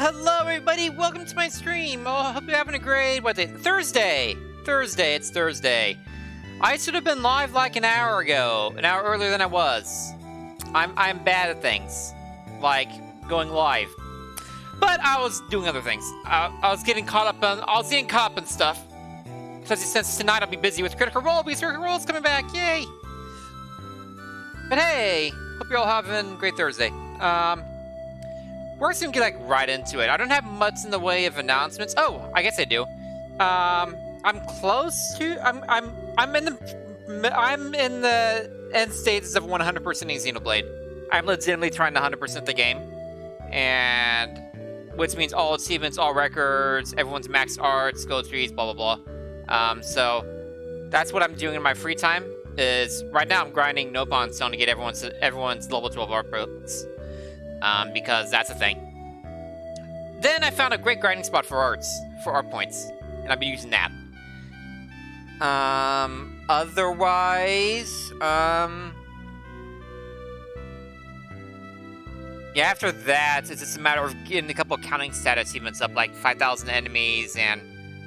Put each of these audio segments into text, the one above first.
Hello everybody, welcome to my stream. I hope you're having a great, what day? Thursday! It's Thursday. I should have been live like an hour ago, an hour earlier than I was. I'm bad at things, like going live. But I was doing other things. I was getting caught up on, stuff. Especially since tonight I'll be busy with Critical Role, because Critical Role's coming back, yay! But hey, hope you're all having a great Thursday. We're just gonna get like right into it. I don't have much in the way of announcements. Oh, I guess I do. I'm close to. I'm in the end stages of 100% Xenoblade. I'm legitimately trying to 100% the game, and which means all achievements, all records, everyone's max art, skill trees, blah blah blah. So that's what I'm doing in my free time. Is right now I'm grinding Nopon Stone to get everyone's level 12 art books. Because that's a thing. Then I found a great grinding spot for art points, and I've been using that. Otherwise, yeah, after that, it's just a matter of getting a couple of counting stat achievements up, like 5,000 enemies and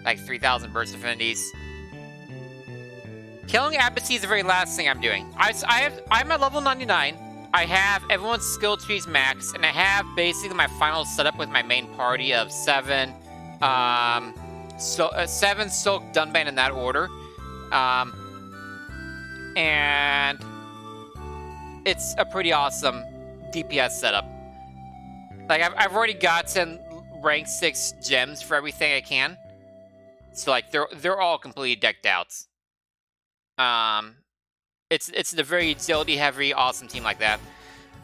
like 3,000 burst affinities. Killing Abacy is the very last thing I'm doing. I'm at level 99. I have everyone's skill trees max, and I have basically my final setup with my main party of 7 Silk Dunban in that order. And it's a pretty awesome DPS setup. Like, I've already gotten rank 6 gems for everything I can. So, like, they're all completely decked out. It's a very agility-heavy, awesome team like that.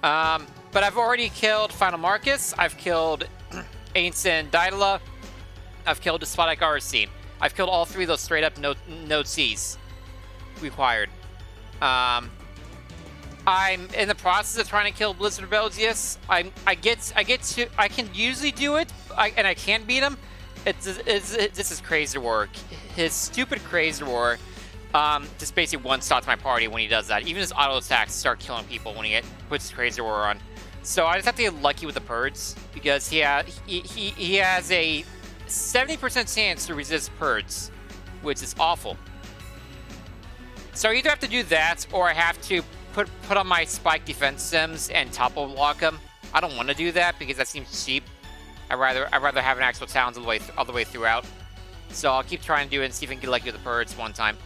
But I've already killed Final Marcus, I've killed Ancient Daedala, I've killed Despotic Arcene. I've killed all 3 of those straight-up Node Cs required. I'm in the process of trying to kill Blizzard Belgius. I can usually do it, and I can beat him. This is Crazy War. His stupid Crazy War. Just basically one-shots my party when he does that. Even his auto attacks start killing people when he puts Crazy War on. So I just have to get lucky with the Purds, because he has a 70% chance to resist Purds, which is awful. So I either have to do that, or I have to put on my Spike Defense Sims and topple block him. I don't want to do that, because that seems cheap. I'd rather have an actual challenge all the way throughout. So I'll keep trying to do it and see if I can get lucky with the Purds one time.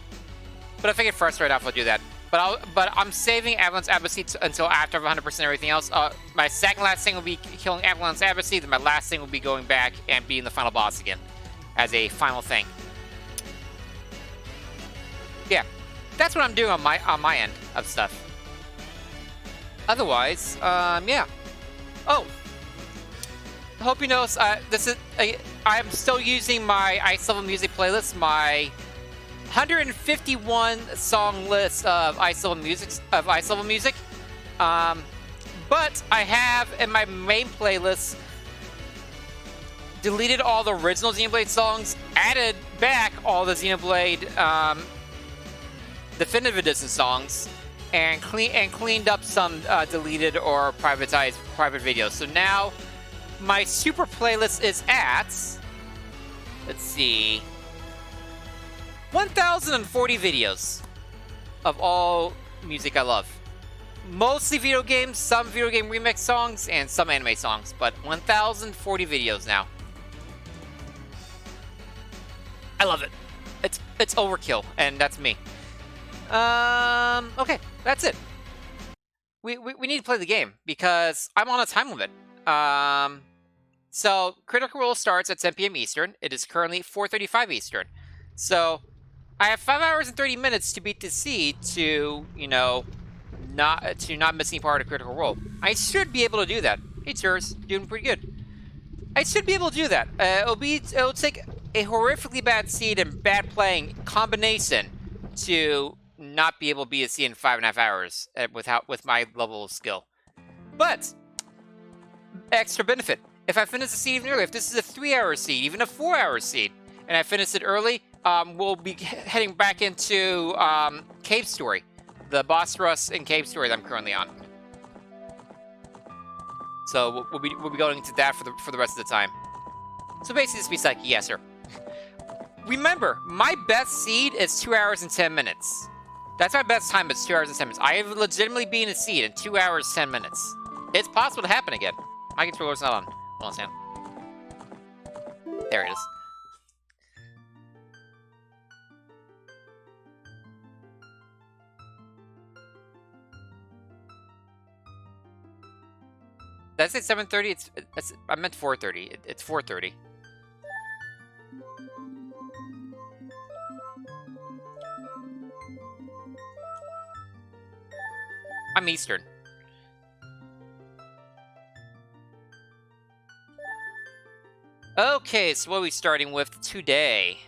But if I get frustrated off, I'll do that. But I'm saving Avalanche Abacy until after I've 100% everything else. My second last thing will be killing Avalanche Abacy. Then my last thing will be going back and being the final boss again, as a final thing. Yeah, that's what I'm doing on my end of stuff. Otherwise, yeah. Oh, I hope you notice. I'm still using my Ice Level Music playlist. My 151 song list of Ice Level Music. But I have in my main playlist deleted all the original Xenoblade songs, added back all the Xenoblade Definitive Edition songs, and cleaned up some deleted or privatized private videos. So now my super playlist is at, let's see, 1,040 videos of all music I love. Mostly video games, some video game remix songs, and some anime songs, but 1,040 videos now. I love it. It's overkill, and that's me. Okay, that's it. We need to play the game, because I'm on a time limit. So, Critical Role starts at 10 p.m. Eastern. It is currently 4:35 Eastern. So, I have 5 hours and 30 minutes to beat the seed to, not miss any part of Critical Role. I should be able to do that. Hey, Churs, doing pretty good. I should be able to do that. It'll take a horrifically bad seed and bad playing combination to not be able to beat a seed in 5.5 hours with my level of skill. But extra benefit: if I finish the seed even earlier, if this is a 3-hour seed, even a 4-hour seed, and I finish it early, we'll be heading back into Cave Story, the boss rush in Cave Story that I'm currently on. So we'll be going into that for the rest of the time. So basically, just be like, yes, sir. Remember, my best seed is 2 hours and 10 minutes. That's my best time. It's 2 hours and 10 minutes. I have legitimately been a seed in 2 hours 10 minutes. It's possible to happen again. My controller's not on. Hold on a second. There it is. Did I say 7:30? I meant 4:30. It's 4:30. I'm Eastern. Okay, so what are we starting with today?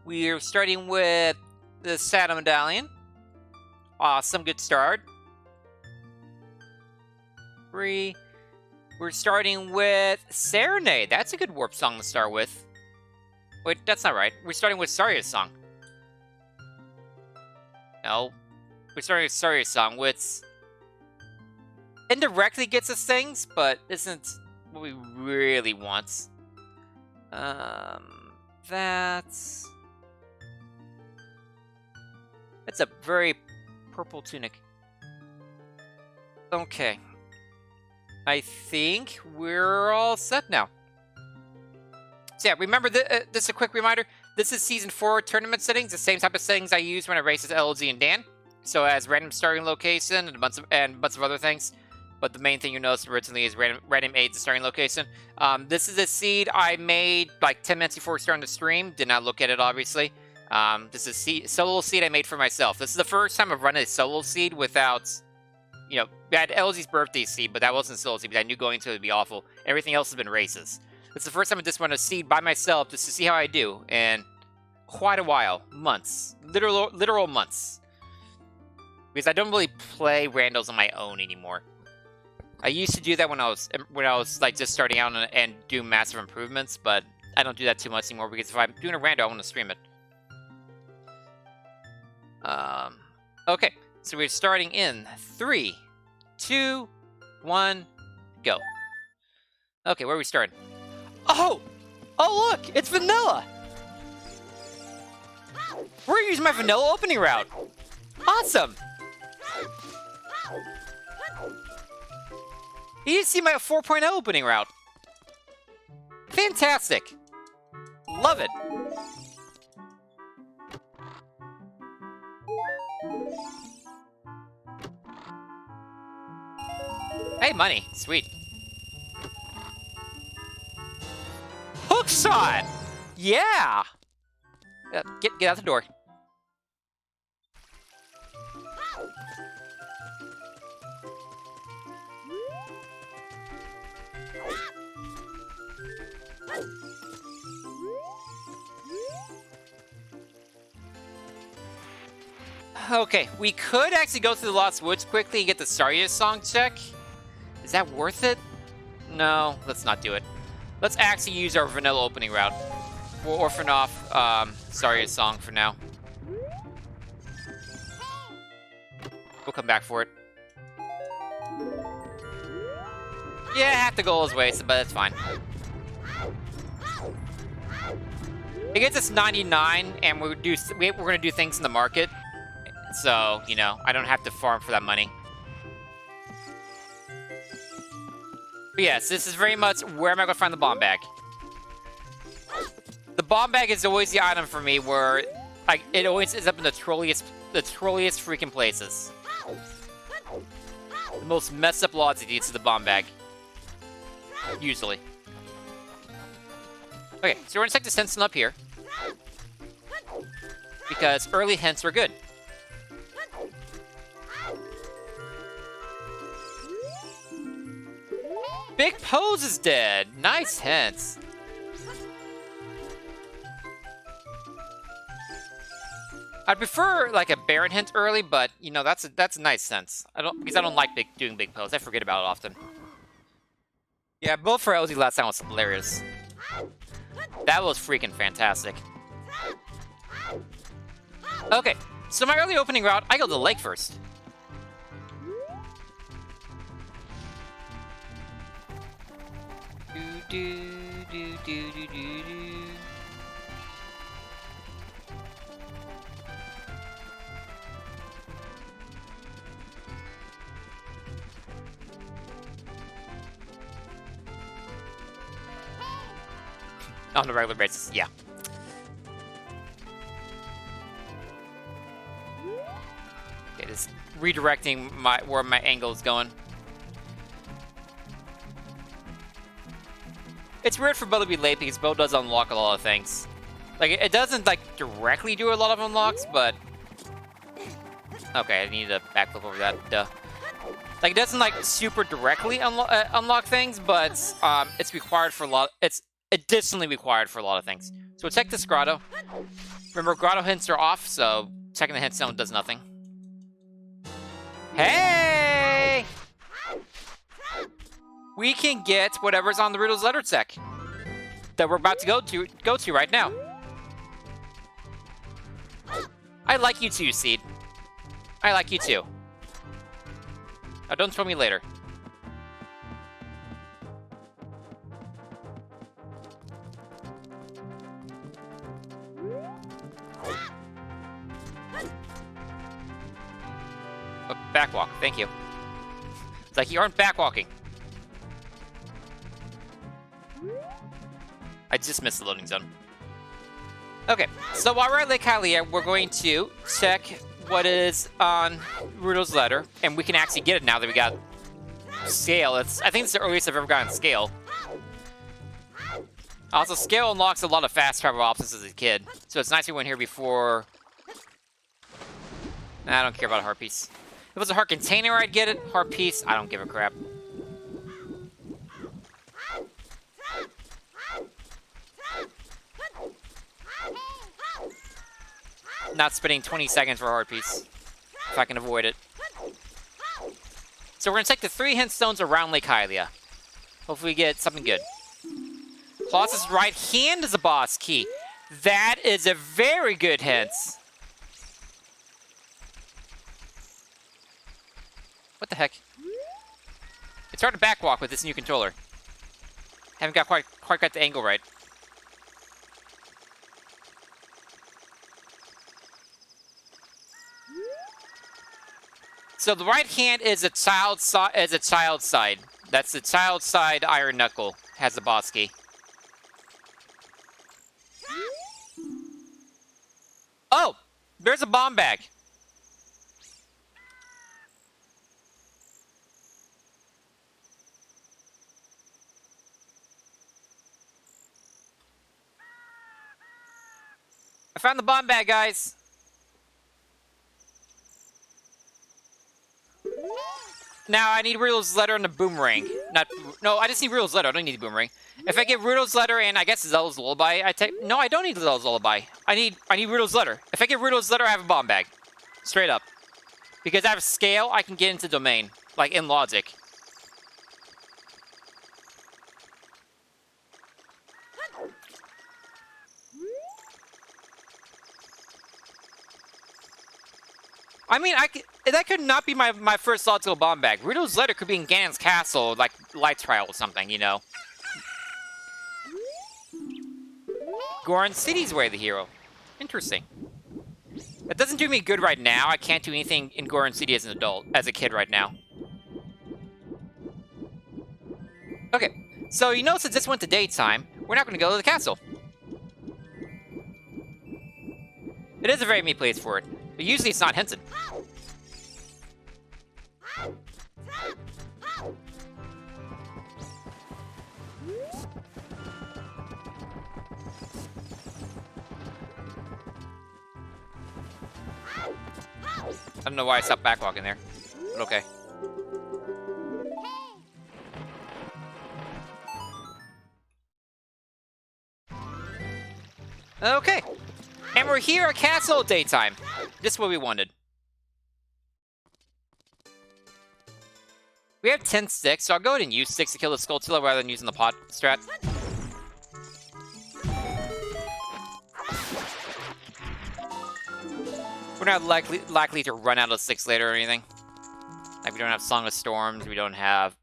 We're starting with the Saddle Medallion. Awesome, good start. We're starting with Serenade. That's a good warp song to start with. Wait, that's not right. We're starting with Saria's song. No. We're starting with Saria's song, which indirectly gets us things, but isn't what we really want. That's a very purple tunic. Okay. I think we're all set now. So yeah, remember, this is a quick reminder. This is Season 4 tournament settings, the same type of settings I use when I race as LG and Dan. So as random starting location and a bunch of other things. But the main thing you noticed originally is random aids the starting location. This is a seed I made like 10 minutes before starting the stream. Did not look at it, obviously. This is a solo seed I made for myself. This is the first time I've run a solo seed without... You know, I had LG's birthday seed, but that wasn't a solo seed, but I knew going into it would be awful. Everything else has been races. It's the first time I just run a seed by myself just to see how I do. And quite a while. Months. Literal months. Because I don't really play randos on my own anymore. I used to do that when I was like just starting out and do massive improvements, but I don't do that too much anymore because if I'm doing a rando, I want to stream it. Okay, so we're starting in 3, 2, 1, go. Okay, where are we starting? Oh, look, it's vanilla. We're using my vanilla opening route. Awesome. You didn't see my 4.0 opening route. Fantastic. Love it. Hey, money. Sweet. Hook shot! Yeah! Get out the door. Okay, we could actually go through the Lost Woods quickly and get the Saria song check. Is that worth it? No, let's not do it. Let's actually use our vanilla opening route. We'll orphan off Saria's song for now. We'll come back for it. Yeah, half the goal is wasted, but that's fine. It gets us 99, and we're gonna do things in the market. So, you know, I don't have to farm for that money. But yes, this is very much where am I going to find the bomb bag? The bomb bag is always the item for me where it always ends up in the trolliest freaking places. The most messed up logic to the bomb bag. Usually. Okay, so we're going to take the Sentinel up here. Because early hints are good. Big Pose is dead. Nice hints. I'd prefer like a Baron hint early, but you know that's a nice sense. Because I don't like doing Big Pose. I forget about it often. Yeah, both for LZ last time was hilarious. That was freaking fantastic. Okay, so my early opening route, I go to the lake first. do, do, do, do, do, do. On a regular basis, yeah. Okay, this redirecting where my angle is going. It's weird for Bo to be late because Bo does unlock a lot of things. Like, it doesn't, like, directly do a lot of unlocks, but... Okay, I need to backflip over that, duh. Like, it doesn't, like, super directly unlock things, but, it's required for a lot... It's additionally required for a lot of things. So we'll check this grotto. Remember, grotto hints are off, so checking the hint stone does nothing. Hey! We can get whatever's on the Riddle's letter tech that we're about to go to right now. I like you too, Seed. I like you too. Now don't throw me later. Backwalk, thank you. It's like you aren't backwalking. I just missed the loading zone. Okay, so while we're at Lake Hylia, we're going to check what is on Rudo's letter, and we can actually get it now that we got scale. I think it's the earliest I've ever gotten scale. Also, scale unlocks a lot of fast travel options as a kid, so it's nice we went here before. Nah, I don't care about a heart piece. If it was a heart container, I'd get it. Heart piece, I don't give a crap. Not spending 20 seconds for a heart piece, if I can avoid it. So we're gonna take the 3 hint stones around Lake Hylia. Hopefully we get something good. Colossus' right hand is a boss key. That is a very good hint. What the heck? It's hard to backwalk with this new controller. Haven't got quite got the angle right. So the right hand is a child side. That's the child side iron knuckle has a boss key. Oh, there's a bomb bag. I found the bomb bag, guys. Now I need Riddle's letter and the boomerang. No, I just need Riddle's letter. I don't need the boomerang. If I get Riddle's letter and I guess Zelda's lullaby, no, I don't need Zelda's lullaby. I need Riddle's letter. If I get Riddle's letter, I have a bomb bag. Straight up. Because I have scale, I can get into domain, like in logic. I mean, that could not be my first thought to a bomb bag. Riddle's letter could be in Ganon's castle, like light trial or something, you know. Goron City's way of the hero. Interesting. That doesn't do me good right now. I can't do anything in Goron City as an adult, as a kid right now. Okay, so you know since this went to daytime, we're not going to go to the castle. It is a very meat place for it. But usually it's not hinted. I don't know why I stopped backwalking there, but okay. Okay. And we're here at Castle daytime. This is what we wanted. We have 10 sticks, so I'll go ahead and use 6 to kill the Skulltula rather than using the pot strat. We're not likely to run out of 6 later or anything. Like, we don't have Song of Storms, we don't have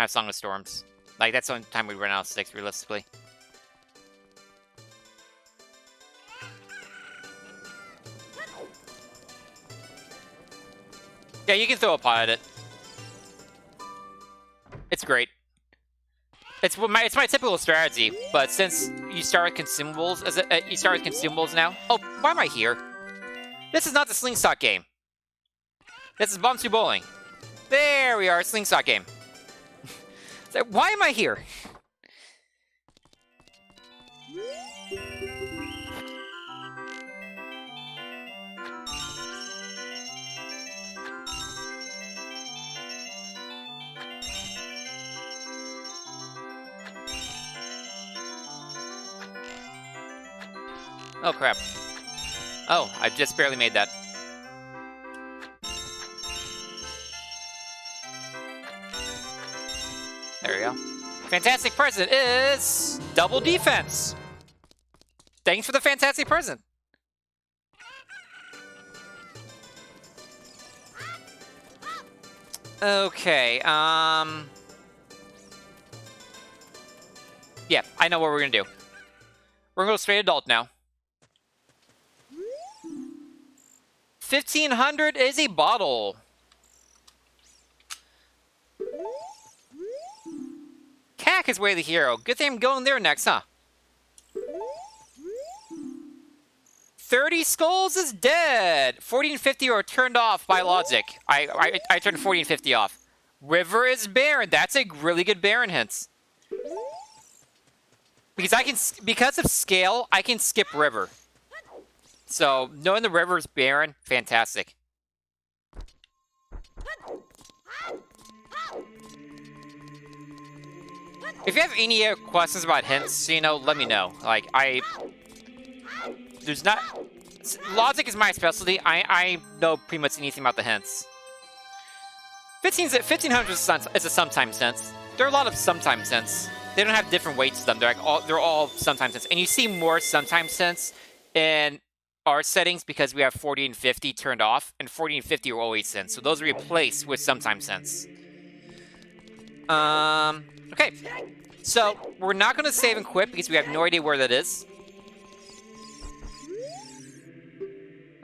Song of Storms. Like, that's the only time we run out of sticks, realistically. Yeah, you can throw a pot at it. It's great. It's my typical strategy, but since you start with consumables you start with consumables now. Oh, why am I here? This is not the slingshot game. This is Bumsy Bowling. There we are, slingshot game. So, why am I here? Oh, crap. Oh, I just barely made that. There we go. Fantastic present is double defense. Thanks for the fantastic present. Okay, yeah, I know what we're gonna do. We're gonna go straight adult now. 1,500 is a bottle. Cack is way the hero. Good thing I'm going there next, huh? 30 skulls is dead. 40 and 50 are turned off by logic. I turned 40 and 50 off. River is barren. That's a really good barren hint. Because of scale, I can skip river. So knowing the river is barren, fantastic. If you have any questions about hints, you know, let me know. Like, there's not... Logic is my specialty. I know pretty much anything about the hints. 1,500 is a sometimes hints. There are a lot of sometimes hints. They don't have different weights to them. They're all sometimes hints. And you see more sometimes hints in our settings because we have 40 and 50 turned off, and 40 and 50 are always hints. So those are replaced with sometimes hints. Okay. So, we're not going to save and quit because we have no idea where that is.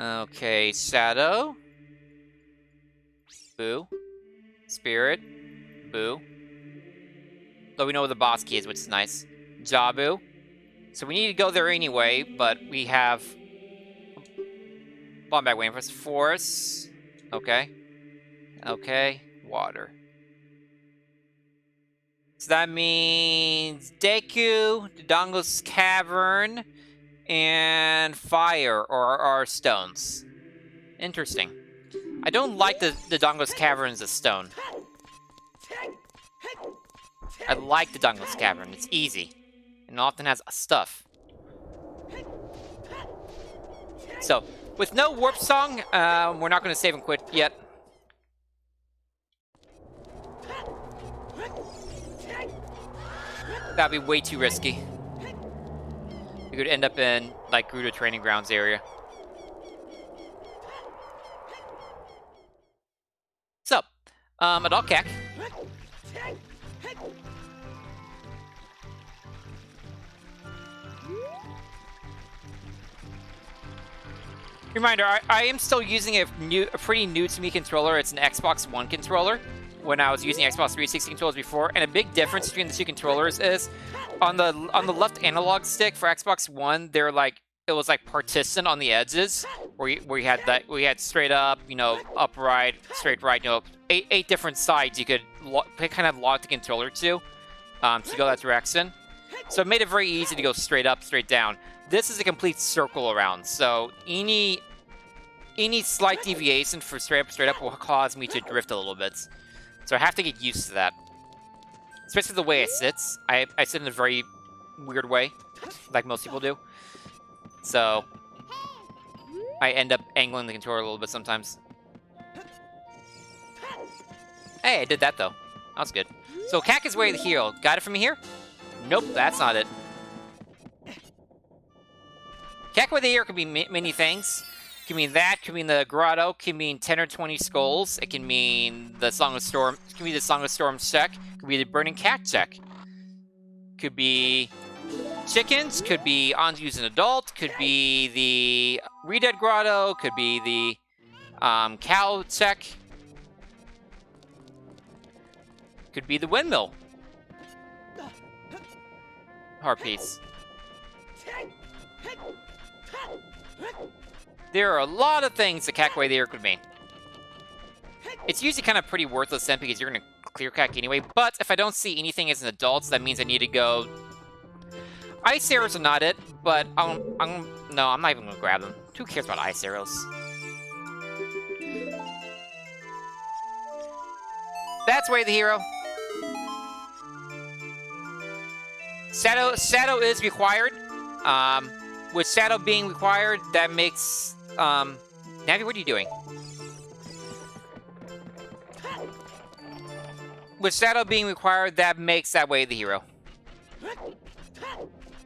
Okay, Shadow. Boo. Spirit. Boo. Though we know where the boss key is, which is nice. Jabu. So we need to go there anyway, but we have... Bomb bag waiting for us. Force. Okay. Okay. Water. So that means Deku, Dodongo's Cavern, and Fire are stones. Interesting. I don't like the Dodongo's Cavern as a stone. I like the Dodongo's Cavern. It's easy. And often has stuff. So, with no warp song, we're not going to save and quit yet. That'd be way too risky. We could end up in, like, Gerudo Training Grounds area. So, Adult Cack. Reminder, I am still using a pretty new to me controller. It's an Xbox One controller. When I was using Xbox 360 controllers before, and a big difference between the two controllers is on the left analog stick for Xbox One, it was like partitioned on the edges, where we had straight up, you know, upright, straight right, you know, eight different sides you could kind of lock the controller to go that direction. So it made it very easy to go straight up, straight down. This is a complete circle around, so any slight deviation for straight up will cause me to drift a little bit. So I have to get used to that. Especially the way it sits. I sit in a very weird way, like most people do. So I end up angling the controller a little bit sometimes. Hey, I did that though. That was good. So Cack is way the hero. Got it from here? Nope, that's not it. Cack way the hero can be many things. It can mean that, it can mean the grotto, it can mean 10 or 20 skulls, it can mean the Song of Storm, it can be the Song of Storm check, it can be the Burning Cat check. Could be chickens, could be Anju's an adult, could be the Redead Grotto, could be the cow check, could be the windmill. Heart piece. There are a lot of things the Cackway there could mean. It's usually kind of pretty worthless then because you're going to clear cack anyway, but if I don't see anything as an adult, that means I need to go... Ice arrows are not it, but no, I'm not even going to grab them. Who cares about ice arrows? That's Way of the Hero. Shadow is required. With Shadow being required, that makes... Navi, what are you doing? With Shadow being required, that makes that Way of the Hero.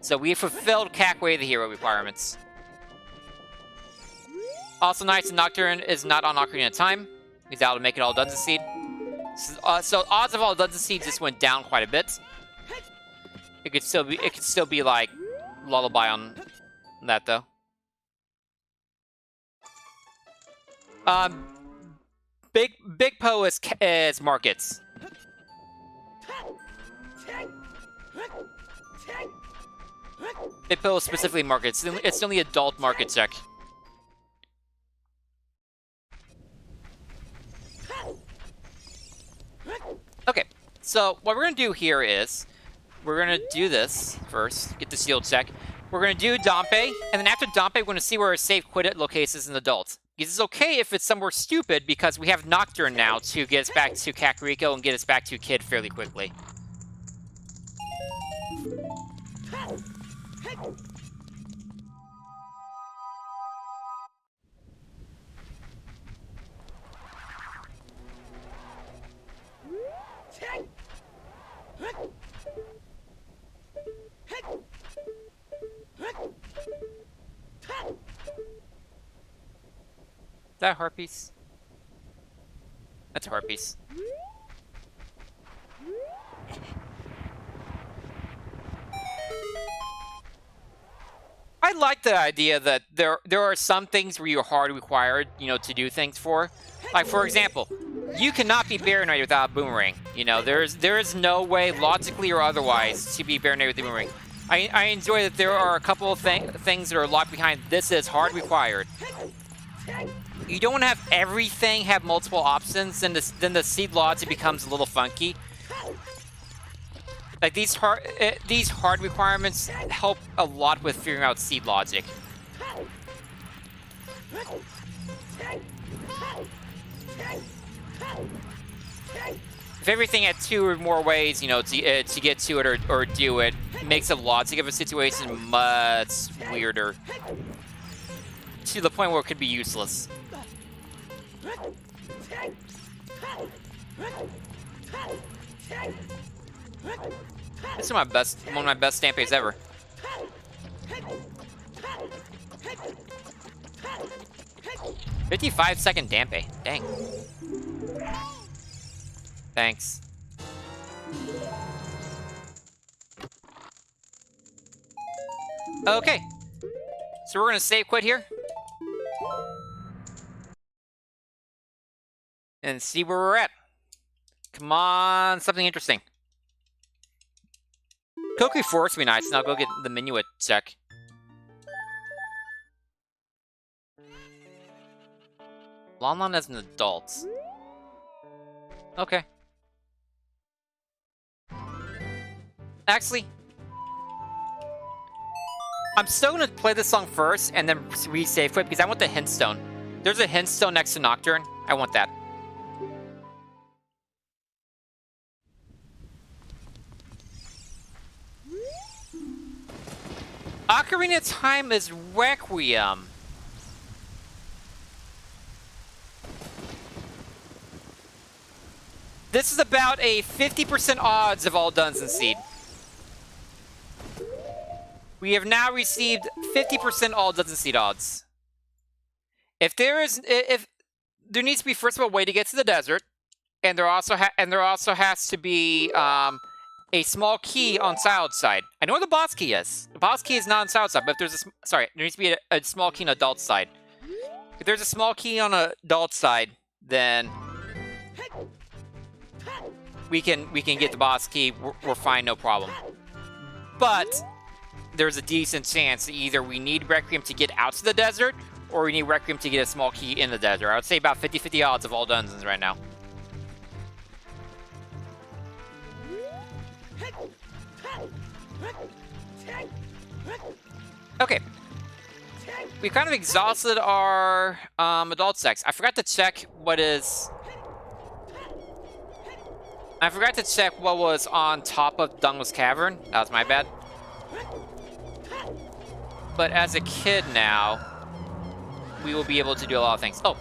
So we have fulfilled Way of the Hero requirements. Also, Nights and Nocturne is not on Ocarina of Time. He's able to make it all Dungeon Seed. So odds of all Dungeon Seed just went down quite a bit. It could still be like Lullaby on that though. Big Po is markets. Big Po is specifically markets. It's the only adult market check. Okay, so what we're gonna do here is we're gonna do this first. Get the shield check. We're gonna do Dompe, and then after Dompe, we're gonna see where our safe quit locates as an adult. It's okay if it's somewhere stupid because we have Nocturne now to get us back to Kakariko and get us back to Kid fairly quickly. Is that a heart piece? That's a heart piece. I like the idea that there are some things where you're hard required, you know, to do things for. Like, for example, you cannot be Baronite without a boomerang. You know, there is no way, logically or otherwise, to be Baronite with the boomerang. I enjoy that there are a couple of things that are locked behind this is hard required. You don't want to have everything have multiple options, then the seed logic becomes a little funky. Like these hard requirements help a lot with figuring out seed logic. If everything had 2 or more ways, you know, to get to it or do it, makes the logic of a situation much weirder. To the point where it could be useless. This is one of my best Stampeys ever. "55-second Dampe. Dang. Thanks. Okay. So we're gonna save quit here. And see where we're at. Come on, something interesting. Cookie Force would be nice, and I'll go get the Minuet check. Lon as an adult. Okay. Actually, I'm still gonna play this song first and then re-save quit because I want the hint stone. There's a hint stone next to Nocturne. I want that. Ocarina of Time is Requiem. This is about a 50% odds of all Dungeon Seed. We have now received 50% all Dungeon Seed odds. If there needs to be first of all a way to get to the desert, and there also has to be a small key on south side. I know where the boss key is. The boss key is not on south side, but if there's a... Sorry, there needs to be a small key on adult side. If there's a small key on adult side, then we can get the boss key. We're fine, no problem. But there's a decent chance that either we need Requiem to get out to the desert, or we need Requiem to get a small key in the desert. I would say about 50-50 odds of all dungeons right now. Okay. We kind of exhausted our adult sex. I forgot to check what is... I forgot to check what was on top of Dungel's Cavern. That was my bad. But as a kid now, we will be able to do a lot of things. Oh,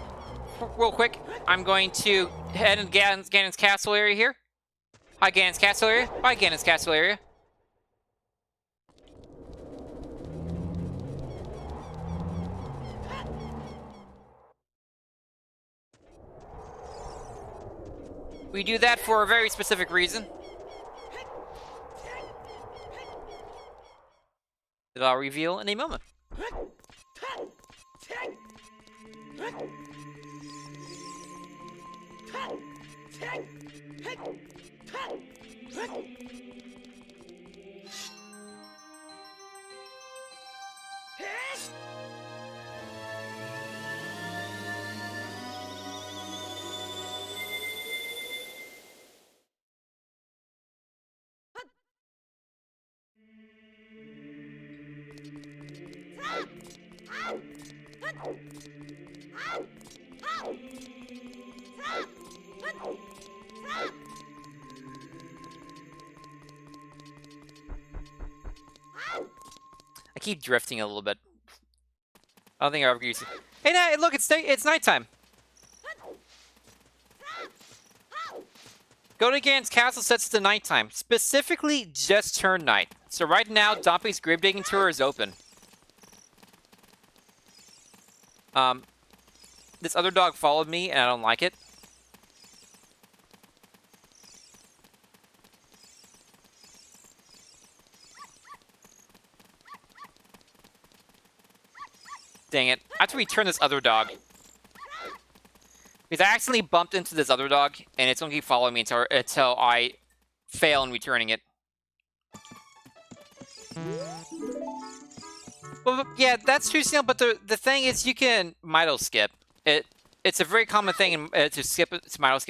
real quick, I'm going to head into Ganon's castle area here. Hi, Ganon's castle area. Hi, Ganon's castle area. We do that for a very specific reason. That I'll reveal in a moment. I keep drifting a little bit. I don't think I ever used it. Hey, now look, it's nighttime. Go to Ganon's castle sets to nighttime. Specifically, just turned night. So right now, Dompe's grave digging tour is open. This other dog followed me, and I don't like it. Dang it. I have to return this other dog. Because I accidentally bumped into this other dog, and it's going to keep following me until I fail in returning it. Well, yeah, that's true, Snail, but the thing is you can Mito skip. It's a very common thing to Mito skip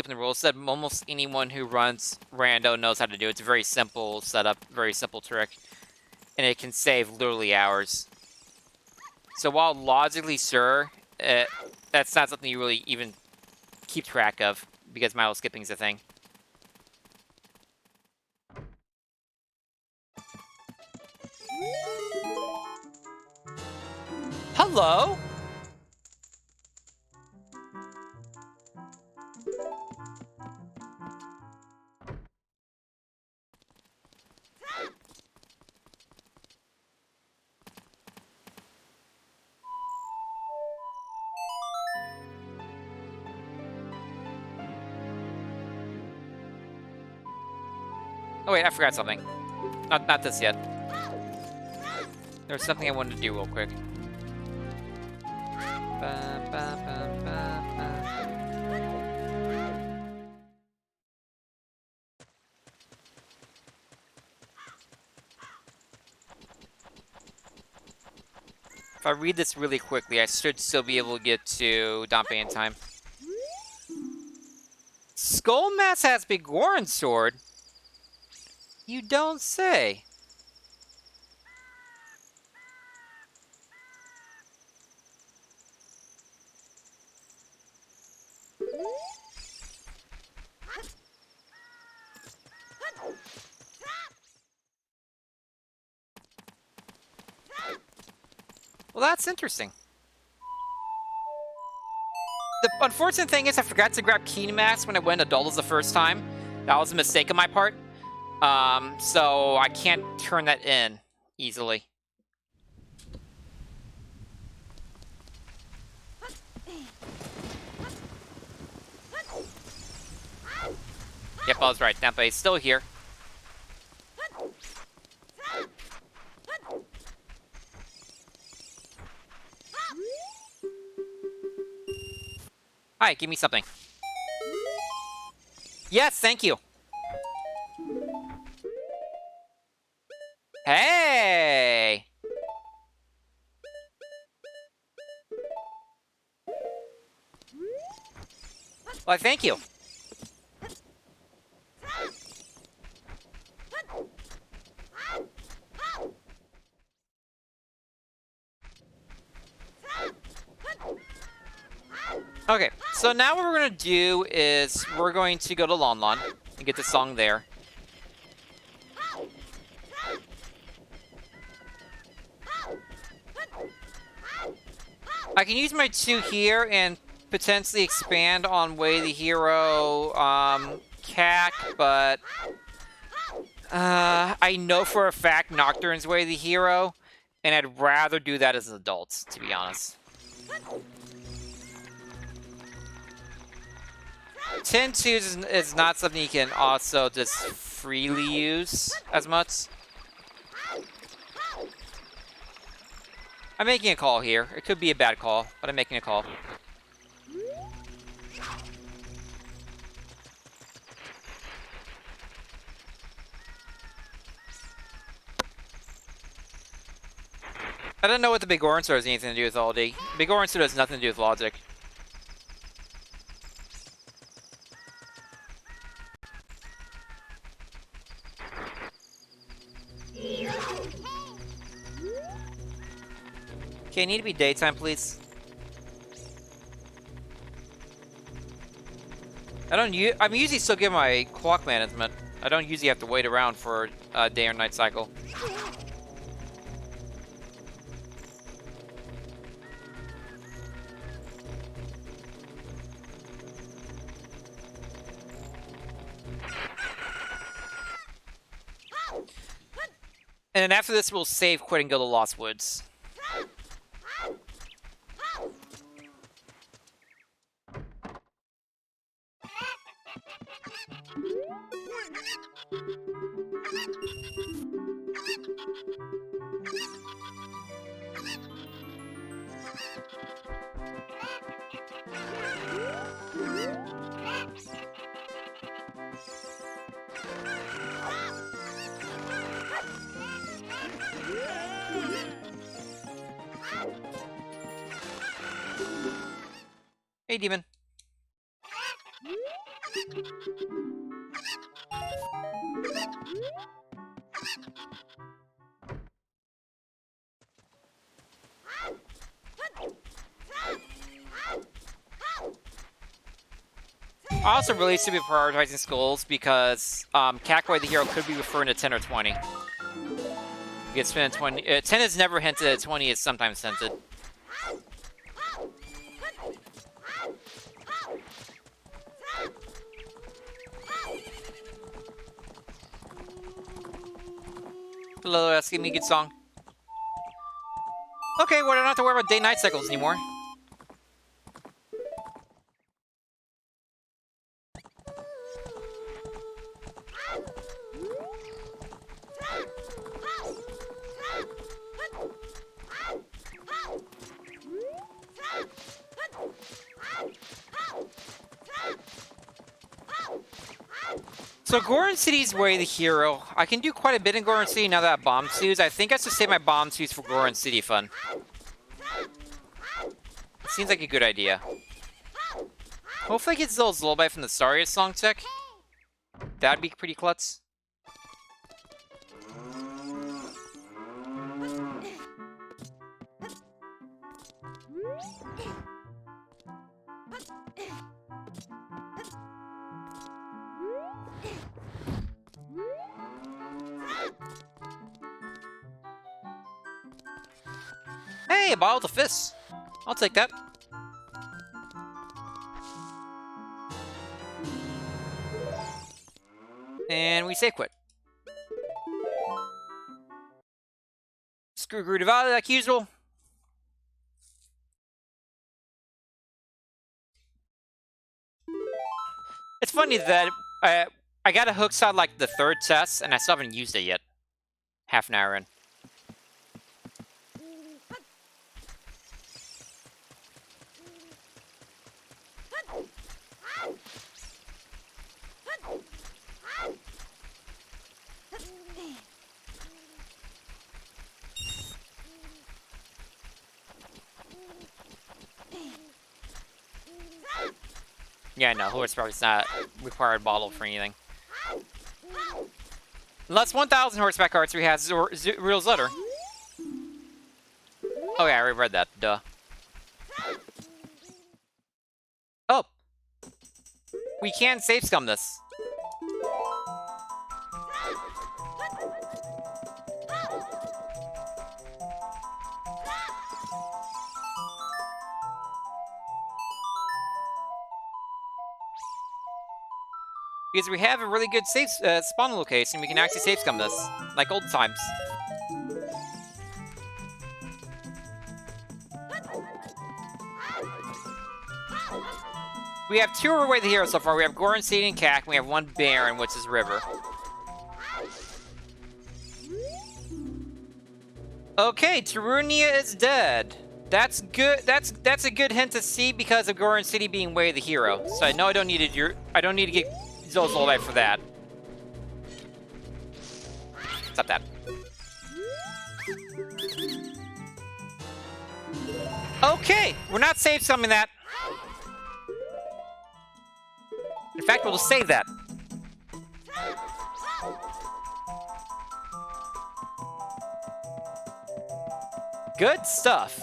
in the rules that almost anyone who runs Rando knows how to do. It's a very simple setup, very simple trick. And it can save literally hours. So while logically sure, that's not something you really even keep track of, because Mito skipping is a thing. Hello? Oh wait, I forgot something. Not this yet. There's something I wanted to do real quick. If I read this really quickly, I should still be able to get to Dompe in time. Skullmass has Bigorn's sword? You don't say. Well, that's interesting. The unfortunate thing is I forgot to grab Kinemax when I went adult the first time. That was a mistake on my part. So I can't turn that in easily. Yep, I was right. Nampa is still here. Hi, give me something. Yes, thank you. Hey! Why, thank you. Okay, so now what we're going to do is we're going to go to Lon Lon and get the song there. I can use my 2 here and potentially expand on Way the Hero CAC, but I know for a fact Nocturne's Way the Hero, and I'd rather do that as adults, to be honest. 10-2s is not something you can also just freely use as much. I'm making a call here. It could be a bad call, but I'm making a call. I don't know what the Big Orange Sword has anything to do with LD. Big Orange Sword has nothing to do with logic. Okay, I need to be daytime, please. I'm usually still getting my clock management. I don't usually have to wait around for a day or night cycle. And then after this, we'll save, quit, and go to Lost Woods. Hey, Demon. I also really should be prioritizing skulls because Cackway the Hero could be referring to 10 or 20. Get spent 20. 10 is never hinted at, 20 is sometimes hinted. Hello, that's giving me a good song. Okay, well, I don't have to worry about day-night cycles anymore. So Goron City's Way the Hero. I can do quite a bit in Goron City now that I have bomb twos. I think I should save my bomb twos for Goron City fun. Seems like a good idea. Hopefully I get Zill's Lullaby from the Saria song tech. That'd be pretty klutz. Hey, a bottle of fists. I'll take that. And we save quit. Screw Gru Valley like usual. It's funny that I got a hook shot like the 3rd test, and I still haven't used it yet. Half an hour in. Yeah, no, horsepower's not required bottle for anything. Unless 1,000 horseback carts we have real Zutter. Oh yeah, I already read that. Duh. Oh! We can save scum this. Because we have a really good safe spawn location, we can actually save scum this, like old times. We have 2 away the heroes so far. We have Goron City and Cack, and we have 1 Baron, which is River. Okay, Tarunia is dead. That's good. That's a good hint to see because of Goron City being way the hero. So I know I don't need to get Zozo life for that. Stop that. Okay, we're not safe summing that. In fact, we'll just save that. Good stuff.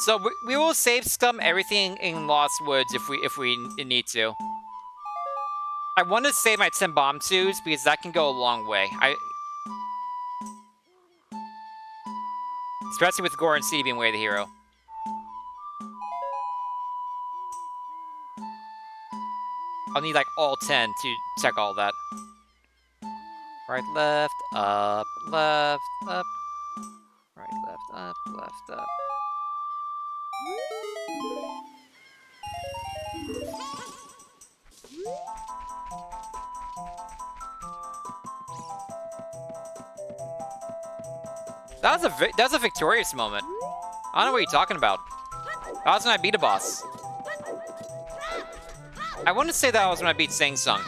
So we will save scum everything in Lost Woods if we need to. I want to save my 10 bomb twos because that can go a long way. Especially with Goron City being way the hero. I'll need like all 10 to check all that. Right, left, up, left, up. Right, left, up, left, up. That was a victorious moment. I don't know what you're talking about. That was when I beat a boss. I want to say that was when I beat Sang Sung.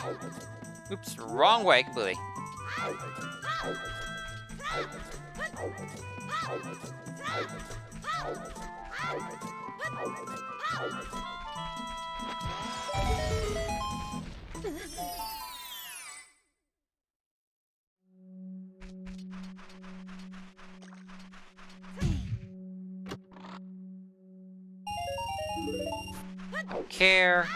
Oops, wrong way completely. Don't care.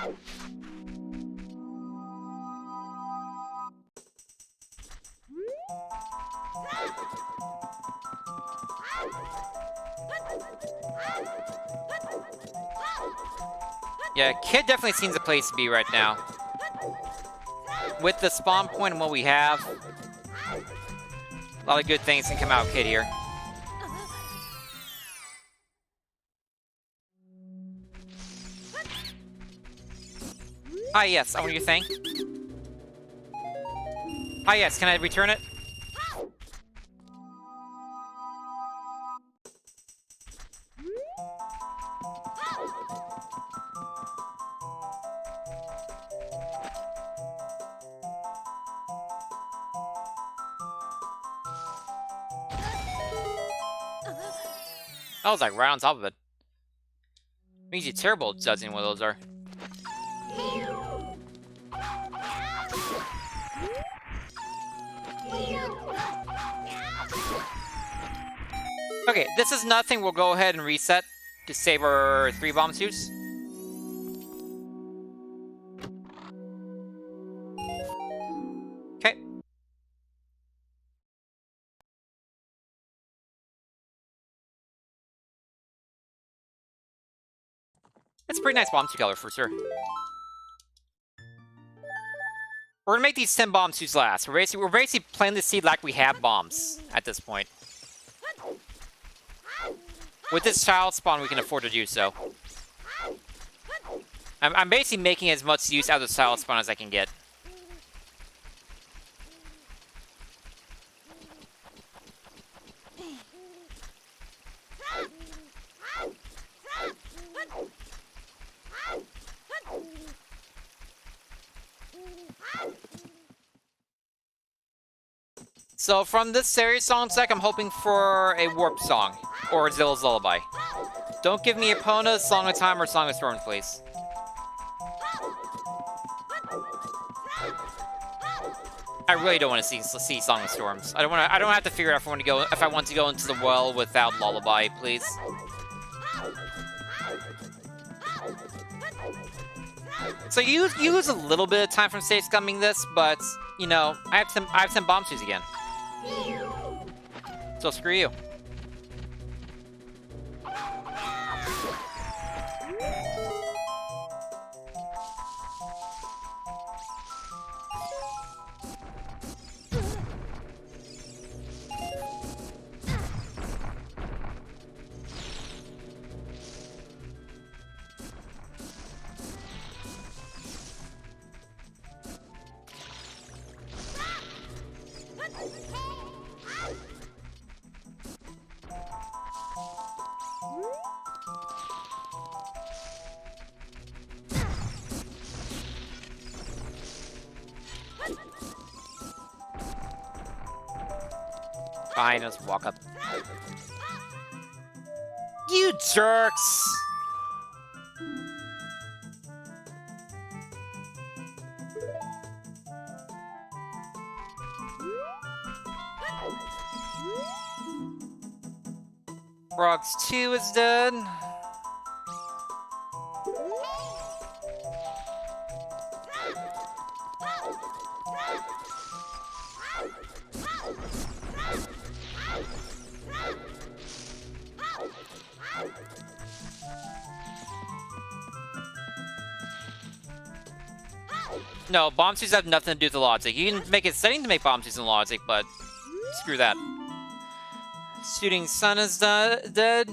Yeah, Kid definitely seems a place to be right now. With the spawn point and what we have, a lot of good things can come out of Kid here. Ah, yes, I want your thing. Ah, yes, can I return it? I was like right on top of it. Means you're terrible at judging what those are. Okay, this is nothing. We'll go ahead and reset to save our 3 bomb suits. Okay. It's a pretty nice bomb suit color for sure. We're gonna make these 10 bomb suits last. We're basically playing the seed like we have bombs at this point. With this child spawn, we can afford to do so. I'm basically making as much use out of the child spawn as I can get. So from this series song deck, I'm hoping for a Warp Song or Zilla's Lullaby. Don't give me Epona's Song of Time or Song of Storms, please. I really don't want to see Song of Storms. I don't have to figure out if I want to go into the well without Lullaby, please. So you lose a little bit of time from stage scumming this, but you know I have 10 bomb shoes again. So screw you. Fine, let's walk up. You jerks! Frogs 2 is dead. No, bomb suits have nothing to do with the logic. You can make a setting to make bomb suits in logic, but screw that. Shooting Sun is dead.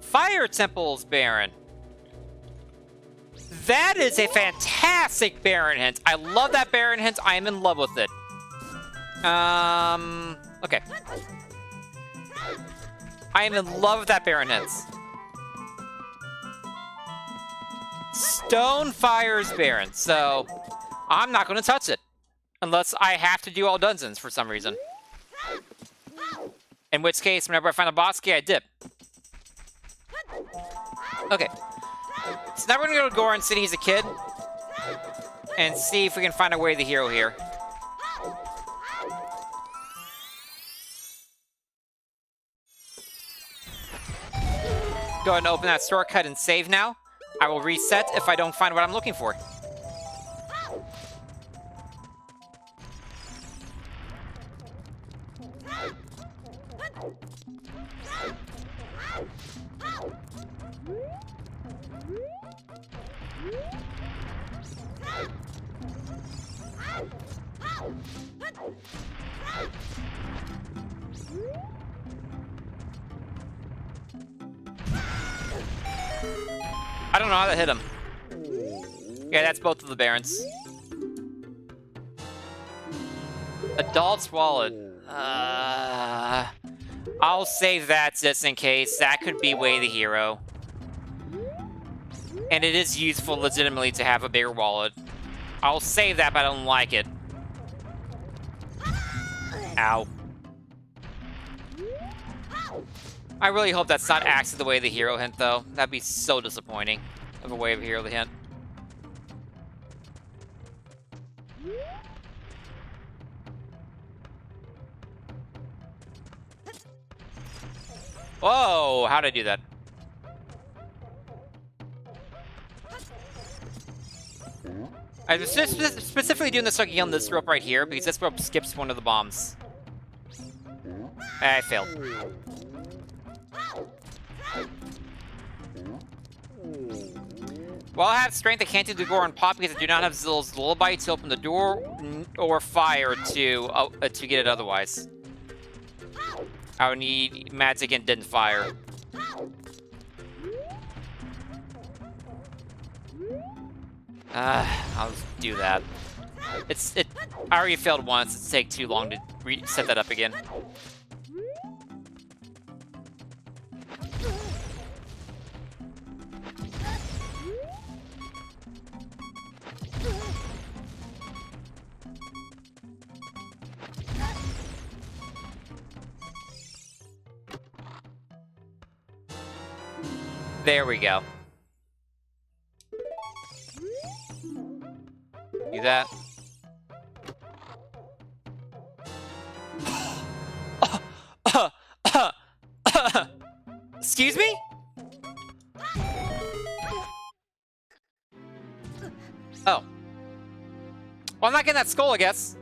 Fire Temples Baron. That is a fantastic Baron hint. I love that Baron hint. I am in love with it. Okay. I am in love with that Baron hint. Stone fires Baron, so I'm not going to touch it. Unless I have to do all dungeons for some reason. In which case, whenever I find a boss key, I dip. Okay. So now we're going to go to Goron City as a kid. And see if we can find our way to the hero here. Go ahead and open that shortcut and save now. I will reset if I don't find what I'm looking for. I don't know how to hit him. Yeah, that's both of the Barons. Adult's Wallet. I'll save that just in case. That could be Way the Hero. And it is useful legitimately to have a bigger wallet. I'll save that, but I don't like it. Ow. I really hope that's not actually the Way of the Hero hint, though. That'd be so disappointing of a Way of the Hero hint. Whoa! How'd I do that? I'm specifically doing this so I can get on this rope right here, because this rope skips one of the bombs. I failed. While I have strength, I can't do the Goron Pop because I do not have Zilla's Lullaby to open the door, or fire to get it otherwise. I would need magic and didn't fire. I'll just do that. I already failed once. It'd take too long to set that up again. There we go. Do that. Excuse me? Oh. Well, I'm not getting that skull, I guess.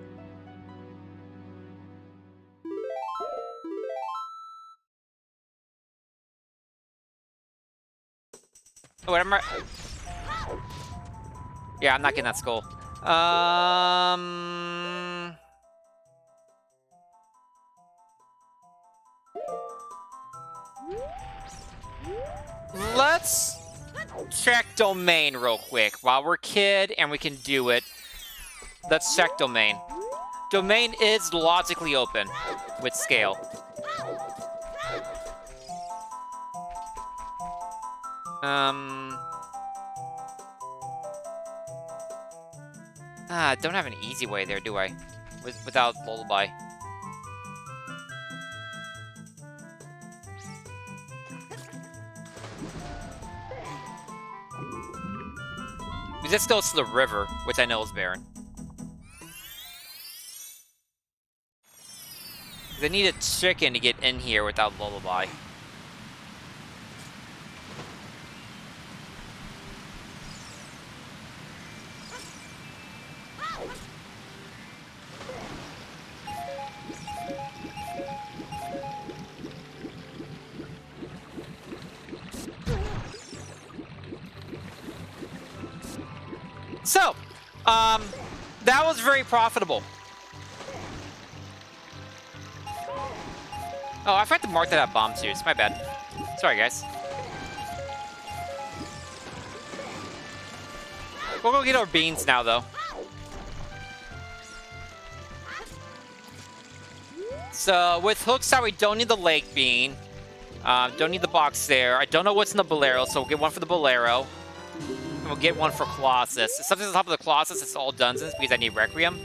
Oh, what am I? Yeah, I'm not getting that skull. Let's check domain real quick while we're kid and we can do it. Let's check domain. Domain is logically open with scale. Don't have an easy way there, do I? Without lullaby. This goes to the river, which I know is barren. I need a chicken to get in here without lullaby. So, that was very profitable. Oh, I forgot to mark that at bomb too. It's my bad. Sorry, guys. We'll go get our beans now, though. So, with Hookshot, we don't need the lake bean. Don't need the box there. I don't know what's in the Bolero, so we'll get one for the Bolero. And we'll get one for Colossus. If something's on top of the Colossus, it's all dungeons because I need Requiem.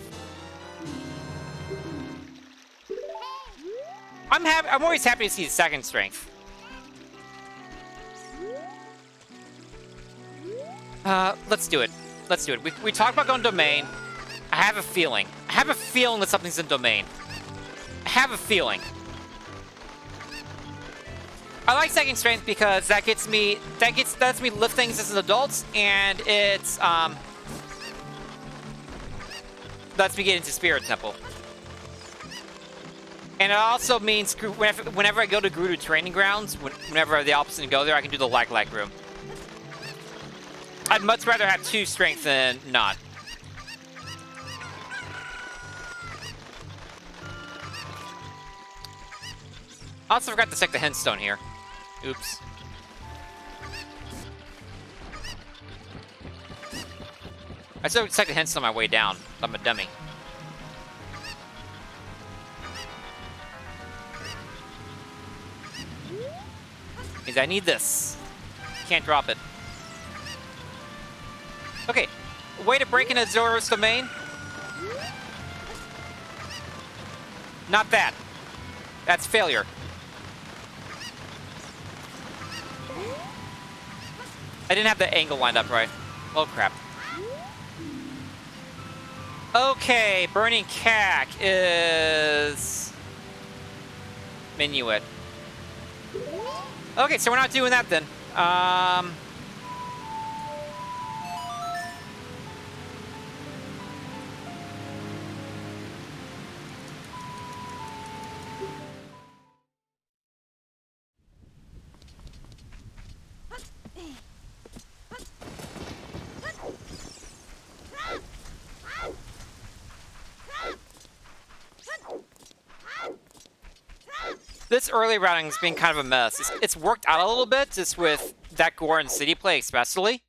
I'm always happy to see the second strength. Let's do it. Let's do it. We talked about going domain. I have a feeling. I have a feeling that something's in domain. I have a feeling. I like second strength because that lets me lift things as an adult, and it's lets me get into Spirit Temple. And it also means whenever I go to Gerudo Training Grounds, whenever I have the option to go there, I can do the lag room. I'd much rather have 2 strength than not. I also forgot to check the Hindstone here. Oops. I still checked the Hindstone on my way down. I'm a dummy. Means I need this. Can't drop it. Okay. Way to break into Zoro's domain. Not that. That's failure. I didn't have the angle lined up right. Oh, crap. Okay, Burning Cack is... Minuet. Okay, so we're not doing that then. This early routing's been kind of a mess. It's worked out a little bit, just with that Goron City play especially.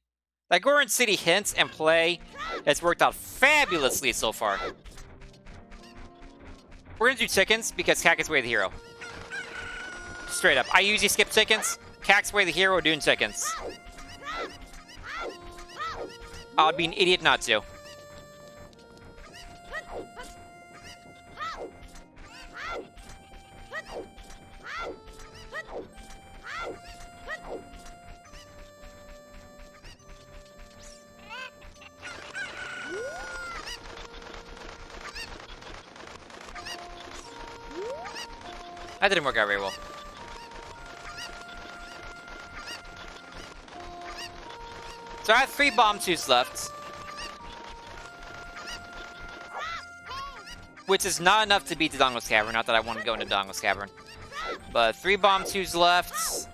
That Goron City hints and play has worked out fabulously so far. We're gonna do chickens because Cack is way the hero. Straight up. I usually skip chickens. Cax Way the hero doing chickens. I'd be an idiot not to. That didn't work out very well. So I have 3 bomb tubes left. Which is not enough to beat the Dongle's Cavern. Not that I want to go into Dongle's Cavern. But 3 bomb tubes left. It's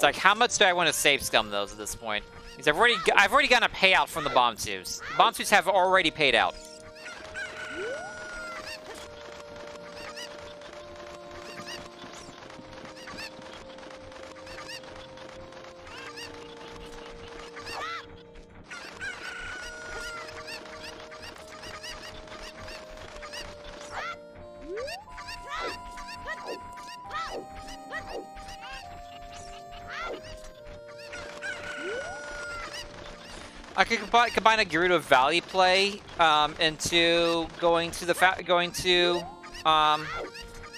like, how much do I want to save scum those at this point? Because I've already gotten a payout from the bomb tubes. The bomb tubes have already paid out. I could combine a Gerudo Valley play into going to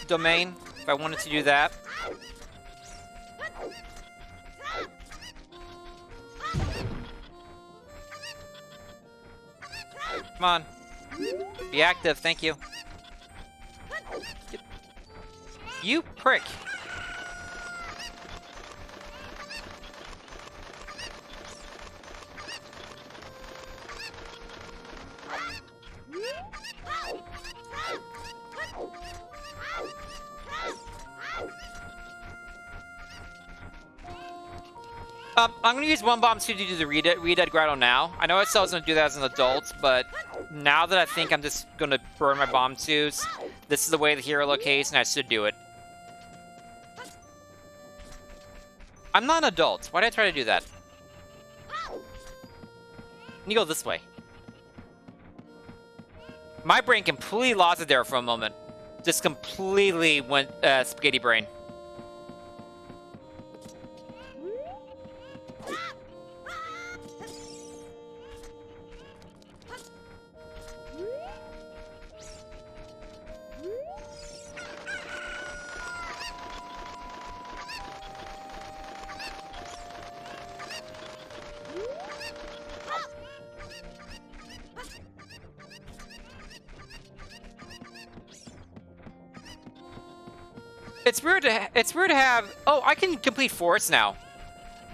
Domain if I wanted to do that. Come on, be active. Thank you. You prick. I'm going to use 1 bomb to do the Redead Grotto now. I know I still was going to do that as an adult, but now that I think I'm just going to burn my bomb tubes, this is the way the hero locates, and I should do it. I'm not an adult. Why did I try to do that? You go this way. My brain completely lost it there for a moment. Just completely went spaghetti brain. It's weird to have. Oh, I can complete forests now.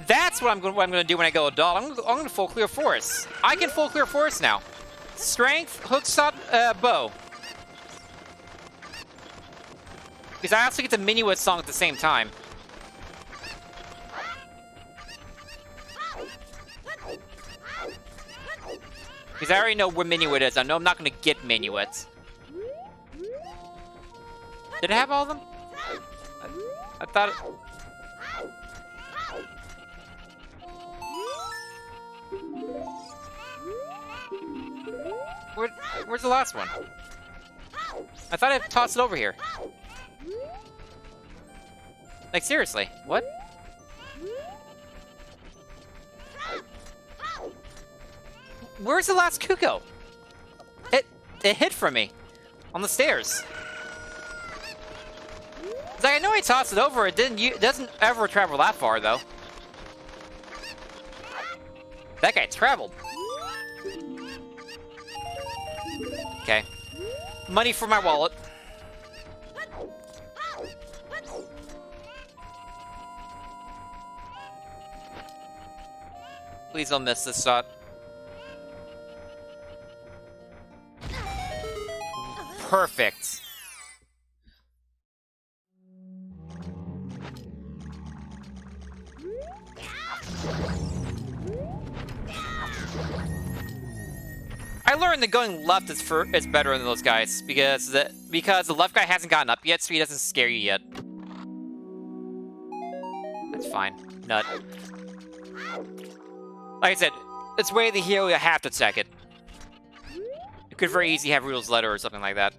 That's what I'm going to do when I go adult. I'm going to full clear forests. I can full clear forests now. Strength, hookshot, bow. Because I also get the Minuet song at the same time. Because I already know where Minuet is. I know I'm not going to get Minuet. Did I have all of them? I thought it... Where's the last one? I thought I tossed it over here. Like, seriously, what? Where's the last Kuko? It hid from me on the stairs. Like, I know I tossed it over. It doesn't ever travel that far though. That guy traveled. Okay. Money for my wallet. Please don't miss this shot. Perfect. I learned that going left is better than those guys because the left guy hasn't gotten up yet, so he doesn't scare you yet. That's fine. Nut. Like I said, it's way the hero. You have to check it. You could very easily have Rule's Letter or something like that.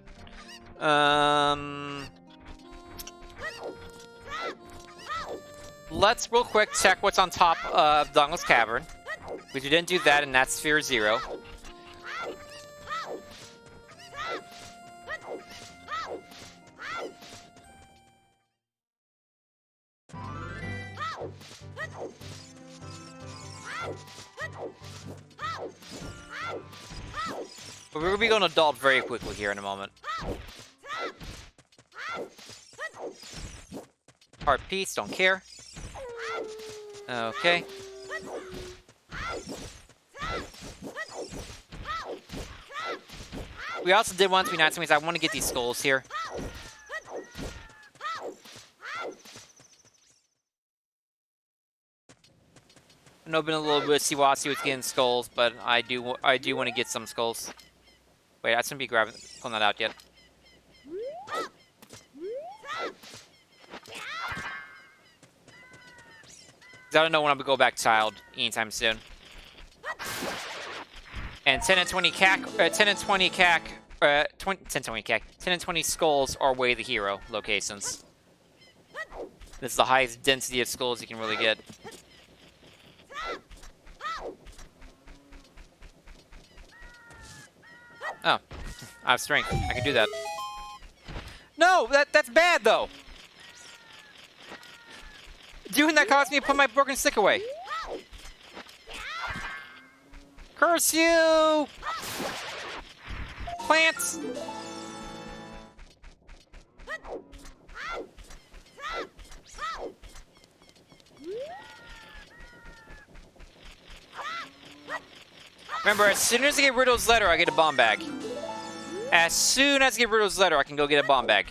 Let's real quick check what's on top of Dongel's Cavern. Because we didn't do that, and that's Sphere 0. But we're going to be going adult very quickly here in a moment. Heart piece, don't care. Okay. We also did want to be nice to me, so I want to get these skulls here. I know I've been a little bit siwasi with getting skulls, but I do want to get some skulls. Wait, I shouldn't be pulling that out yet. I don't know when I'm gonna go back child anytime soon. And 10 and 20 CAC, 10 and 20 CAC, 10 and 20 skulls are way the hero locations. This is the highest density of skulls you can really get. Oh, I have strength. I can do that. No, that's bad though. Doing that caused me to put my broken stick away. Curse you! Plants! Remember, as soon as I get Riddle's letter, I get a bomb bag. As soon as I get Riddle's letter, I can go get a bomb bag.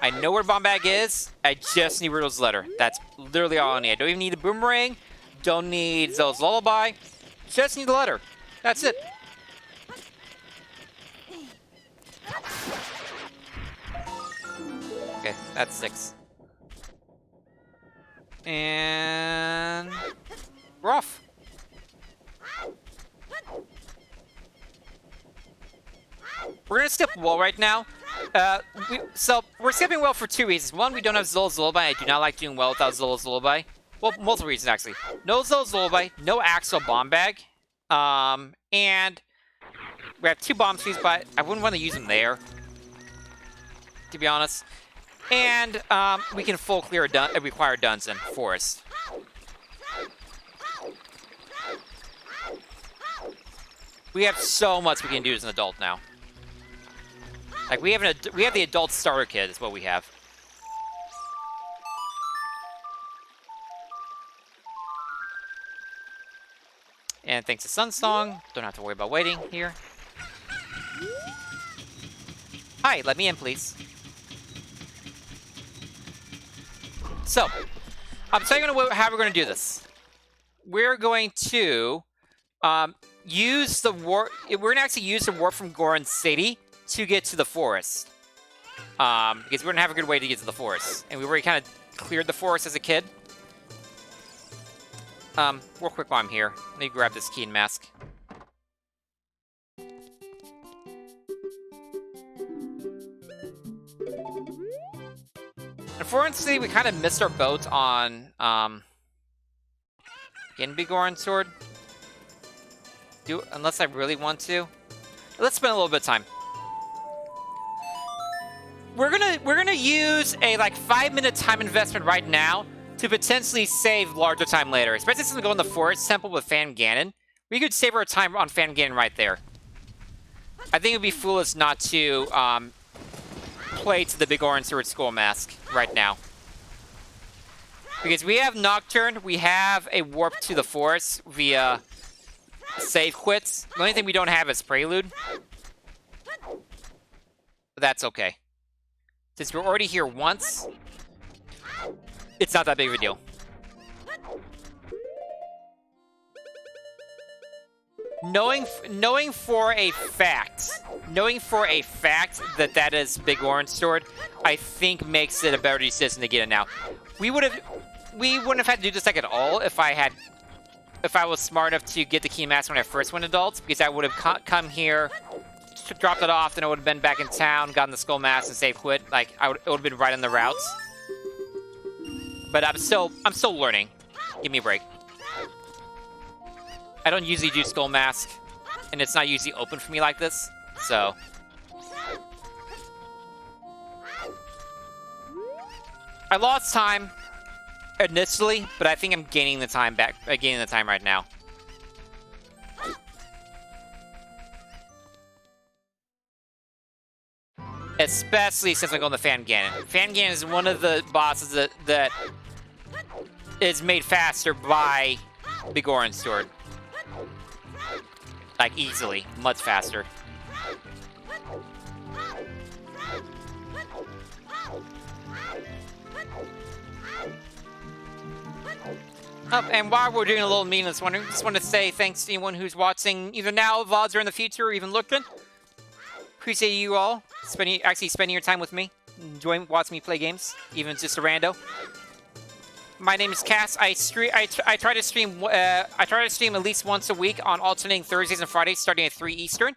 I know where bomb bag is. I just need Riddle's letter. That's literally all I need. I don't even need a boomerang. Don't need Zelda's lullaby. Just need the letter. That's it. Okay, that's 6. And we're off. We're gonna skip wall right now. So we're skipping well for 2 reasons. One, we don't have Zola's Lullaby. I do not like doing well without Zola's Lullaby. Well, multiple reasons actually. No Zola's Lullaby, no actual bomb bag, and we have 2 bomb trees, but I wouldn't want to use them there, to be honest. And we can full clear a required dungeon forest. We have so much we can do as an adult now. Like we have the adult starter kit is what we have. And thanks to Sunsong, don't have to worry about waiting here. Hi, let me in, please. So, I'm telling you how we're going to do this. We're going to use the warp. We're going to actually use the warp from Goron City to get to the forest. Because we don't have a good way to get to the forest. And we already kind of cleared the forest as a kid. Real quick while I'm here. Let me grab this key and mask. Unfortunately, we kind of missed our boat on, getting Big Goron Sword. Unless I really want to. Let's spend a little bit of time. We're gonna use a like 5-minute time investment right now to potentially save larger time later. Especially since we go in the Forest Temple with Fan Ganon. We could save our time on Fan Ganon right there. I think it would be foolish not to play to the Big Orange Sword Skull Mask right now. Because we have Nocturne, we have a warp to the forest via save quits. The only thing we don't have is Prelude. But that's okay. Since we're already here once, it's not that big of a deal. Knowing for a fact that that is Big Orange Sword, I think makes it a better decision to get it now. We wouldn't have had to do this like at all if I was smart enough to get the key mask when I first went adults, because I would have come here dropped it off, then I would have been back in town, gotten the skull mask, and save quit. Like, it would have been right on the routes. But I'm still learning. Give me a break. I don't usually do skull mask, and it's not usually open for me like this, so. I lost time initially, but I think I'm gaining the time back. Gaining the time right now. Especially since I'm going to Fan Ganon. Fan Ganon is one of the bosses that is made faster by the Goron Sword. Like, easily. Much faster. Oh, and while we're doing a little meaningless wondering, just want to say thanks to anyone who's watching either now, VODs, or in the future, or even looking. Appreciate you all actually spending your time with me, enjoying watching me play games, even just a rando. My name is Cass. I try to stream at least once a week on alternating Thursdays and Fridays, starting at 3 Eastern.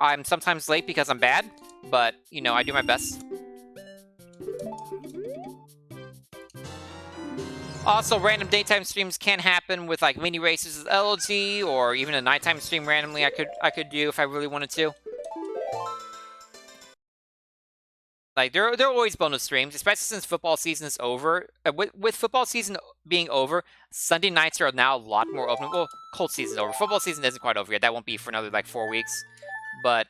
I'm sometimes late because I'm bad, but you know I do my best. Also, random daytime streams can happen with like mini races with LG, or even a nighttime stream randomly I could do if I really wanted to. Like, there are always bonus streams, especially since football season is over. With football season being over, Sunday nights are now a lot more open. Well, cold season's over. Football season isn't quite over yet. That won't be for another, like, 4 weeks. But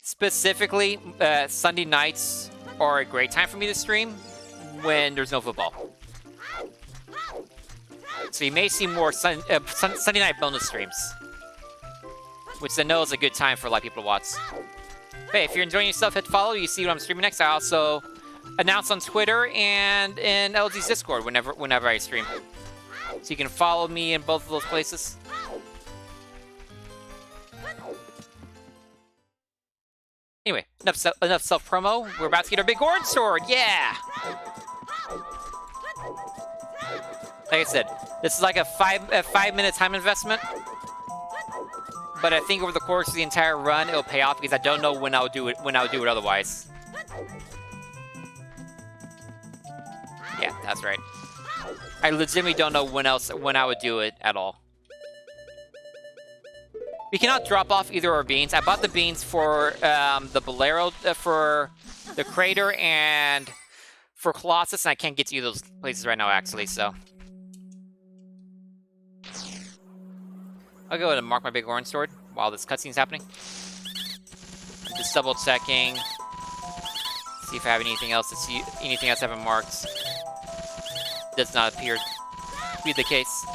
specifically, Sunday nights are a great time for me to stream when there's no football. So you may see more Sunday night bonus streams, which I know is a good time for a lot of people to watch. Hey, if you're enjoying yourself, hit follow. You see what I'm streaming next. I also announce on Twitter and in LG's Discord whenever I stream. So you can follow me in both of those places. Anyway, enough self-promo. We're about to get our big Goron Sword. Yeah! Like I said, this is like a 5-minute time investment. But I think over the course of the entire run, it'll pay off because I don't know when I'll do it otherwise. Yeah, that's right. I legitimately don't know when I would do it at all. We cannot drop off either of our beans. I bought the beans for the Bolero, for the Crater, and for Colossus, and I can't get to either of those places right now, actually, so. I'll go ahead and mark my big Goron Sword while this cutscene's happening. I'm just double checking. See if I have anything else I haven't marked. Does not appear to be the case.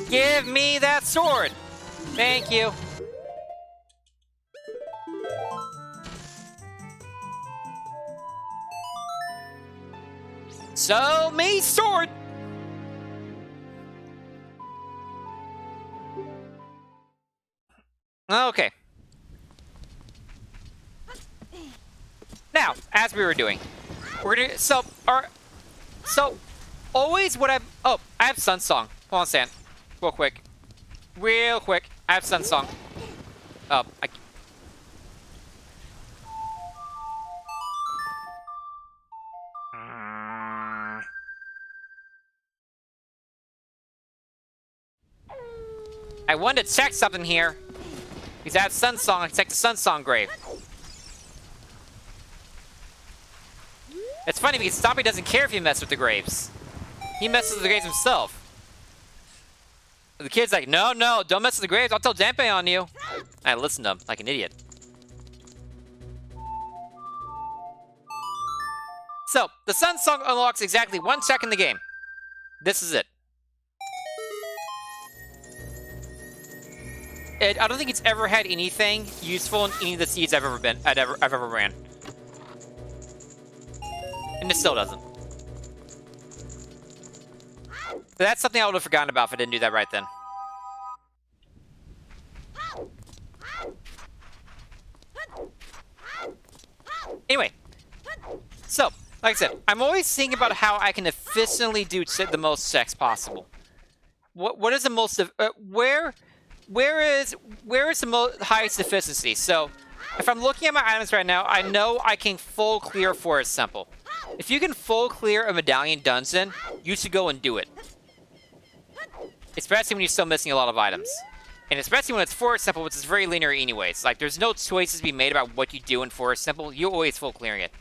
Give me that sword! Thank you. So me sword! Okay. Now, as we were doing, we're gonna always what I have Sun Song. Hold on a second. Real quick. I have Sun Song. I wanted to check something here. Because I have Sun Song, I checked the Sun Song grave. It's funny because Stompy doesn't care if you mess with the graves. He messes with the graves himself. The kid's like, no, don't mess with the graves. I'll tell Janpei on you. I listened to him like an idiot. So, the Sun Song unlocks exactly 1 check in the game. This is it. I don't think it's ever had anything useful in any of the seeds I've ever ran. And it still doesn't. But that's something I would have forgotten about if I didn't do that right then. Anyway, so, like I said, I'm always thinking about how I can efficiently do the most checks possible. what is the most where is the highest efficiency? So if I'm looking at my items right now, I know I can full clear Forest Temple. If you can full clear a medallion dungeon, you should go and do it. Especially when you're still missing a lot of items. And especially when it's Forest Temple, which is very linear anyways. Like, there's no choices to be made about what you do in Forest Temple. You always full clearing it.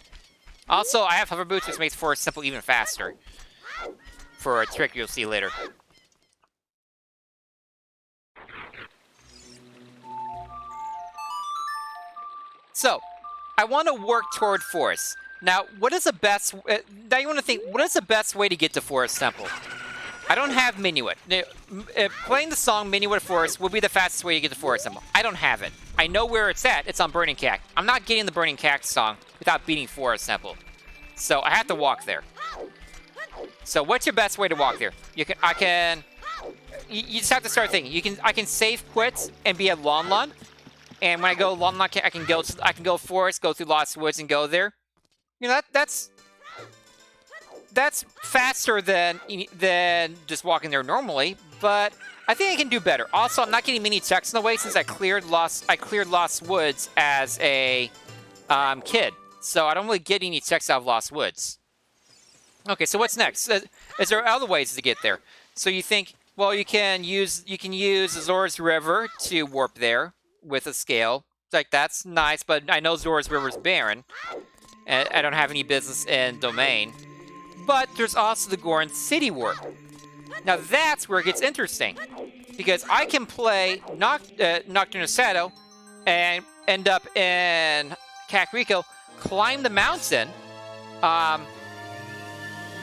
Also, I have Hover Boots, which makes Forest Temple even faster. For a trick you'll see later. So, I want to work toward Forest. Now, what is the best... now you want to think, what is the best way to get to Forest Temple? I don't have Minuet. Playing the song Minuet Forest would be the fastest way to get to Forest Temple. I don't have it. I know where it's at. It's on Burning Cact. I'm not getting the Burning Cact song without beating Forest Temple. So I have to walk there. So what's your best way to walk there? You just have to start thinking. I can save quit and be at Lon Lon. And when I go Lon Lon, I can go Forest, go through Lost Woods, and go there. You know, that's faster than just walking there normally, but I think I can do better. Also, I'm not getting many checks in the way since I cleared Lost Woods as a kid, so I don't really get any checks out of Lost Woods. Okay, so what's next? Is there other ways to get there? So you think, well, you can use Zora's River to warp there with a scale. Like, that's nice, but I know Zora's River is barren, and I don't have any business in Domain. But there's also the Goron City warp. Now that's where it gets interesting, because I can play Nocturne of Shadow and end up in Kakariko, climb the mountain.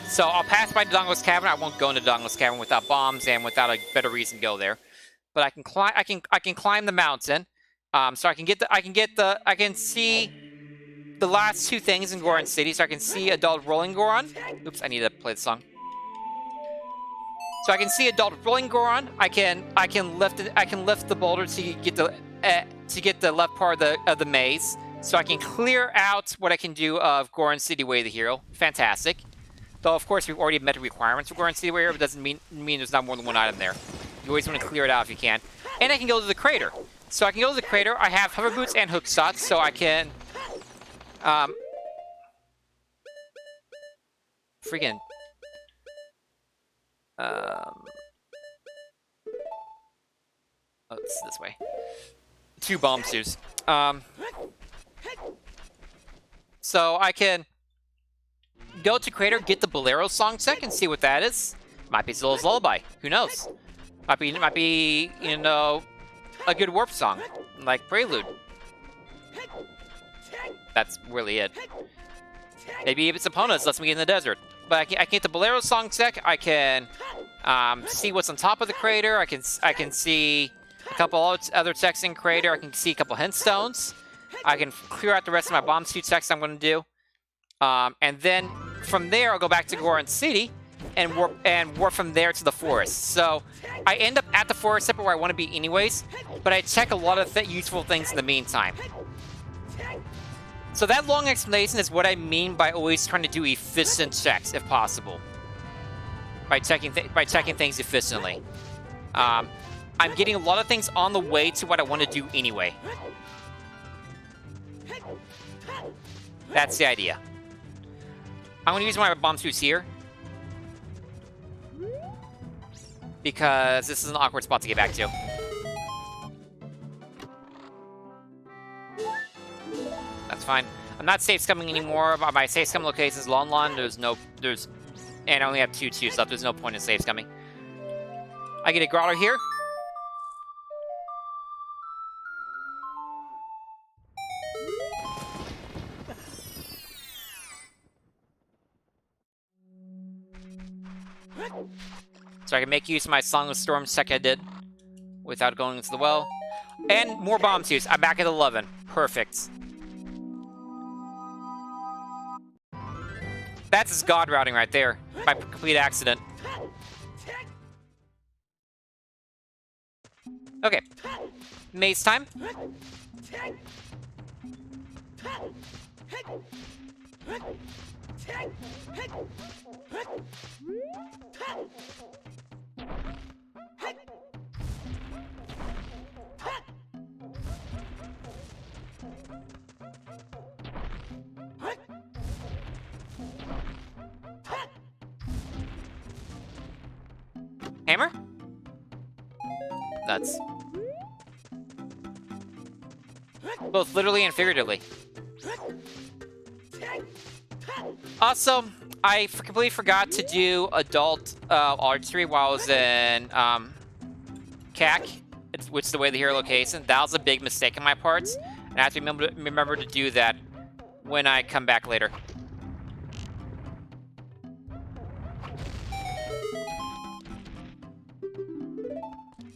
So I'll pass by Dodongo's Cavern. I won't go into Dodongo's Cavern without bombs and without a better reason to go there. But I can climb the mountain. So I can see the last two things in Goron City. So I can see Adult Rolling Goron. Oops, I need to play the song. So I can see Adult Rolling Goron. I can lift the boulder to get the left part of the maze. So I can clear out what I can do of Goron City Way of the Hero. Fantastic. Though of course we've already met the requirements for Goron City Way of the Hero, but doesn't mean there's not more than one item there. You always want to clear it out if you can. And I can go to the crater. So I can go to the crater. I have hover boots and hook shots, so I can freaking oh, it's this way. 2 bomb suits. So I can go to crater, get the Bolero song check, and see what that is. Might be Zillow's Lullaby. Who knows? Might be you know, a good warp song like Prelude. That's really it. Maybe if it's opponents, lets me get in the desert. But I can get the Bolero song check. I can see what's on top of the crater. I can see a couple other checks in crater. I can see a couple hint stones. I can clear out the rest of my bomb suit checks I'm going to do. And then from there, I'll go back to Goron City and warp from there to the forest. So I end up at the forest tip where I want to be anyways, but I check a lot of useful things in the meantime. So that long explanation is what I mean by always trying to do efficient checks, if possible. By checking things efficiently. I'm getting a lot of things on the way to what I want to do anyway. That's the idea. I'm going to use my bomb suits here, because this is an awkward spot to get back to. That's fine. I'm not safe scumming anymore. My safe scum location is Lon Lon. And I only have 2 2s left. There's no point in safe scumming. I get a Growler here. So I can make use of my Song of Storm check I did without going into the well. And more bomb suits. I'm back at 11. Perfect. That's his god routing right there. By complete accident. Okay. Maze time. nuts. Both literally and figuratively. Also, I completely forgot to do adult archery while I was in CAC, which is the way the hero location. That was a big mistake on my parts, and I have to remember to do that when I come back later.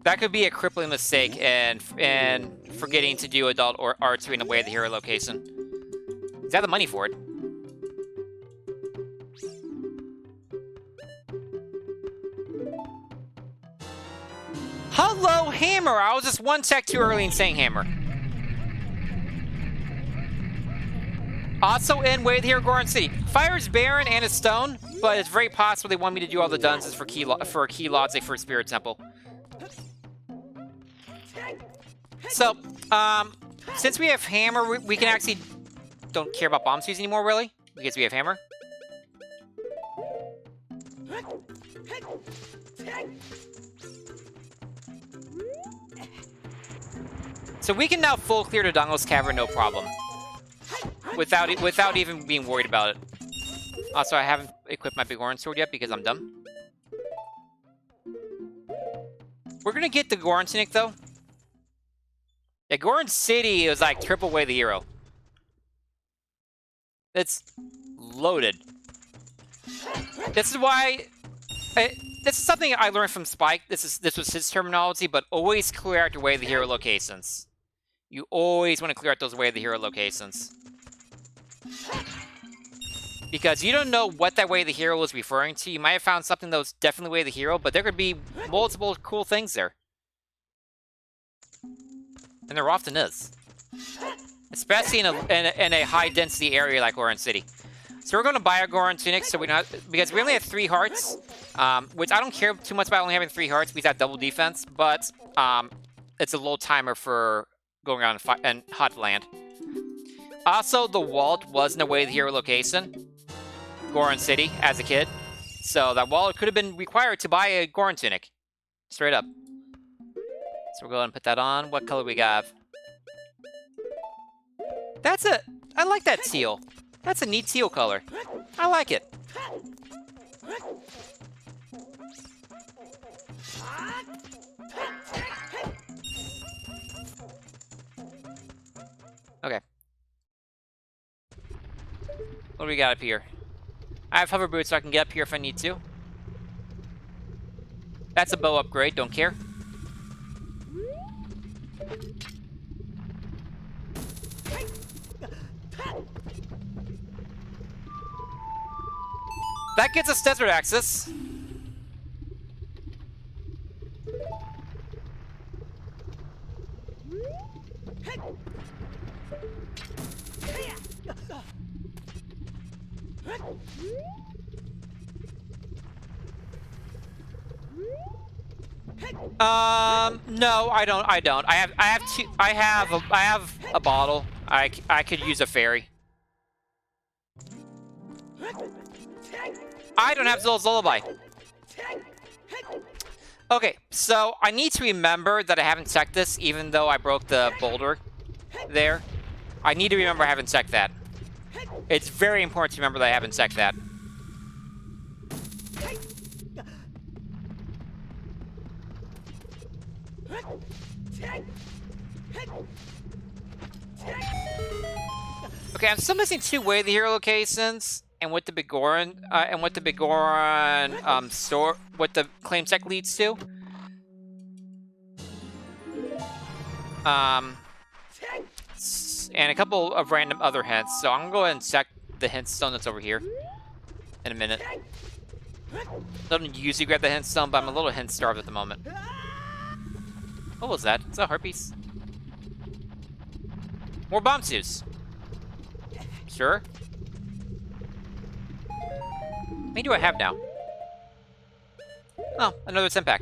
That could be a crippling mistake and forgetting to do adult or archery in the way of the hero location. Is that the money for it? Hello, Hammer! I was just one tech too early in saying Hammer. Also in Way of the Hero Goron City. Fire is barren and a stone, but it's very possible they want me to do all the dungeons for key lots for Spirit Temple. So, since we have Hammer, we can actually don't care about bomb suits anymore, really, because we have Hammer. So we can now full clear the Dongle's Cavern, no problem, without even being worried about it. Also, I haven't equipped my Big Goron Sword yet because I'm dumb. We're gonna get the Goron Tunic though. Yeah, Goron City is like triple Way of the Hero. It's loaded. This is why. This is something I learned from Spike. This was his terminology, but always clear out your Way of the Hero locations. You always want to clear out those Way of the Hero locations. Because you don't know what that Way of the Hero is referring to. You might have found something that was definitely Way of the Hero, but there could be multiple cool things there. And there often is. Especially in a high-density area like Goron City. So we're going to buy a Goron Tunic, so we don't have, because we only have 3 hearts, which I don't care too much about only having 3 hearts because that double defense, but it's a low timer for going around and hot land. Also, the Walt was in a Way of the Hero location, Goron City, as a kid. So that Walt could have been required to buy a Goron Tunic. Straight up. So we'll go ahead and put that on. What color we got? That's a... I like that teal. That's a neat teal color. I like it. Okay. What do we got up here? I have hover boots so I can get up here if I need to. That's a bow upgrade, don't care. That gets us desert access. No, I don't. I have a bottle. I could use a fairy. I don't have Zola's Lullaby. Okay, so I need to remember that I haven't checked this, even though I broke the boulder there. I need to remember I haven't checked that. It's very important to remember that I haven't checked that. Okay, I'm still missing 2 Way of the Hero locations, and what the Big Goron, store, what the claim check leads to. And a couple of random other hints. So I'm gonna go ahead and check the hint stone that's over here in a minute. Don't usually grab the hint stone, but I'm a little hint starved at the moment. What was that? Is that a heart piece? More bomb suits. Sure. How many do I have now? Oh, another 10 pack.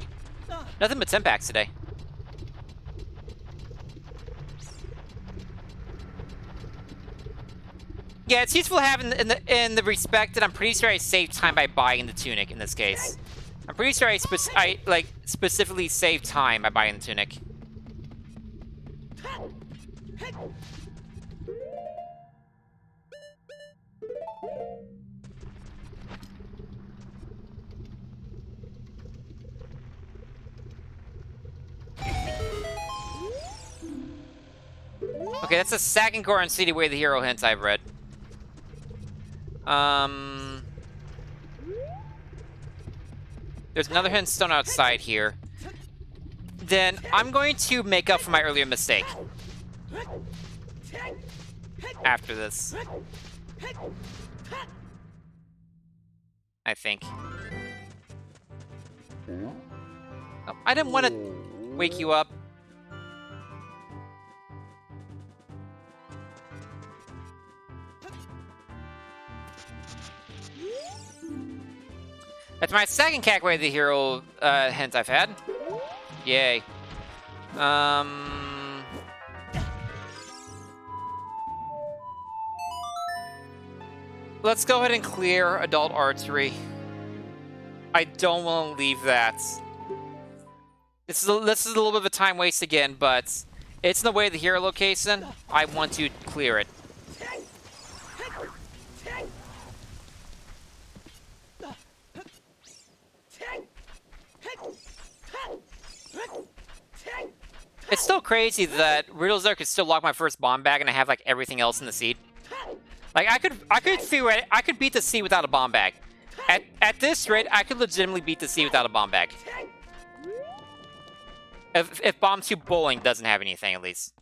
Nothing but 10 packs today. Yeah, it's useful having in the respect that I'm pretty sure I saved time by buying the tunic in this case. I'm pretty sure I like specifically saved time by buying the tunic. Okay, that's the second Goron City Way the Hero hint I've read. There's another hidden stone outside here. Then I'm going to make up for my earlier mistake. After this. I think. Oh, I didn't want to wake you up. That's my second Cackway the Hero hint I've had. Yay. Let's go ahead and clear Adult Archery. I don't want to leave that. This is a little bit of a time waste again, but it's in the way of the hero location. I want to clear it. It's still crazy that Riddlezer could still lock my first bomb bag and I have like everything else in the seed. Like I could beat the seed without a bomb bag. At this rate, I could legitimately beat the seed without a bomb bag. If Bomb 2 Bowling doesn't have anything, at least.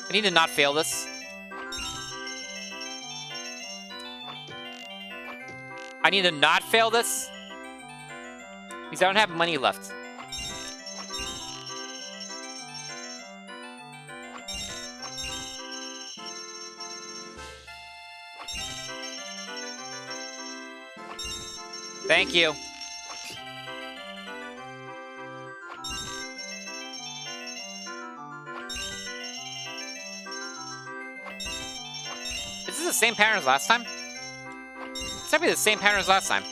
I need to not fail this. I need to not fail this. Because I don't have money left. Thank you. Is this the same pattern as last time? It's gotta be the same pattern as last time.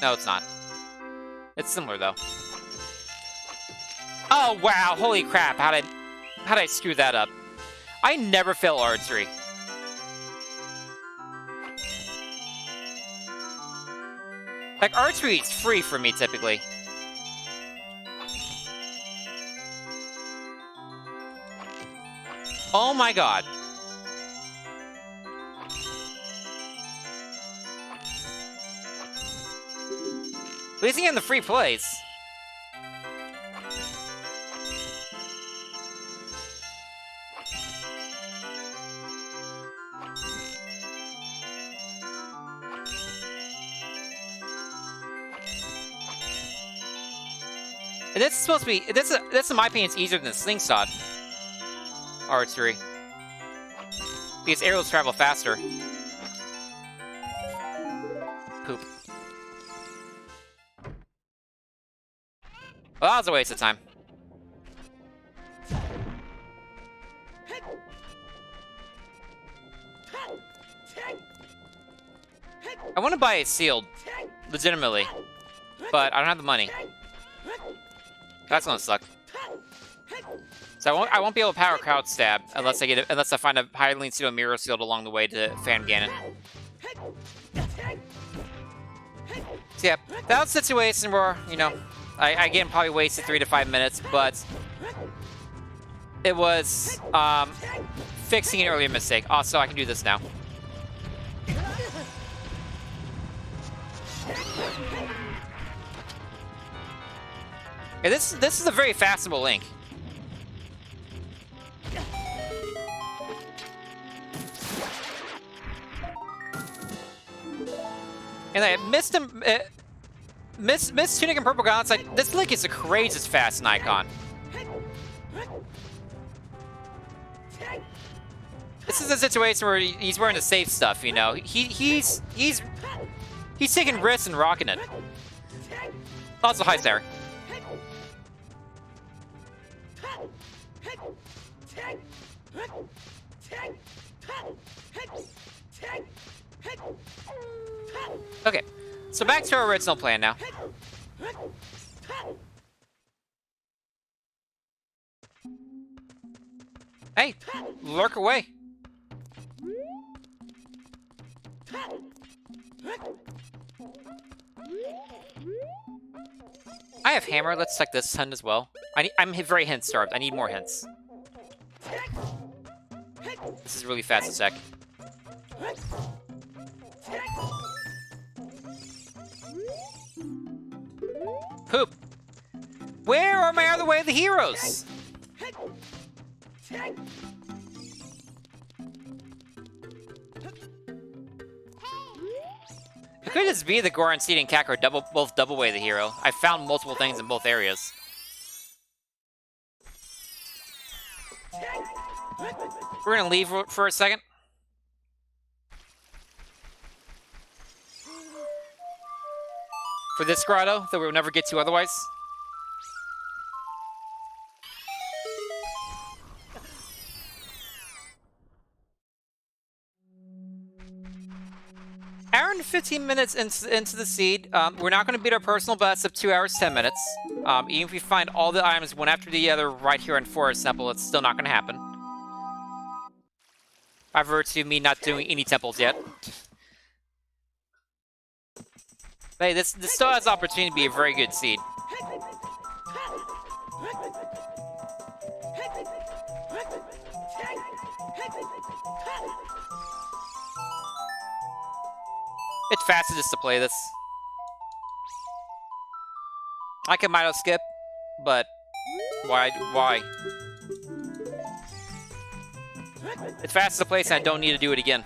No, it's not. It's similar though. Oh wow! Holy crap! How'd I screw that up? I never fail archery. Like, archery is free for me, typically. Oh my god. At least in the free plays. This is supposed to be. This in my opinion is easier than slingshot archery because arrows travel faster. Poop. Well, that was a waste of time. I want to buy a sealed, legitimately, but I don't have the money. That's gonna suck. So I won't be able to power crowd stab unless I find a Hylian Seal Mirror Shield along the way to Fan Ganon. So yeah, that was a situation where, you know, I again probably wasted 3 to 5 minutes, but it was fixing an earlier mistake. Also, I can do this now. Yeah, this is a very fashionable Link. And I missed him. Miss Tunic and Purple Gauntlets. Like, this Link is a courageous fast icon. This is a situation where he's wearing the safe stuff. You know, he's taking risks and rocking it. Also, hi, Sarah. Okay, so back to our original plan now. Hey, lurk away. I have hammer. Let's check this hunt as well. I'm very hint starved. I need more hints. This is really fast to check. Poop. Where are my other way of the heroes? It could just be the Goron, Seed, and Kak are both double way of the hero. I found multiple things in both areas. We're gonna leave for a second. For this grotto that we'll never get to otherwise. Hour and 15 minutes into the seed. We're not going to beat our personal best of 2 hours, 10 minutes. Even if we find all the items one after the other right here in Forest Temple, it's still not going to happen. By virtue of me not doing any temples yet. Hey, this still has the opportunity to be a very good seed. It's faster just to play this. I can Mito skip, but why? It's fast to play, and I don't need to do it again.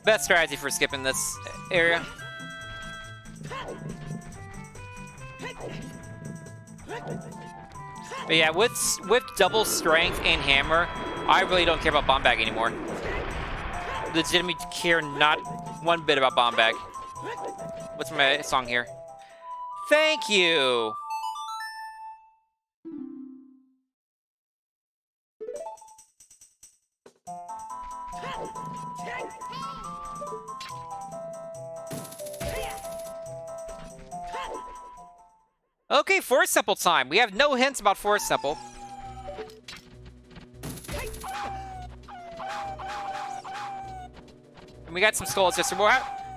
Best strategy for skipping this area. But yeah, with double strength and hammer, I really don't care about bomb bag anymore. Legitimately care not one bit about bomb bag. What's my song here? Thank you! Okay, Forest Temple time. We have no hints about Forest Temple. And we got some skulls here.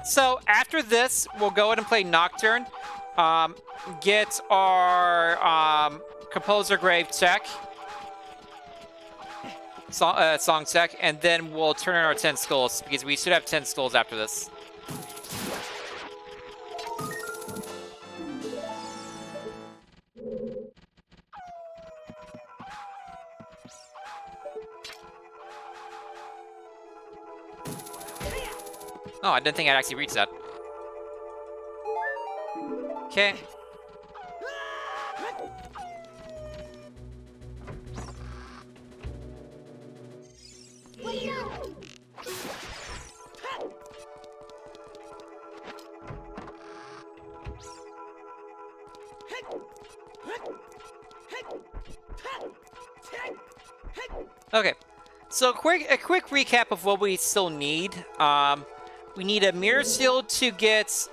So after this, we'll go ahead and play Nocturne. Get our Composer Grave check. Song check. And then we'll turn in our 10 skulls, because we should have 10 skulls after this. Oh, I didn't think I'd actually reach that. Okay. Okay, so a quick recap of what we still need. We need a mirror shield to get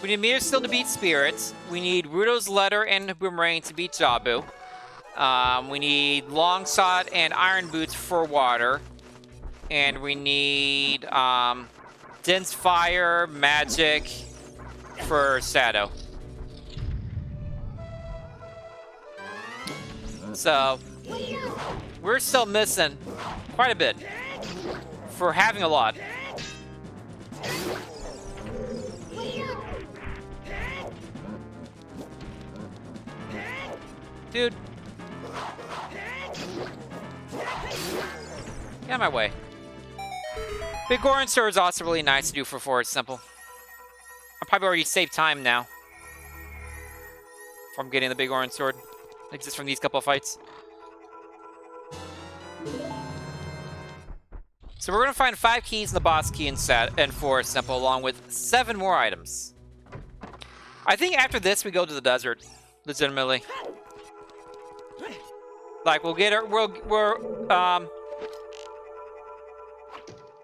we need a mirror shield to beat spirits. We need Ruto's letter and boomerang to beat Jabu. We need long shot and iron boots for water, and we need dense fire magic for shadow. So we're still missing quite a bit for having a lot. Dude. Get out of my way. Big Goron Sword is also really nice to do for Forest Simple. I'll probably already save time now from getting the Big Orange Sword. Like just from these couple of fights. So we're going to find 5 keys in the boss key and Forest Simple, along with 7 more items. I think after this we go to the desert, legitimately. Like we'll get our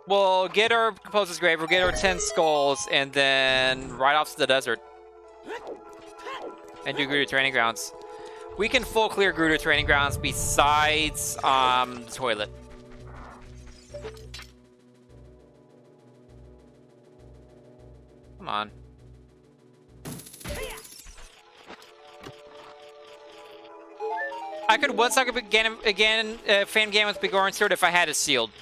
we'll get our Composer's Grave, we'll get our 10 skulls, and then right off to the desert. And do Gerudo Training Grounds. We can full clear Gerudo Training Grounds besides the toilet. Come on. I could one-suck again fan game with Big Orange Sword if I had it sealed.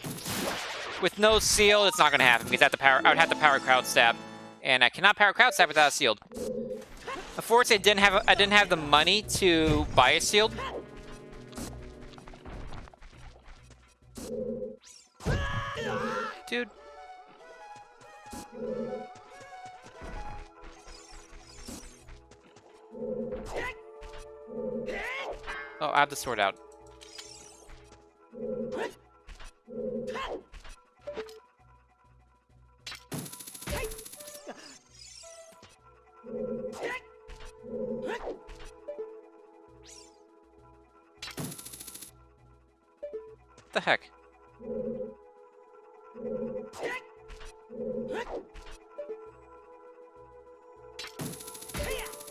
With no seal, it's not going to happen because I would have to power Crowd Stab, and I cannot power Crowd Stab without a sealed. Unfortunately, I didn't have the money to buy a sealed. Dude. Oh, I have the sword out. What the heck?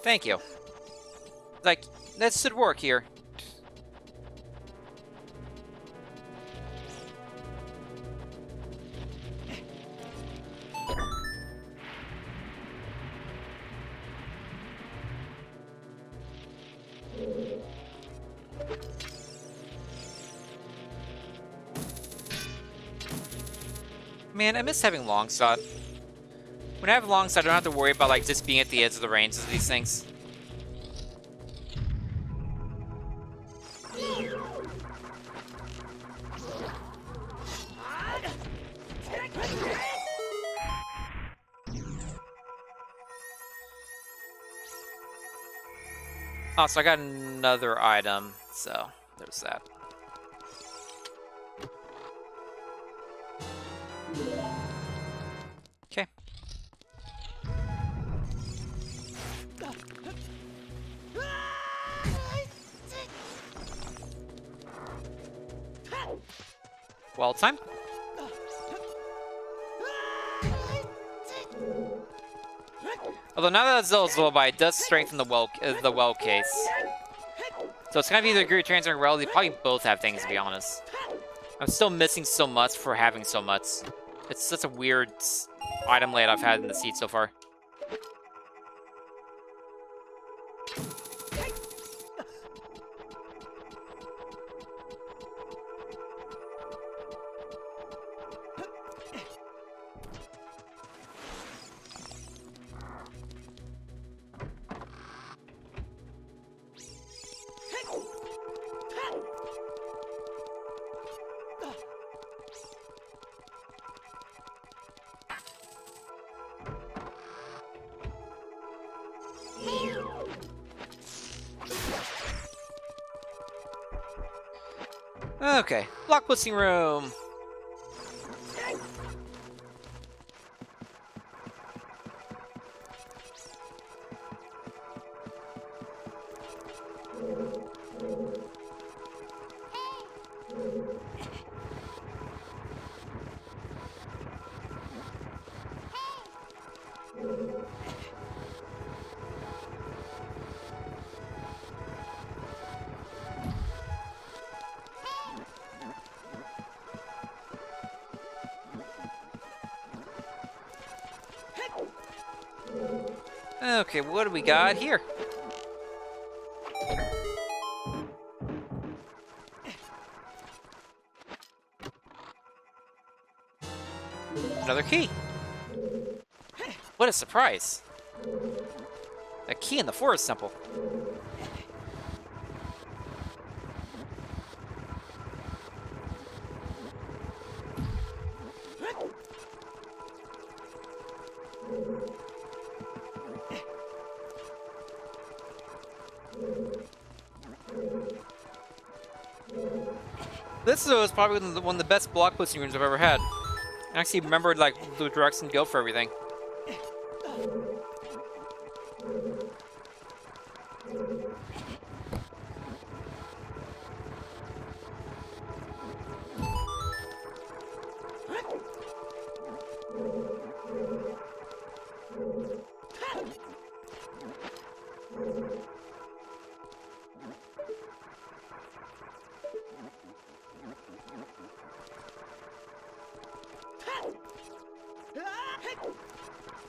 Thank you. Like, that should work here. Man, I miss having Longshot. When I have Longshot, I don't have to worry about like just being at the edge of the range of these things. Oh, so I got another item, so there's that. Okay. Well, time. Although now that Zilla's low by, it does strengthen the well case. So it's gonna be either Gerudo Transfer or Rel. They probably both have things, to be honest. I'm still missing so much for having so much. It's such a weird item layout I've had in the seat so far. Okay, blockbusting room. Okay, what do we got here? Another key. What a surprise. A key in the Forest Temple. This was probably one of the best block posting rooms I've ever had. I actually remembered like the direction to go for everything.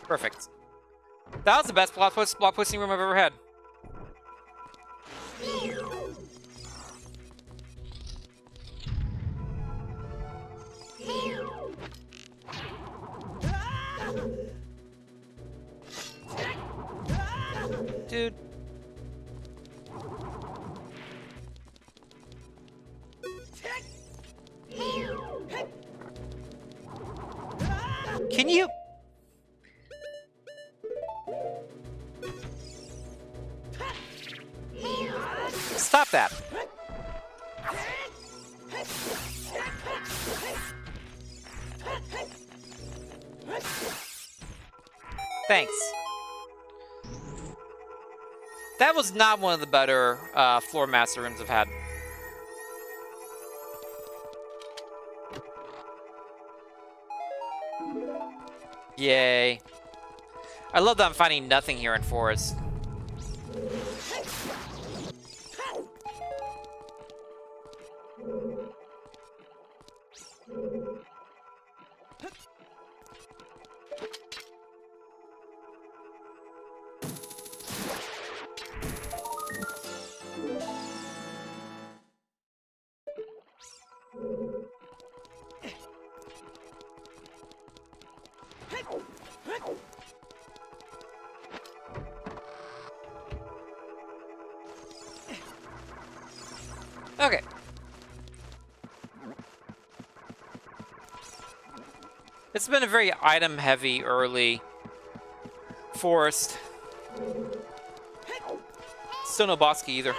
Perfect. That was the best block posting room I've ever had. Dude. Can you? Stop that. Thanks. That was not one of the better floor master rooms I've had. Yay. I love that I'm finding nothing here in Forest. Okay. It's been a very item-heavy early forest. Still no boss key either.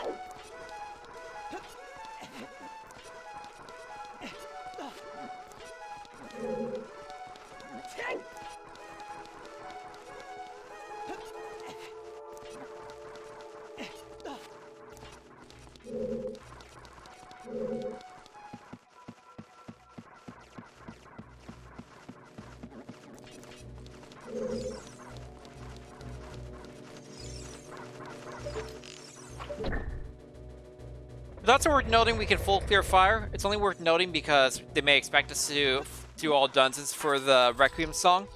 It's also worth noting we can full clear fire. It's only worth noting because they may expect us to do all dungeons for the Requiem song.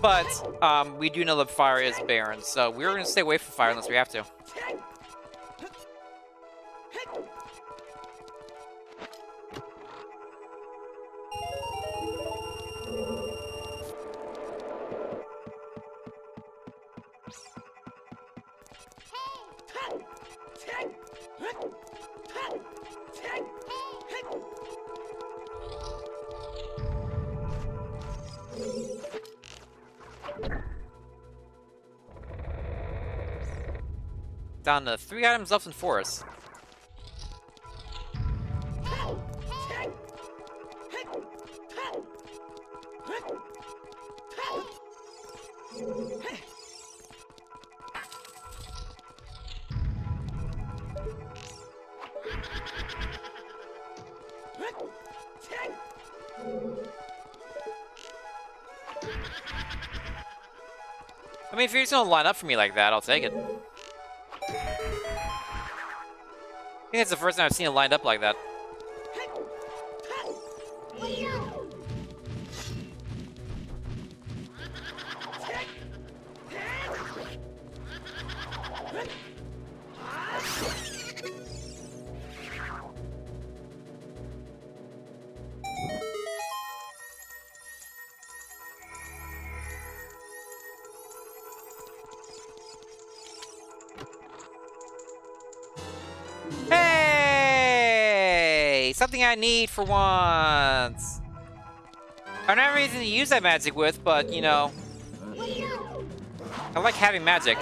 But we do know that fire is barren, so we're going to stay away from fire unless we have to. Down to 3 items left in Forest. I mean, if you're just gonna line up for me like that, I'll take it. I think it's the first time I've seen it lined up like that. Hey! Something I need for once. I don't have anything to use that magic with, but, you know, I like having magic.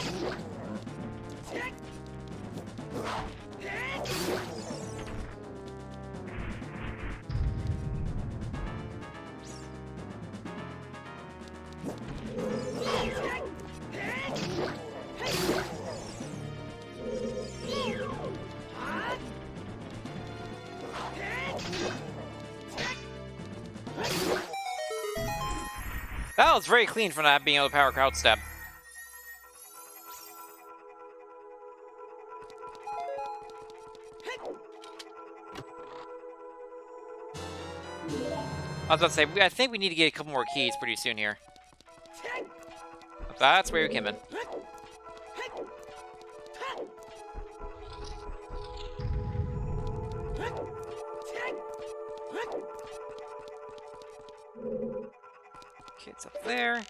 That was very clean for not being able to power crowd step. I was about to say, I think we need to get a couple more keys pretty soon here. That's where we came in. Kids up there.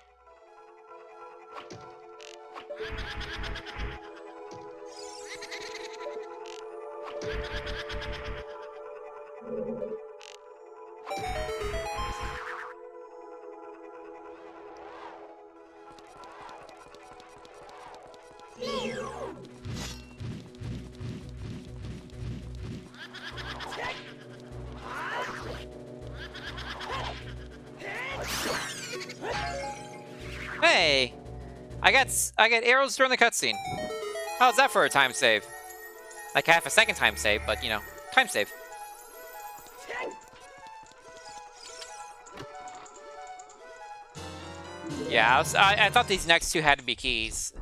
Hey, I got arrows during the cutscene. How's that for a time save? Like half a second time save, but you know, time save. Yeah, I thought these next two had to be keys.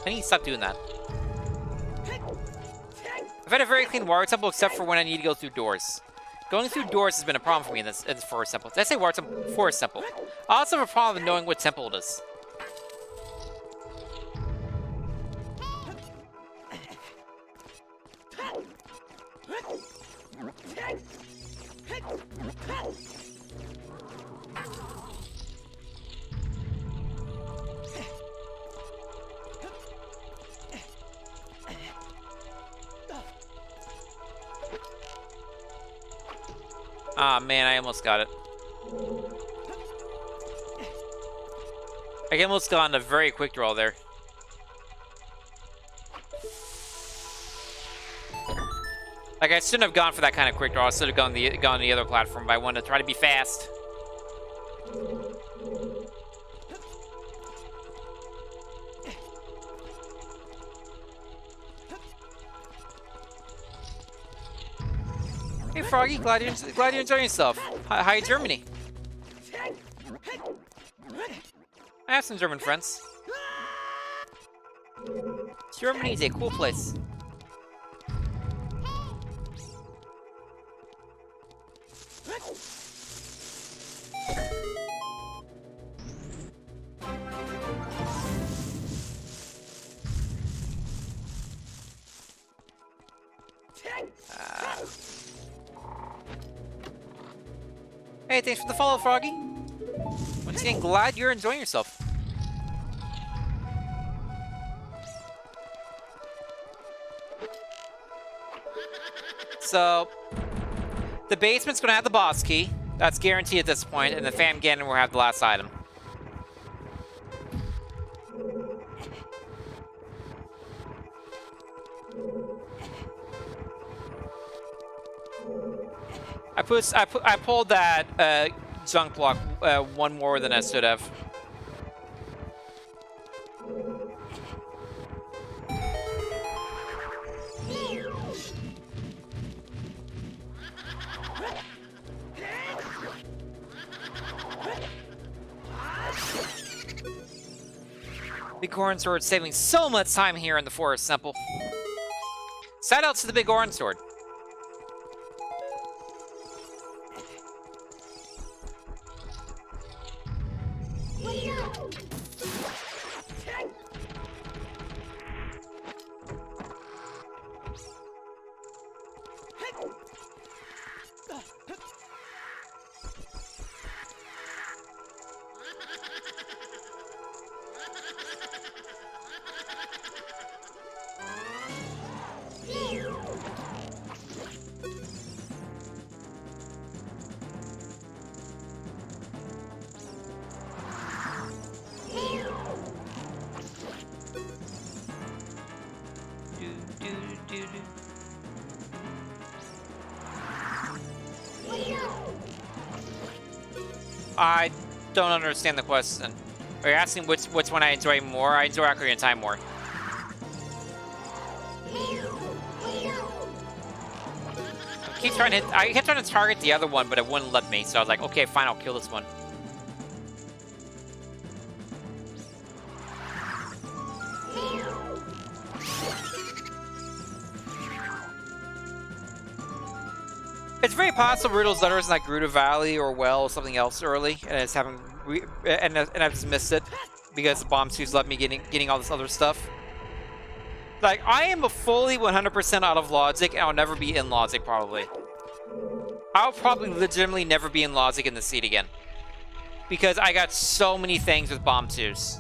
I need to stop doing that. I've had a very clean water temple except for when I need to go through doors. Going through doors has been a problem for me in this forest temple. Did I say water temple? Forest temple. I also have a problem with knowing what temple it is. Ah, man, I almost got it. I almost got on a very quick draw there. Like, I shouldn't have gone for that kind of quick draw. I should have gone the other platform, but I wanted to try to be fast. Hey, Froggy, glad you're enjoying yourself. Hi, Germany. I have some German friends. Germany is a cool place. Hey, thanks for the follow, Froggy. Once again, glad you're enjoying yourself. So, the basement's gonna have the boss key. That's guaranteed at this point, and the Fan Ganon will have the last item. I pulled that junk block one more than I should have. Big Orange Sword saving so much time here in the Forest Temple. Shout out to the Big Orange Sword. I don't understand the question. Are you asking which one I enjoy more? I enjoy Ocarina of Time more. I kept trying to target the other one, but it wouldn't let me. So I was like, okay, fine, I'll kill this one. It's very possible Riddle's letter is like Gerudo Valley or Well or something else early, and it's having and I've just missed it because the bomb suits let me getting all this other stuff. Like, I am a fully 100% out of logic, and I'll never be in logic probably. I'll probably legitimately never be in logic in the seat again because I got so many things with bomb twos.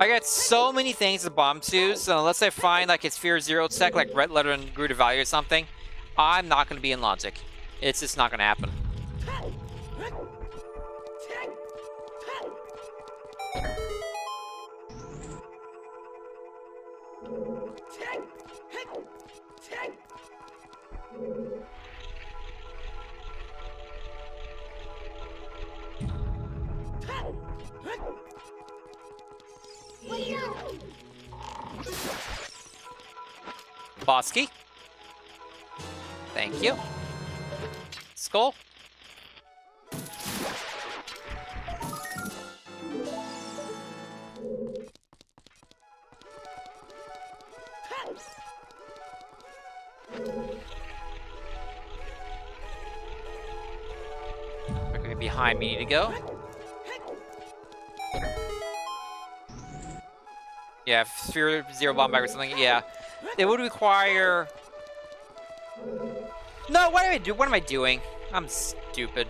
I got so many things with bomb twos, so unless I find like a Sphere Zero tech, like Red Letter and Gerudo Valley or something, I'm not going to be in logic. It's just not going to happen. Bosky. Thank you. Skull. Okay, behind me to go. Yeah, Sphere Zero bomb back or something. Yeah, it would require. No, what am I doing? I'm stupid.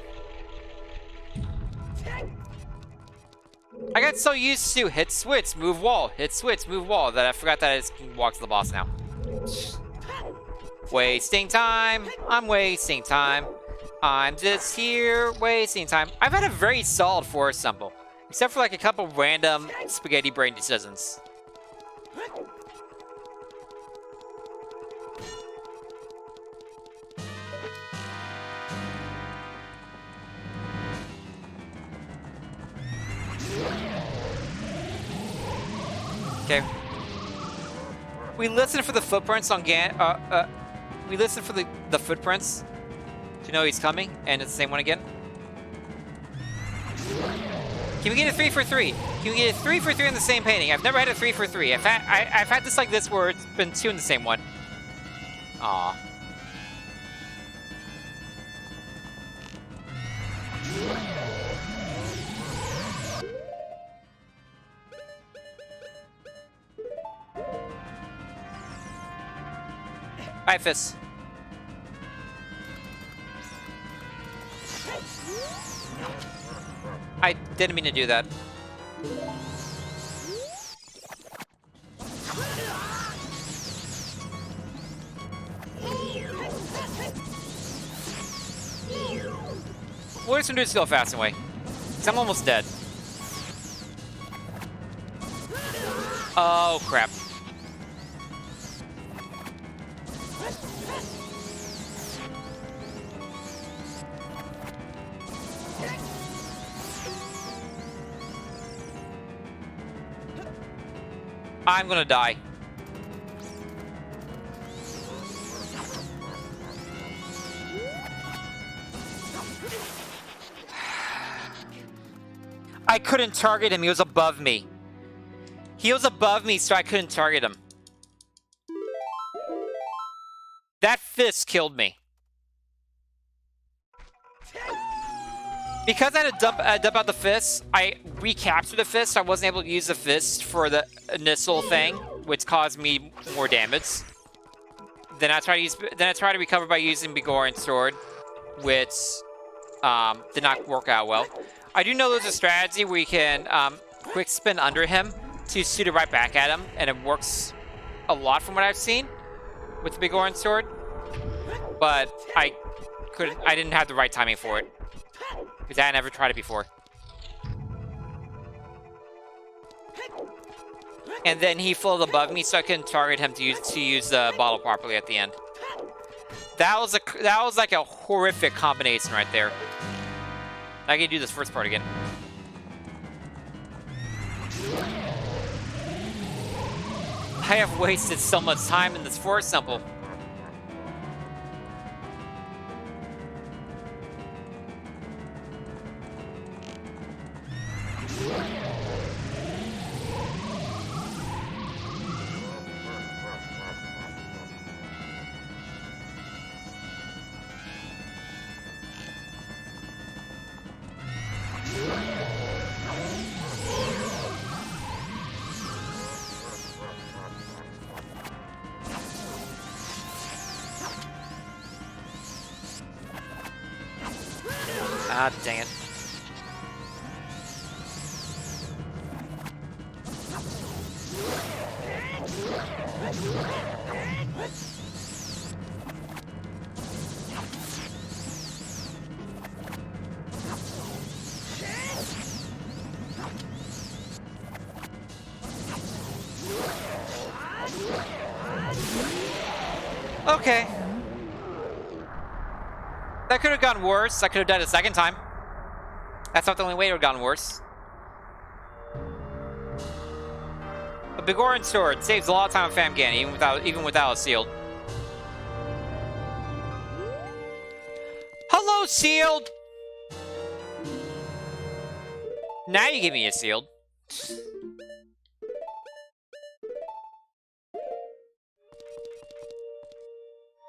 I got so used to hit switch, move wall, hit switch, move wall that I forgot that I just can walk to the boss now. Wasting time. I'm wasting time. I'm just here wasting time. I've had a very solid forest temple, except for like a couple random spaghetti brain decisions. Okay. We listen for the footprints on we listen for the footprints to know he's coming, and it's the same one again. Can we get a 3 for 3? Can we get a 3 for 3 in the same painting? I've never had a 3 for 3. I've had this like this where it's been 2 in the same one. Aw. Alright, Fist. I didn't mean to do that. We're just gonna do this go fast anyway. Cause I'm almost dead. Oh crap. I'm gonna die. I couldn't target him, he was above me. He was above me, so I couldn't target him. That fist killed me. Because I had to dump out the fist, I recaptured the fist, so I wasn't able to use the fist for the initial thing, which caused me more damage. Then I tried to recover by using Begoran's sword, which did not work out well. I do know there's a strategy where you can quick spin under him to shoot it right back at him, and it works a lot from what I've seen with the Begoran's sword. But I didn't have the right timing for it. Because I never tried it before. and then he floated above me, so I couldn't target him to use the bottle properly at the end. That was like a horrific combination right there. I can do this first part again. I have wasted so much time in this forest temple. Ah, dang it. Okay. That could have gone worse. I could have done it a second time. That's not the only way it would have gone worse. A Bigoran sword saves a lot of time on Famgan, even without a shield. Hello, shield! Now you give me a shield.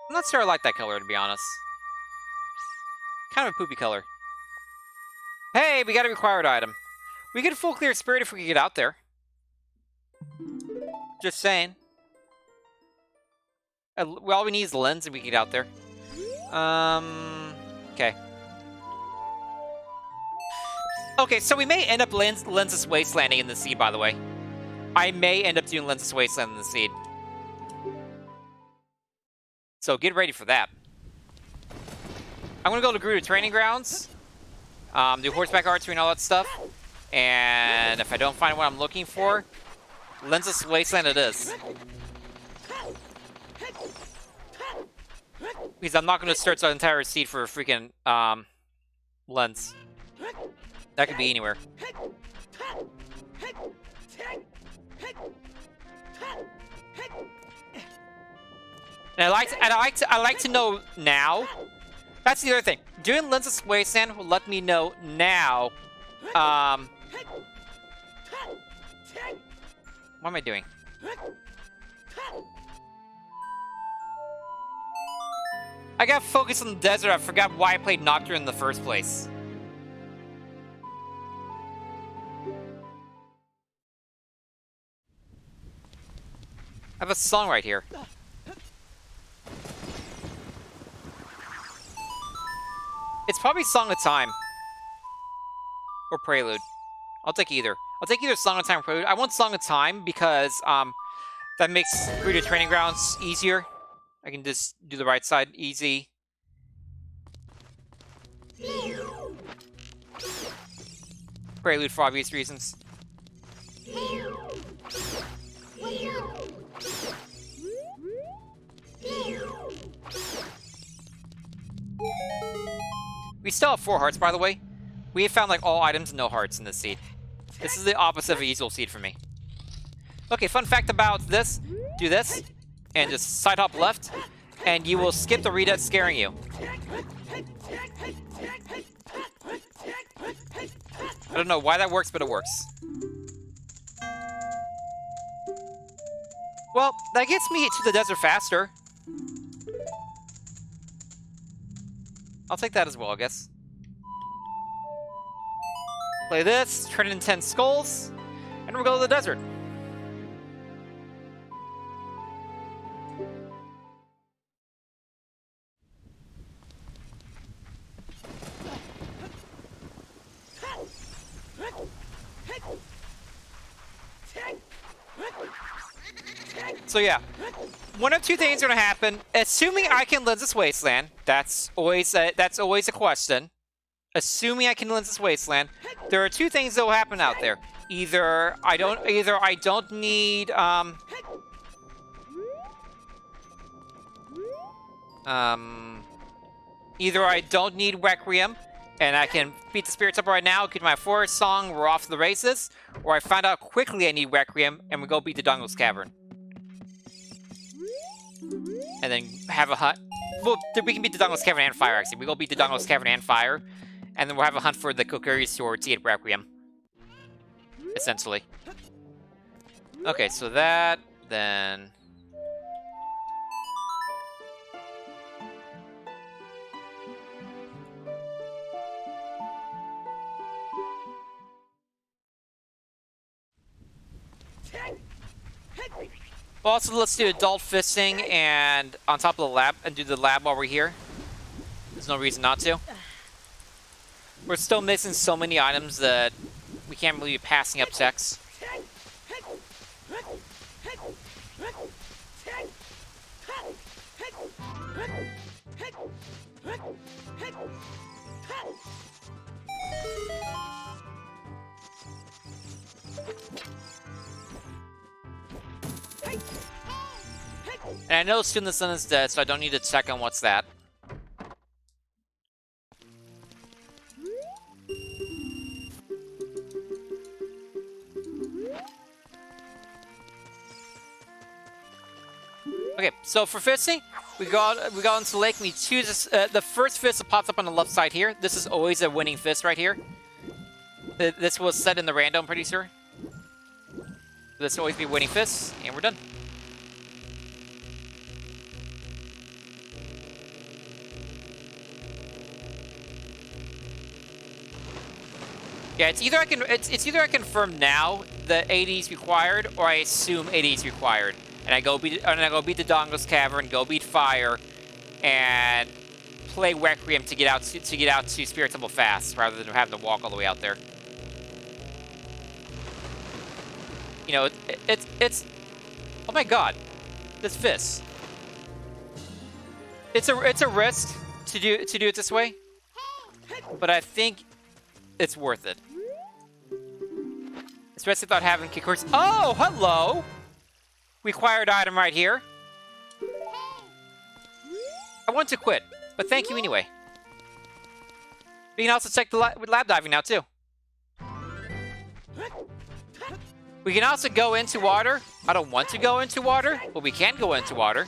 I'm not sure I like that color, to be honest. Kind of a poopy color. Hey, we got a required item. We get a full clear spirit if we can get out there. Just saying. All we need is the lens and we can get out there. Okay. Okay, so we may end up Lensless Wastelanding in the seed, by the way. I may end up doing Lensless Wasteland in the seed. So get ready for that. I'm gonna go to Gerudo Training Grounds, do horseback archery and all that stuff, and if I don't find what I'm looking for, Lensless Wasteland it is. Because I'm not gonna search the entire seed for a freaking lens. That could be anywhere. And I like to know now. That's the other thing. Doing Lensless Wasteland will let me know now. What am I doing? I got focused on the desert. I forgot why I played Nocturne in the first place. I have a song right here. It's probably Song of Time. Or Prelude. I'll take either. I'll take either Song of Time or Prelude. I want Song of Time because that makes Gerudo Training Grounds easier. I can just do the right side easy. Prelude for obvious reasons. We still have 4 hearts, by the way. We have found like all items and no hearts in this seed. This is the opposite of a usual seed for me. Okay, fun fact about this. Do this, and just side hop left, and you will skip the readout scaring you. I don't know why that works, but it works. Well, that gets me to the desert faster. I'll take that as well, I guess. Play this, turn it in 10 skulls, and we'll go to the desert. So yeah, one of two things are gonna happen. Assuming I can Lensless Wasteland, that's always a question. Assuming I can Lensless Wasteland, there are two things that will happen out there. Either I don't need either I don't need Requiem, and I can beat the spirits up right now, get my forest song, we're off to the races, or I find out quickly I need Requiem, and we go beat the Dongle's Cavern. And then have a hunt. Well, we can beat the Dongle's Cavern and Fire, actually. We go beat the Dongle's Cavern and Fire, and then we'll have a hunt for the Kokiri Sword to get Requiem. Essentially. Okay, so that, then... Well, also, let's do adult fisting and on top of the lab, and do the lab while we're here. There's no reason not to. We're still missing so many items that we can't really be passing up checks. And I know soon the sun is dead, so I don't need to check on what's that. Okay, so for fisting, we go out into the lake. We choose the first fist that pops up on the left side here. This is always a winning fist right here. This was set in the random, I'm pretty sure. This will always be winning fists, and we're done. Yeah, it's either I confirm now that 80 is required, or I assume 80 is required, and I go beat the Dongle's Cavern, go beat Fire, and play Requiem to get out to Spirit Temple fast, rather than having to walk all the way out there. You know, it's oh my god, this fist. It's a risk to do it this way, but I think it's worth it. Especially without having kickers. Oh, hello! Required item right here. I want to quit, but thank you anyway. We can also check the lab diving now too. We can also go into water. I don't want to go into water, but we can go into water.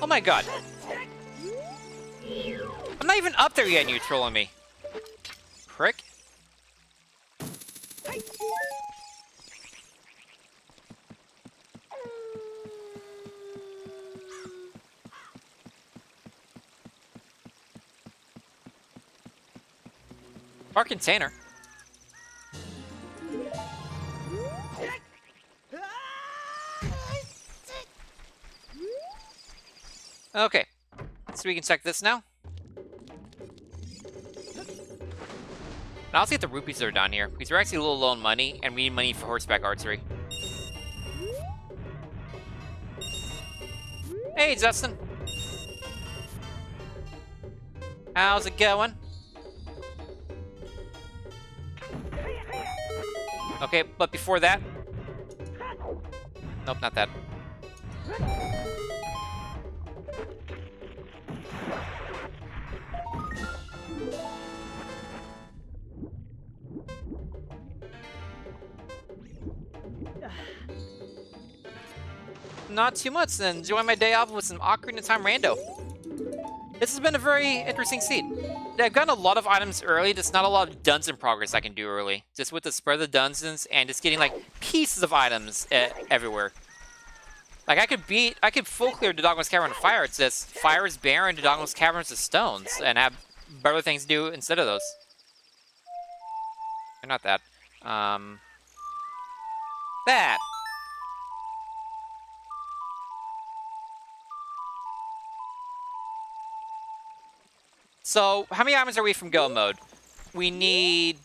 Oh my god. I'm not even up there yet and you're trolling me. Prick. Our container. Okay, so we can check this now. And I'll see if the rupees are down here, because we're actually a little low on money, and we need money for horseback archery. Hey, Justin. How's it going? Okay, but before that... Nope, not that. Not too much, then. Enjoying my day off with some Ocarina Time rando. This has been a very interesting scene. I've gotten a lot of items early, just not a lot of dungeon progress I can do early. Just with the spread of the dungeons and just getting, like, pieces of items everywhere. Like, I could full clear the Dogma's Cavern of Fire. It's just Fire is barren, the Dogma's Caverns is stones, and have better things to do instead of those. Or not that. that. So, how many items are we from go mode? We need...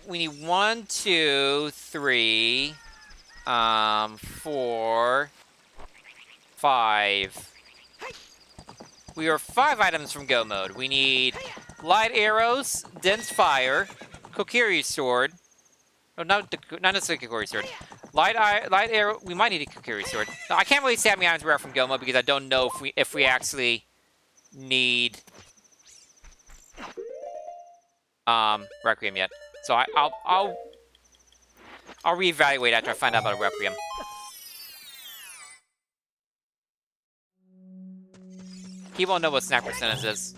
we need 1, 2, 3, 4, 5. We are 5 items from go mode. We need light arrows, dense fire, Kokiri sword. No, not necessarily Kokiri sword. Light arrow. We might need a Kokiri sword. No, I can't really say how many items we are from go mode because I don't know if we actually need Requiem yet. So I'll reevaluate after I find out about a Requiem. He won't know what snack percentage is.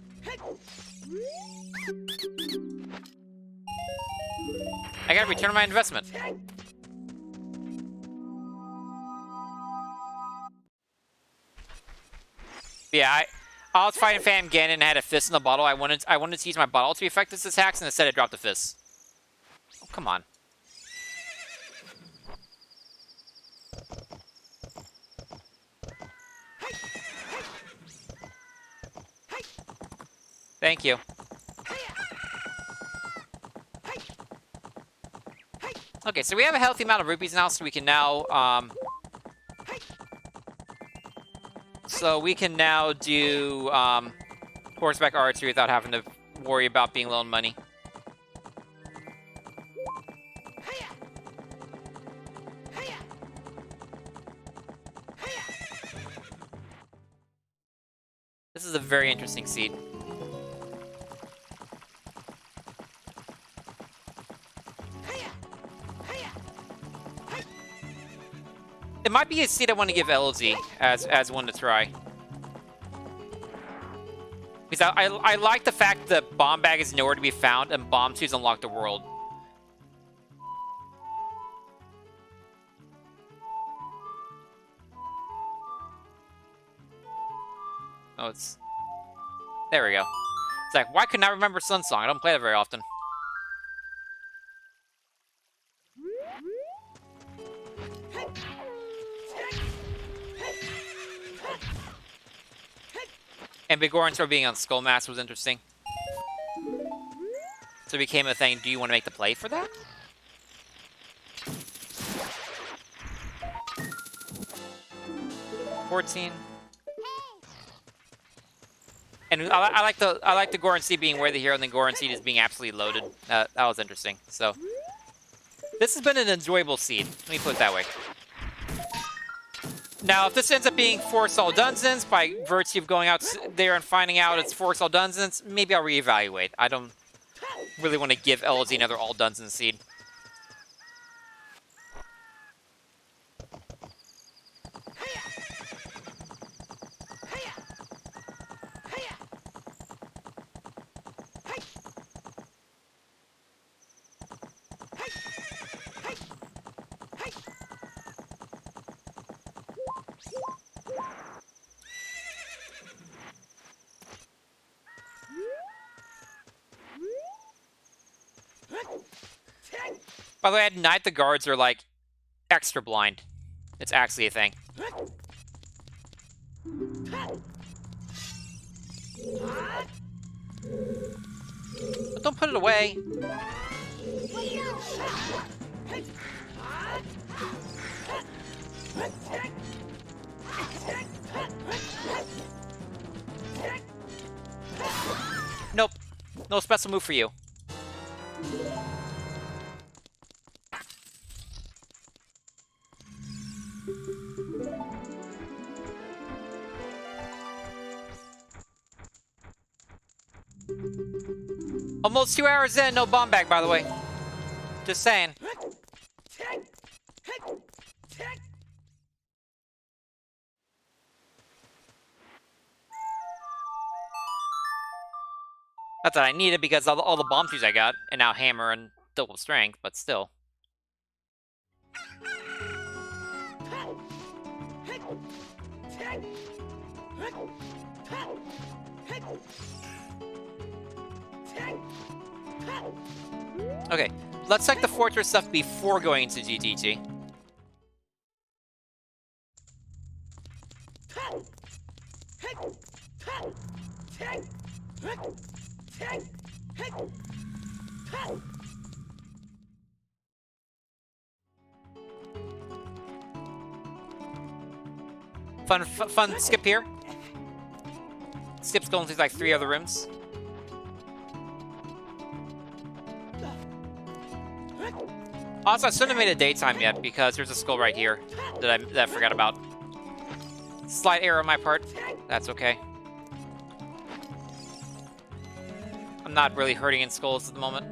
I gotta return my investment. Yeah, I was fighting Phantom Ganon and had a fist in the bottle. I wanted to use my bottle to effect its attacks, and instead I dropped the fist. Oh, come on. Thank you. Okay, so we have a healthy amount of rupees now, so we can now, do, horseback archery without having to worry about being low on money. This is a very interesting seed. It might be a seed I want to give LZ as one to try. Because I like the fact that Bomb Bag is nowhere to be found and Bomb 2's unlocked the world. Oh, it's... There we go. It's like, why couldn't I remember Sun Song? I don't play that very often. And Bigorian being on Skullmaster was interesting. So it became a thing, do you want to make the play for that? $14. And I like the Goron Seed being where the hero and then Goron Seed is being absolutely loaded. That was interesting. So this has been an enjoyable seed. Let me put it that way. Now, if this ends up being Forest All Dungeons by virtue of going out there and finding out it's Forest All Dungeons, maybe I'll reevaluate. I don't really want to give LZ another All Dungeons seed. By the way, at night the guards are like extra blind. It's actually a thing. But don't put it away. Nope. No special move for you. Almost 2 hours in, no bomb bag, by the way. Just saying. Not that I need it because all the bomb shoes I got, and now hammer and double strength, but still. Okay, let's check the fortress stuff before going into GTG. Fun skip here. Skip's going through like 3 other rooms. Also, I shouldn't have made a daytime yet because there's a skull right here that I forgot about. Slight error on my part. That's okay. I'm not really hurting in skulls at the moment.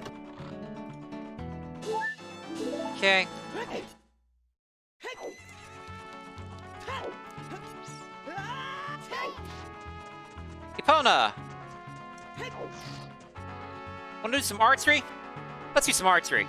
Okay. Epona! Wanna do some archery? Let's do some archery.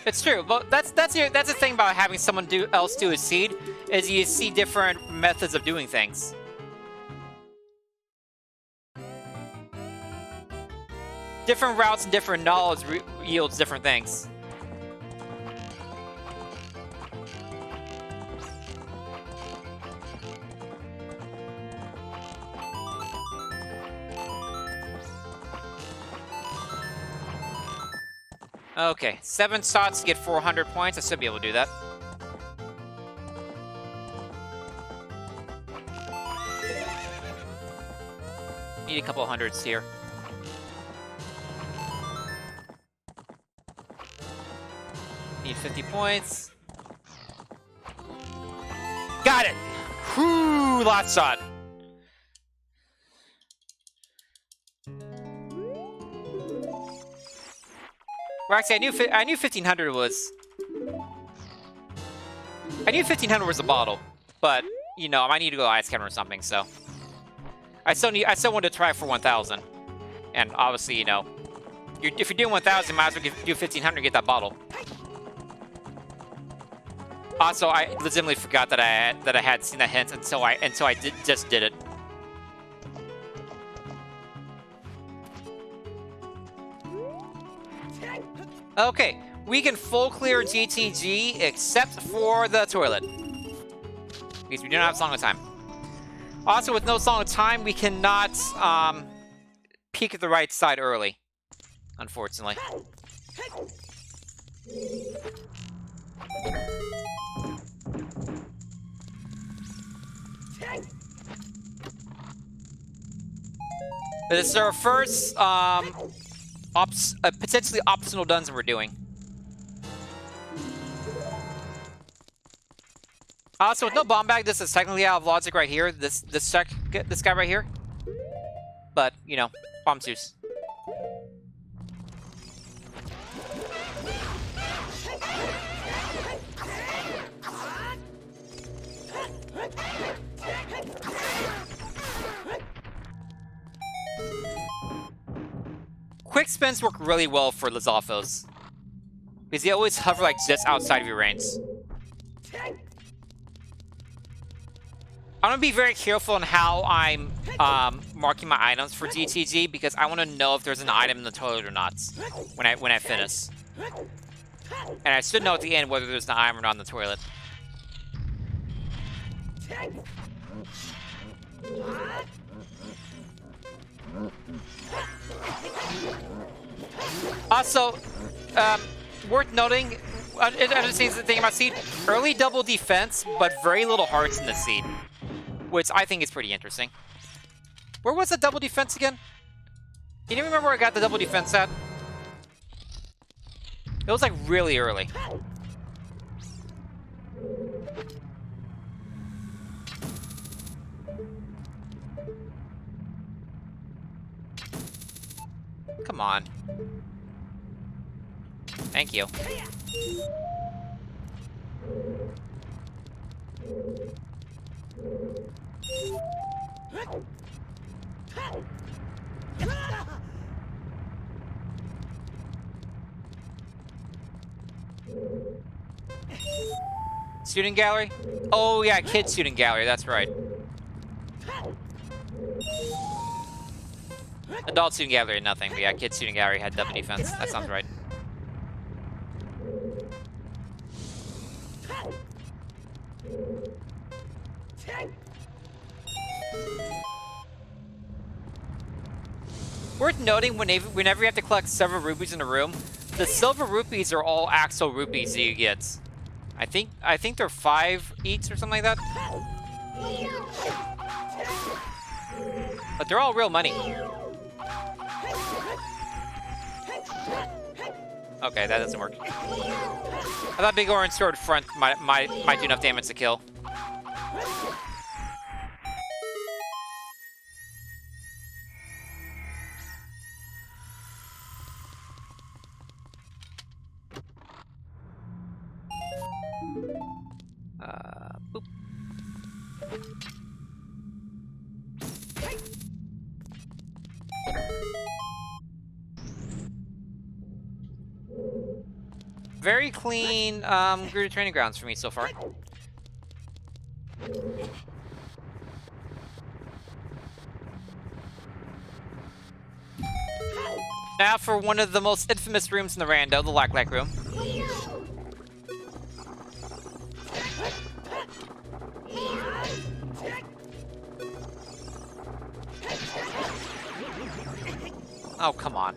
It's true, but that's the thing about having someone else do a seed, is you see different methods of doing things. Different routes and different knowledge yields different things. Okay, 7 shots to get 400 points. I should be able to do that. Need a couple of hundreds here. Need 50 points. Got it! Whoo, last shot. Well, actually, I knew 1500 was. I knew 1500 was a bottle, but you know, I might need to go ice camera or something. So, I still wanted to try for 1000, and obviously, you know, if you're doing 1000, you might as well do 1500 and get that bottle. Also, I legitimately forgot that I had seen that hint until I just did it. Okay, we can full clear GTG except for the toilet, because we do not have Song of Time. Also, with no Song of Time, we cannot peek at the right side early, unfortunately. This is our first potentially optional dungeon we're doing. Also, with no bomb bag, this is technically out of logic right here. This guy right here. But you know, bomb juice. Quick spins work really well for Lizalfos, because they always hover like just outside of your range. I'm gonna be very careful on how I'm marking my items for GTG, because I want to know if there's an item in the toilet or not when I finish. And I should know at the end whether there's an item or not in the toilet. Also, worth noting, another thing about Seed, early double defense, but very little hearts in the Seed, which I think is pretty interesting. Where was the double defense again? Can you remember where I got the double defense at? It was like really early. Come on. Thank you. Student gallery? Oh yeah, kid student gallery, that's right. Adult student gallery, nothing, but yeah, kid student gallery had double defense. That sounds right. Worth noting, whenever you have to collect several rupees in a room, the silver rupees are all actual rupees that you get. I think they're 5 each or something like that. But they're all real money. Okay, that doesn't work. I thought big orange sword front might do enough damage to kill. Boop. Very clean Gerudo training grounds for me so far. Now for one of the most infamous rooms in the rando, the Lack room. Oh, come on.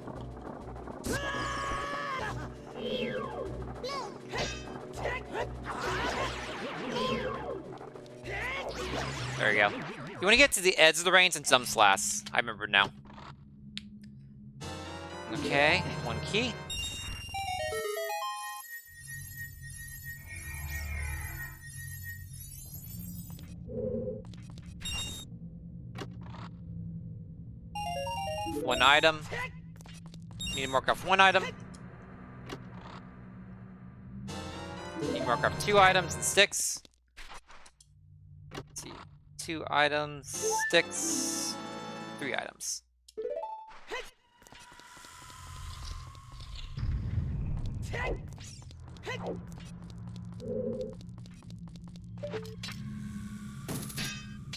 There we go. You want to get to the edge of the range and some slash. I remember now. Okay, 1 key. One item. Need to mark off 1 item. Need to mark off 2 items and sticks. Let's see. 2 items, sticks, 3 items.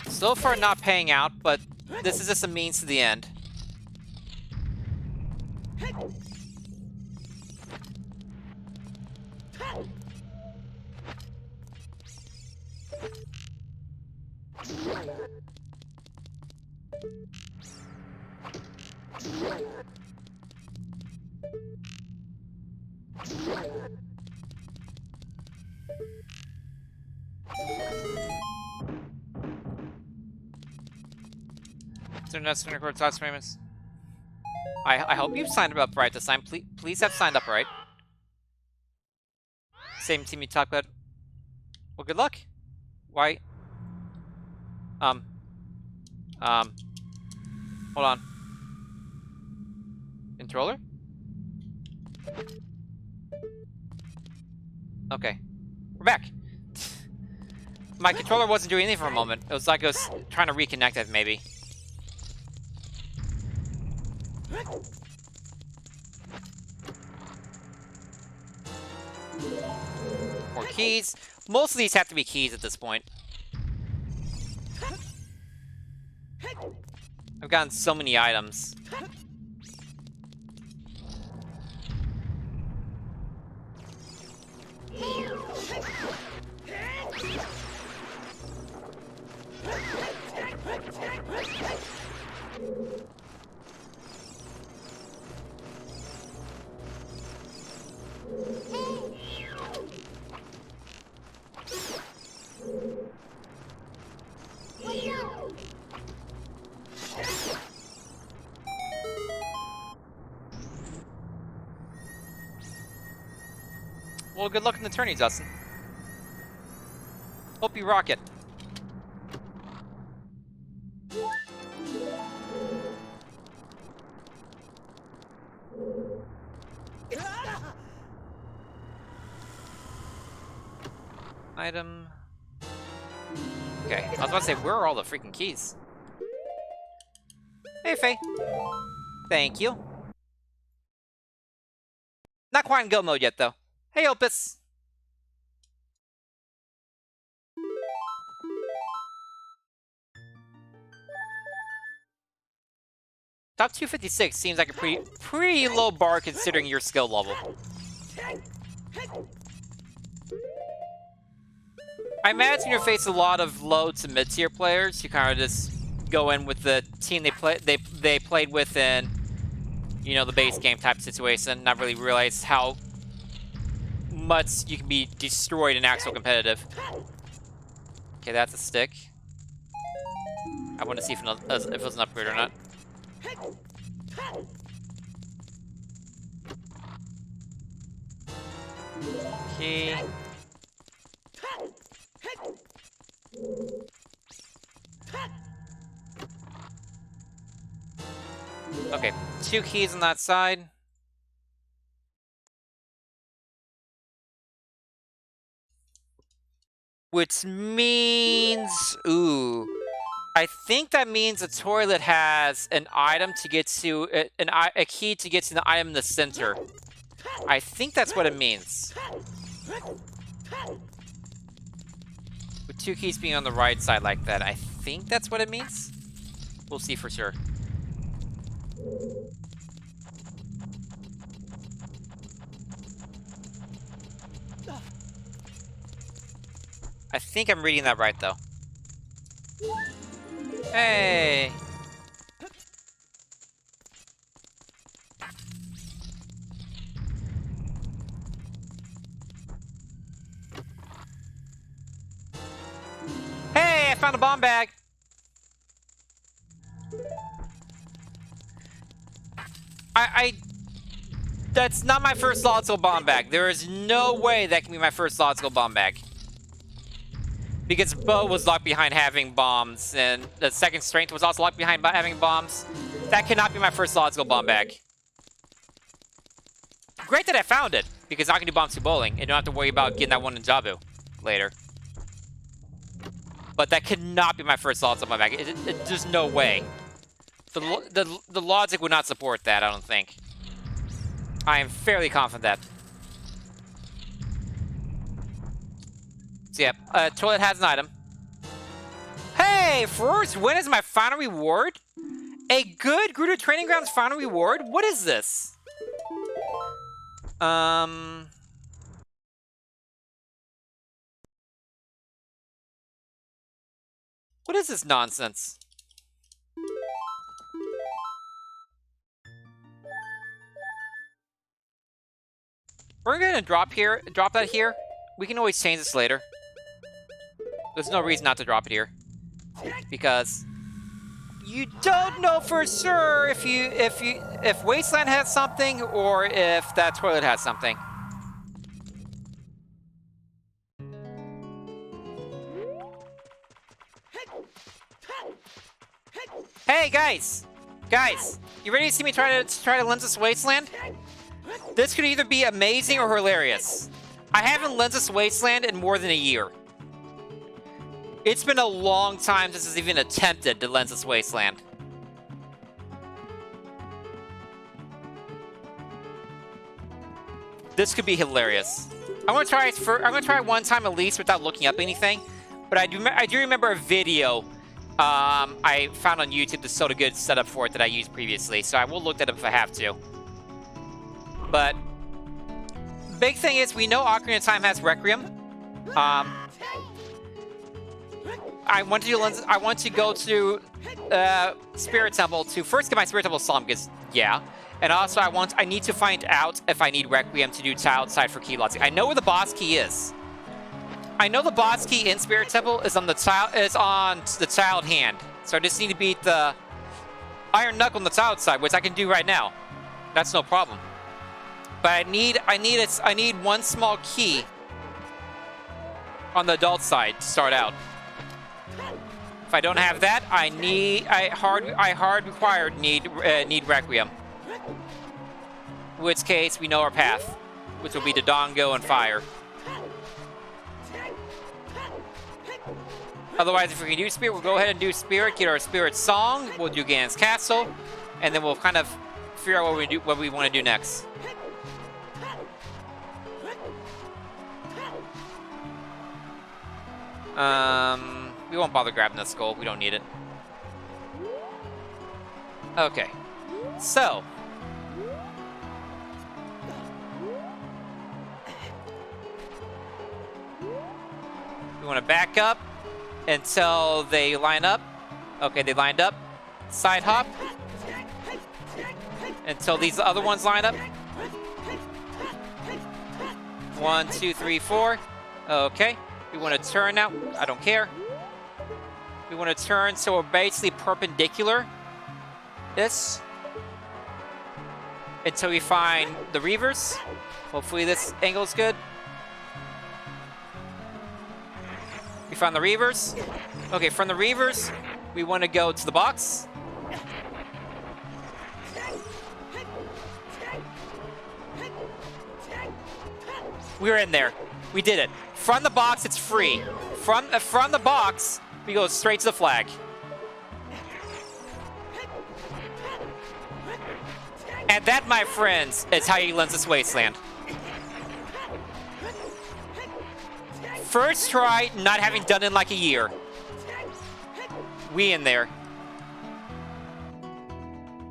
So far not paying out, but this is just a means to the end. Is there no record last payments? I hope you've signed up right this time. Please have signed up right. Same team you talked about. Well, good luck. Why? Hold on. Controller? Okay. We're back. My controller wasn't doing anything for a moment. It was like I was trying to reconnect it, maybe. More keys. Most of these have to be keys at this point. I've gotten so many items. Well, good luck in the tourney, Dustin. Hope you rock it. Item. Okay, I was about to say, where are all the freaking keys? Hey, Faye. Thank you. Not quite in go mode yet, though. Hey, Opus. Top 256 seems like a pretty low bar considering your skill level. I imagine you're facing a lot of low to mid-tier players who kind of just go in with the team they played with in, you know, the base game type situation, not really realize how much you can be destroyed in actual competitive. Okay, that's a stick. I want to see if it was an upgrade or not. Okay. Okay, 2 keys on that side. Which means, ooh, I think that means the toilet has an item to get to, a key to get to the item in the center. I think that's what it means. With 2 keys being on the right side like that, I think that's what it means. We'll see for sure. I think I'm reading that right, though. Hey! Hey, I found a bomb bag! That's not my first logical bomb bag. There is no way that can be my first logical bomb bag. Because Bo was locked behind having bombs, and the second strength was also locked behind having bombs. That cannot be my first logical bomb bag. Great that I found it, because I can do bombs to bowling, and don't have to worry about getting that one in Jabu later. But that cannot be my first logical bomb bag. There's no way. The logic would not support that, I don't think. I am fairly confident that. So yeah, toilet has an item. Hey, first win is my final reward? A good Gerudo Training Grounds final reward? What is this? What is this nonsense? We're gonna drop that here. We can always change this later. There's no reason not to drop it here. Because you don't know for sure if Wasteland has something or if that toilet has something. Hey guys! Guys, you ready to see me try to lens this Wasteland? This could either be amazing or hilarious. I haven't lensed this Wasteland in more than a year. It's been a long time since I've even attempted to lens this Wasteland. This could be hilarious. I'm gonna try it one time at least without looking up anything. But I do remember a video I found on YouTube that showed a good setup for it that I used previously, so I will look that up if I have to. But big thing is, we know Ocarina of Time has Requiem. I want to go to Spirit Temple to first get my Spirit Temple Psalm, because yeah. And also I need to find out if I need Requiem to do Child Side for key logic. I know where the boss key is. I know the boss key in Spirit Temple is on the child hand. So I just need to beat the Iron Knuckle on the child side, which I can do right now. That's no problem. But I need one small key on the adult side to start out. If I don't have that, I hard required need Requiem. In which case we know our path, which will be to Dongo and Fire. Otherwise, if we can do Spirit, we'll go ahead and do Spirit, get our Spirit Song, we'll do Ganon's Castle, and then we'll kind of figure out what we want to do next. We won't bother grabbing the skull. We don't need it. Okay. So. We want to back up until they line up. Okay, they lined up. Side hop. Until these other ones line up. 1, 2, 3, 4. Okay. We want to turn now. I don't care. We want to turn so we're basically perpendicular. This. Until we find the reavers. Hopefully this angle is good. We found the reavers. Okay, from the reavers, we want to go to the box. We're in there. We did it. From the box, it's free. From the box, we go straight to the flag. And that, my friends, is how you lens this wasteland. First try, not having done it in like a year. We in there.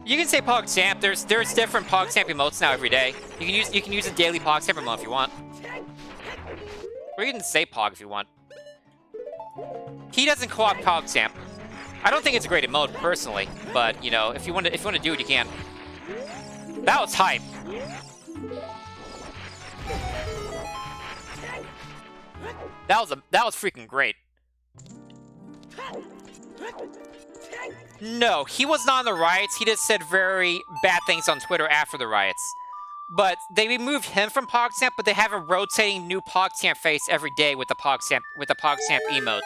You can say PogChamp. There's different PogChamp emotes now every day. You can use a daily PogChamp emote if you want. Or you can say Pog if you want. He doesn't co-op PogChamp. I don't think it's a great emote personally, but you know, if you want to do it, you can. That was hype. That was freaking great. No, he was not on the riots. He just said very bad things on Twitter after the riots. But they removed him from PogChamp, but they have a rotating new PogChamp face every day with the PogChamp emotes.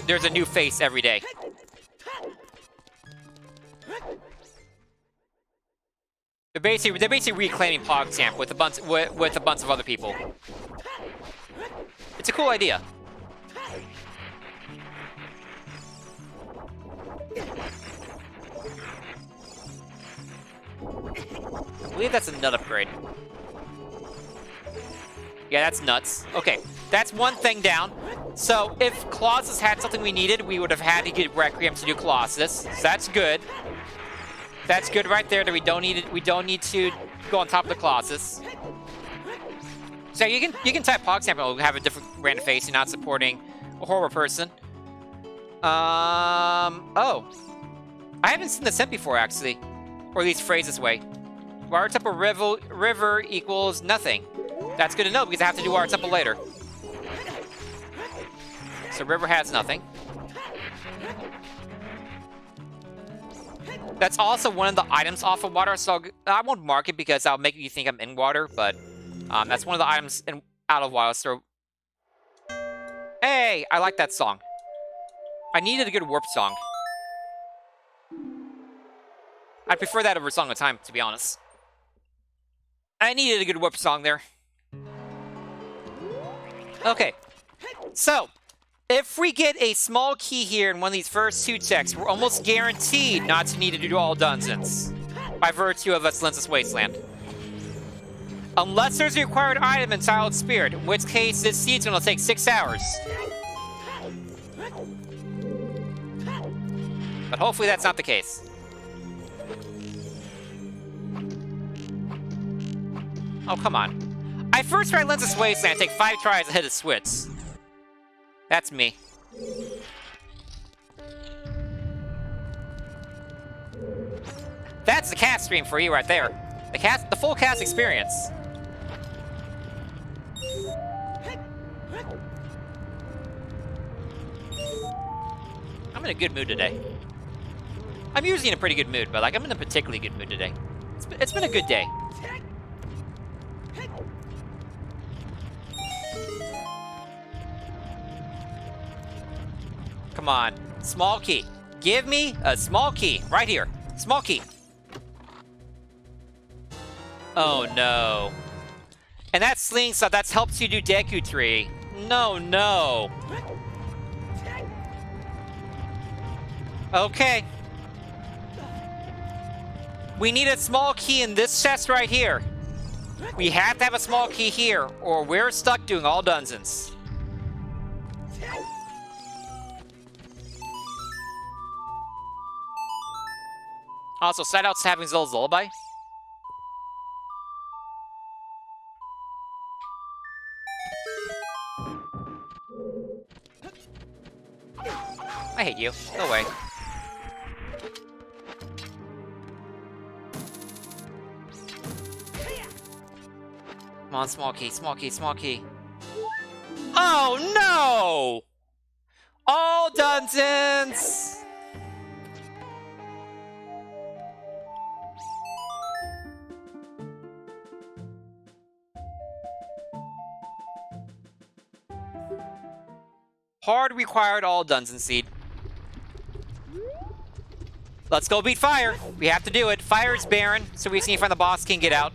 There's a new face every day. They're basically reclaiming PogChamp with a bunch of other people. It's a cool idea. I believe that's a nut upgrade. Yeah, that's nuts. Okay, that's one thing down. So if Colossus had something we needed, we would have had to get Requiem to do Colossus. So that's good. That's good right there. That we don't need to go on top of the Colossus. So you can type PogChamp and it'll have a different random face. You're not supporting a horror person. Oh, I haven't seen this sent before actually, or at least phrased this way. Water Temple river equals nothing. That's good to know because I have to do Water Temple later. So river has nothing. That's also one of the items off of water, so I won't mark it because I'll make you think I'm in water, but that's one of the items out of water. So, hey, I like that song. I needed a good warp song. I prefer that over Song of Time, to be honest. I needed a good warp song there. Okay, so if we get a small key here in one of these first two checks, we're almost guaranteed not to need to do all dungeons by virtue of us Lensless Wasteland. Unless there's a required item in Tiled Spirit, in which case this seed's gonna take 6 hours. But hopefully that's not the case. Oh, come on. I first tried Lensless Wasteland, take 5 tries to hit a switch. That's me. That's the cast stream for you right there. The full cast experience. I'm in a good mood today. I'm usually in a pretty good mood, but like I'm in a particularly good mood today. It's been a good day. Come on, small key. Give me a small key right here. Small key. Oh no. And that sling stuff, that's helps you do Deku Tree. No, no. Okay. We need a small key in this chest right here. We have to have a small key here, or we're stuck doing all dungeons. Also, shout out to having Zill's Lullaby. I hate you. Go away. Come on, small key, small key, small key. Oh no! All dungeons! Hard required all dungeon seed. Let's go beat fire. We have to do it. Fire is barren, so we just need to find the boss king, get out.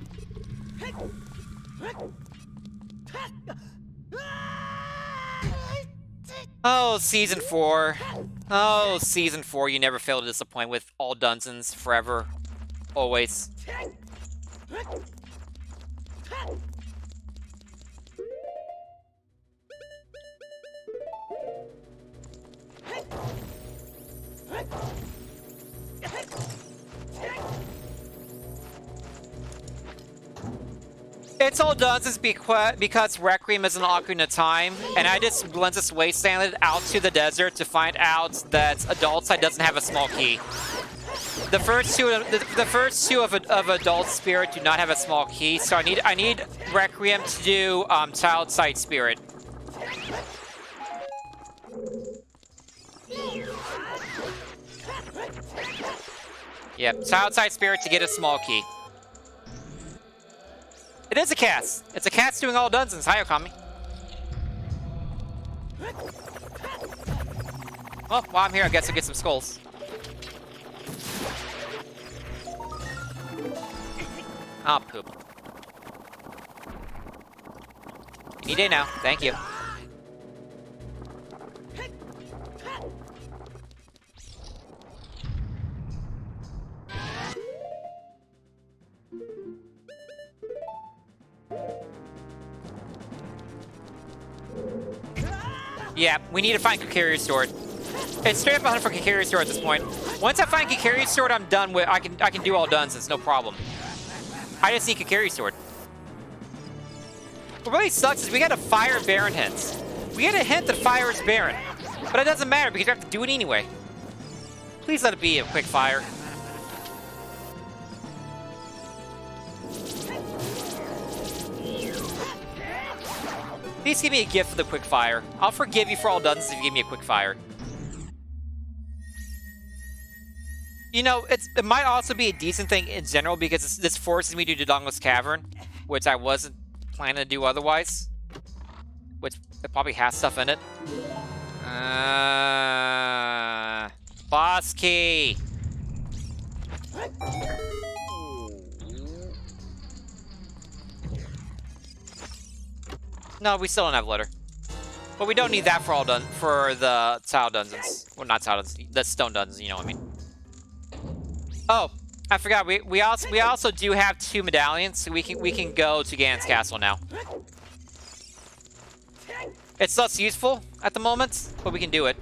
Oh, Season 4. Oh, Season 4, you never fail to disappoint with all dungeons, forever, always. It's all dungeons because Requiem is an Ocarina of Time, and I just Lenses Wastelanded out to the desert to find out that Adult Side doesn't have a small key. The first two of Adult Spirit do not have a small key, so I need Requiem to do Child Side Spirit. Yep, Child Side Spirit to get a small key. It is a Cass. It's a Cass doing all dungeons. Hi, Okami. Well, while I'm here, I guess I'll get some skulls. Ah, poop. Any day now. Thank you. Yeah, we need to find Kikiri's sword. It's straight up a hunt for Kikiri's sword at this point. Once I find Kikiri's sword, I'm done with. I can do all dungeons, no problem. I just need Kikiri's sword. What really sucks is we got a fire Baron hint. We get a hint that fire is Baron, but it doesn't matter because you have to do it anyway. Please let it be a quick fire. Please give me a gift for the quick fire. I'll forgive you for all dungeons if you give me a quick fire. You know, it might also be a decent thing in general because this forces me to do Dodongo's Cavern, which I wasn't planning to do otherwise. Which it probably has stuff in it. Boss key. No, we still don't have letter. But we don't need that for for the tile dungeons. Well, not tile dungeons, the stone dungeons, you know what I mean. Oh, I forgot. We also do have 2 medallions, so we can go to Ganon's castle now. It's less useful at the moment, but we can do it.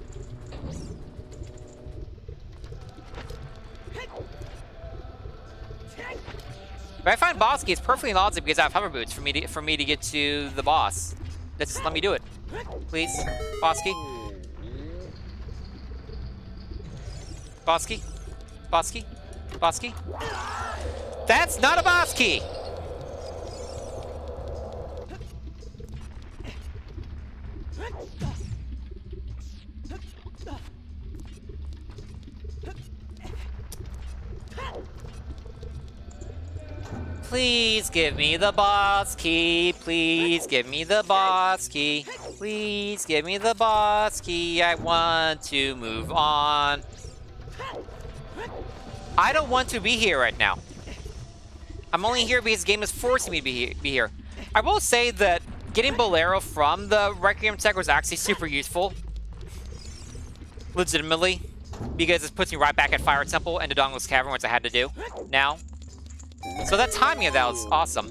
If I find boss key, it's perfectly logical because I have hover boots for me to get to the boss. Just let me do it, please. Boss key. Boss key. Boss key. Boss key. That's not a boss key. Please give me the boss key. Please give me the boss key. Please give me the boss key. I want to move on. I don't want to be here right now. I'm only here because the game is forcing me to be here. I will say that getting Bolero from the Requiem tech was actually super useful. Legitimately. Because it puts me right back at Fire Temple and Dodongo's Cavern, which I had to do now. So that timing of that was awesome.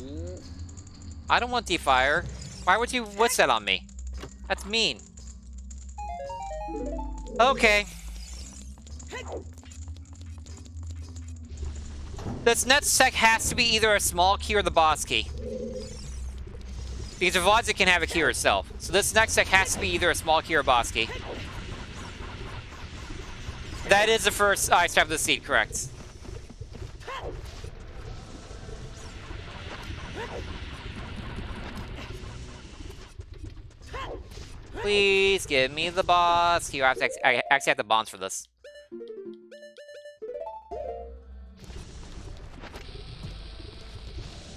I don't want D-Fire. Why would you wish that on me? That's mean. Okay. This next tech has to be either a small key or the boss key. Because the logic can have a key herself. So this next tech has to be either a small key or a boss key. That is the first ice trap of the seed, correct. Please give me the boss key. I actually have the bonds for this.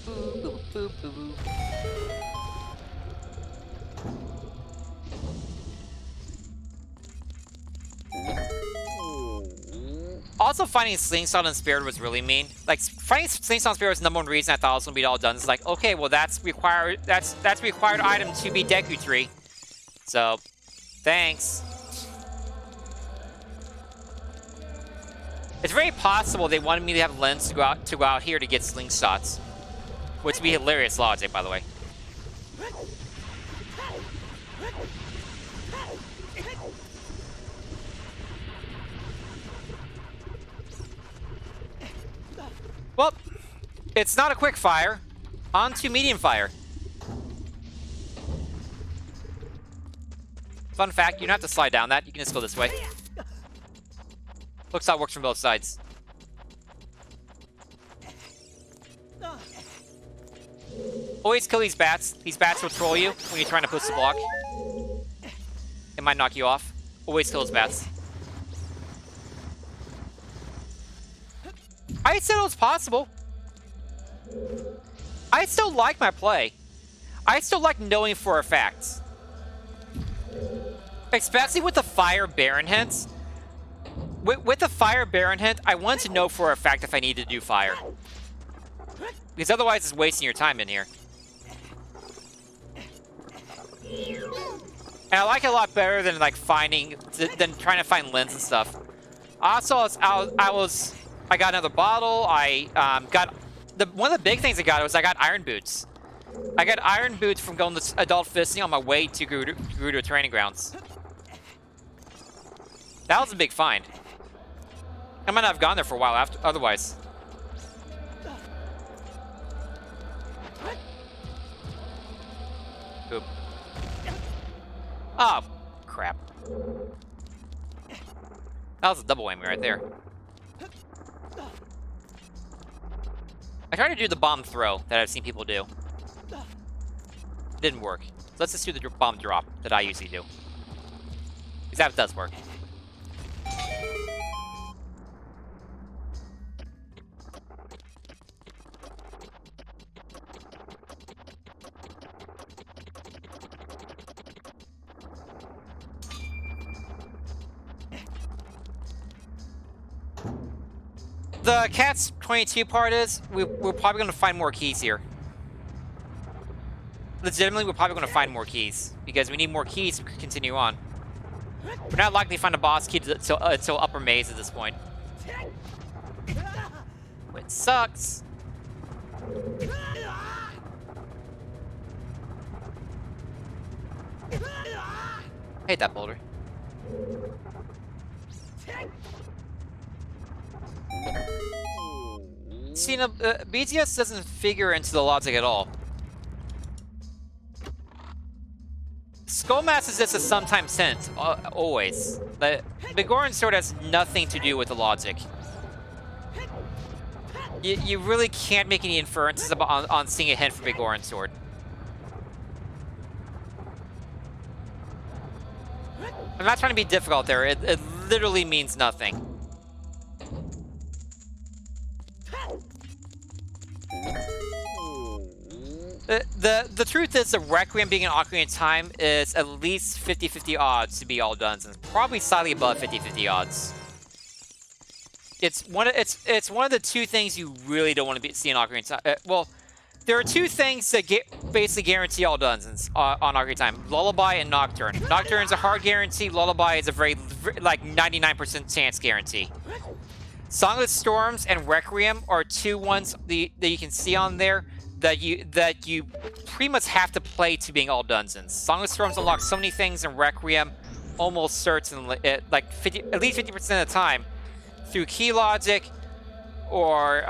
Boop, boop, boop, boop. Also, finding Slingshot and Spirit was really mean. Like, finding Slingshot and Spirit was the #1 reason I thought I was gonna be all done. It's like, okay, well that's required item to be Deku Tree. So, thanks. It's very possible they wanted me to have Lens to go out here to get Slingshots. Which would be hilarious logic, by the way. Well, it's not a quick fire. On to medium fire. Fun fact, you don't have to slide down that. You can just go this way. Looks how it works from both sides. Always kill these bats. These bats will troll you when you're trying to push the block. It might knock you off. Always kill those bats. I said it was possible. I still like my play. I still like knowing for a fact. Especially with the Fire Baron hints. With the Fire Baron hint, I want to know for a fact if I need to do fire. Because otherwise it's wasting your time in here. And I like it a lot better than like than trying to find lens and stuff. Also, I got another bottle. I got one of the big things I got was I got iron boots. I got iron boots from going to adult fisting on my way to Gerudo Training Grounds. That was a big find. I might not have gone there for a while after otherwise. Oop. Oh, crap. That was a double whammy right there. I tried to do the bomb throw that I've seen people do. Didn't work. So let's just do the bomb drop that I usually do. Because that does work. The Cat's 22 part is, we're probably going to find more keys here. Legitimately, we're probably going to find more keys. Because we need more keys to continue on. We're not likely to find a boss key until Upper Maze at this point. Which sucks. Hate that boulder. See, no, BTS doesn't figure into the logic at all. Skullmass is just a sometimes hint, always. The Bigoran Sword has nothing to do with the logic. You really can't make any inferences on seeing a hint for Bigoran Sword. I'm not trying to be difficult there, it literally means nothing. The truth is, the Requiem being an Ocarina of Time is at least 50-50 odds to be all done, and probably slightly above 50-50 odds. It's one of the two things you really don't want to see in Ocarina of Time. Well, there are two things that basically guarantee all duns on Ocarina of Time: Lullaby and Nocturne. Nocturne's a hard guarantee. Lullaby is a very like 99% chance guarantee. Songless Storms and Requiem are two ones that you can see on there that you pretty much have to play to being all dungeons. Songless Storms unlock so many things, and Requiem almost certainly, like at least 50% of the time, through key logic or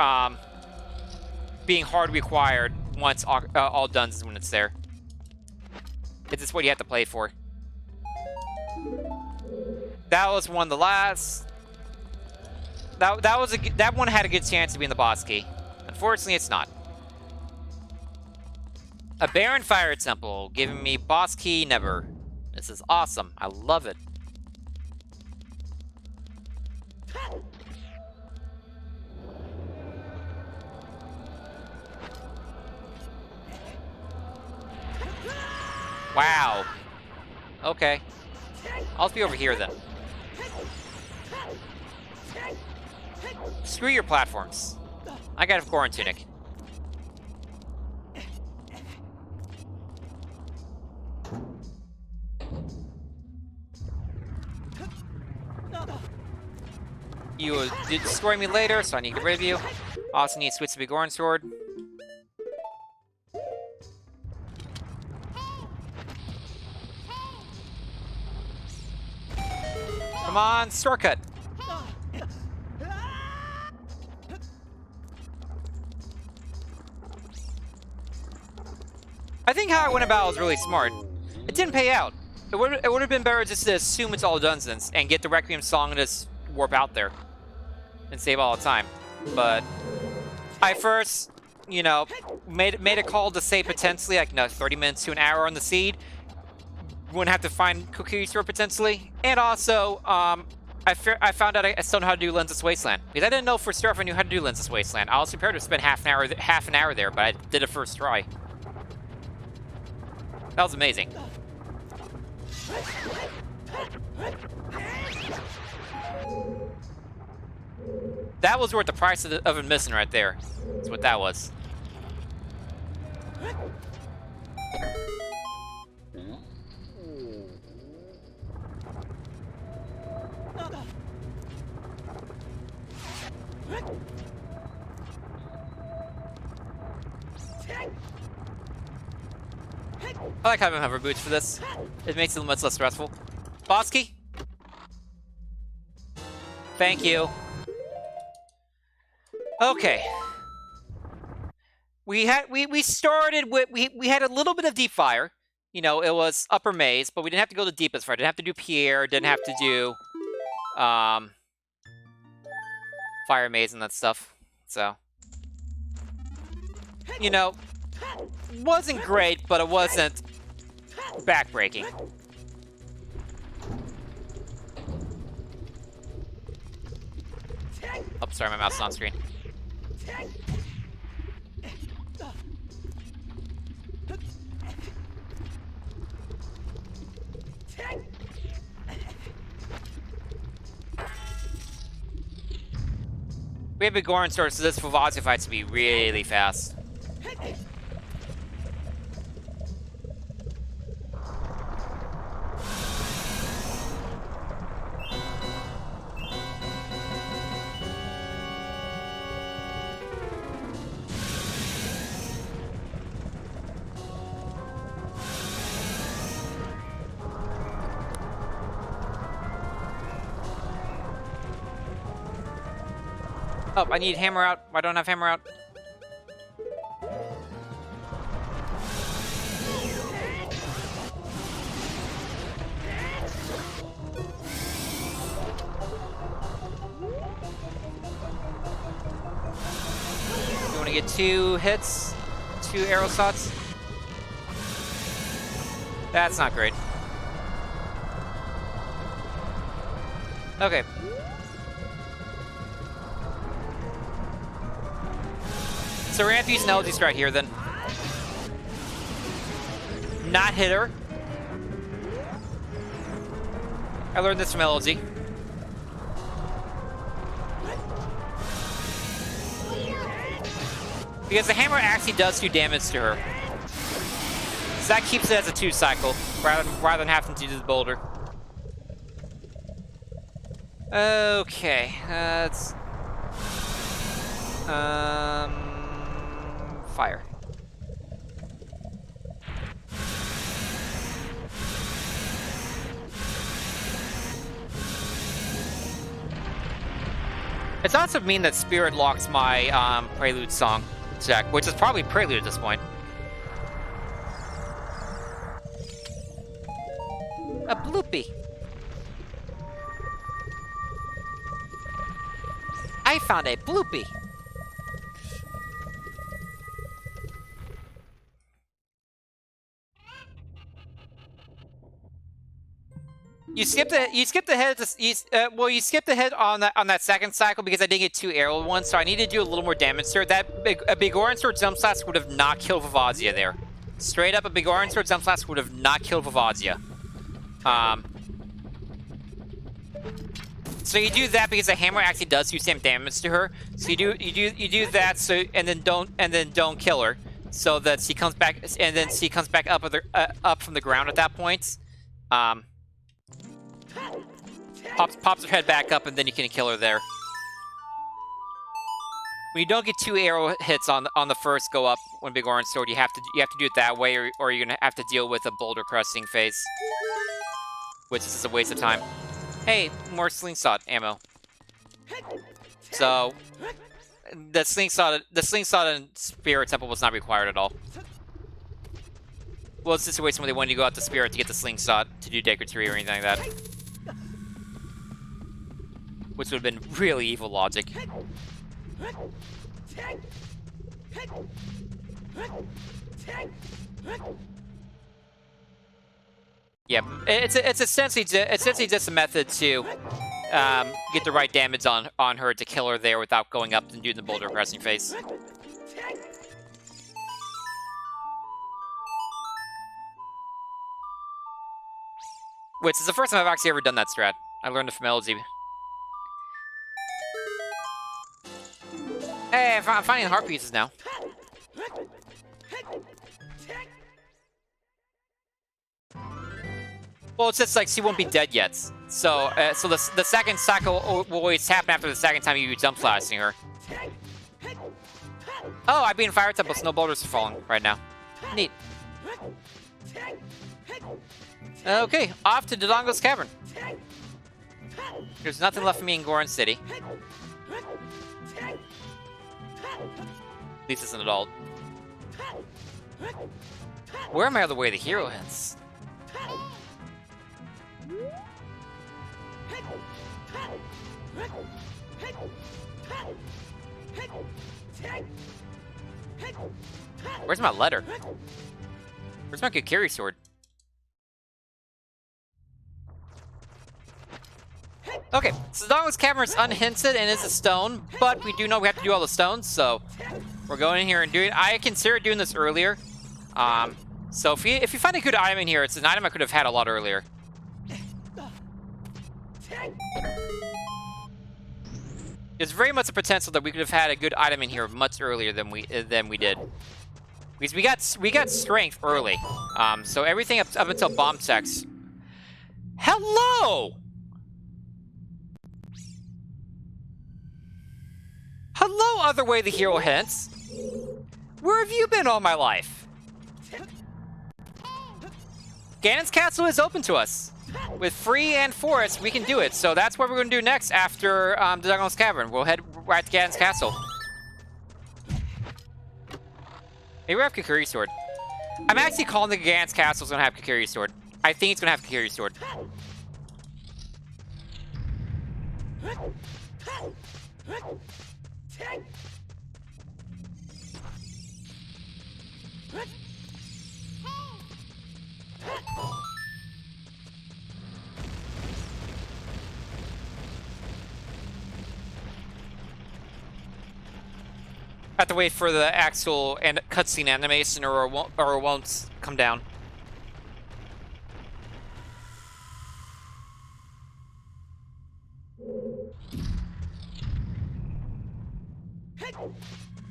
being hard required once all done is when it's there. It's just what you have to play for. That was one of the last. That one had a good chance to be in the boss key. Unfortunately, it's not. A barren fire temple, giving me boss key never. This is awesome. I love it. Wow. Okay. I'll just be over here then. Screw your platforms. I got a Goron tunic. You will destroy me later, so I need to get rid of you. Also need to switch to the Goron sword. Come on, shortcut. I think how I went about was really smart. It didn't pay out. It would have been better just to assume it's all dungeons and get the Requiem song and just warp out there and save all the time. But I first, you know, made a call to save potentially like 30 minutes to an hour on the seed. Wouldn't have to find Kokiri Sword potentially, and also I found out I still know how to do Lensless Wasteland because I didn't know for sure if I knew how to do Lensless Wasteland. I was prepared to spend half an hour there, but I did it first try. That was amazing. That was worth the price of admission right there. That's what that was. I like having hover boots for this. It makes it much less stressful. Boss key? Thank you. Okay. We started with we had a little bit of deep fire. You know, it was upper maze, but we didn't have to go the deepest fire. Didn't have to do Pierre, didn't have to do fire maze and that stuff. So, you know, wasn't great, but it wasn't backbreaking. Oh, sorry, my mouse is on screen. We have a Goron sword, so this Velocity fight's to be really fast. Oh, I need hammer out. Why don't I have hammer out? You want to get 2 hits? 2 arrow shots? That's not great. Okay. So we're gonna have to use an Melody Strike here then. Not hit her. I learned this from Melody. Because the hammer actually does do damage to her. So that keeps it as a 2 cycle, rather than having to do the boulder. Okay, let's... fire. It's also mean that Spirit locks my Prelude song. check, which is probably Prelude at this point. A bloopy. I found a bloopy. You skipped ahead. You skipped ahead on that second cycle because I didn't get 2 arrow ones, so I needed to do a little more damage there. A big orange sword jump slash would have not killed Vivazia there. Straight up, a big orange sword jump slash would have not killed Vivazia. So you do that because the hammer actually does do some damage to her. So you do that and then don't kill her, so that she comes back up from the ground at that point. Pops her head back up, and then you can kill her there. When you don't get 2 arrow hits on the first go up when big orange sword, you have to do it that way, or you're gonna have to deal with a boulder crushing phase, which is just a waste of time. Hey, more slingshot ammo. So the slingshot and Spirit Temple was not required at all. Well, it's a situation where they wanted to go out to Spirit to get the slingshot to do Dagger 3 or anything like that. Which would have been really evil logic. Yeah, it's essentially just a method to get the right damage on her to kill her there without going up and doing the boulder pressing phase. Which is the first time I've actually ever done that strat. I learned it from LG. Hey, I'm finding heart pieces now. Well, it's just like she won't be dead yet. So, the second cycle will always happen after the second time you jump flashing her. Oh, I'm being Fire Temple, so no boulders are falling right now. Neat. Okay, off to Dodongo's Cavern. There's nothing left for me in Goron City. At least as an adult. Where am I on the way the hero hints? Where's my letter? Where's my Kukiri sword? Okay, so Dodongo's Cavern is unhinted and is a stone, but we do know we have to do all the stones, so we're going in here and doing it. I considered doing this earlier. So if you find a good item in here, it's an item I could have had a lot earlier. There's very much a potential that we could have had a good item in here much earlier than we did. Because we got strength early. So everything up until bomb checks. Hello! Hello, Other Way the Hero hints. Where have you been all my life? Ganon's Castle is open to us. With free and forest, we can do it. So that's what we're going to do next after Dodongo's Cavern. We'll head right to Ganon's Castle. Maybe we have Kukiri Sword. I'm actually calling the Ganon's Castle is going to have Kukiri Sword. I think it's going to have Kukiri Sword. I have to wait for the actual cutscene animation or it won't come down.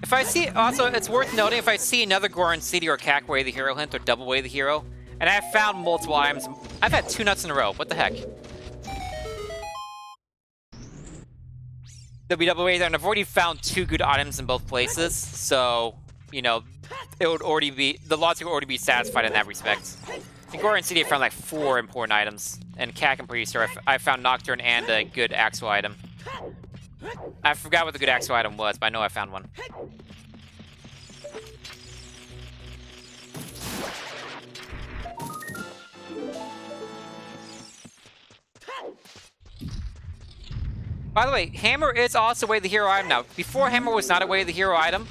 If I see, also, it's worth noting, if I see another Goron City or Cack Way the Hero hint or Double Way the Hero, and I've found multiple items, I've had 2 nuts in a row. What the heck? There'll be Double Way there, and I've already found 2 good items in both places, so, you know, it would already be, the logic would already be satisfied in that respect. In Goron City, I found like 4 important items, and Cack, I'm pretty sure I found Nocturne and a good Axel item. I forgot what the good Axel item was, but I know I found one. By the way, Hammer is also a way of the hero item now. Before, Hammer was not a way of the hero item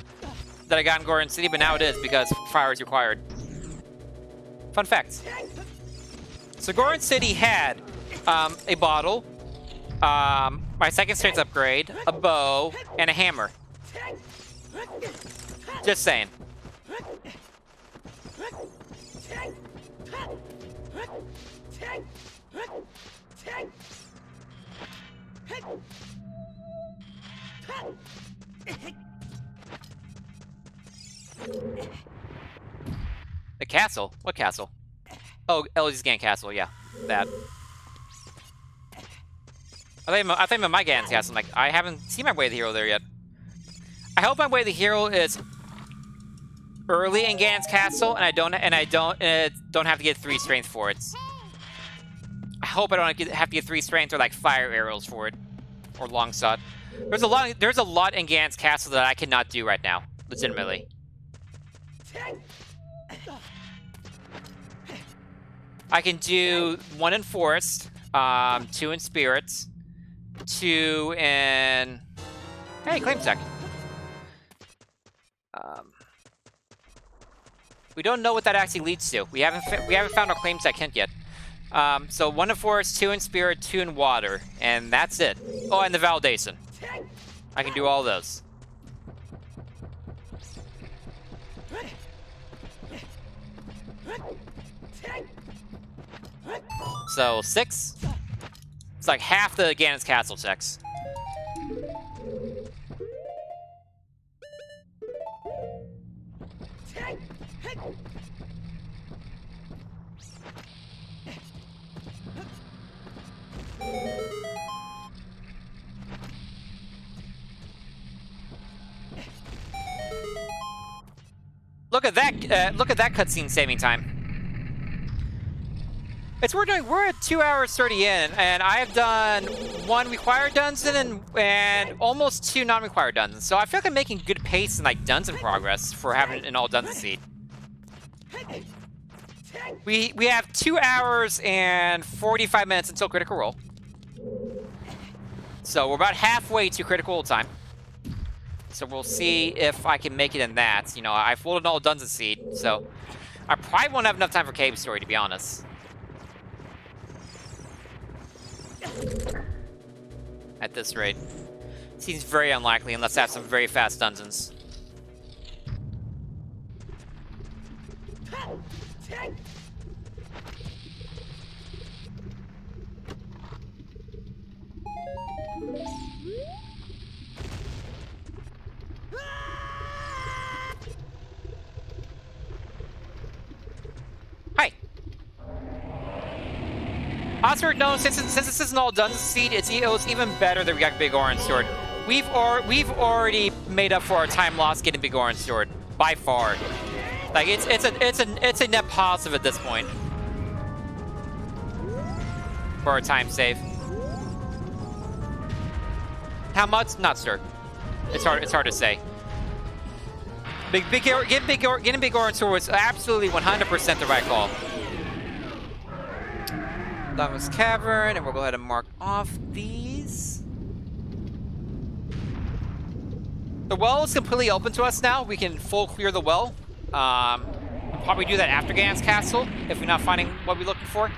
that I got in Goron City, but now it is because fire is required. Fun fact. So Goron City had a bottle, my second strength upgrade, a bow, and a hammer. Just saying. The castle? What castle? Oh, Ellie's Gan Castle, yeah. That. I think I'm at my Gan's Castle. I'm like, I haven't seen my Way of the Hero there yet. I hope my Way of the Hero is early in Gan's Castle, and I don't have to get 3 strength for it. I hope I don't have to get 3 strength or like fire arrows for it, or long shot. There's a lot in Gan's Castle that I cannot do right now, legitimately. I can do 1 in Forest, 2 in Spirits, 2 in... Hey, Claim Tech. We don't know what that actually leads to. We haven't found our Claim Tech hint yet. So 1 in Forest, 2 in Spirit, 2 in Water, and that's it. Oh, and the Validation. I can do all those. So 6. It's like half the Ganon's Castle checks. Look at that! Look at that cutscene saving time. We're at 2 hours 30 in, and I have done 1 required dungeon and almost 2 non-required dungeons. So I feel like I'm making good pace in like dungeon progress for having an all dungeon seed. We have 2 hours and 45 minutes until Critical Role. So we're about halfway to Critical Role time. So we'll see if I can make it in that. You know, I've rolled an all dungeon seed, so I probably won't have enough time for Cave Story, to be honest. At this rate. Seems very unlikely unless I have some very fast dungeons. Hi. Oscar, no, since this isn't all dungeon seed, it was even better that we got Big Orange Sword. We've already made up for our time lost getting Big Orange Sword by far. Like it's a net positive at this point for our time save. How much? Not sure. It's hard to say. Getting Big Orange Sword was absolutely 100% the right call. Lava's Cavern, and we'll go ahead and mark off these. The well is completely open to us now. We can full clear the well. Probably do that after Ganon's Castle if we're not finding what we're looking for.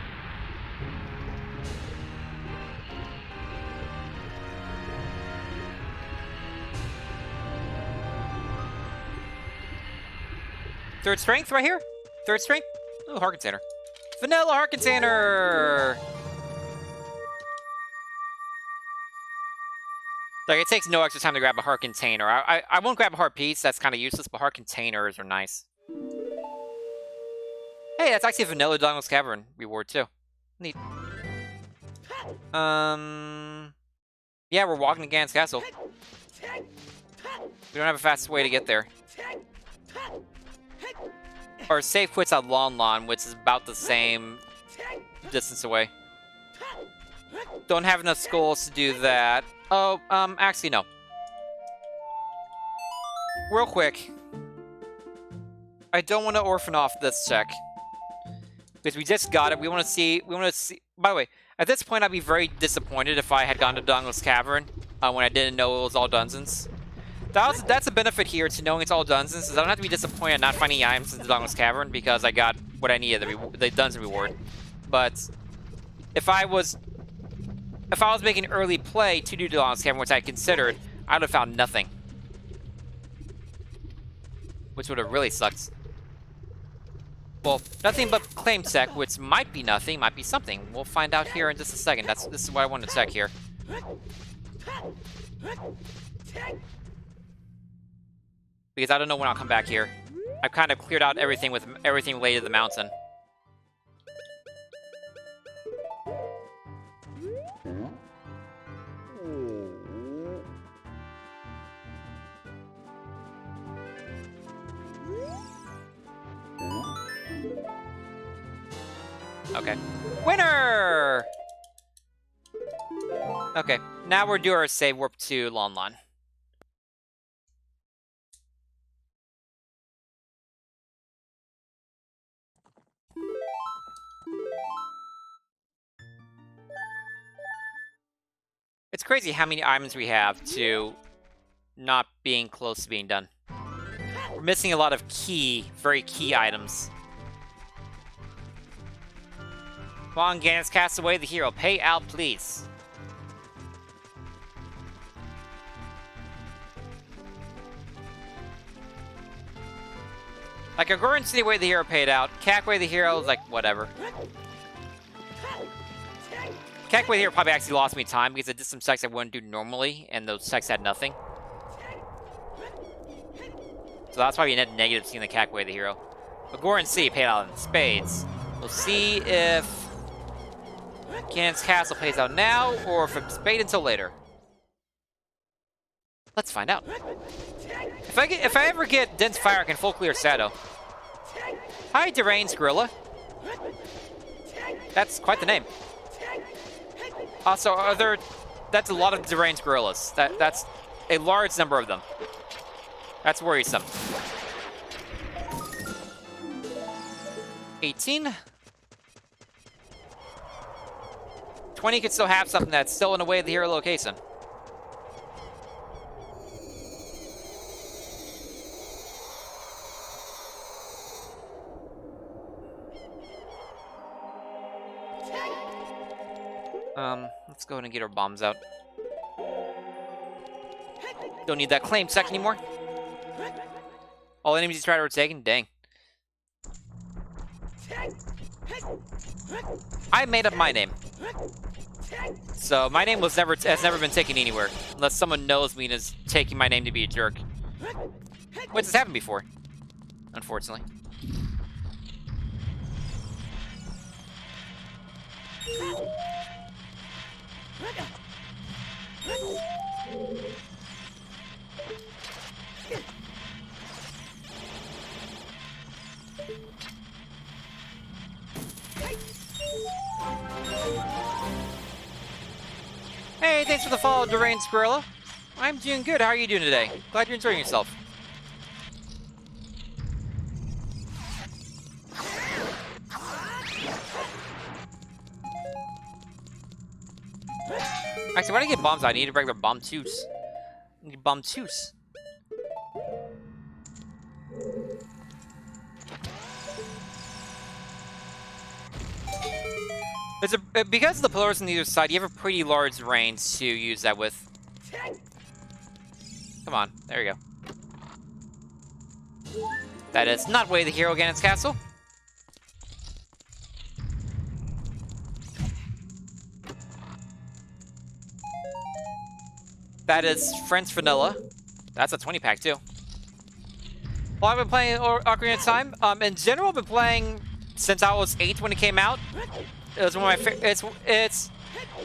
Third strength right here? Third strength? Oh, heart container. Vanilla heart container! Like, it takes no extra time to grab a heart container. I won't grab a heart piece, that's kind of useless, but heart containers are nice. Hey, that's actually a Vanilla Donald's Cavern reward, too. Neat. Yeah, we're walking to Ganon's Castle. We don't have a fast way to get there. Our save quits at Lon Lon, which is about the same distance away. Don't have enough skulls to do that. Oh, actually no. Real quick. I don't want to orphan off this check. Because we just got it. We want to see, by the way, At this point, I'd be very disappointed if I had gone to Dongel's Cavern when I didn't know it was all dungeons. That's a benefit here to knowing it's all dungeons, is I don't have to be disappointed not finding items in the Dongel's Cavern because I got what I needed, the dungeon reward. But if I was making early play to do Dongel's Cavern, which I considered, I would have found nothing. Which would have really sucked. Well, nothing but claim check, which might be nothing, might be something. We'll find out here in just a second. This is what I want to check here. Because I don't know when I'll come back here. I've kind of cleared out everything with everything related to the mountain. Okay. Winner! Okay, now we're doing our save warp to Lon Lon. It's crazy how many items we have to not being close to being done. We're missing a lot of key, very key items. Come on, Ganos, cast away the hero. Pay out, please. Like, Agoran City way the hero paid out. Cackway the hero is like, whatever. Cackway the hero probably actually lost me time because I did some checks I wouldn't do normally, and those checks had nothing. So that's probably a net negative seeing the Cackway the hero. Agoran City paid out in spades. We'll see if Ganon's Castle pays out now, or from spade until later. Let's find out. If I ever get Dense Fire, I can full clear Shadow. Hi, Deranged Gorilla. That's quite the name. Also, that's a lot of Deranged Gorillas. That's a large number of them. That's worrisome. 18. 20 could still have something that's still in the way of the hero location. Let's go ahead and get our bombs out. Don't need that claim check anymore. All enemies you try to taken, dang. I made up my name. So my name has never been taken anywhere, unless someone knows me and is taking my name to be a jerk. Which has happened before, unfortunately. Hey, thanks for the follow, Deranged Gorilla. I'm doing good. How are you doing today? Glad you're enjoying yourself. Actually, when I get bombs, I need a regular bomb tooth. I need bomb tooth. Because of the pillars on either side, you have a pretty large range to use that with. Come on, there you go. That is not way the hero Ganon's Castle. That is French Vanilla. That's a 20-pack too. Well, I've been playing Ocarina of Time. In general, I've been playing since I was 8 when it came out. It was one of my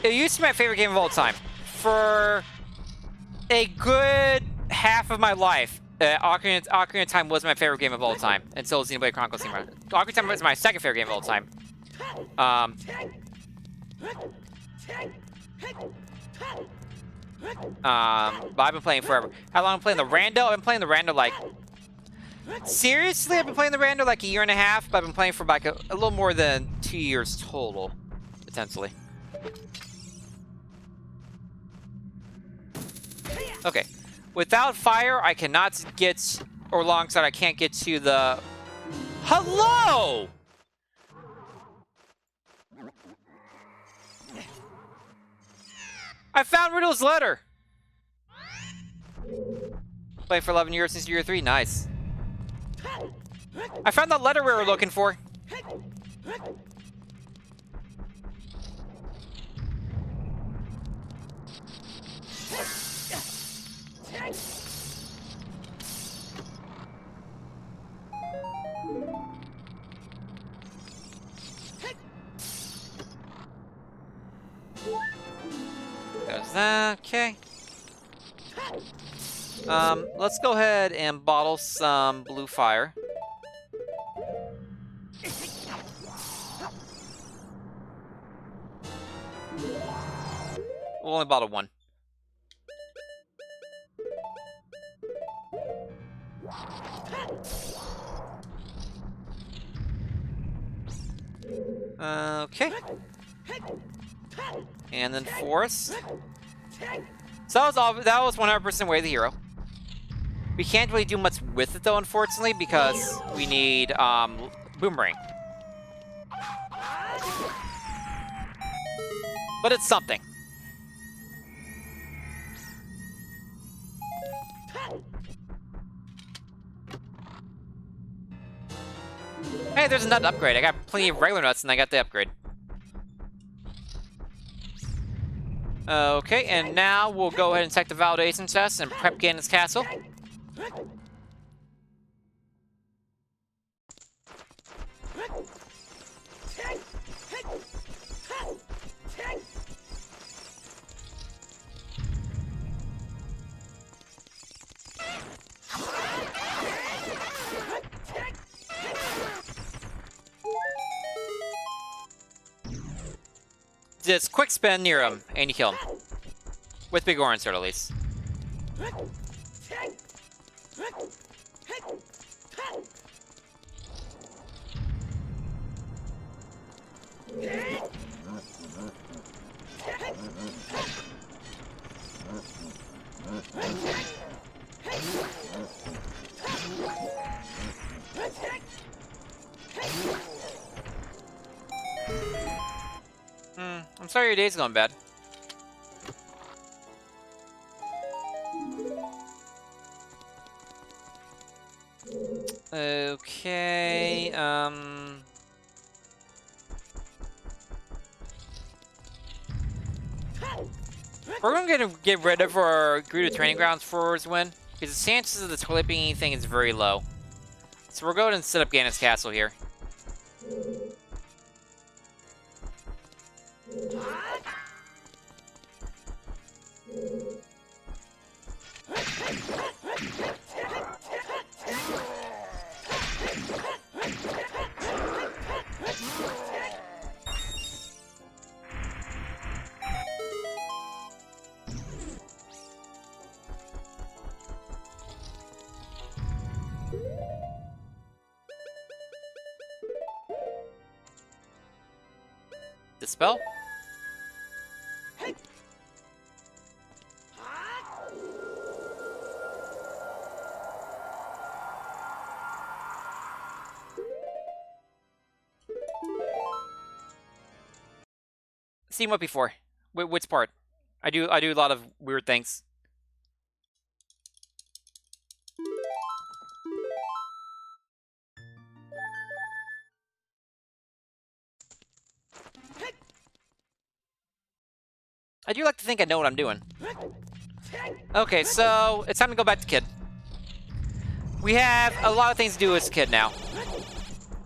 it used to be my favorite game of all time. For a good half of my life, Ocarina of Time was my favorite game of all time until Xenoblade Chronicles came out. Ocarina of Time was my second favorite game of all time. But I've been playing forever. How long have I been playing the Rando? I've been playing the Rando like... Seriously, I've been playing the Rando like a year and a half, but I've been playing for like a little more than 2 years total, potentially. Okay. Without fire, I cannot get, or alongside, I can't get to the... Hello! I found Riddle's letter! Playing for 11 years since year 3, nice. I found that letter we were looking for. There's that, okay. Let's go ahead and bottle some blue fire. We'll only bottle one. Okay. And then forest. So that was 100% way of the hero. We can't really do much with it though, unfortunately, because we need boomerang. But it's something. Hey, there's a nut upgrade. I got plenty of regular nuts and I got the upgrade. Okay, and now we'll go ahead and check the validation test and prep Ganon's castle. Just quick spin near him, and you kill him. With big orange sword, at least. I'm sorry your day's going bad. Okay, we're gonna get rid of our Gerudo training grounds for his win, because the chances of the toilet being anything is very low. So we're going to set up Ganon's castle here. Dispel? Seen what before? Which part? I do a lot of weird things. I do like to think I know what I'm doing. Okay, so it's time to go back to Kid. We have a lot of things to do as Kid now.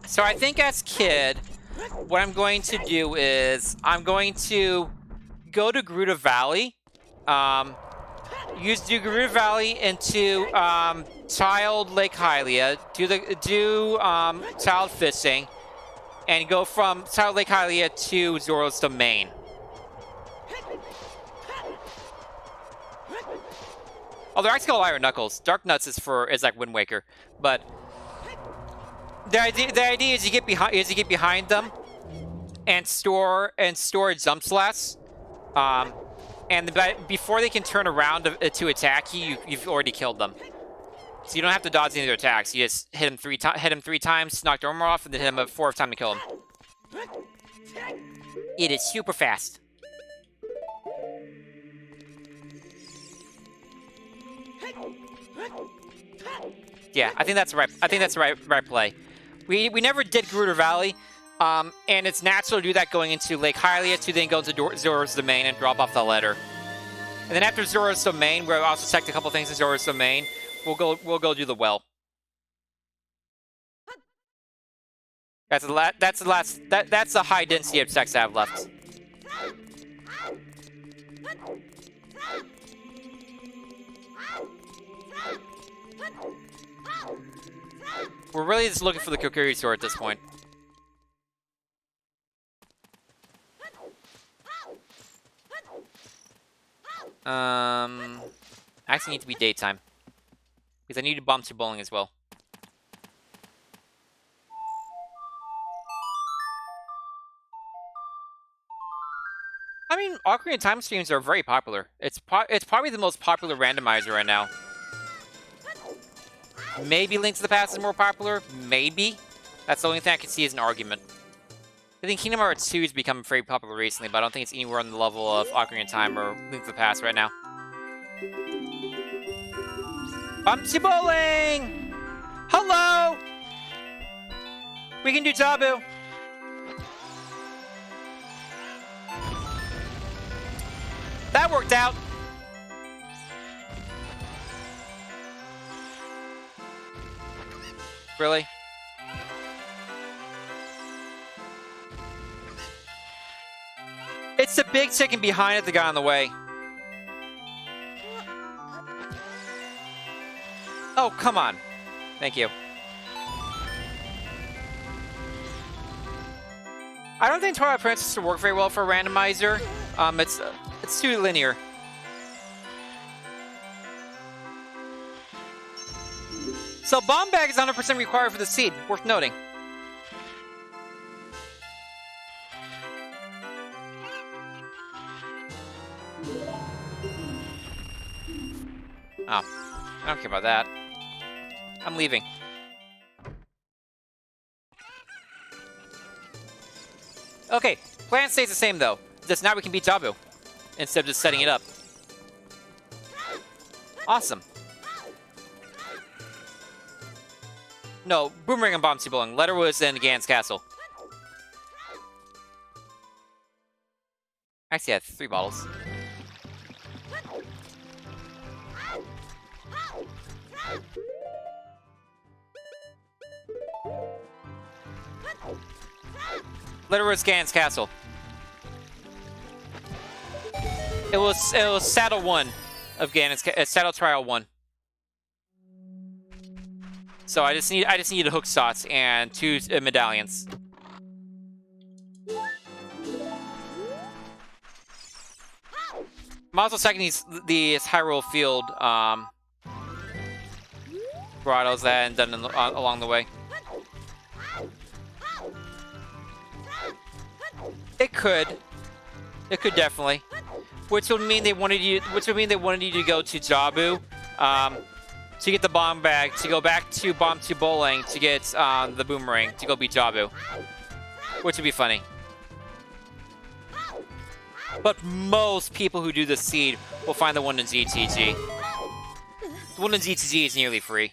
So I think as Kid, what I'm going to do is I'm going to go to Gerudo Valley, use Gerudo Valley into Child Lake Hylia, do child fishing, and go from Child Lake Hylia to Zoro's domain. Oh, they're actually called Iron Knuckles. Dark Nuts is like Wind Waker, but the idea is you get behind them, and store jump slash. And before they can turn around to attack you, you've already killed them. So you don't have to dodge any of their attacks. You just hit him three times, knock their armor off, and then hit him a fourth time to kill him. It is super fast. Yeah, I think that's right. I think that's the right play. We never did Gerudo Valley, and it's natural to do that going into Lake Hylia to then go into Zora's Domain and drop off the letter. And then after Zora's Domain, we'll also check a couple things in Zora's Domain. We'll go do the well. That's the high density of checks I have left. We're really just looking for the Kokiri sword at this point. I actually need to be daytime. Because I need to bomb to bowling as well. I mean, Ocarina of Time streams are very popular. It's probably the most popular randomizer right now. Maybe Link to the Past is more popular. Maybe. That's the only thing I can see as an argument. I think Kingdom Hearts 2 has become very popular recently, but I don't think it's anywhere on the level of Ocarina of Time or Link to the Past right now. Bumpsy Bowling! Hello! We can do Tabu. That worked out. Really? It's the big chicken behind it that got in the way. Oh, come on. Thank you. I don't think Twilight Princess would work very well for a randomizer. It's too linear. So bomb bag is 100% required for the seed. Worth noting. Oh, I don't care about that. I'm leaving. Okay, plan stays the same though. Just now we can beat Jabu instead of just setting it up. Awesome. No, Boomerang and Bombsy Bowling. Letter was in Gan's Castle. Actually, I had 3 bottles. Letter was Gan's Castle. It was Saddle 1 of Gan's Saddle Trial 1. So I just needed hook shots and 2 medallions. I'm also checking these Hyrule Field grottos that I hadn't done along the way. It could definitely. Which would mean they wanted you to go to Jabu, to get the bomb bag, to go back to Bombsy Bowling to get the boomerang to go beat Jabu, which would be funny. But most people who do the seed will find the one in GTG. The one in GTG is nearly free.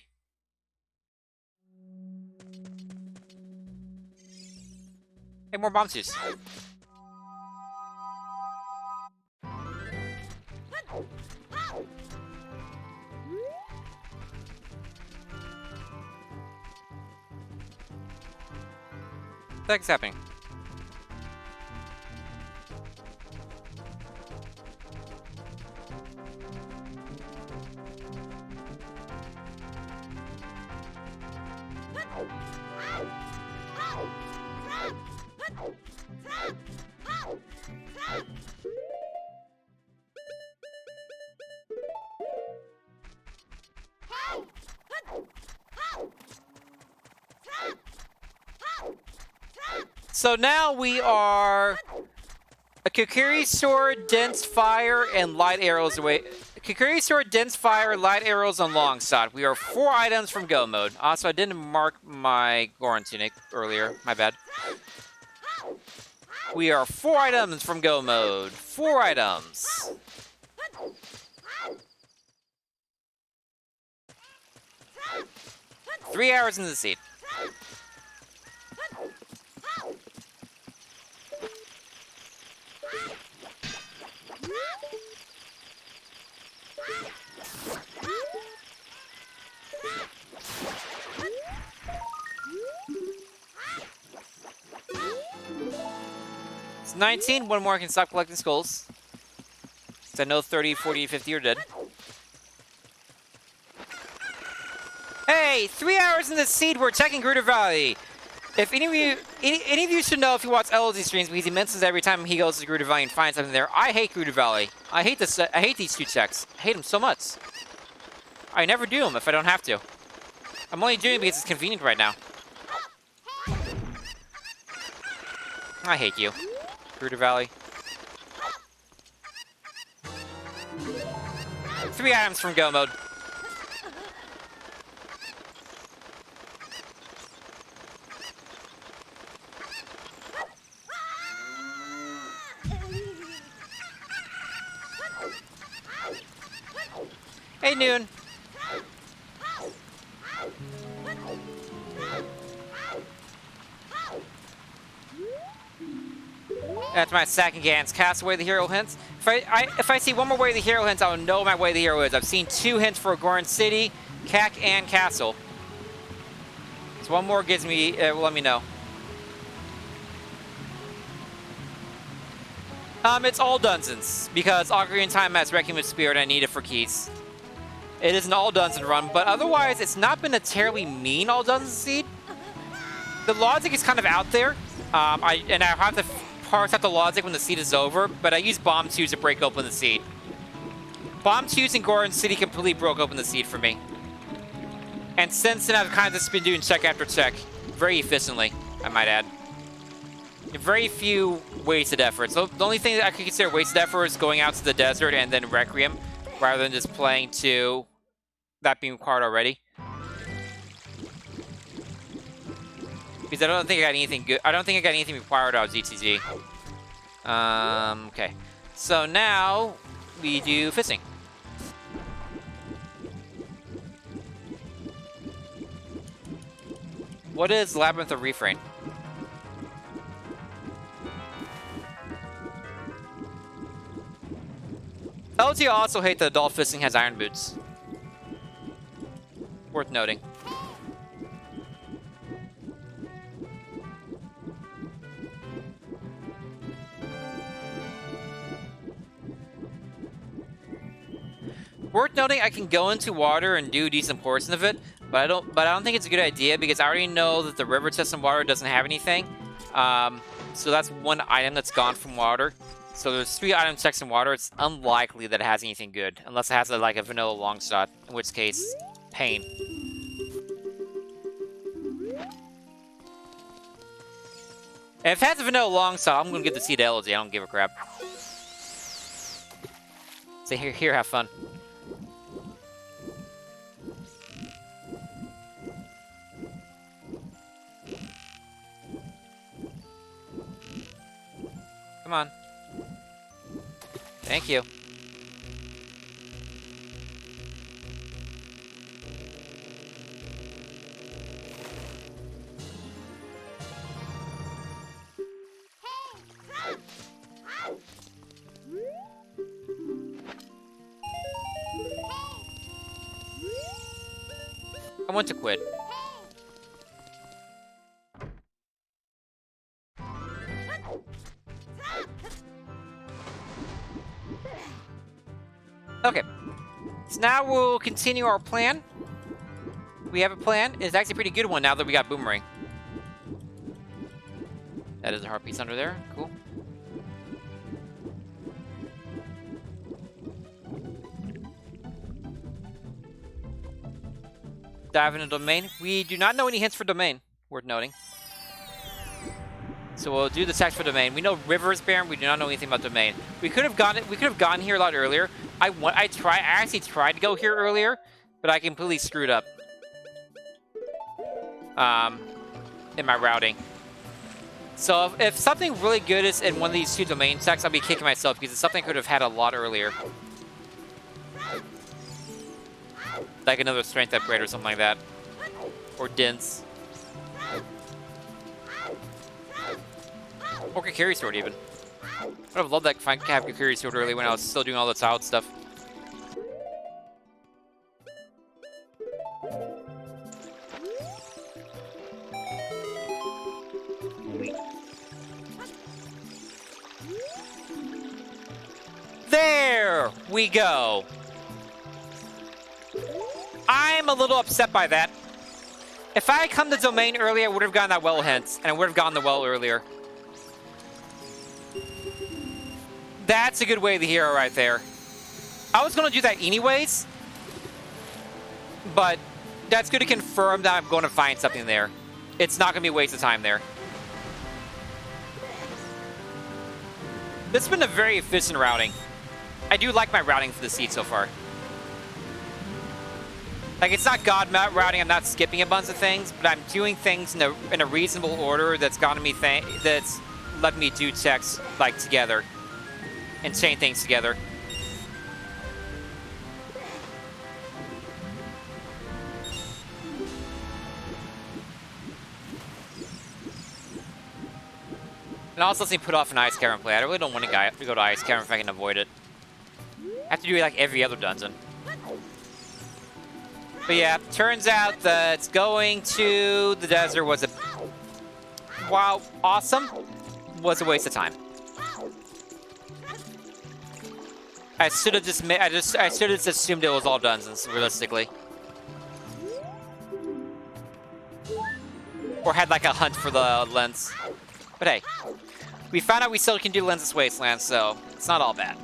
Hey, more bombsies. What the heck's happening? So now we are a Kukuri sword, dense fire, and light arrows away. Kukuri sword, dense fire, light arrows, and long shot. We are 4 items from go mode. Also, I didn't mark my Goron tunic earlier. My bad. We are 4 items from go mode. 4 items. Three hours in the seat. It's 19. One more I can stop collecting skulls. So I know 30, 40, 50 are dead. Hey, 3 hours in the seed. We're checking Gruder Valley. If any of you should know if you watch LOD streams, because he mentions every time he goes to Gruder Valley and finds something there. I hate Gruder Valley. I hate this. I hate these 2 checks. I hate them so much. I never do them if I don't have to. I'm only doing it because it's convenient right now. I hate you, Gruder Valley. 3 items from go mode. Hey, Noon. That's my second chance. Cast away the hero hints. If I see one more way the hero hints, I'll know my way the hero is. I've seen 2 hints for Goron City, CAC, and Castle. So one more gives me, let me know. It's all dungeons, because Ocarina Time has Wrecking with Spirit and I need it for keys. It is an all dungeon run, but otherwise it's not been a terribly mean all dungeon seed. The logic is kind of out there. I have to parse out the logic when the seed is over, but I use bomb 2s to break open the seed. Bomb 2s in Goron City completely broke open the seed for me. And since then I've kind of just been doing check after check, very efficiently, I might add. Very few wasted efforts. So the only thing that I could consider wasted effort is going out to the desert and then Requiem, rather than just playing 2, that being required already. Because I don't think I got anything good. I don't think I got anything required out of ZTG. Okay. So now we do fishing. What is Labyrinth of Refrain? LG also hate that adult fishing has iron boots. Worth noting. Worth noting, I can go into water and do a decent portion of it, but I don't think it's a good idea because I already know that the river chest in water doesn't have anything. So that's 1 item that's gone from water. So there's 3 item checks in water. It's unlikely that it has anything good, unless it has like a vanilla long shot, in which case, pain. And if it has a vanilla long shot, I'm gonna give the seed to LG. I don't give a crap. So here, have fun. Come on. Thank you. I want to quit. Okay, so now we'll continue our plan. We have a plan. It's actually a pretty good one now that we got Boomerang. That is a heart piece under there. Cool. Dive into domain. We do not know any hints for domain, worth noting. So So we'll do the text for domain. We know river is barren. We do not know anything about domain. We could have gone here a lot earlier. I actually tried to go here earlier, but I completely screwed up. In my routing. So if something really good is in one of these two domain texts, I'll be kicking myself because it's something I could have had a lot earlier. Like another strength upgrade or something like that. Or dense. Or Kakiri Sword even. I would have loved that if I could have Kakiri Sword early when I was still doing all the child stuff. There we go. I'm a little upset by that. If I had come to domain earlier, I would have gotten that well hint, and I would have gotten the well earlier. That's a good way of the hero right there. I was going to do that anyways, but that's good to confirm that I'm going to find something there. It's not going to be a waste of time there. This has been a very efficient routing. I do like my routing for the seed so far. Like, it's not god routing, I'm not skipping a bunch of things, but I'm doing things in a reasonable order that's gotten me that's let me do checks like together and chain things together. And also lets me put off an Ice Cavern play. I really don't want to go to Ice Cavern if I can avoid it. I have to do it like every other dungeon. But yeah, turns out that going to the desert was a... Wow, awesome. Was a waste of time. I should have just made... I should have just assumed it was all dungeons, realistically. Or had like a hunt for the lens. But hey, we found out we still can do Lensless Wasteland, so it's not all bad.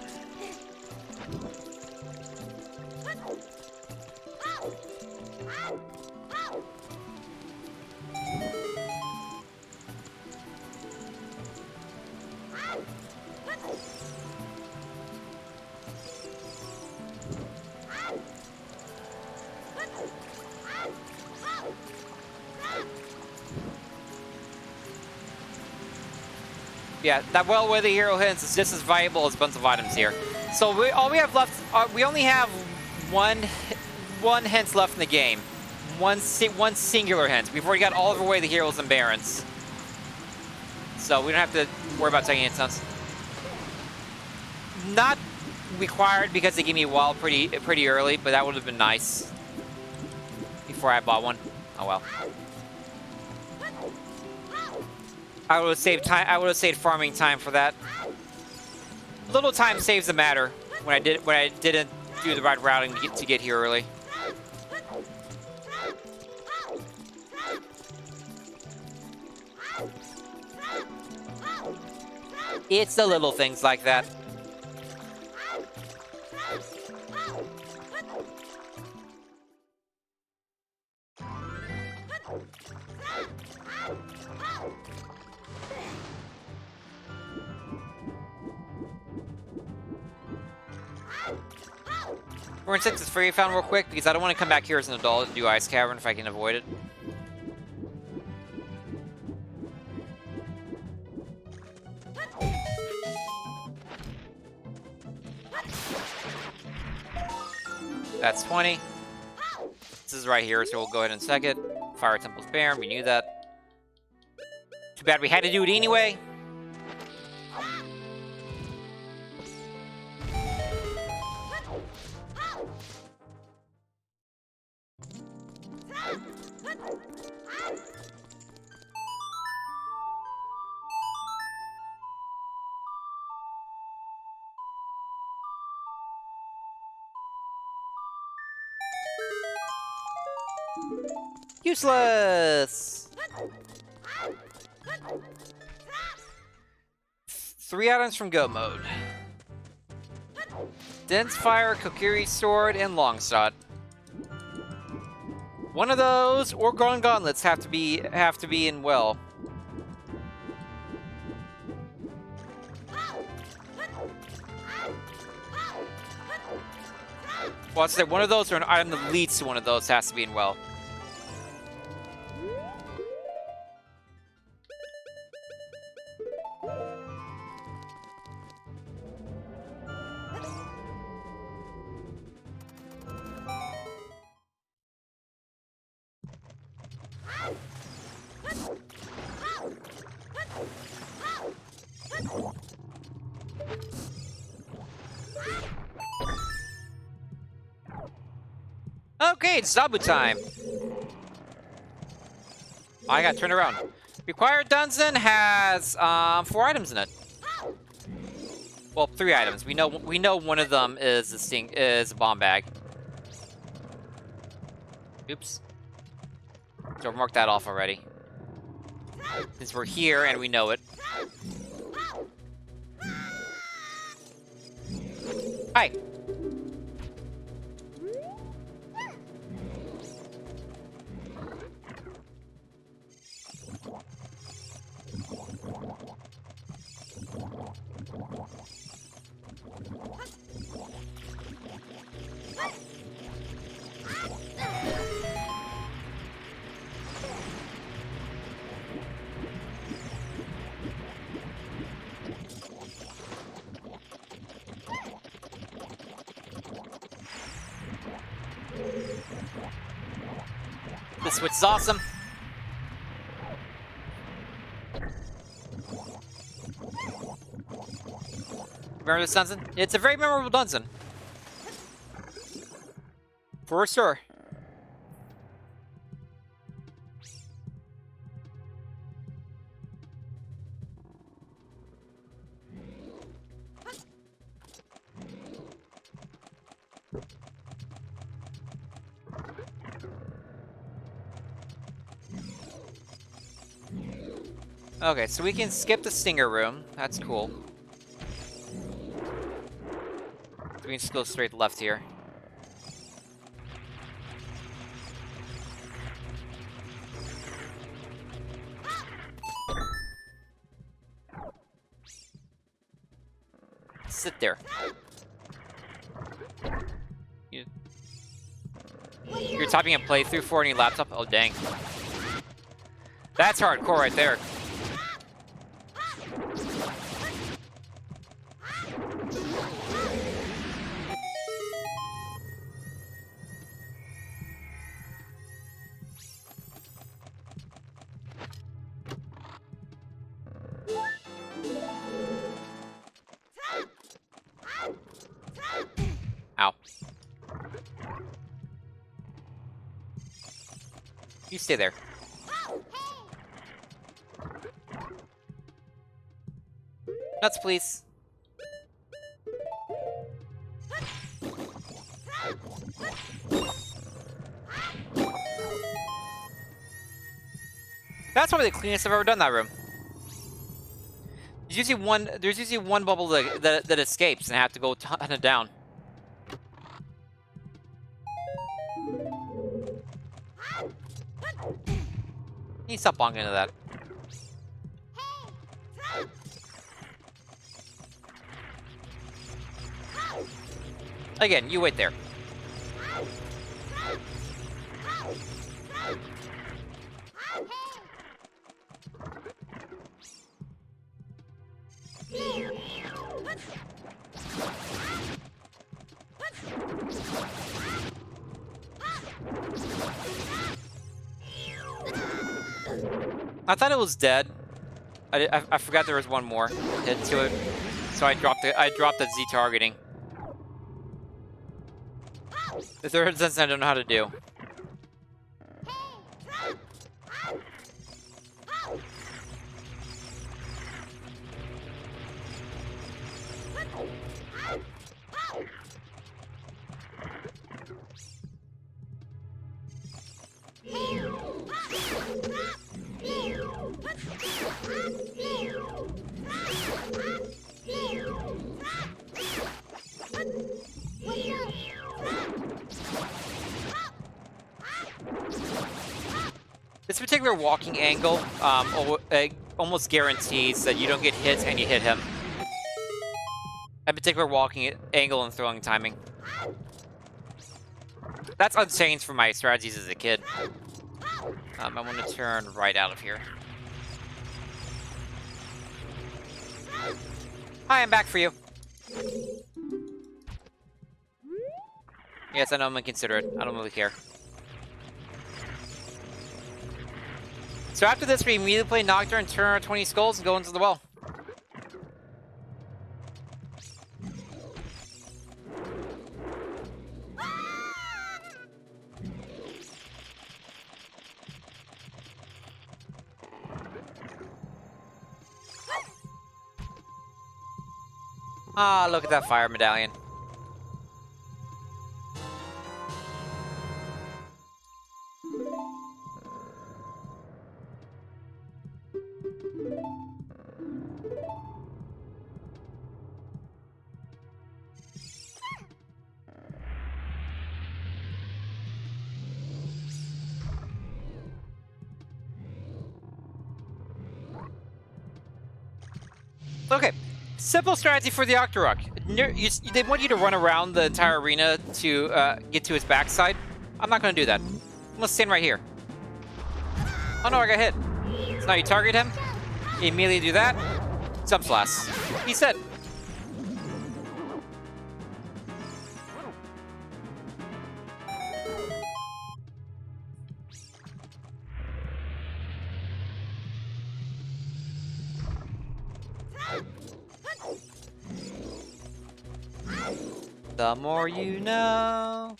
Yeah, that well where the hero hits is just as valuable as a bunch of items here. So all we have left, we only have one hint left in the game. One singular hint. We've already got all of our way the heroes and barons. So we don't have to worry about taking instance. Not required because they gave me a wall pretty early, but that would have been nice before I bought one. Oh well. I would have saved time. I would have saved farming time for that. Little time saves the matter when I didn't do the right routing to get here early. It's the little things like that. We're in 6 is free found real quick because I don't want to come back here as an adult and do Ice Cavern if I can avoid it. That's 20. This is right here, so we'll go ahead and check it. Fire Temple's barren, we knew that. Too bad we had to do it anyway. Useless! 3 items from Go mode. Dense Fire, Kokiri Sword, and Longshot. One of those or Golden Gauntlets have to be in well. Well, I'll say one of those or an item that leads to one of those has to be in well. Okay, it's Zabu time. I got turned around. Required dungeon has 4 items in it. Well, 3 items. We know one of them is a bomb bag. Oops. So mark that off already. Since we're here and we know it. Hi. This switch is awesome. Remember this dungeon? It's a very memorable dungeon. For sure. Okay, so we can skip the stinger room. That's cool. We can just go straight left here. Sit there. You're typing a playthrough for any laptop? Oh, dang. That's hardcore right there. Ow. You stay there. Nuts, please. That's probably the cleanest I've ever done that room. There's usually one bubble that escapes and I have to go hunt it down. You stop bonking into that. Again, you wait there. I thought it was dead. I forgot there was one more hit to it, so I dropped the Z targeting. The third sense I don't know how to do. This particular walking angle almost guarantees that you don't get hit and you hit him. That particular walking angle and throwing timing. That's unchanged from my strategies as a kid. I want to turn right out of here. Hi, I'm back for you. Yes, I know I'm inconsiderate. I don't really care. So after this, we immediately play Nocturne, turn our 20 skulls, and go into the well. Ah, look at that fire medallion. Okay, simple strategy for the Octorok. They want you to run around the entire arena to get to his backside. I'm not going to do that. I'm going to stand right here. Oh no, I got hit. So now you target him, you immediately do that, jump slash. He's dead. The more you know.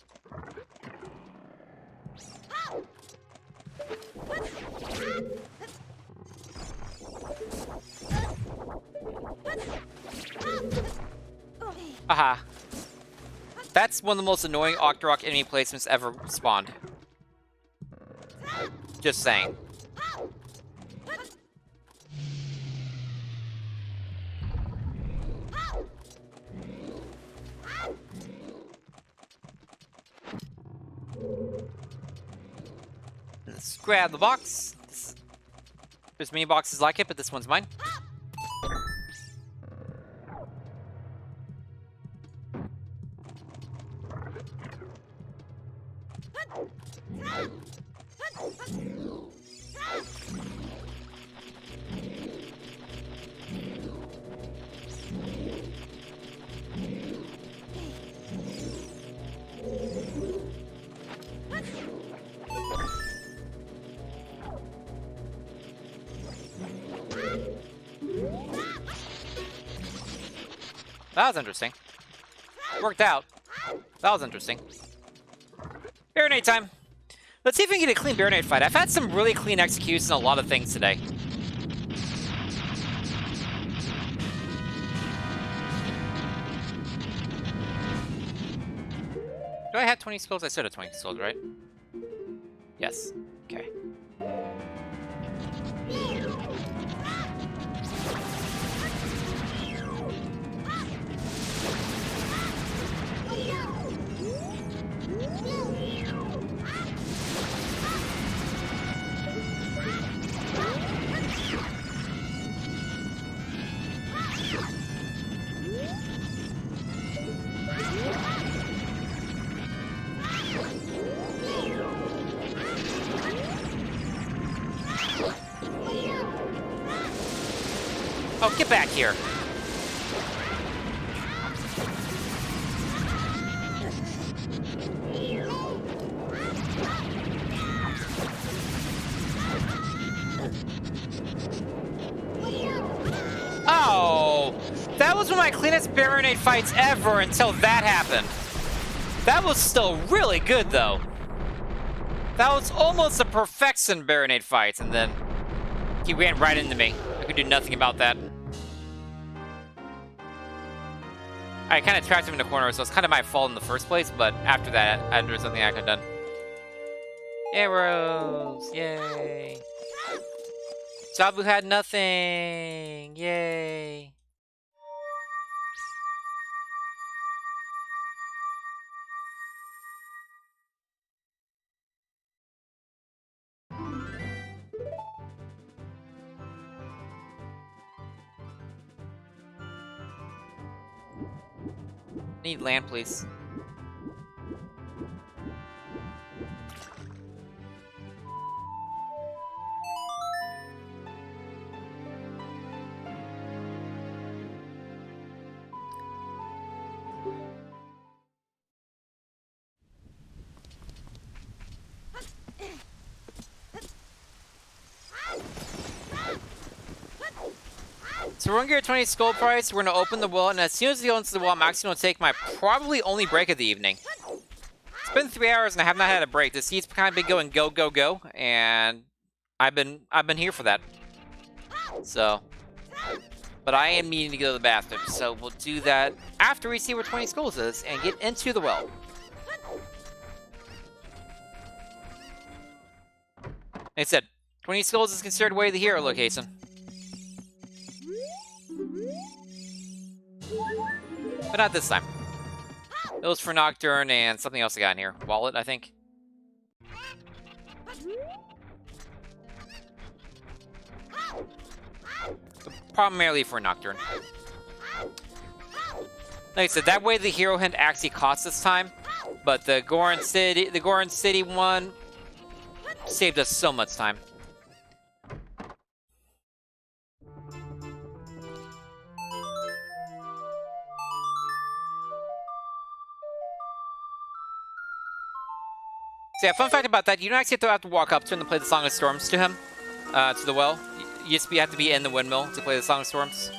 Aha. That's one of the most annoying Octorok enemy placements ever spawned. Just saying. Let's grab the box. There's many boxes like it, but this one's mine. That was interesting. Worked out. That was interesting. Baronade time. Let's see if we can get a clean Baronade fight. I've had some really clean executions on a lot of things today. Do I have 20 skills? I should have 20 skills, right? Yes. Okay. Oh, get back here. Oh, that was one of my cleanest Baronade fights ever until that happened. That was still really good, though. That was almost a perfection Baronade fight, and then he ran right into me. I could do nothing about that. I kind of trapped him in the corner, so it's kind of my fault in the first place, but after that, there was something I could have done. Arrows! Yay! Zabu had nothing! Yay! Need land, please. So we're gonna get a 20 skull price. We're gonna open the well, and as soon as he opens the well, I'm actually gonna take my probably only break of the evening. It's been 3 hours and I have not had a break. The seat's kind of been going go, go, go, and I've been here for that. So, but I am needing to go to the bathroom, so we'll do that after we see where 20 skulls is and get into the well. Like I said, 20 skulls is considered way the hero location. But not this time. It was for Nocturne and something else I got in here. Wallet, I think. Primarily for Nocturne. Like I said, that way the hero hint actually cost this time, but the Goron City one saved us so much time. So yeah, fun fact about that, you don't actually have to walk up to him to play the Song of Storms to him, to the well. You just have to be in the windmill to play the Song of Storms.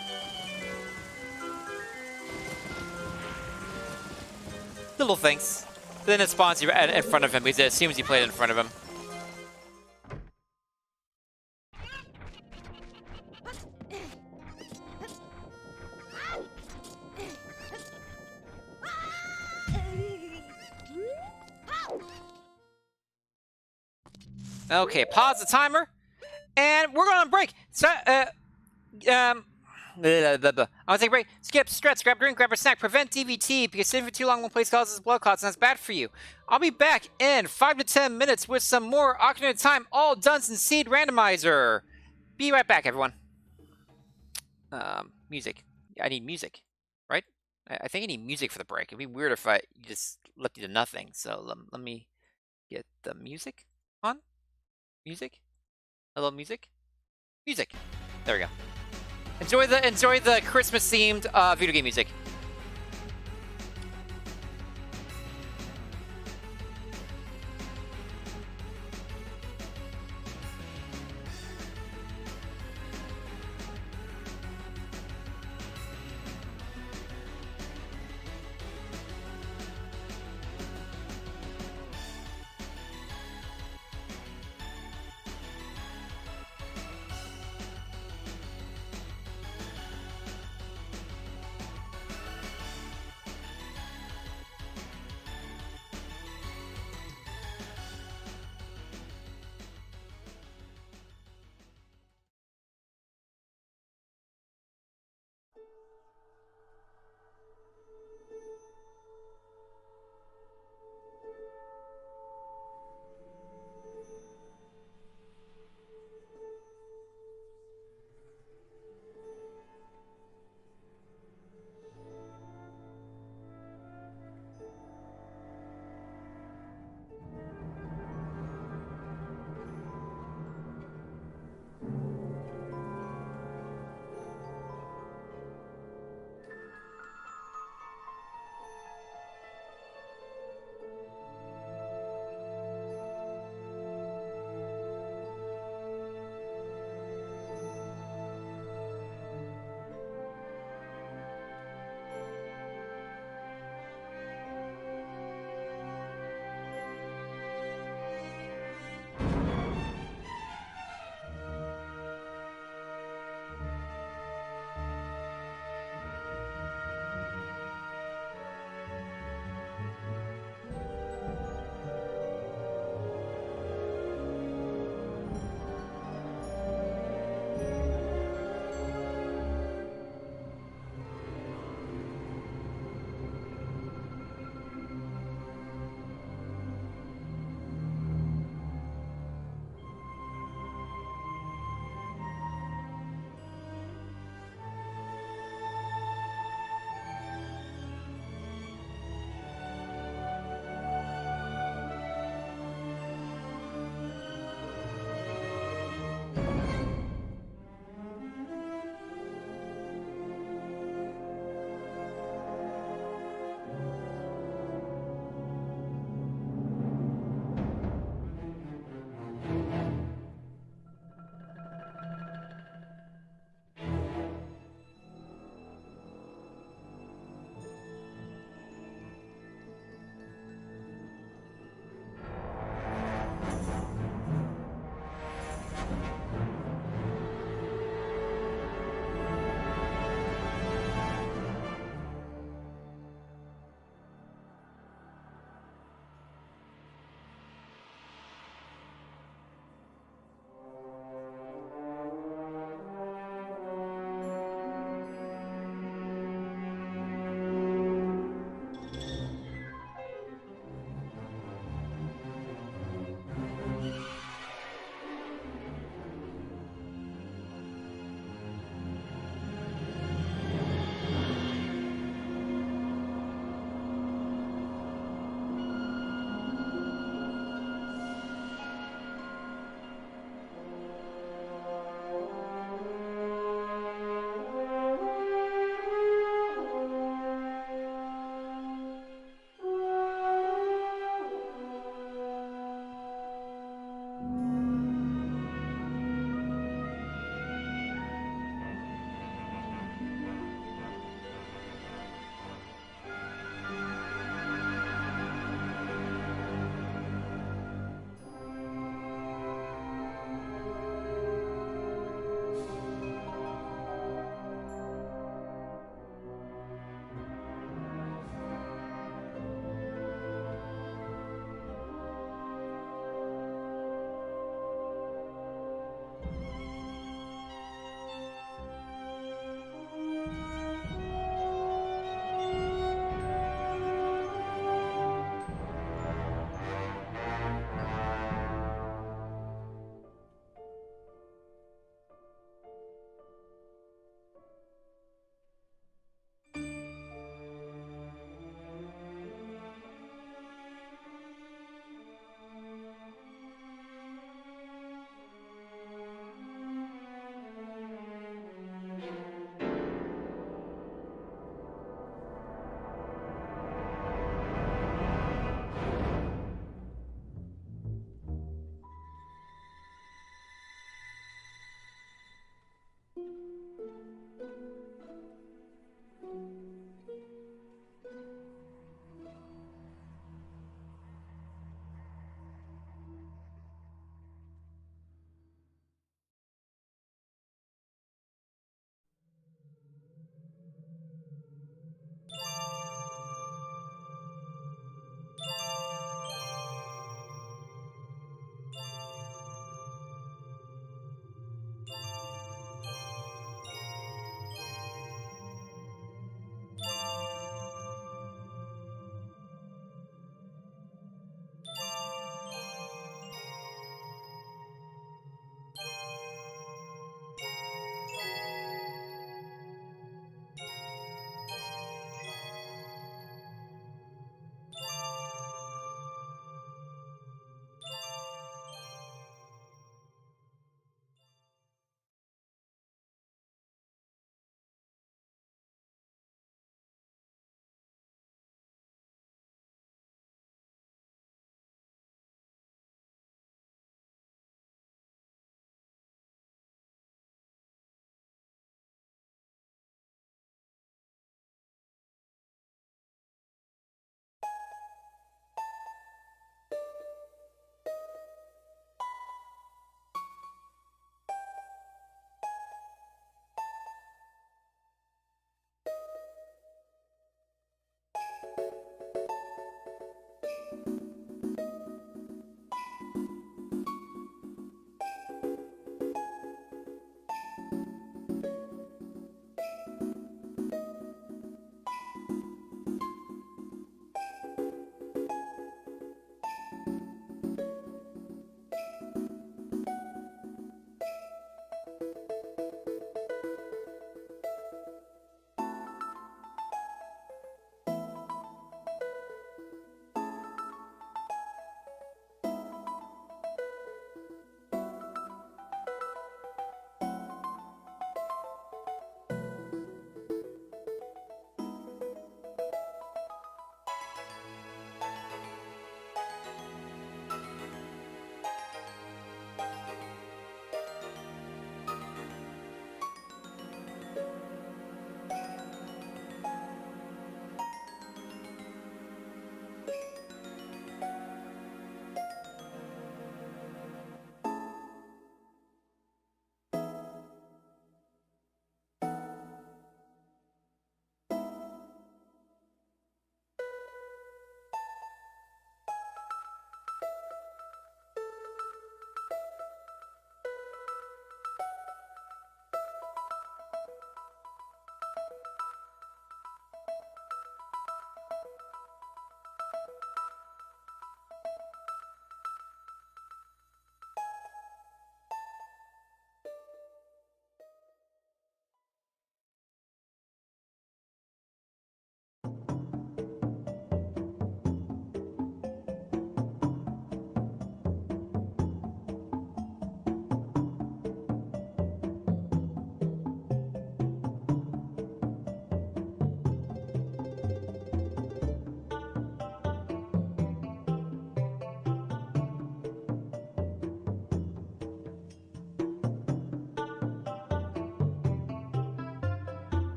Little things. Then it spawns you in front of him because it assumes you played in front of him. Okay, pause the timer, and we're going on break. So, I want to take a break. Skip, stretch, grab a drink, grab a snack. Prevent DVT, because sitting for too long in one place causes blood clots, and that's bad for you. I'll be back in 5 to 10 minutes with some more Ocarina of Time All Dungeon Seed Randomizer. Be right back, everyone. Music. I need music, right? I think I need music for the break. It'd be weird if I just left you to nothing. So let me get the music on. Music? Hello, music? Music. There we go. Enjoy the Christmas themed video game music.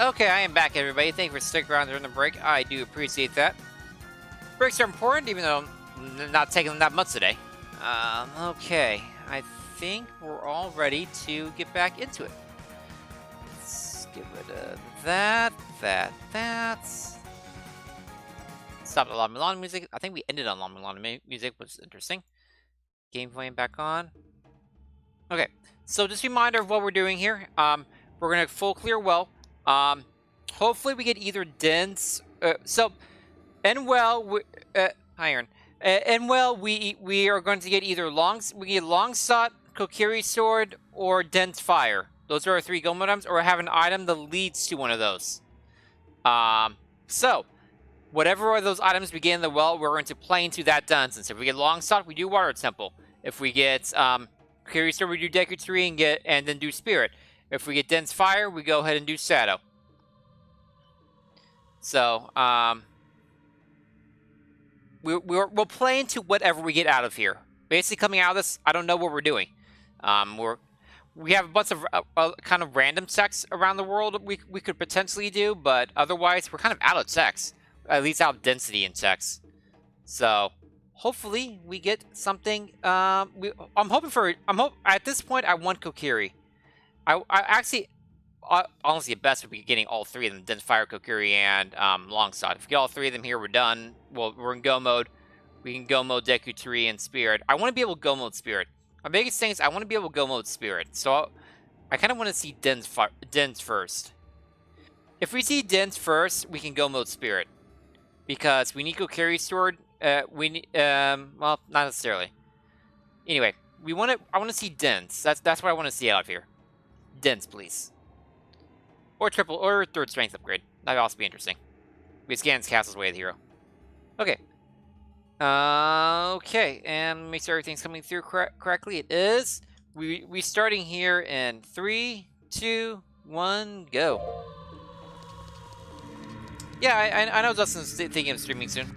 Okay, I am back, everybody. Thank you for sticking around during the break. I do appreciate that. Breaks are important, even though I'm not taking them that much today. Okay. I think we're all ready to get back into it. Let's get rid of that. Stop the La Milano music. I think we ended on La Milano music, which is interesting. Game playing back on. Okay, so just a reminder of what we're doing here. We're gonna full clear well. Hopefully we get either dense. Iron. We are going to get either long shot, Kokiri sword, or dense fire. Those are our 3 goal items, or have an item that leads to one of those. So whatever of those items begin in the well, we're going to play into that dungeon. So if we get long shot, we do water temple. If we get Kokiri sword, we do Deku Tree and then do spirit. If we get dense fire, we go ahead and do shadow. So we'll play into whatever we get out of here. Basically, coming out of this, I don't know what we're doing. We have a bunch of kind of random checks around the world we could potentially do, but otherwise we're kind of out of checks, at least out of density in checks. So hopefully we get something. At this point I want Kokiri. I actually. Honestly, at best would be getting all 3 of them: Dense Fire, Kokiri, and Longshot. If we get all 3 of them here, we're done. Well, we're in go mode. We can go mode Deku Tree and Spirit. I want to be able to go mode Spirit. My biggest thing is I want to be able to go mode Spirit. So I kind of want to see Dense first. If we see Dense first, we can go mode Spirit. Because we need Kokiri Sword. Well, not necessarily. Anyway, I want to see Dense. That's what I want to see out of here. Dense, please. Or triple, or 3rd strength upgrade. That'd also be interesting. We scans Castle's Way of the Hero. Okay. Okay, and make sure everything's coming through correctly. It is. We starting here in 3, 2, 1, go. Yeah, I know Justin's thinking of streaming soon.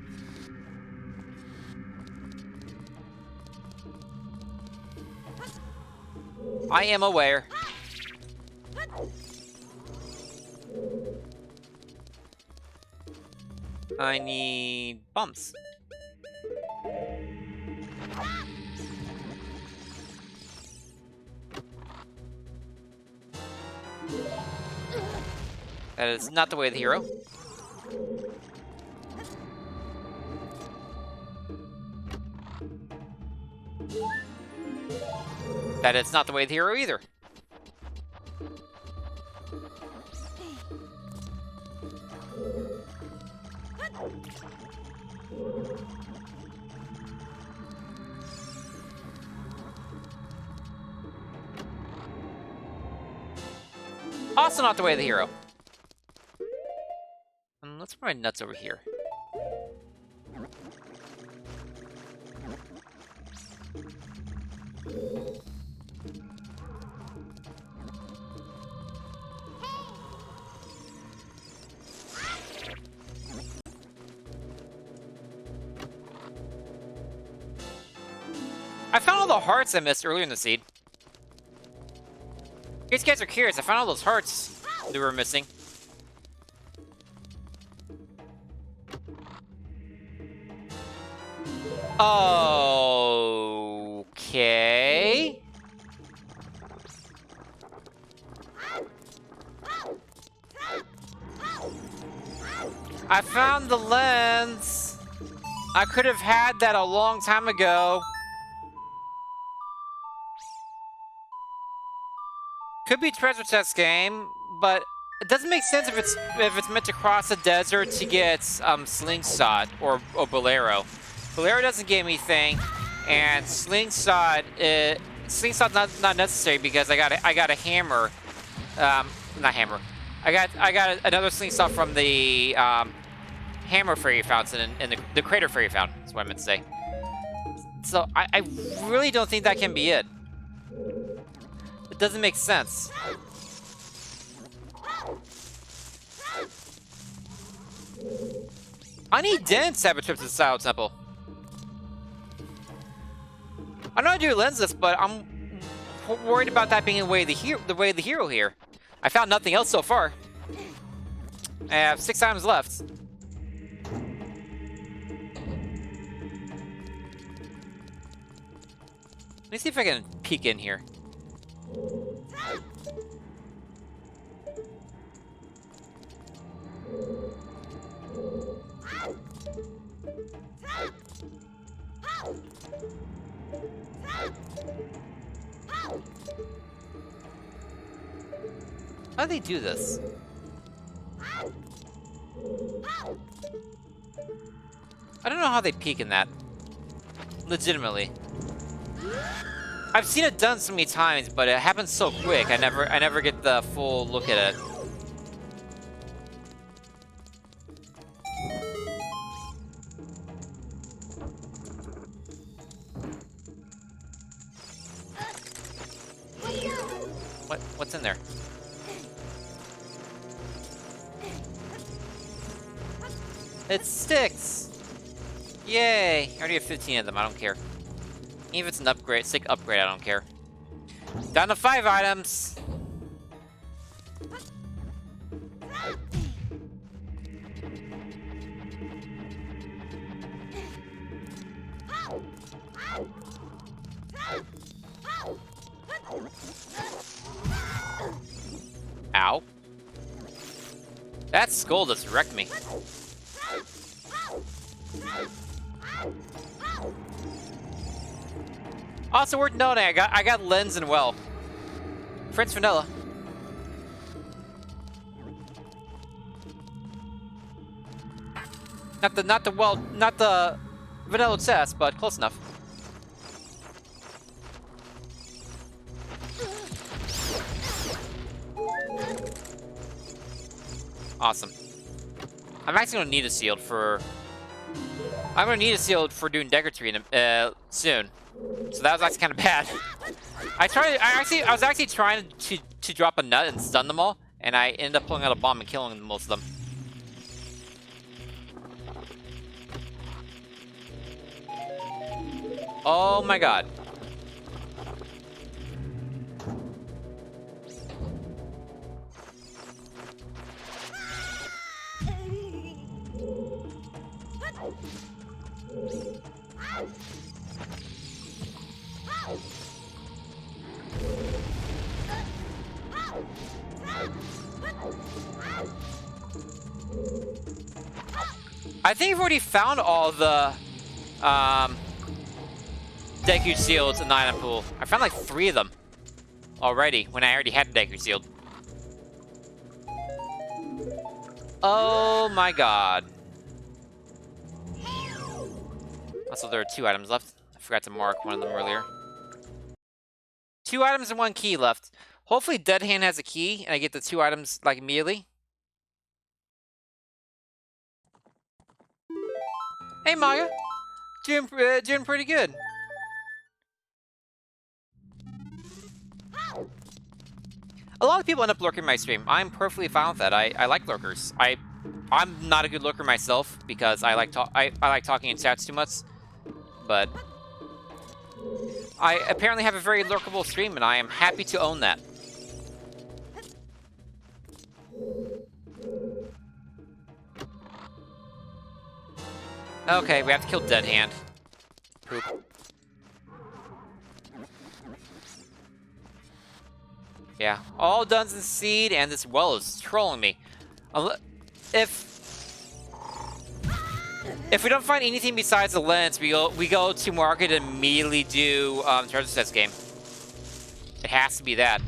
I am aware. I need bumps. That is not the way of the hero. That is not the way of the hero either. Also not the way of the hero. Let's put my nuts over here. I found all the hearts I missed earlier in the seed. In case you guys are curious, I found all those hearts that were missing. Okay. I found the lens. I could have had that a long time ago. Could be treasure chest game, but it doesn't make sense if it's meant to cross the desert to get slingshot or bolero. Bolero doesn't give me anything, and slingshot's not necessary because I got a hammer. Not hammer. I got another slingshot from the hammer fairy fountain and the crater fairy fountain. That's what I meant to say. So I really don't think that can be it. It doesn't make sense. I need Den to have a trip to the Silent Temple. I know I do lenses, but I'm worried about that being the way of the hero here. I found nothing else so far. I have 6 items left. Let me see if I can peek in here. How do they do this? I don't know how they peek in that. Legitimately. I've seen it done so many times, but it happens so quick. I never get the full look at it. What's in there? It sticks! Yay! I already have 15 of them, I don't care. Even if it's an upgrade, sick upgrade, I don't care. Down to 5 items! Ow. That skull just wrecked me. Also worth noting, I got lens and well. Prince Vanilla. Not the vanilla test, but close enough. Awesome. I'm actually gonna need a shield for. I'm gonna need a shield for doing Degree soon. So that was actually kind of bad. I was actually trying to drop a nut and stun them all, and I ended up pulling out a bomb and killing most of them. Oh my god. I think I've already found all the Deku Shields in the item pool. I found like 3 of them already when I already had a Deku Shield. Oh my god. Also, there are 2 items left. I forgot to mark one of them earlier. 2 items and 1 key left. Hopefully Dead Hand has a key and I get the 2 items like immediately. Hey Maya, doing pretty good. A lot of people end up lurking my stream. I'm perfectly fine with that. I like lurkers. I'm not a good lurker myself because I like talking in chats too much, but I apparently have a very lurkable stream, and I am happy to own that. Okay, we have to kill Dead Hand. Poop. Yeah, all Duns and Seed, and this well is trolling me. If we don't find anything besides the lens, we go to market and immediately do treasure chest game. It has to be that.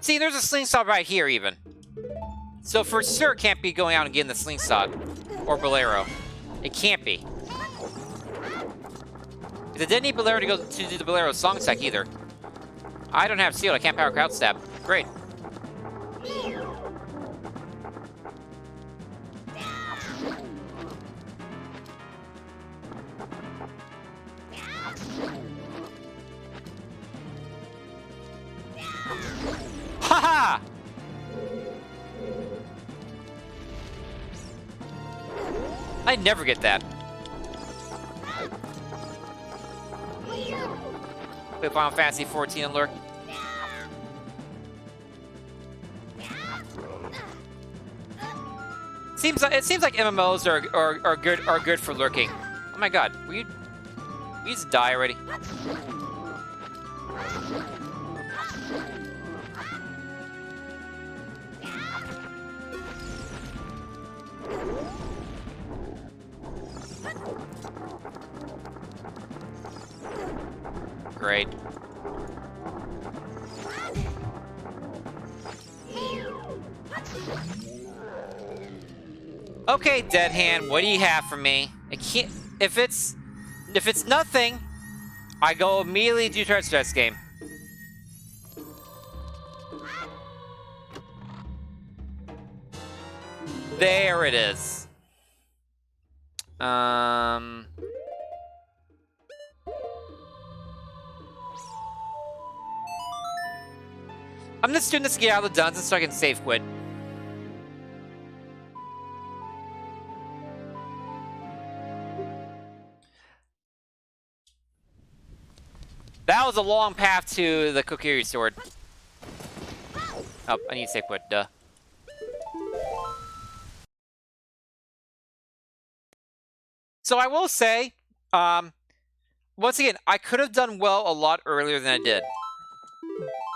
See, there's a slingshot right here, even. So for sure, it can't be going out and getting the slingshot or bolero. It can't be. Because it didn't need bolero to go to do the bolero song tech either. I don't have shield. I can't power crowd stab. Great. Haha! I never get that. Play Final Fantasy 14 and lurk. It seems like MMOs are good for lurking. Oh my god, will you just die already? Great. Okay, Dead Hand, what do you have for me? I can't. If it's nothing, I go immediately to Touch Stress game. There it is. I'm just doing this to get out of the dungeon so I can save quit. That was a long path to the Kokiri sword. Oh, I need to save quit, duh. So I will say, once again, I could have done well a lot earlier than I did.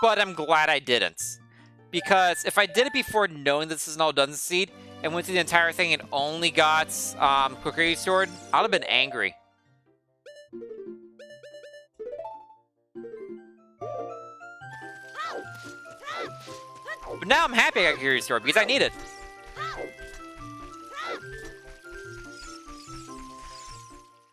But I'm glad I didn't. Because if I did it before knowing this is an all dungeon seed, and went through the entire thing and only got Kokiri sword, I would have been angry. But now I'm happy I got Kokiri sword because I need it.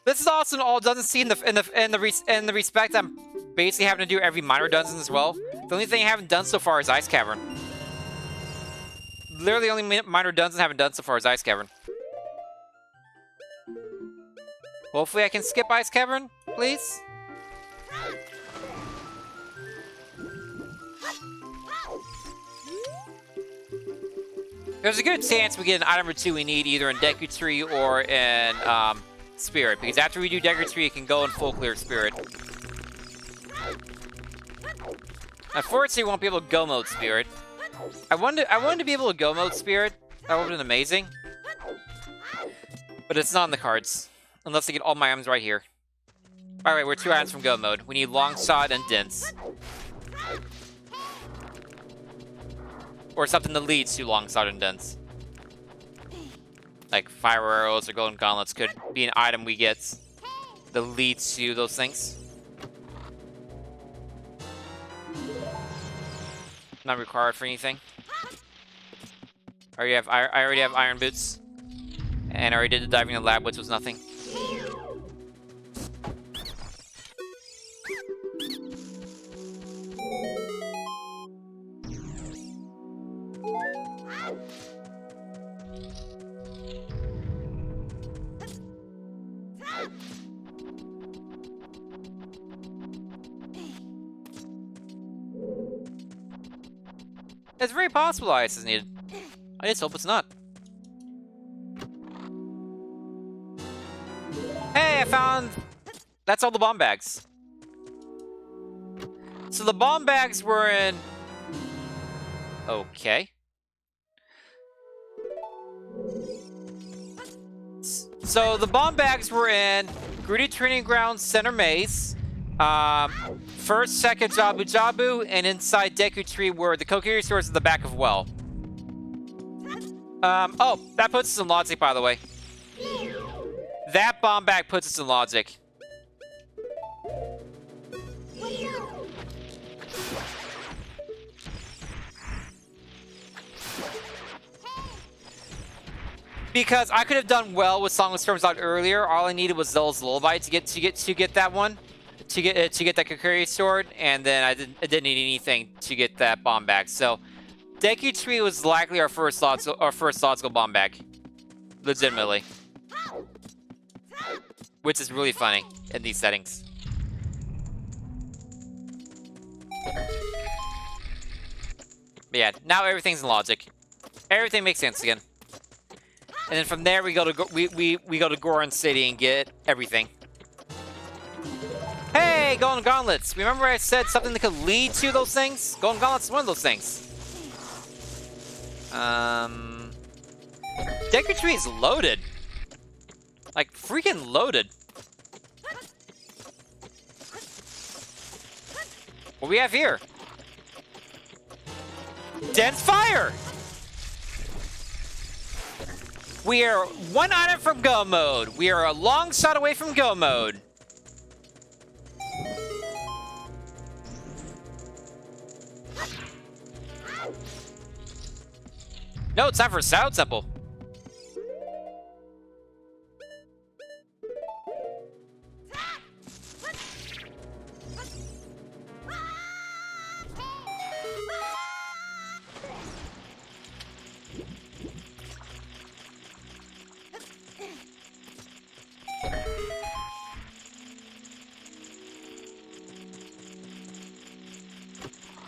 This is also an all dungeon seed in the respect I'm basically having to do every minor dungeon as well. The only thing I haven't done so far is Ice Cavern. Literally the only minor dungeon I haven't done so far is Ice Cavern. Hopefully I can skip Ice Cavern, please. There's a good chance we get an item or two we need either in Deku Tree or in Spirit, because after we do Deku Tree, it can go in full clear Spirit. Unfortunately, we won't be able to go mode Spirit. I wanted to be able to go mode Spirit. That would have been amazing. But it's not in the cards. Unless I get all my items right here. By the way, we're 2 items from go mode. We need Long Shot and Dense. Or something that leads to Long Shot and Dense. Like Fire Arrows or Golden Gauntlets could be an item we get that leads to those things. Not required for anything. I already have Iron Boots. And I already did the diving in the lab, which was nothing. It's very possible ice is needed. I just hope it's not. Hey, I found... That's all the bomb bags. So the bomb bags were in... Okay. So the bomb bags were in Greedy Training Ground Center Maze, first, second Jabu Jabu, and inside Deku Tree were the Kokiri swords at the back of Well. Oh, that puts us in logic, by the way. That bomb bag puts us in logic. Because I could have done well with Song of Storms out earlier. All I needed was Zell's Lullaby to get that one, to get that Kokiri sword, and then I didn't need anything to get that bomb bag. So Deku Tree was likely our first logical bomb bag, legitimately, which is really funny in these settings. But yeah, now everything's in logic. Everything makes sense again. And then from there we go to we go to Goron City and get everything. Hey, golden gauntlets. Remember I said something that could lead to those things? Golden gauntlets is one of those things. Deku Tree is loaded. Like, freaking loaded. What do we have here? Dense fire! We are one item from go mode. We are a long shot away from go mode. No, it's time for a Shadow Temple.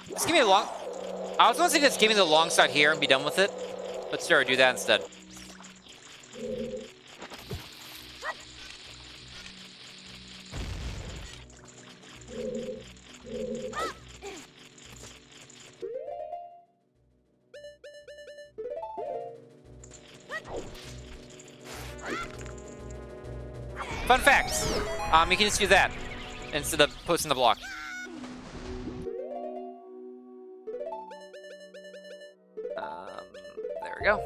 Just give me a long... I was going to say just give me the long shot here and be done with it. But sure, do that instead. Fun fact, you can just do that instead of posting the block. There we go.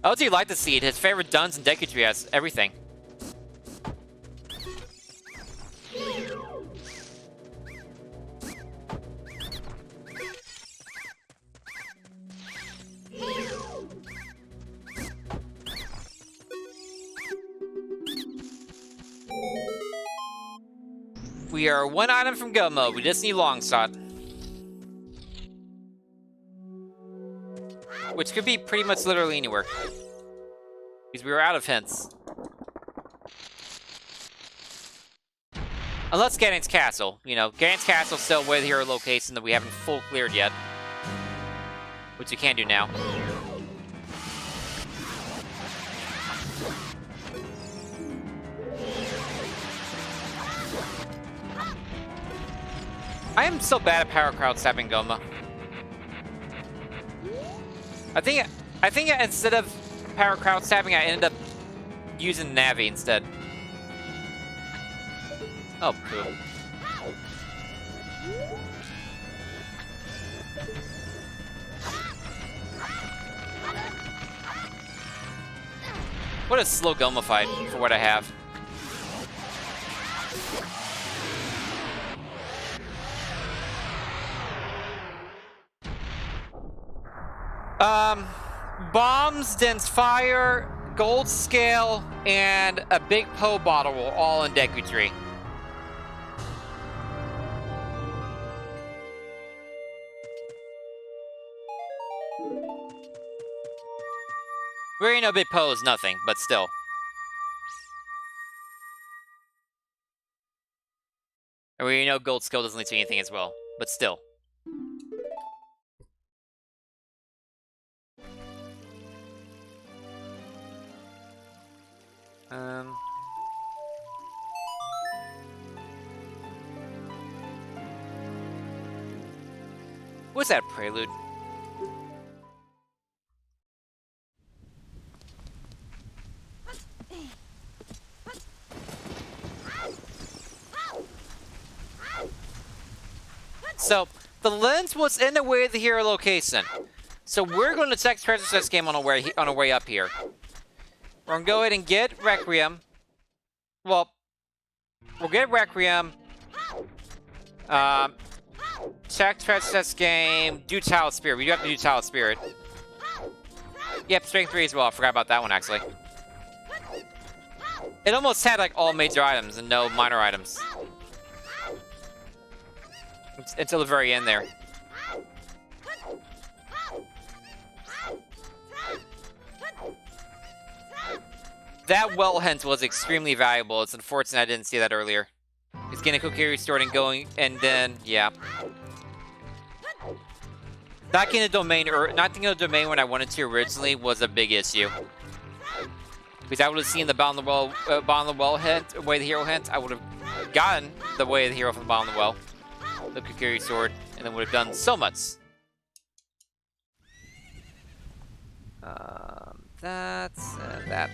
Oh, do you like the seed? His favorite duns and Deku Tree has everything. We are one item from go mode. We just need long shot. Which could be pretty much literally anywhere. Because we were out of hints. Unless Ganon's Castle. You know, Ganon's Castle still with hero location that we haven't full cleared yet. Which we can do now. I am so bad at power crowd stabbing Goma. I think instead of power crowd stabbing, I ended up using Navi instead. Oh, cool. What a slow Goma fight for what I have. Bombs, dense fire, gold scale, and a big Poe bottle were all in Deku Tree. We already know big Poe is nothing, but still. And we already know gold scale doesn't lead to anything as well, but still. What's that prelude? So, the lens was in the way of the hero location. So we're going to check treasure chest game on our way up here. We're going to go ahead and get Requiem. Well, we'll get Requiem. Check treasure chest game. Do Child Spirit. We do have to do Child Spirit. Yep, Strength 3 as well. I forgot about that one, actually. It almost had, like, all major items and no minor items. Until the very end there. That well hint was extremely valuable. It's unfortunate I didn't see that earlier. It's getting a Kokiri restored and going, and then, yeah. Not getting a domain, or not getting a domain when I wanted to originally was a big issue. Because I would have seen the bottom of the well hint, way the hero hint. I would have gotten the way of the hero from the bottom of the well, the Kokiri sword, and then would have done so much. That's that.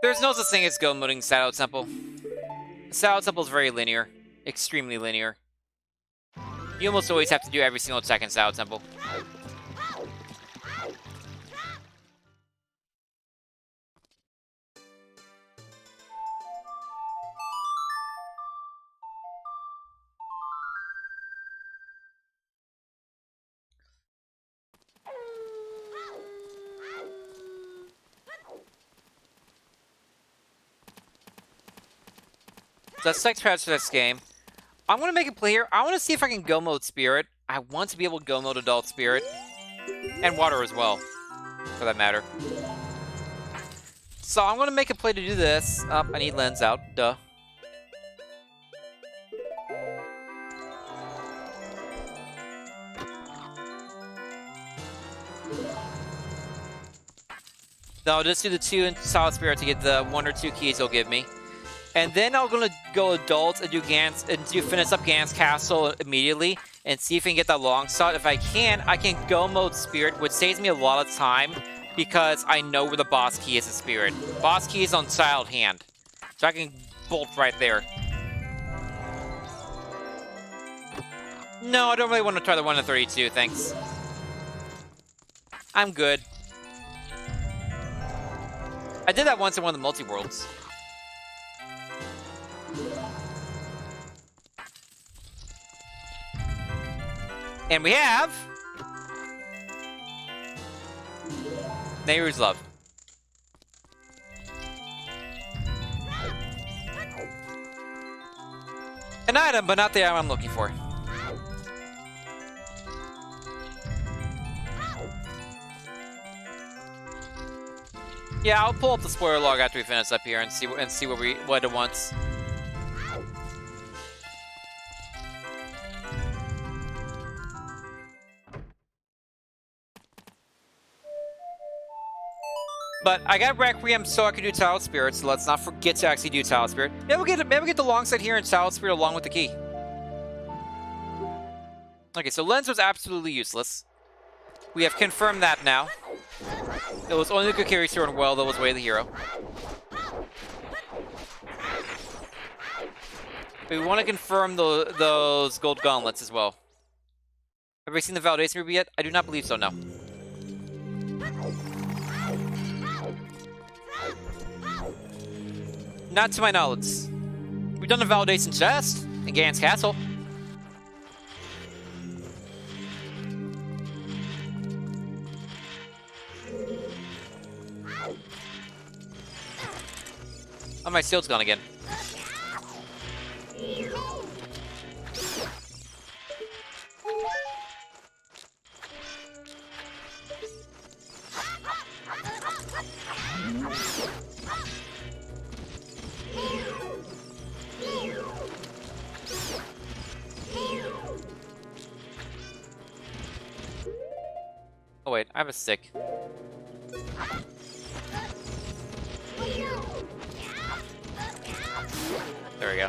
There's no such thing as go moding Shadow Temple. Shadow Temple is very linear, extremely linear. You almost always have to do every single attack in Shadow Temple. The sex patch for this game. I'm gonna make a play here. I want to see if I can go mode Spirit. I want to be able to go mode Adult Spirit. And Water as well, for that matter. So I'm gonna make a play to do this. I need lens out, duh. No, I'll just do the 2 in Solid Spirit to get the 1 or 2 keys they'll give me. And then I'm gonna go Adult and do finish up Gans Castle immediately and see if I can get that long shot. If I can go mode Spirit, which saves me a lot of time because I know where the boss key is in Spirit. Boss key is on Child Hand, so I can bolt right there. No, I don't really want to try the 1 in 32, thanks. I'm good. I did that once in one of the multi-worlds. And we have Nehru's Love. An item, but not the item I'm looking for. Yeah, I'll pull up the spoiler log after we finish up here and see what it wants. But I got Requiem so I can do Child Spirit, so let's not forget to actually do Child Spirit. Maybe we'll get the long side here in Child Spirit along with the key. Okay, so Lens was absolutely useless. We have confirmed that now. It was only the Kokiri sword and well that was way of the hero. But we want to confirm those gold gauntlets as well. Have we seen the validation ruby yet? I do not believe so, no. Not to my knowledge. We've done the validation chest in Gans Castle. Oh, my shield's gone again. Oh wait, I have a stick. There we go.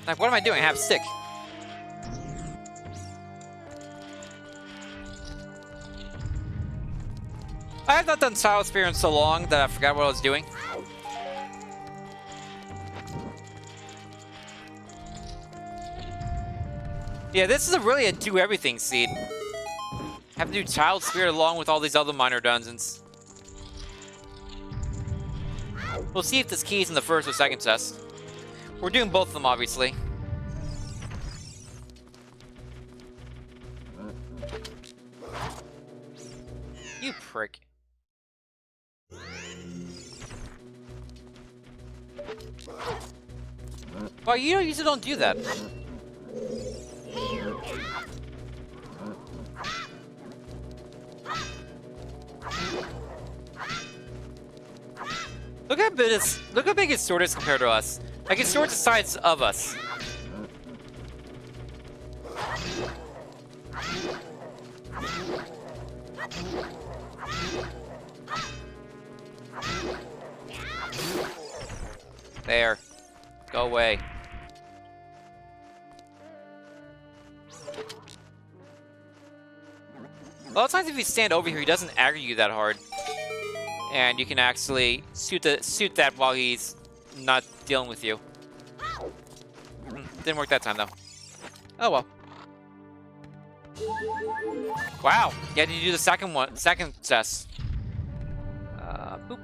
Like, what am I doing? I have a stick. I have not done Child Spirit in so long that I forgot what I was doing. Yeah, this is really a do-everything seed. Have to do Child Spirit along with all these other minor dungeons. We'll see if this key is in the first or second test. We're doing both of them, obviously. You prick. Well, you usually don't do that. Look how big his sword is compared to us. Like, his sword's the size of us. There. Go away. A lot of times if you stand over here, he doesn't aggro you that hard. And you can actually suit that while he's not dealing with you. Didn't work that time, though. Oh, well. Wow. Yeah, did you do the second test? Boop.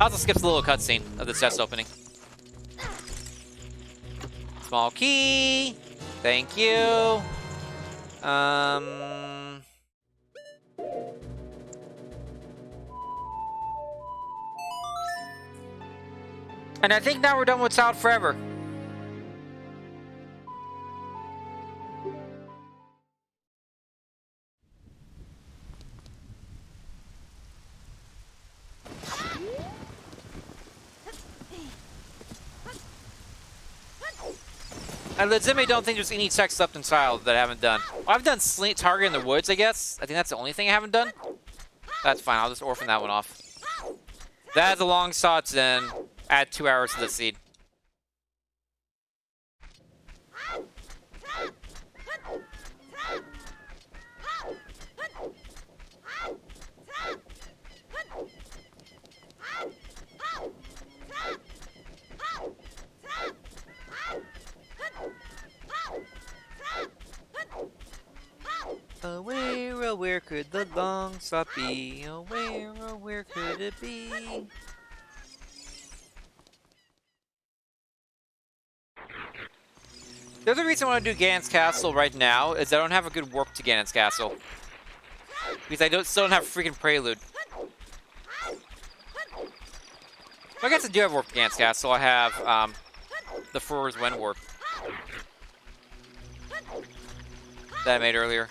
Also skips a little cutscene of the chest opening. Small key. Thank you. And I think now we're done with South forever. I legitimately don't think there's any checks left in Child that I haven't done. Well, I've done Target in the Woods, I guess. I think that's the only thing I haven't done. That's fine. I'll just orphan that one off. That's a long shot, then add 2 hours to the seed. Where could the long shot be? Where could it be? The other reason I want to do Ganon's Castle right now is I don't have a good warp to Ganon's Castle. Because I still don't have freaking Prelude. Well, I guess I do have warp to Ganon's Castle. I have the Furor's Wind warp that I made earlier.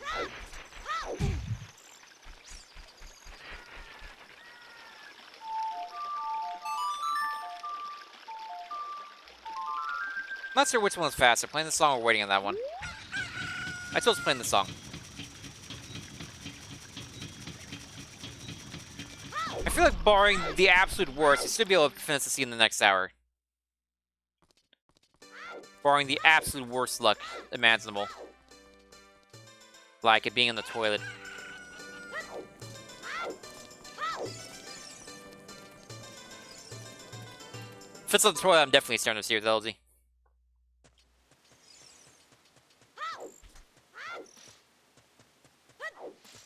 I'm not sure which one was faster, playing the song or waiting on that one. I chose playing the song. I feel like barring the absolute worst, you should be able to finish the scene in the next hour. Barring the absolute worst luck imaginable. Like it being in the toilet. If it's on the toilet, I'm definitely starting to see with LG.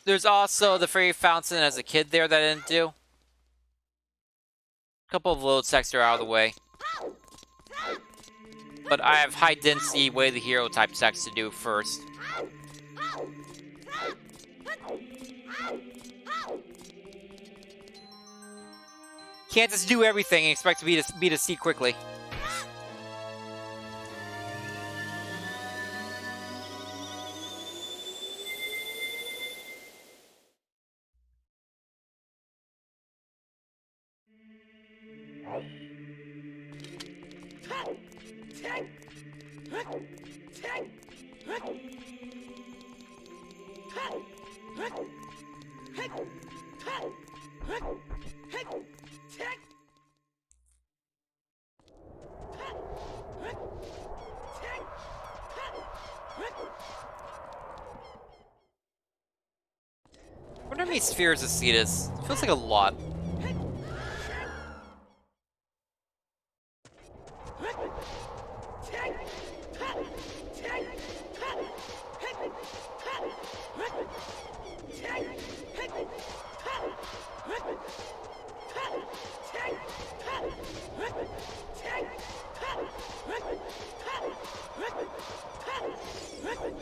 There's also the Fairy Fountain as a kid there that I didn't do. A couple of load checks are out of the way. But I have high density way the hero type checks to do first. Can't just do everything and expect to beat a seed quickly. I wonder how many spheres a seed is. It feels like a lot.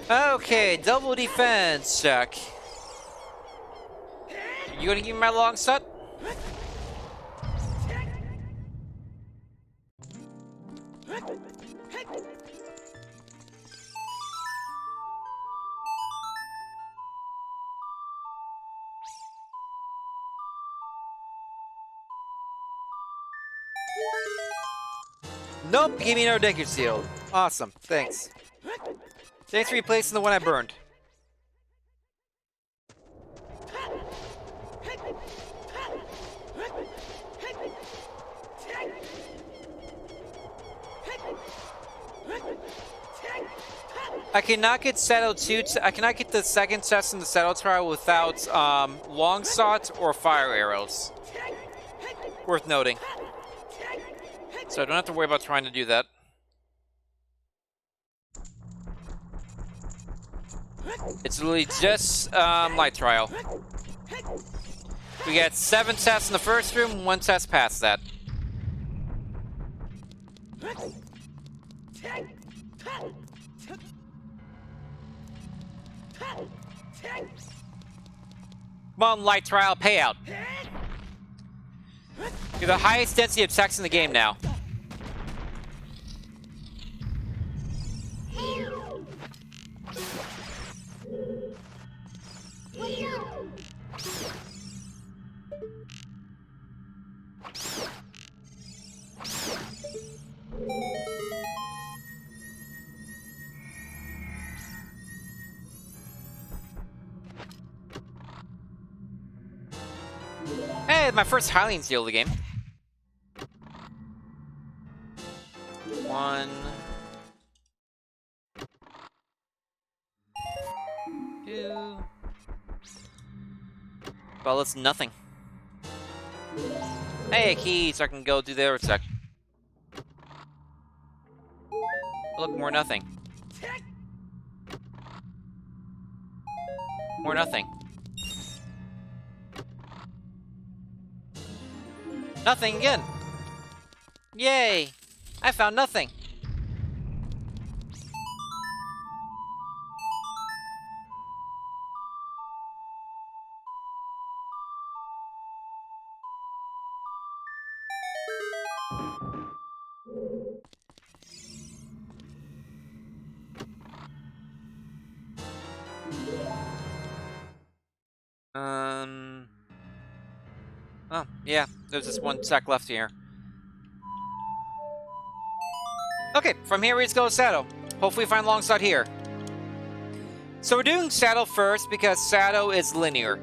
Okay, double defense check. You gonna give me my long shot? Nope, give me another Deku Seal. Awesome, thanks. Thanks for replacing the one I burned. I cannot get Shadow 2. I cannot get the second chest in the Shadow Trial without long shot or fire arrows. Worth noting. So I don't have to worry about trying to do that. It's literally just light trial. We got 7 tests in the first room, 1 test past that. Come on, light trial payout. You're the highest density of text in the game now. Hey, my first Hylian seal of the game. 1, 2. Well, it's nothing. Hey, a key, so I can go do the other sec. Look, more nothing. More nothing. Nothing again! Yay! I found nothing! Oh, yeah, there's just 1 sec left here. Okay, from here we just go to Shadow. Hopefully find Longshot here. So we're doing Shadow first because Shadow is linear.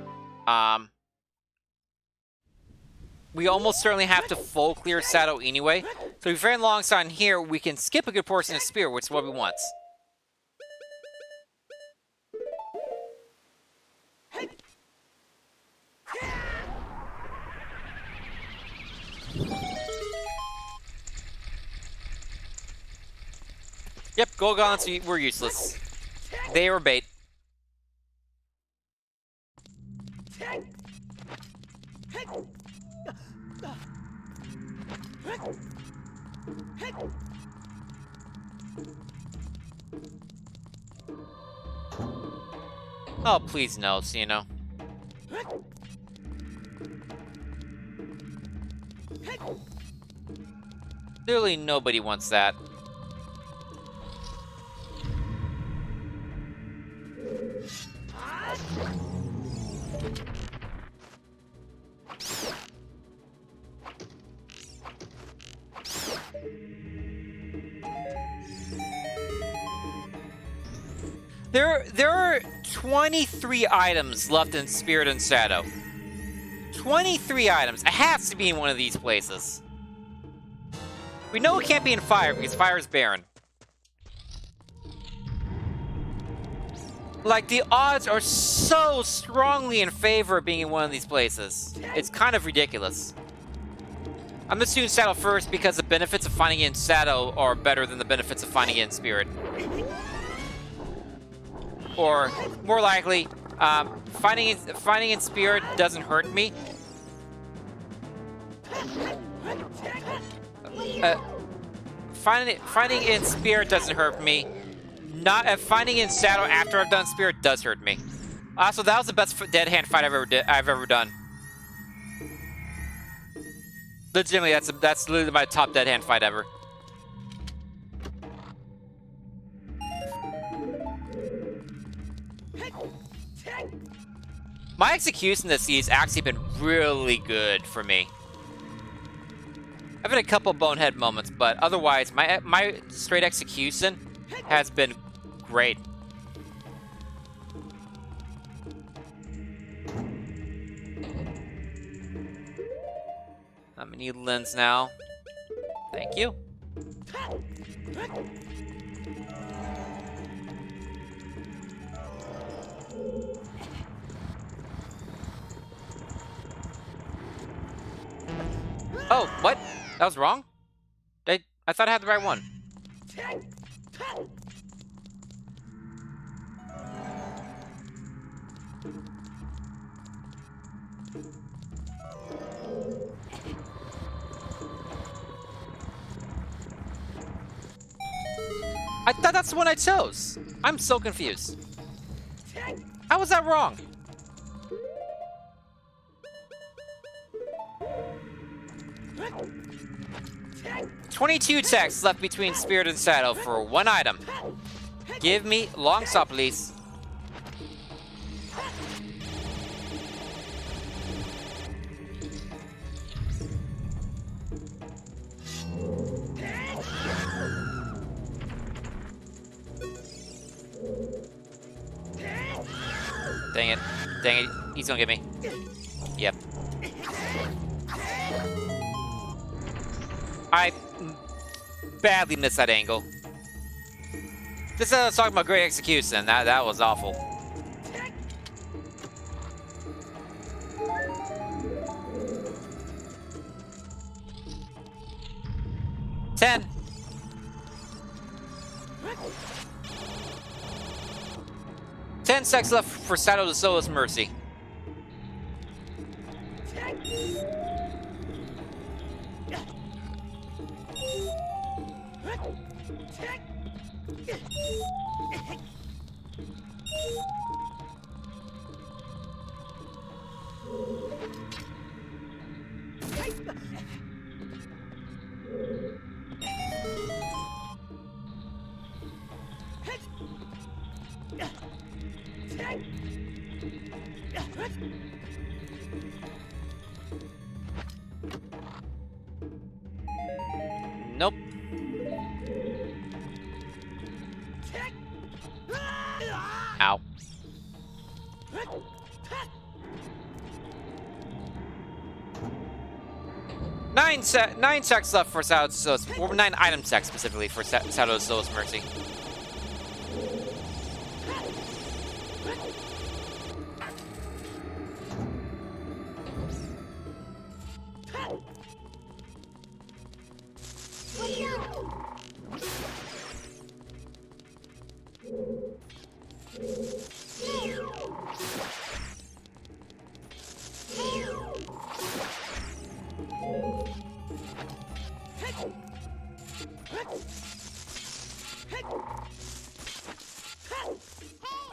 We almost certainly have to full clear Shadow anyway. So if we find Longshot in here, we can skip a good portion of Spear, which is what we want. Yep, Gold Gauntlets were useless. They were bait. Oh, please no, so you know. Literally nobody wants that. There are 23 items left in Spirit and Shadow. 23 items. It has to be in one of these places. We know it can't be in Fire because Fire is barren. Like, the odds are so strongly in favor of being in one of these places. It's kind of ridiculous. I'm just doing Shadow first because the benefits of finding it in Shadow are better than the benefits of finding it in Spirit. Or, more likely, finding in Spirit doesn't hurt me. Finding it in Spirit doesn't hurt me. not finding in Shadow after I've done Spirit does hurt me. Also, that was the best dead hand fight I've ever done. Legitimately, that's literally my top dead hand fight ever. My execution this season has actually been really good for me. I've had a couple bonehead moments, but otherwise, my straight execution has been great. I'm gonna need lens now. Thank you. Oh, what? That was wrong? I thought I had the right one. I thought that's the one I chose. I'm so confused. How was that wrong? $22 texts left between Spirit and Shadow for one item. Give me long stop, please. Dang it. Dang it. He's gonna get me. Yep. I badly missed that angle. This is talking about great execution. That was awful. $10. $10 seconds left for Shadow to Solo's Mercy. Nope. Ow. Nine seconds left for Shadow's, or 9 item seconds specifically for Shadow's Soul's Mercy.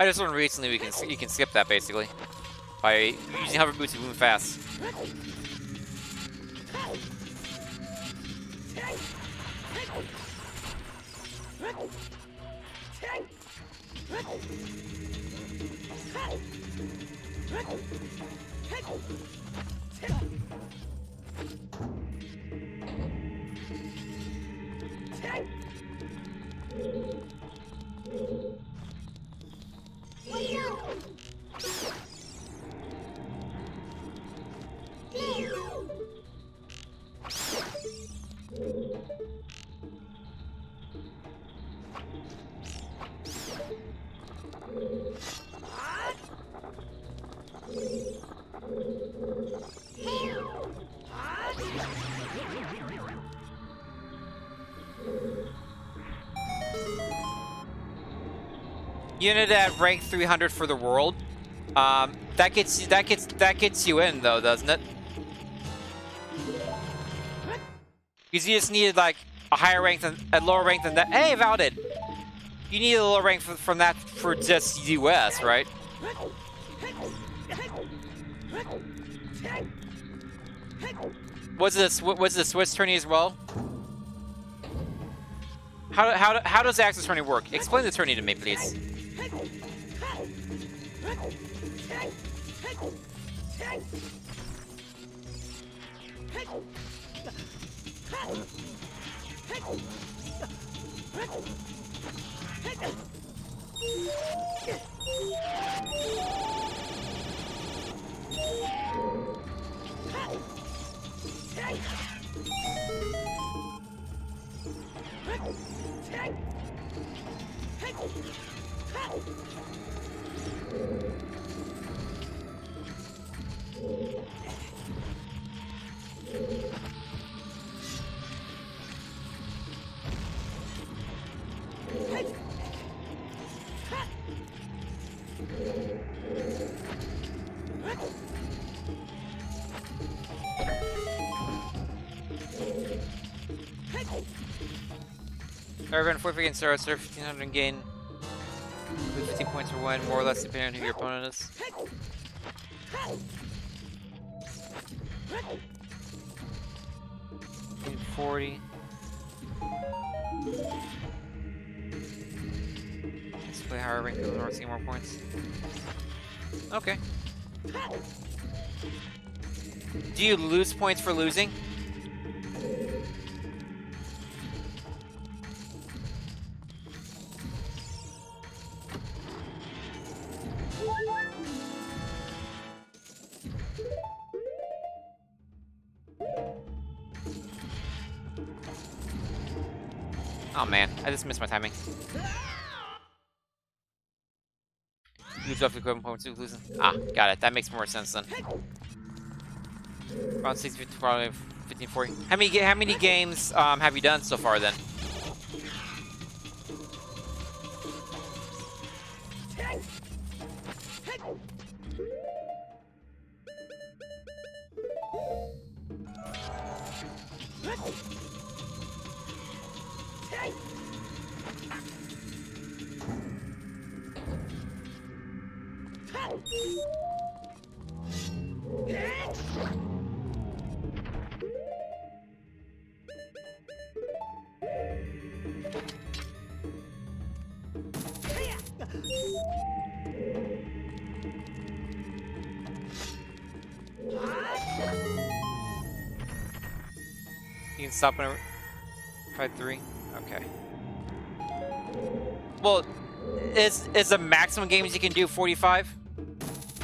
I just learned recently you can skip that basically by using hover boots to move fast. Unit at rank 300 for the world. That gets you in though, doesn't it? Because you just needed like a lower rank than that. Hey, validated. You need a low rank from that for just US, right? Was this the Swiss tourney as well? How does the Axis tourney work? Explain the tourney to me, please. Everyone 4 against Star, 1500 gain. 15 points for win, more or less depending on who your opponent is. Gain 40. Let's play higher rank because we're seeing more points. Okay. Do you lose points for losing? Oh man, I just missed my timing. Lose off the equipment points to losing. Ah, got it. That makes more sense then. Around 60, 15, 40. How many games have you done so far then? You can stop whenever. 5-3. Okay. Well, is the maximum games you can do 45,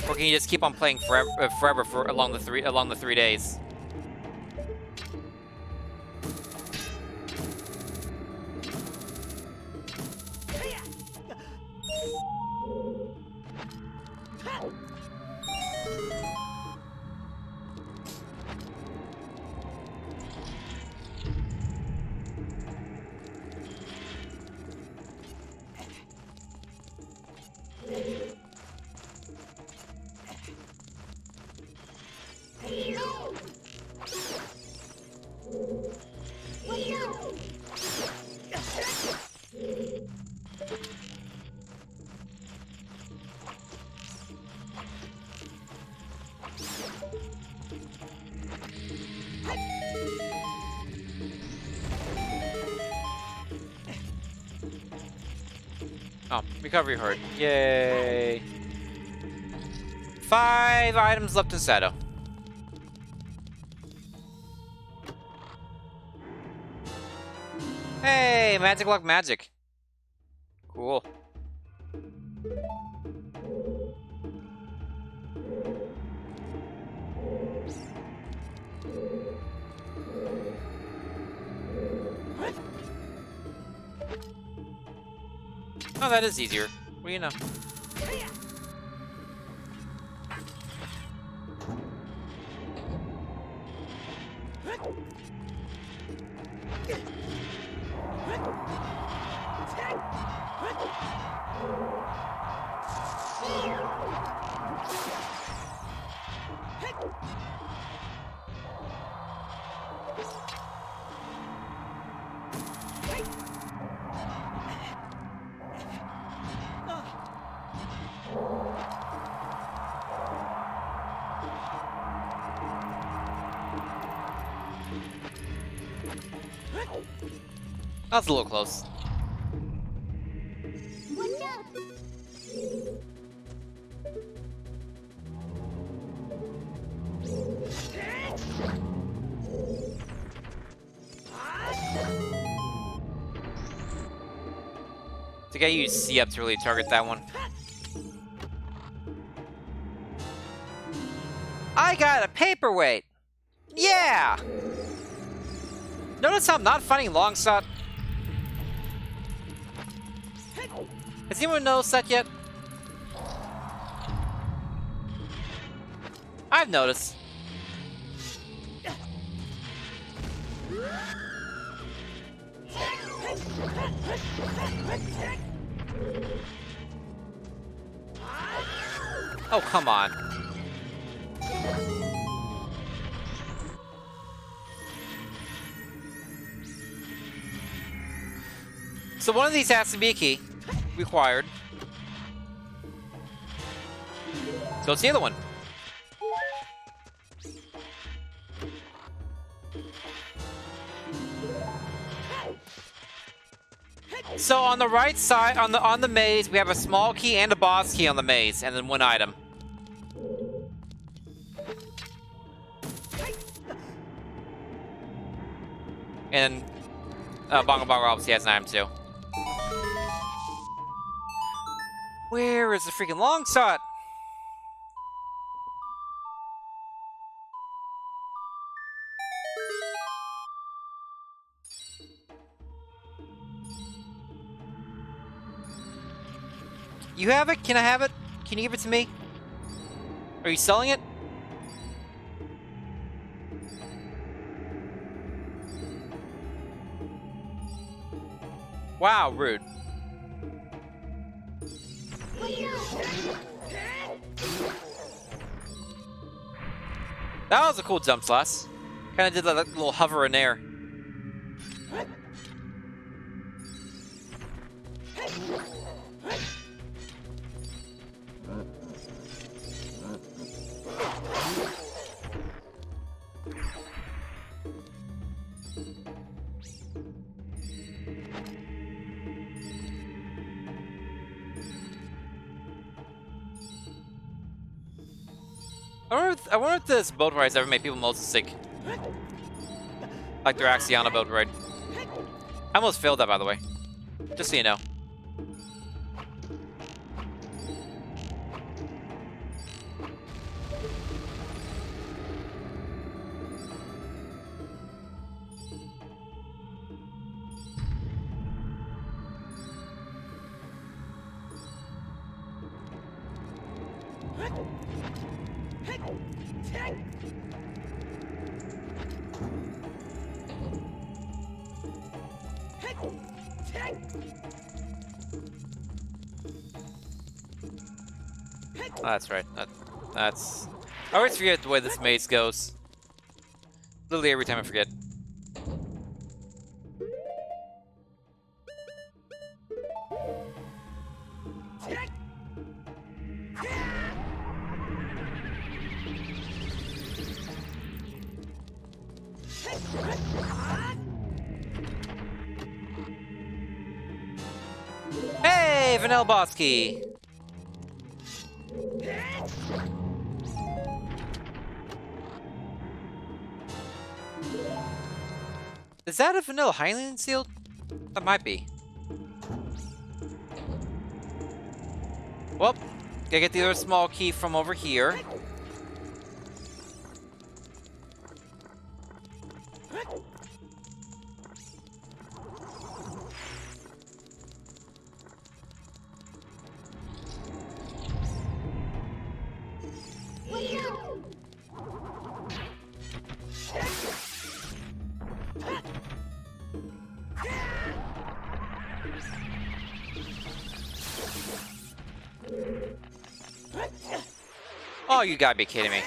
or can you just keep on playing forever for along the 3 days? Oh, recovery heart. Yay. 5 items left in Sato. Hey, magic luck magic. Cool. Oh, that is easier. What do you know? That's a little close. I think I used C up to really target that one. I got a paperweight! Yeah! Notice how I'm not fighting Longshot? Has anyone noticed that yet? I've noticed. Oh, come on. So one of these has to be a key. Required. So it's the other one. So on the right side, on the maze, we have a small key and a boss key on the maze, and then one item. And Bongo Bongo obviously has an item too. Where is the freaking long shot? You have it? Can I have it? Can you give it to me? Are you selling it? Wow, rude. That was a cool jump slash. Kind of did that little hover in air. I wonder if this boat ride's ever made people motion sick. Like their Axiana boat ride. I almost failed that, by the way. Just so you know. Oh, that's right. That's... I always forget the way this maze goes. Literally every time I forget. Hey, Vanilla Bosky! Is that a vanilla Highland sealed? That might be. Well, gotta get the other small key from over here. Oh, you gotta be kidding me.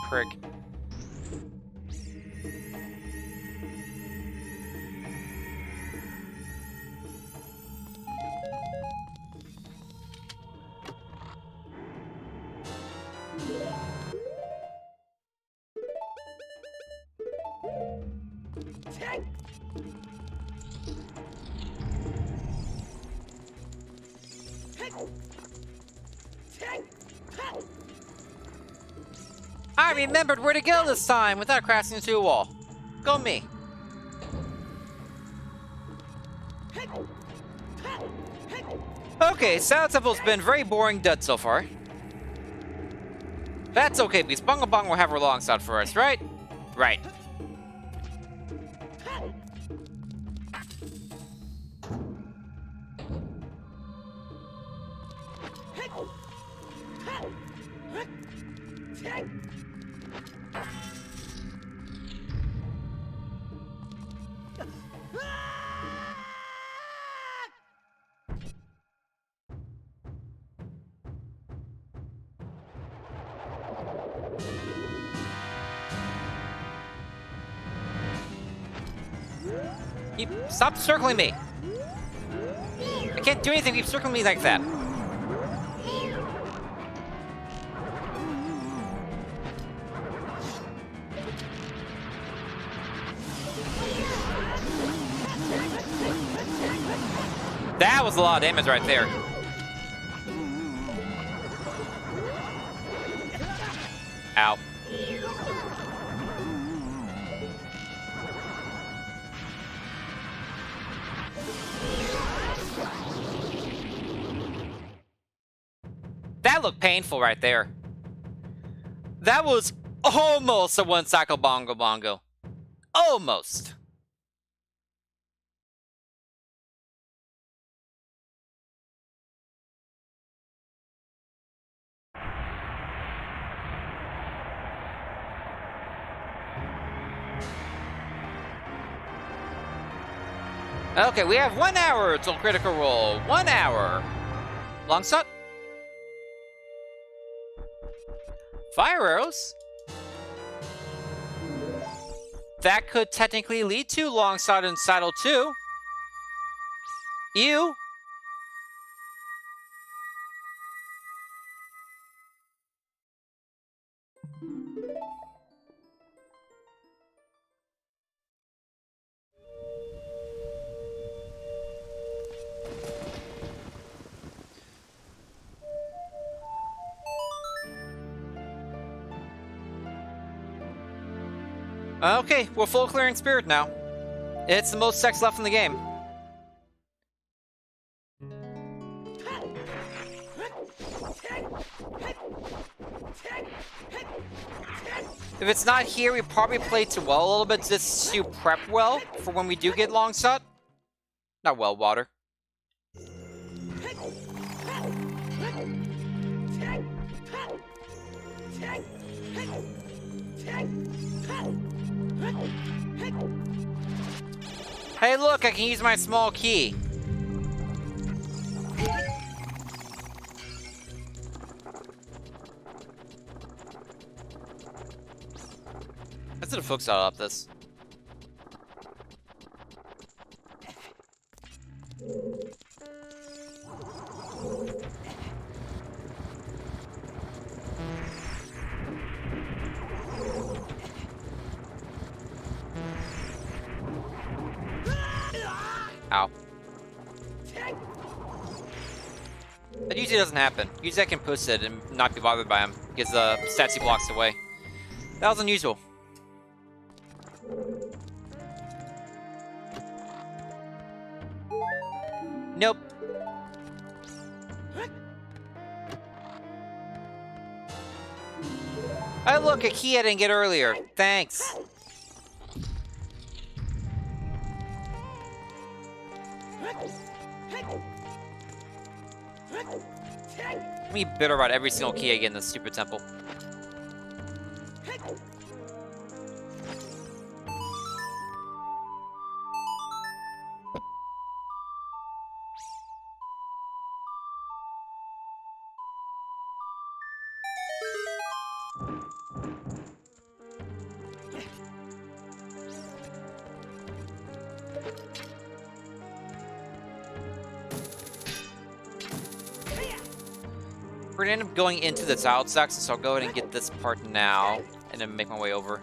Prick. I remembered where to go this time without crashing into a wall. Go me. Okay, South Temple's been very boring dud so far. That's okay, because Bongo Bongo will have her long shot for us, right? Right. Stop circling me! I can't do anything if you circle me like that. That was a lot of damage right there. Ow. That looked painful right there. That was almost a one-cycle Bongo Bongo. Almost. Okay, we have 1 hour till Critical Role. 1 hour. Long shot. Fire arrows? That could technically lead to long shot and saddle 2. Ew. Okay, we're full clearing spirit now. It's the most sex left in the game. If it's not here, we probably played too well a little bit just to prep well for when we do get long shot. Not well, water. Hey, look, I can use my small key. Let's do the folk style up this. Ow. That usually doesn't happen. Usually I can push it and not be bothered by him because the stats he blocks away. That was unusual. Nope. Oh look, a key I didn't get earlier. Thanks. I'm gonna be bitter about every single key I get in this stupid temple. We're gonna end up going into the child section, so I'll go ahead and get this part now, and then make my way over.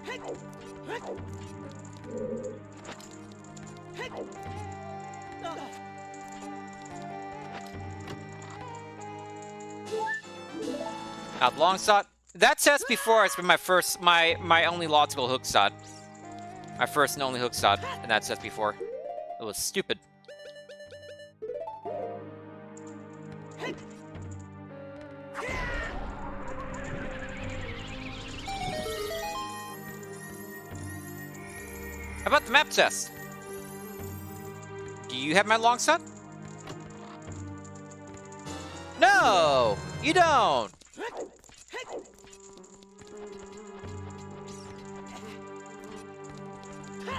Now, the long shot. That test before has been my only logical hook shot. My first and only hook shot in that test before. It was stupid. How about the map test? Do you have my long shot? No, you don't.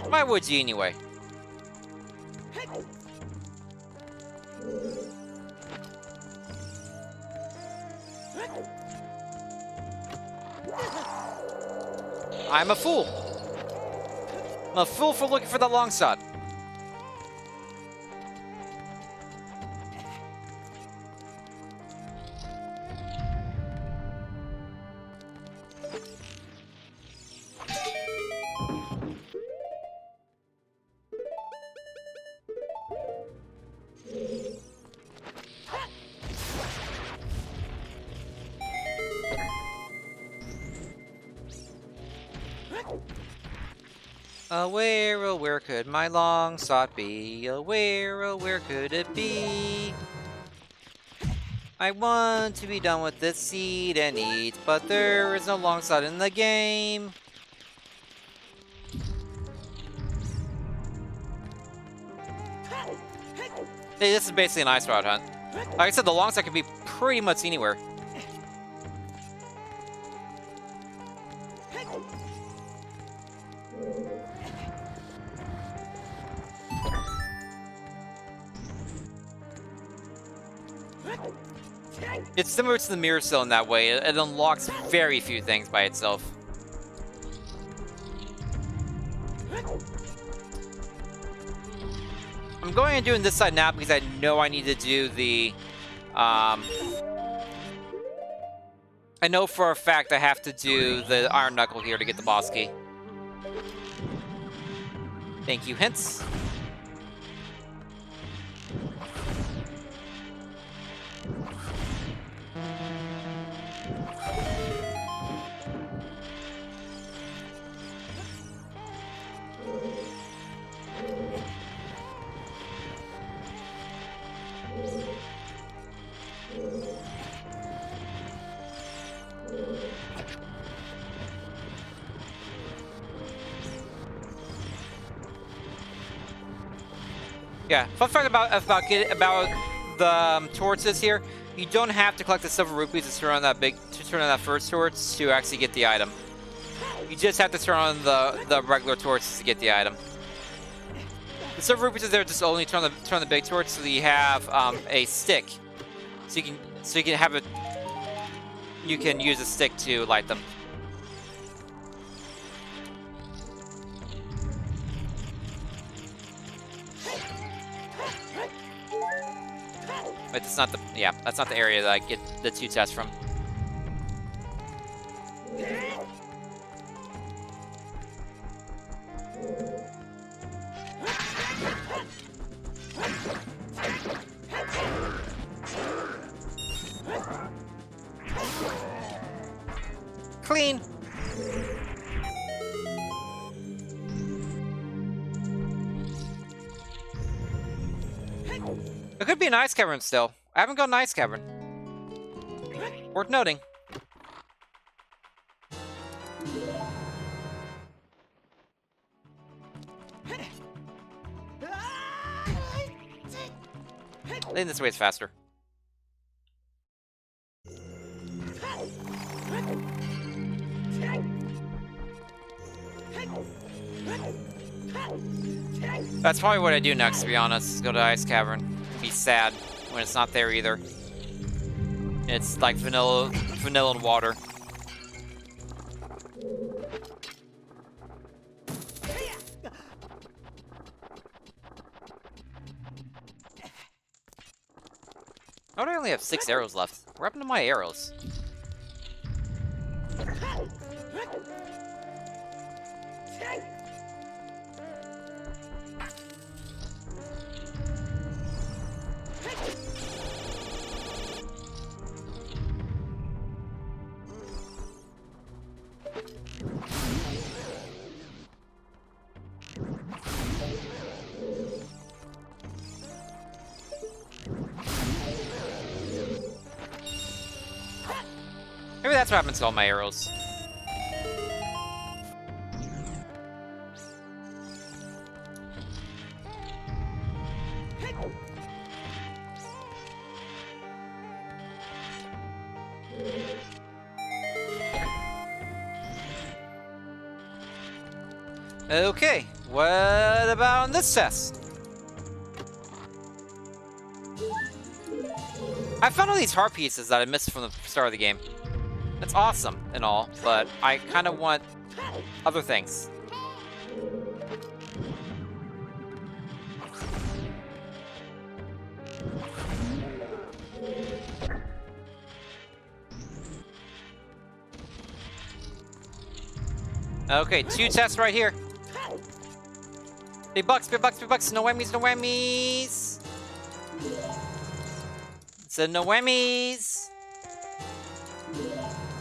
Why would you anyway? I'm a fool. I'm a fool for looking for the long shot. Where could my long shot be? Where could it be? I want to be done with this seed and eat, but there is no long shot in the game. Hey, this is basically an ice route hunt. Like I said, the long shot can be pretty much anywhere. It's similar to the mirror cell in that way. It unlocks very few things by itself. I'm going and doing this side now because I know I need to do the... I know for a fact I have to do the Iron Knuckle here to get the boss key. Thank you, hints. Yeah, fun fact about the torches here, you don't have to collect the silver rupees to turn on that first torch to actually get the item. You just have to turn on the regular torches to get the item. The silver rupees are there just only turn the big torch, so that you have a stick, so you can have it. You can use a stick to light them. But it's not the that's not the area that I get the 2 tests from. Clean. It could be an ice cavern still. I haven't got an ice cavern. Worth noting. I think this way is faster. That's probably what I do next, to be honest, is go to Ice Cavern. Be sad when it's not there either. It's like vanilla and water. How do I only have 6 arrows left? What happened to my arrows? That's what happens to all my arrows. Okay, what about on this test? I found all these heart pieces that I missed from the start of the game. That's awesome and all, but I kind of want other things. Okay, 2 tests right here. Big bucks, big bucks, big bucks. No whammies, no whammies. It's a no whammies.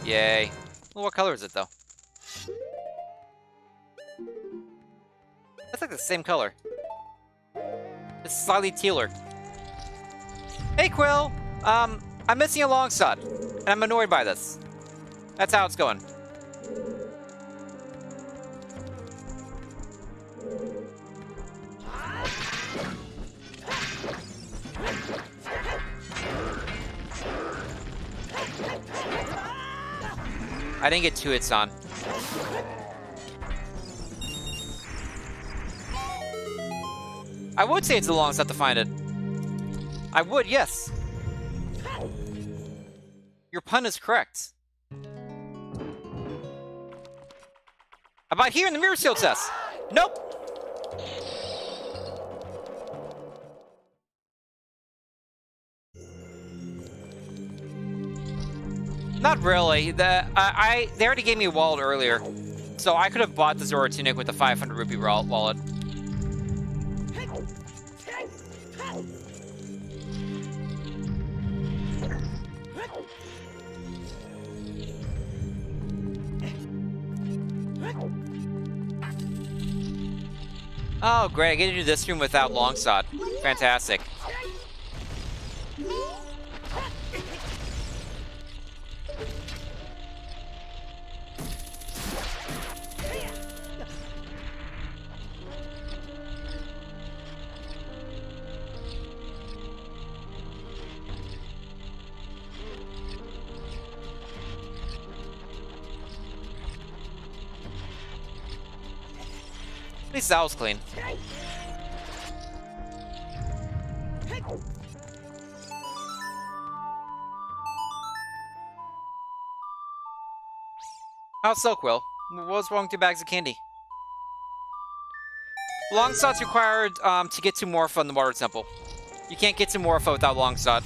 Yay. Well, what color is it, though? That's like the same color. It's slightly tealer. Hey, Quill! I'm missing a long shot, and I'm annoyed by this. That's how it's going. I didn't get 2 hits on. I would say it's a long shot to find it. I would, yes. Your pun is correct. About here in the mirror seal test. Nope. Not really. They already gave me a wallet earlier, so I could have bought the Zora tunic with the 500 rupee wallet. Oh, great! I get to do this room without longsword. Fantastic. At least that was clean. How's Silkwill? What's wrong with 2 bags of candy? Longsword's required to get to Morpha in the Water Temple. You can't get to Morpha without longsword.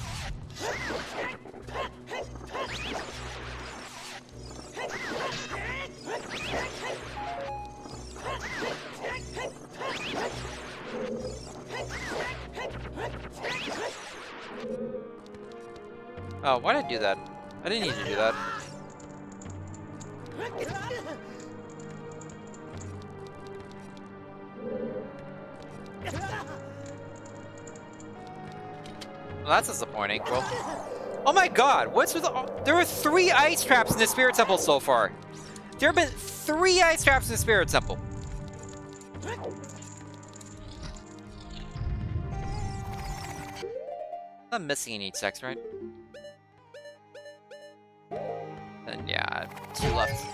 Oh, why did I do that? I didn't need to do that. Well, that's disappointing. Well, oh my god, what's with there are 3 ice traps in the Spirit Temple so far. There have been 3 ice traps in the Spirit Temple. I'm missing any text, right? And yeah, 2 left.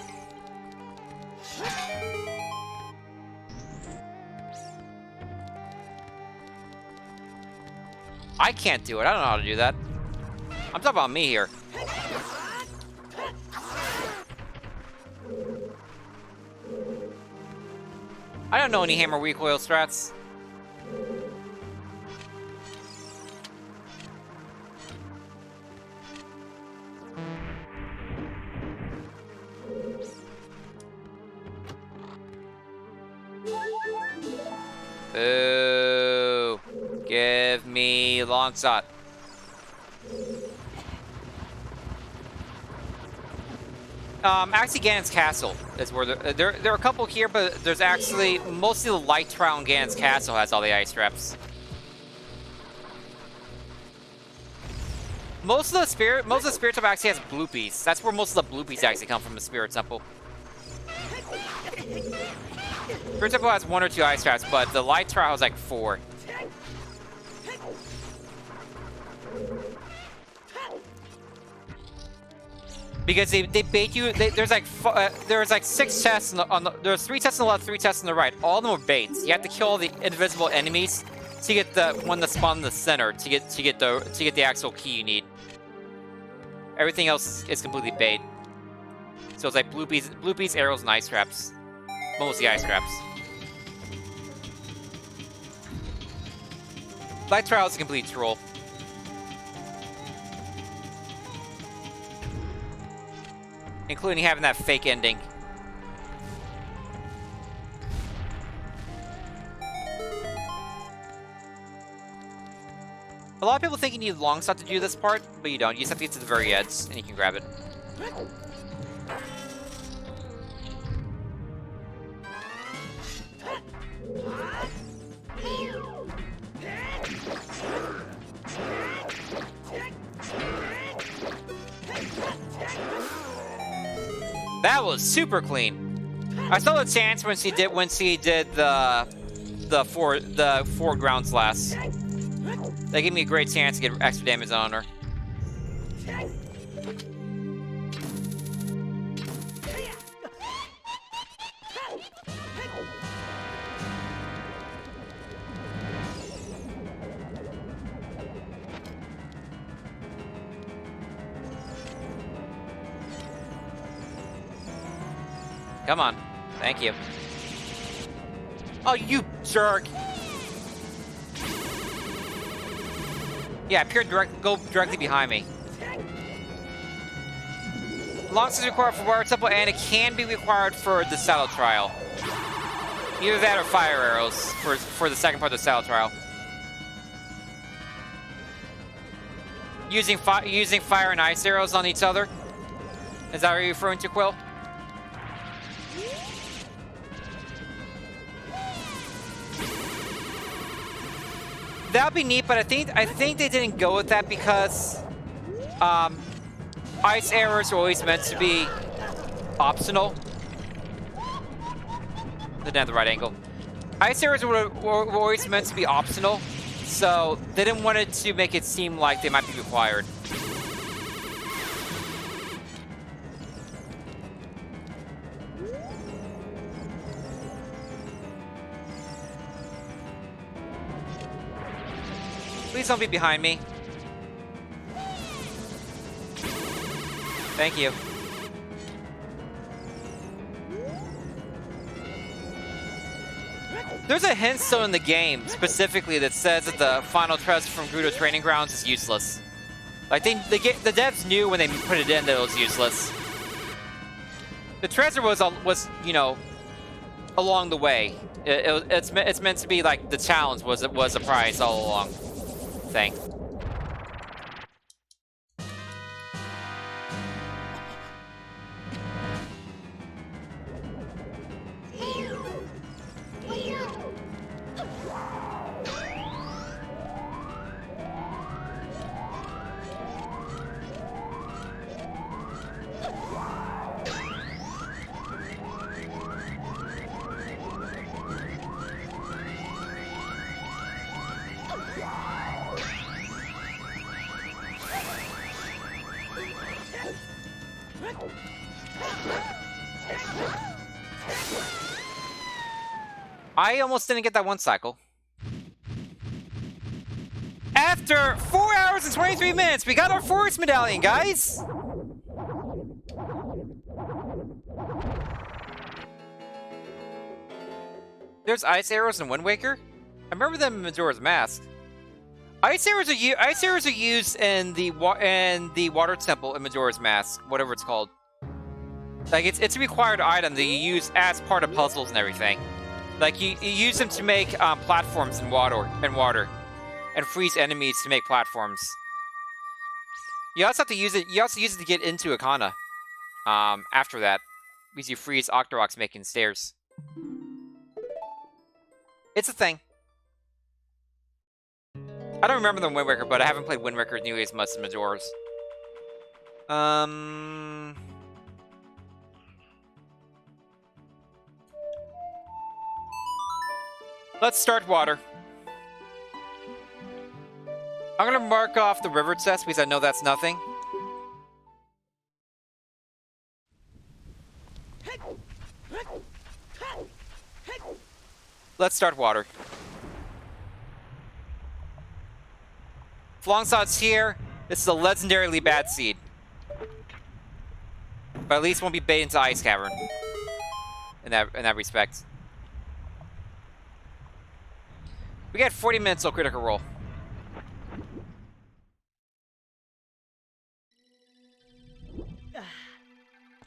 I can't do it. I don't know how to do that. I'm talking about me here. I don't know any hammer recoil strats. Boo! Give me long shot. Actually, Ganon's Castle is where there are a couple here, but there's actually mostly the light trial in Ganon's Castle has all the ice traps. Most of the spirit temple actually has bloopies. That's where most of the bloopies actually come from, the spirit temple. Spirit temple has 1 or 2 ice traps, but the light trial has like 4. Because they bait you. There's like 6 tests there's 3 tests on the left, 3 tests on the right. All of them are baits. You have to kill all the invisible enemies to get the one that spawned in the center to get the actual key you need. Everything else is completely bait. So it's like bloopies, arrows, and ice traps. Mostly ice traps. Light trial is a complete troll. Including having that fake ending. A lot of people think you need long stuff to do this part, but you don't. You just have to get to the very edge, and you can grab it. That was super clean. I saw the chance when she did the four ground slash. That gave me a great chance to get extra damage on her. Come on. Thank you. Oh, you jerk! Yeah, go directly behind me. Long as it's required for Water Temple, and it can be required for the Saddle Trial. Either that or fire arrows for the second part of the Saddle Trial. Using fire and ice arrows on each other. Is that what you're referring to, Quill? That'd be neat, but I think they didn't go with that because ice arrows are always meant to be optional. Didn't have the right angle. Ice arrows were always meant to be optional, so they didn't want it to make it seem like they might be required. Please don't be behind me. Thank you. There's a hint stone in the game, specifically, that says that the final treasure from Gerudo Training Grounds is useless. Like, the devs knew when they put it in that it was useless. The treasure was you know, along the way. It's meant to be like the challenge was a prize all along. Thing. I almost didn't get that one cycle. After 4 hours and 23 minutes, we got our forest medallion, guys! There's ice arrows in Wind Waker? I remember them in Majora's Mask. Ice arrows are used in the Water Temple in Majora's Mask, whatever it's called. Like, it's a required item that you use as part of puzzles and everything. Like, you use them to make platforms in water, and freeze enemies to make platforms. You also have to use it. You also use it to get into Ocarina. After that, because you freeze Octoroks making stairs. It's a thing. I don't remember the Wind Waker, but I haven't played Wind Waker nearly as much as Majora's. Let's start water. I'm gonna mark off the river test because I know that's nothing. Let's start water. Flongsad's here. This is a legendarily bad seed. But at least won't be bait into Ice Cavern. In that respect. We got 40 minutes till Critical Role.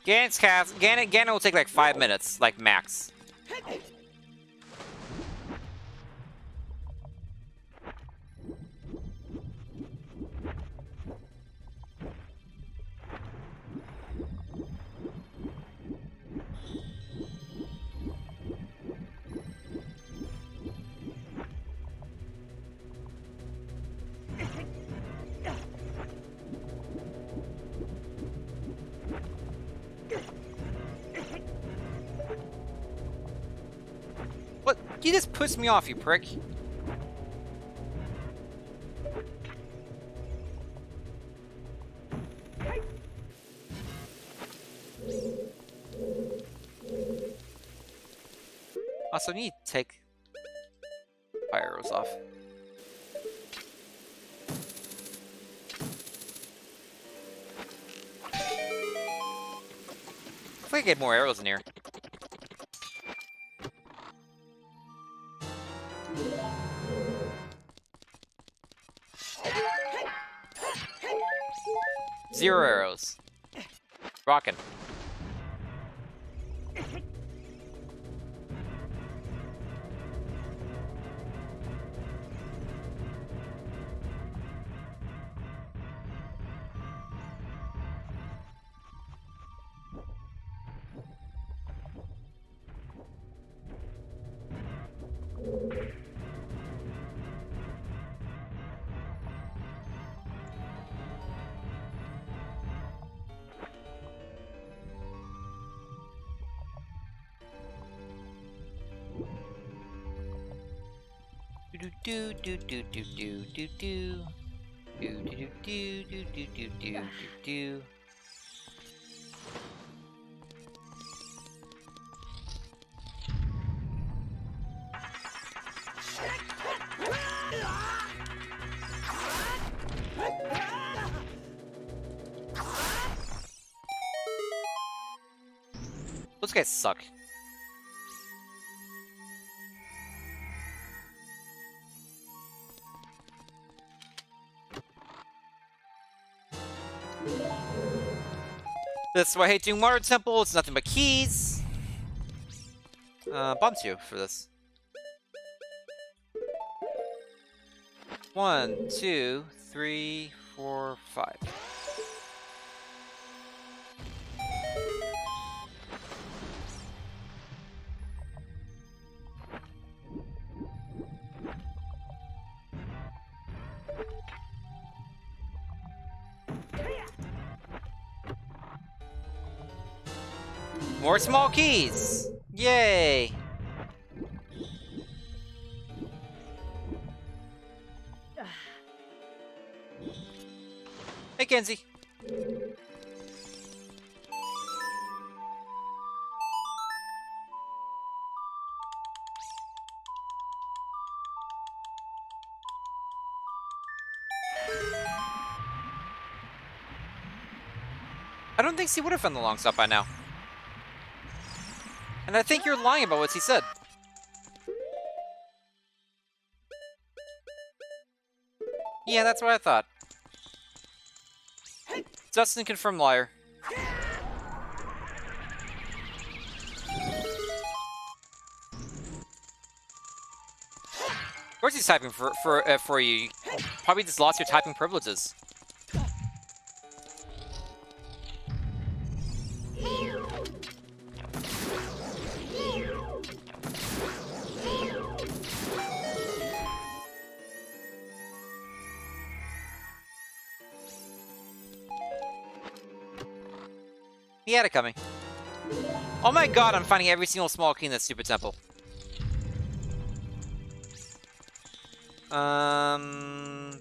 Ganon will take like 5 minutes, like max. What? You just pissed me off, you prick. Also, I need to take fire arrows off. If I get more arrows in here. Zero arrows. Rockin'. Do do do do do do do do do do do do do do do. Those guys suck. That's why I hate doing Water Temple. It's nothing but keys. Bomb 2 for this. 1, 2, 3, 4, 5. More small keys! Yay! Hey, Kenzie. I don't think he would have found the long stop by now. And I think you're lying about what he said. Yeah, that's what I thought. Dustin confirmed liar. Of course he's typing for you. You probably just lost your typing privileges. He had it coming. Oh my god, I'm finding every single small key in that stupid temple. I'm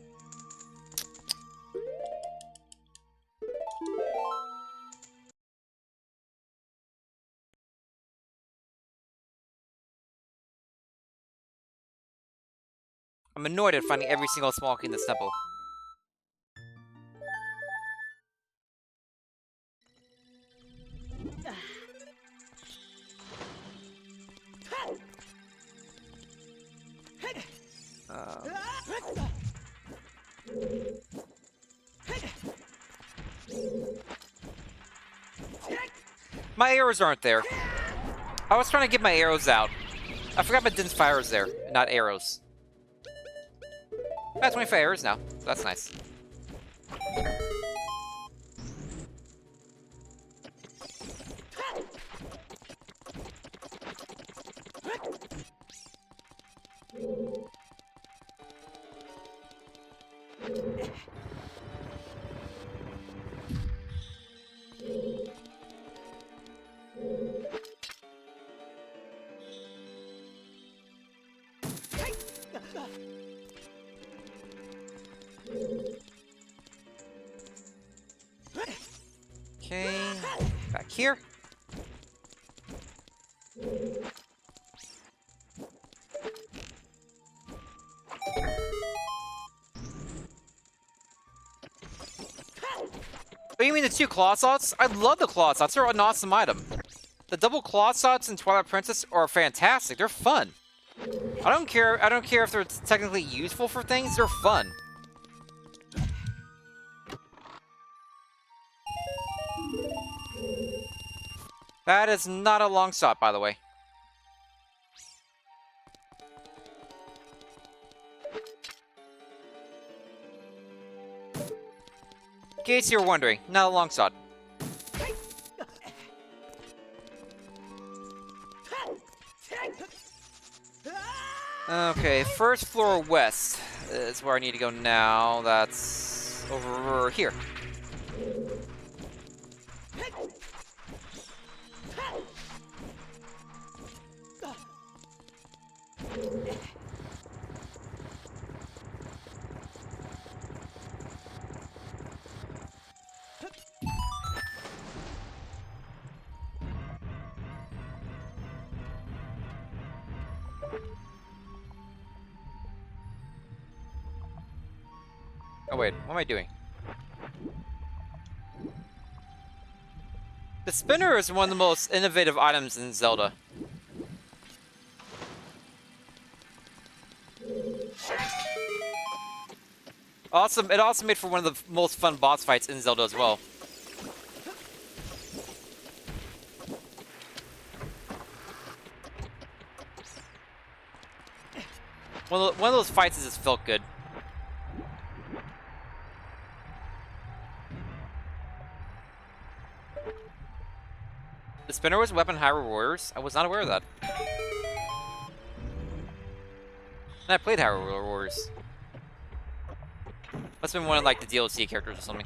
annoyed at finding every single small key in this temple. My arrows aren't there. I was trying to get my arrows out. I forgot my Din's fires there, not arrows. I have 25 arrows now. So that's nice. Okay, back here. Oh, you mean the two claw slots? I love the claw slots. They're an awesome item. The double claw slots in Twilight Princess are fantastic. They're fun. I don't care if they're technically useful for things. They're fun. That is not a long shot, by the way. In case you're wondering, not a long shot. Okay, first floor west is where I need to go now. That's over here. Oh wait, what am I doing? The spinner is one of the most innovative items in Zelda. Awesome! It also made for one of the most fun boss fights in Zelda as well. One of those fights that just felt good. The spinner was weapon Hyrule Warriors? I was not aware of that. And I played Hyrule Warriors. Must have been one of like the DLC characters or something.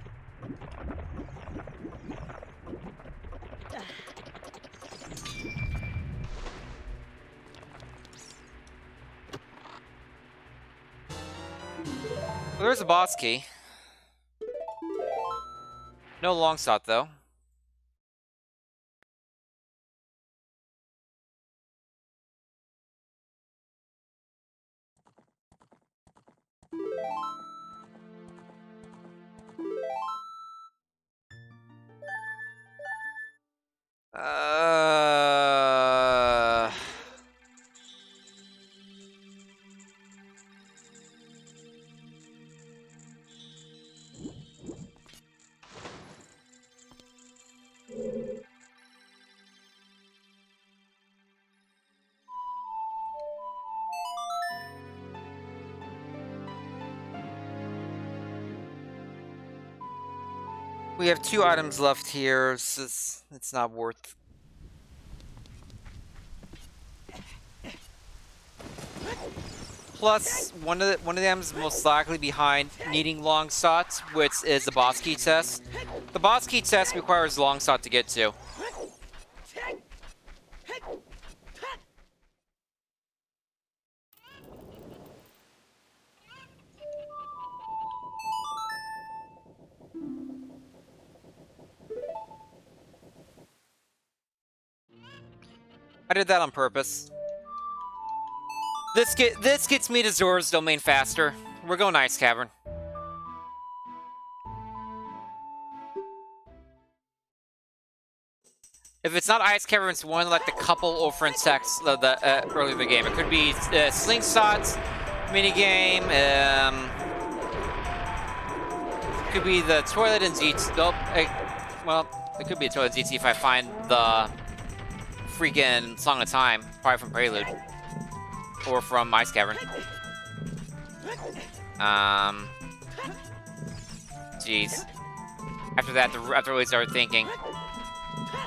Well, there's a boss key. No long shot though. We have 2 items left here, so it's not worth. Plus, one of them is most likely behind needing long shots, which is the boss key test. The boss key test requires long shot to get to. I did that on purpose. This gets me to Zora's domain faster. We're going Ice Cavern. If it's not Ice Cavern, it's one like the couple over in text early in the game. It could be Slingshots minigame. Could be the toilet in ZT. Nope. Well, it could be a toilet ZT if I find the freaking Song of Time, probably from Prelude or from Ice Cavern. Jeez. After that, after really started thinking.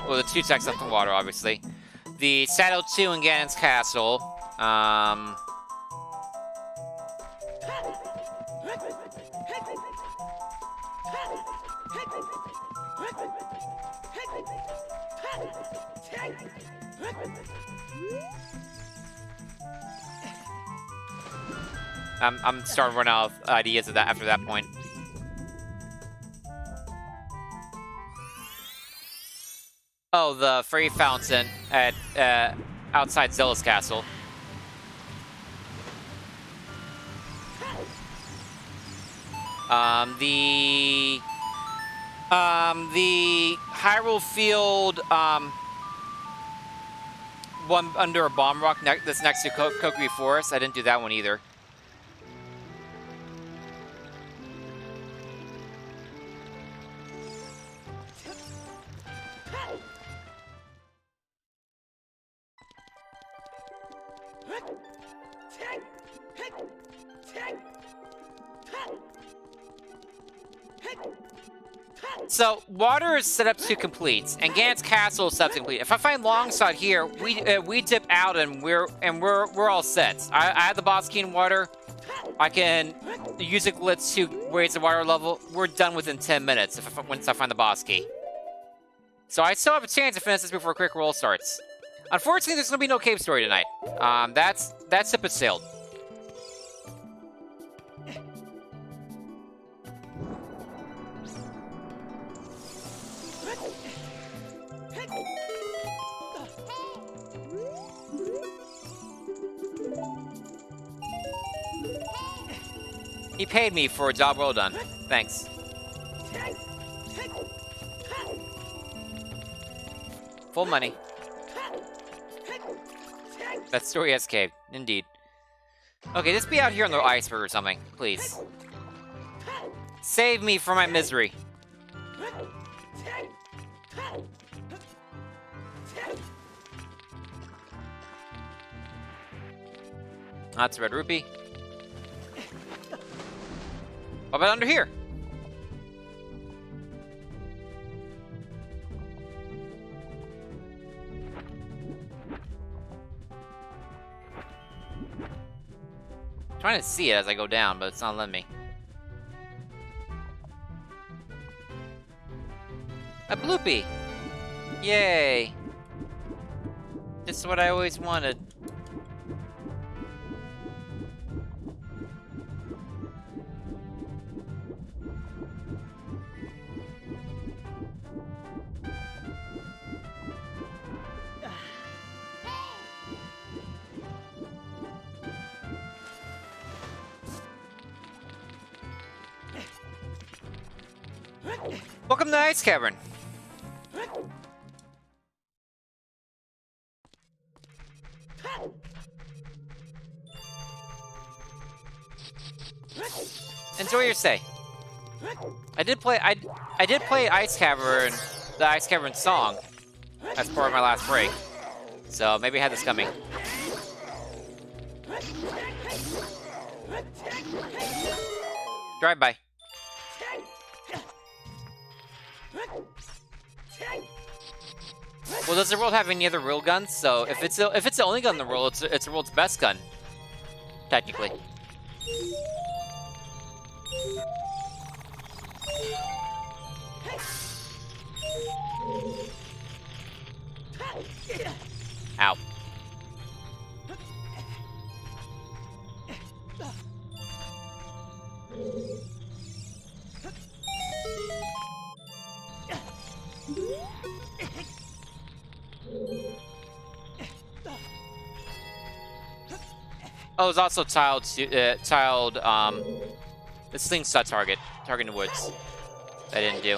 Well, the two texts up the water, obviously. The Shadow 2 in Ganon's Castle. I'm starting to run out of ideas of that after that point. Oh, the fairy fountain at outside Zella's castle. The Hyrule Field one under a bomb rock that's next to Kokiri Forest. I didn't do that one either. So, water is set up to complete, and Ganon's Castle is set up to complete. If I find Longshot here, we dip out and we're all set. I have the boss key in water. I can use a glitch to raise the water level. We're done within 10 minutes once I find the boss key. So I still have a chance to finish this before Quick Roll starts. Unfortunately, there's gonna be no cave story tonight. That ship has sailed. He paid me for a job well done. Thanks. Full money. That story has caved. Indeed. Okay, just be out here on the iceberg or something, please. Save me from my misery. That's a red rupee. What about under here? I'm trying to see it as I go down, but it's not letting me. A bloopy! Yay! This is what I always wanted. Welcome to Ice Cavern. Enjoy your stay. I did play Ice Cavern, the Ice Cavern song, as part of my last break. So maybe I had this coming. Drive by. Well, does the world have any other real guns? So if it's the only gun in the world, it's the world's best gun, technically. Ow. Oh, it's also the slingshot target in the woods. I didn't do.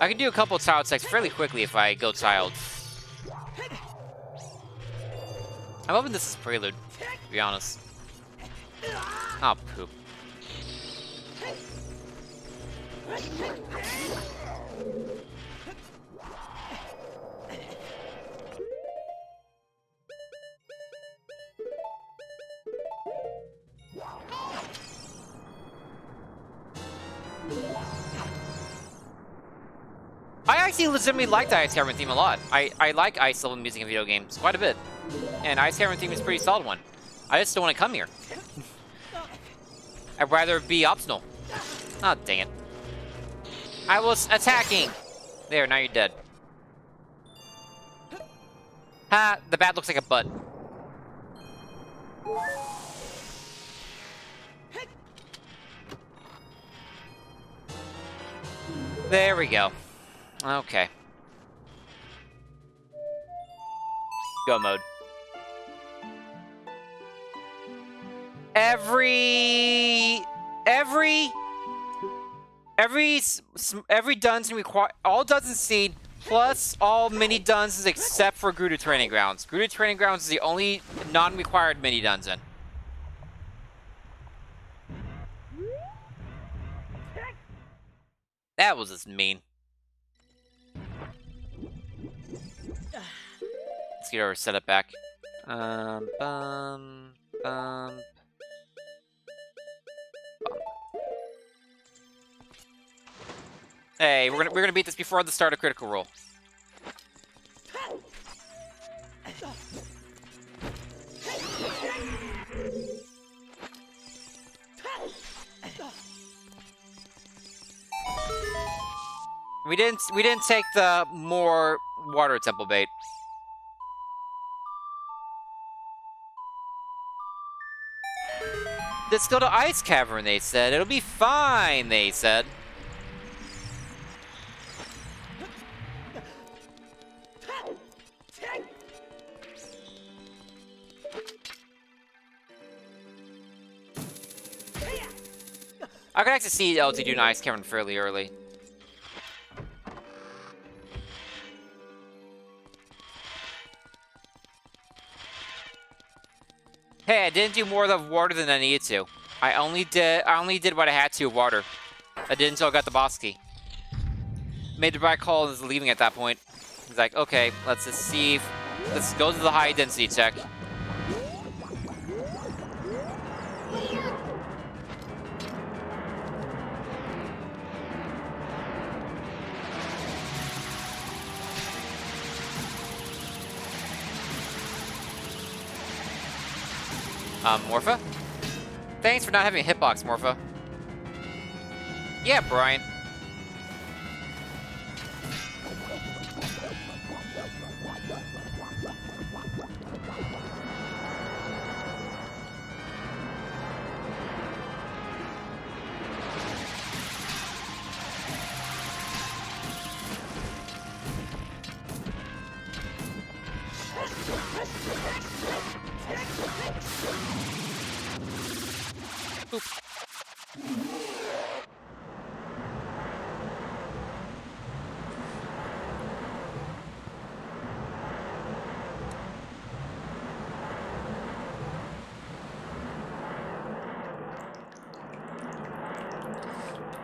I can do a couple of tiled attacks fairly quickly if I go tiled. I'm hoping this is prelude, to be honest. Oh, poop. I actually legitimately like the Ice Cavern theme a lot. I like ice level music in video games quite a bit. And Ice Cavern theme is a pretty solid one. I just don't want to come here. I'd rather be optional. Oh, dang it. I was attacking! There, now you're dead. Ha, the bat looks like a butt. There we go. Okay. Go mode. Every dungeon require all dungeons seed plus all mini dungeons except for Gerudo Training Grounds. Gerudo Training Grounds is the only non-required mini dungeon. That was just mean. Let's get our setup back. Hey, we're gonna beat this before the start of Critical Role. We didn't take the more water temple bait. Let's go to Ice Cavern, they said. It'll be fine, they said. I could actually see LT doing Ice Cavern fairly early. Hey, I didn't do more of the water than I needed to. I only did what I had to with water. I did until I got the boss key. Made the right call and was leaving at that point. He's like, okay, let's just see if, let's go to the high density check. Morpha? Thanks for not having a hitbox, Morpha. Yeah, Brian. Oop.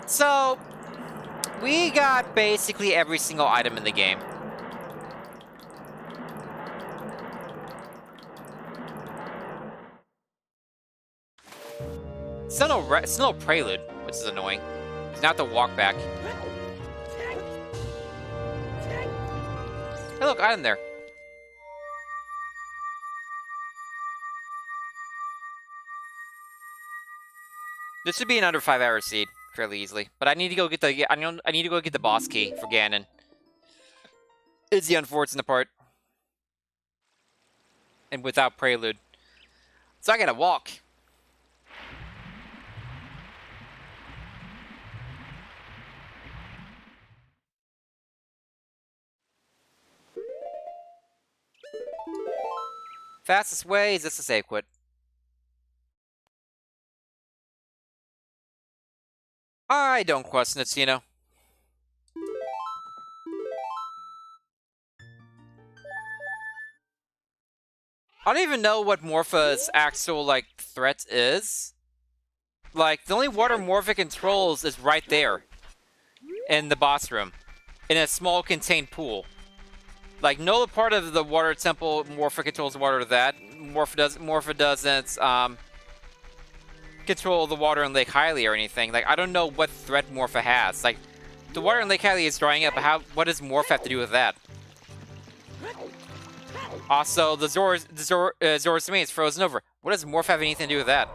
So, we got basically every single item in the game. It's no prelude, which is annoying. It's not the walk back. Hey, look, item there. This should be an under 5-hour seed. fairly easily. But I need to go get the I need to go get the boss key for Ganon. It's the unfortunate part. And without Prelude. So I gotta walk. Fastest way is just to save quit. I don't question it, you know. I don't even know what Morpha's actual, like, threat is. Like, the only water Morpha controls is right there. In the boss room. In a small contained pool. Like, no part of the water temple, Morpha controls the water to that. Morpha doesn't, control the water in Lake Hylia or anything. Like, I don't know what threat Morpha has. Like, the water in Lake Hylia is drying up, but what does Morph have to do with that? Also, the Zora's domain is frozen over. What does Morph have anything to do with that?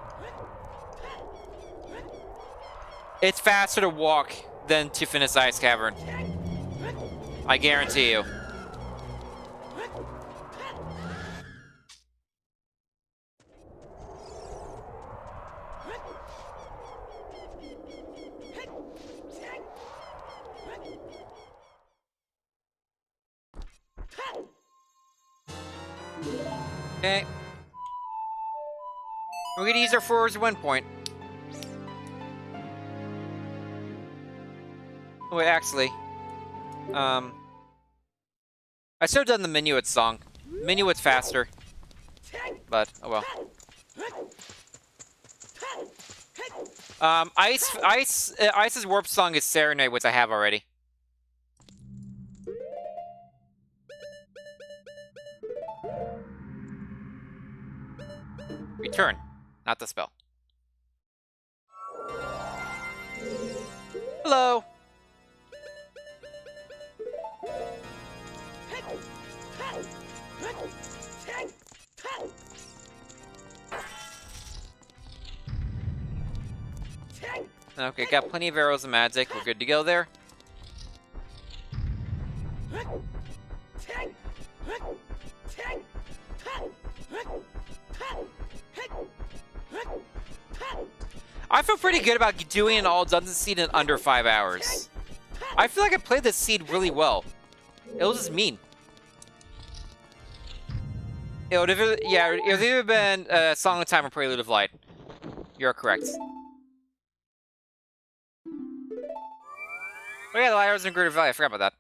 It's faster to walk than to finish Ice Cavern. I guarantee you. Okay. We're gonna use our forwards win point. Oh, wait, actually. I should have done the Minuet song. Minuet's faster. But, oh well. Ice's warp song is Serenade, which I have already. Return, not the spell. Hello. Okay, got plenty of arrows and magic. We're good to go there. I feel pretty good about doing an all dungeon seed in under 5 hours. I feel like I played this seed really well. It was just mean. It would have, yeah, it would have either been Song of Time or Prelude of Light. You're correct. Oh yeah, the Lyres in Greater Valley. I forgot about that.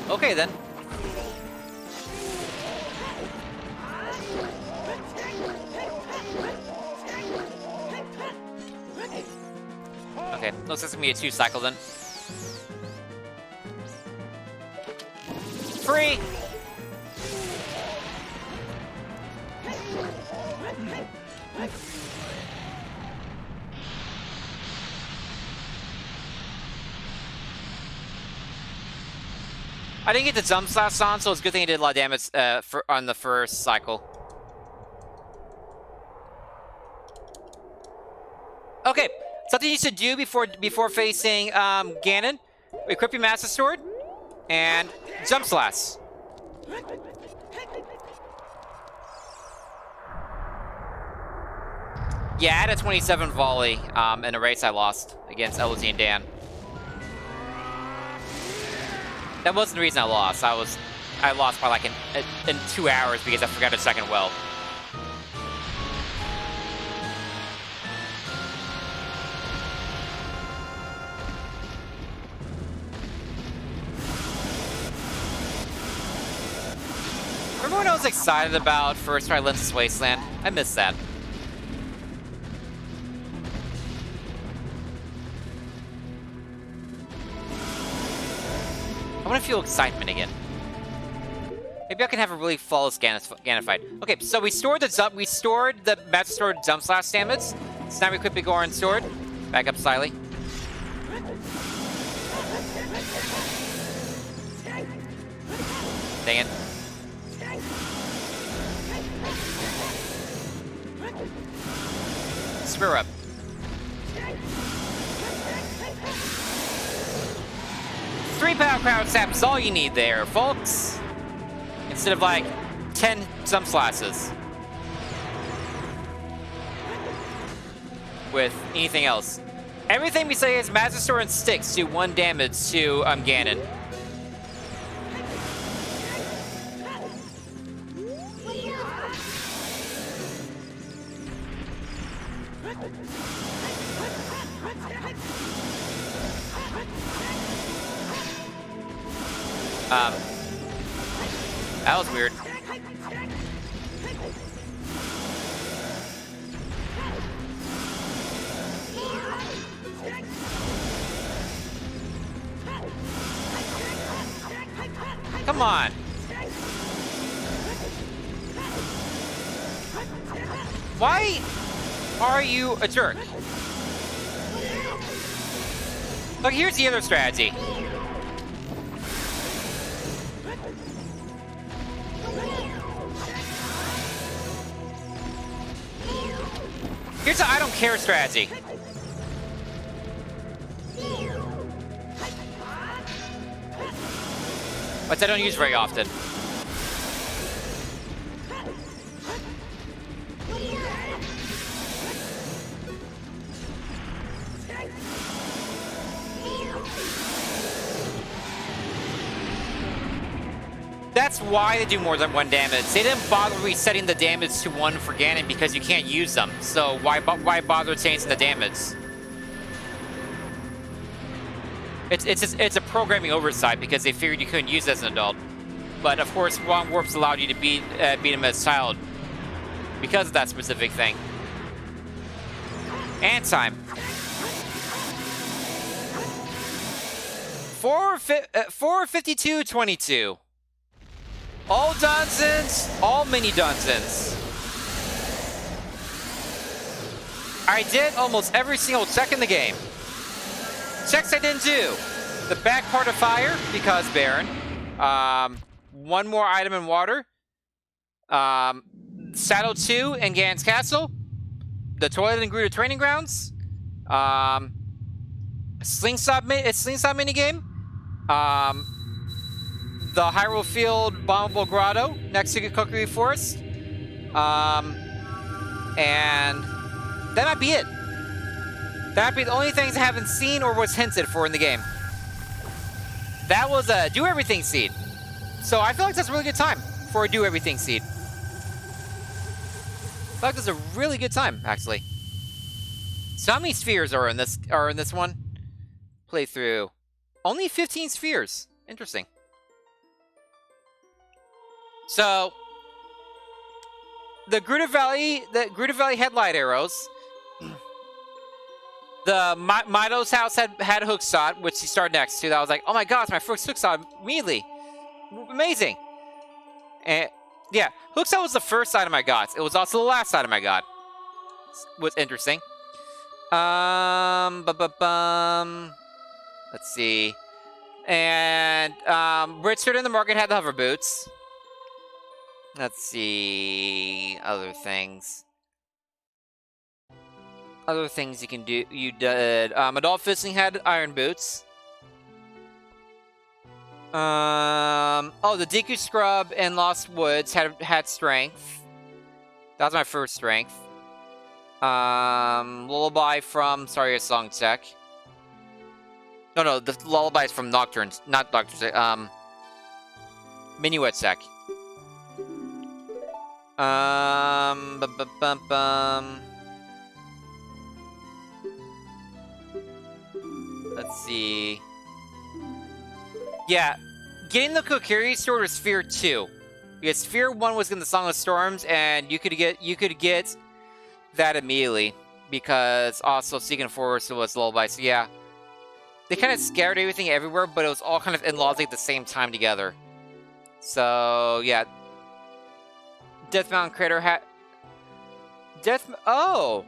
Okay, then. Okay, looks like it's gonna be a 2-cycle then. Free! I didn't get the jump slash on, so it's a good thing I did a lot of damage on the first cycle. Okay, something you should do before facing Ganon: equip your Master Sword and jump slash. Yeah, I had a 27 volley in a race I lost against LZ and Dan. That wasn't the reason I lost. I lost by like in 2 hours because I forgot a second well. Remember when I was excited about First Try Lince's Wasteland? I miss that. I want to feel excitement again. Maybe I can have a really flawless Ganon fight. Okay, so we stored the match stored jump slash damage. So now we equip Goron sword. Back up slightly. Dang it. Spear up. Three power crowd sap is all you need there, folks. Instead of like 10 jump slashes. With anything else. Everything besides Magic Sword and Sticks do 1 damage to Ganon. That was weird. Come on. Why are you a jerk? Look, here's the other strategy. Here's a I don't care strategy. Which I don't use very often. That's why they do more than 1 damage. They didn't bother resetting the damage to 1 for Ganon because you can't use them. So why bother changing the damage? It's a programming oversight because they figured you couldn't use it as an adult. But of course, wrong warps allowed you to beat him as a child because of that specific thing. And time. 452-22. All dungeons, all mini dungeons. I did almost every single check in the game. Checks I didn't do. The back part of fire, because Baron. 1 more item in water. Saddle 2 in Ganon's Castle. The toilet in Gerudo Training Grounds. Slingshot minigame. The Hyrule Field Bombable Grotto next to Kokiri Forest. And that might be it. That might be the only things I haven't seen or was hinted for in the game. That was a Do Everything seed. So I feel like that's a really good time for a Do Everything seed. I feel like that's a really good time, actually. So how many spheres are in this one? Playthrough. Only 15 spheres. Interesting. So, the Gerudo Valley headlight arrows. The Mido's house had a hook shot, which he started next to. That I was like, oh my gosh, my first hook shot immediately. Amazing. And yeah, hook shot was the first item I got. It was also the last item I got. Was interesting. Let's see. And Richard in the market had the hover boots. Let's see. Other things you can do. You did. Adult Fishing had iron boots. Oh, the Deku Scrub in Lost Woods had strength. That was my first strength. Lullaby from Sorry, a Song Check. No, the lullaby is from Nocturne, not Doctor Check. Minuet Check. Bum, bum, bum, bum. Let's see. Yeah, getting the Kokiri sword was Sphere 2. Because Sphere 1 was in the Song of Storms, and you could get that immediately. Because also Seeking Forest was Lullaby, so yeah. They kind of scattered everything everywhere, but it was all kind of in logic at the same time together. So, yeah. Death Mountain Crater had... Oh!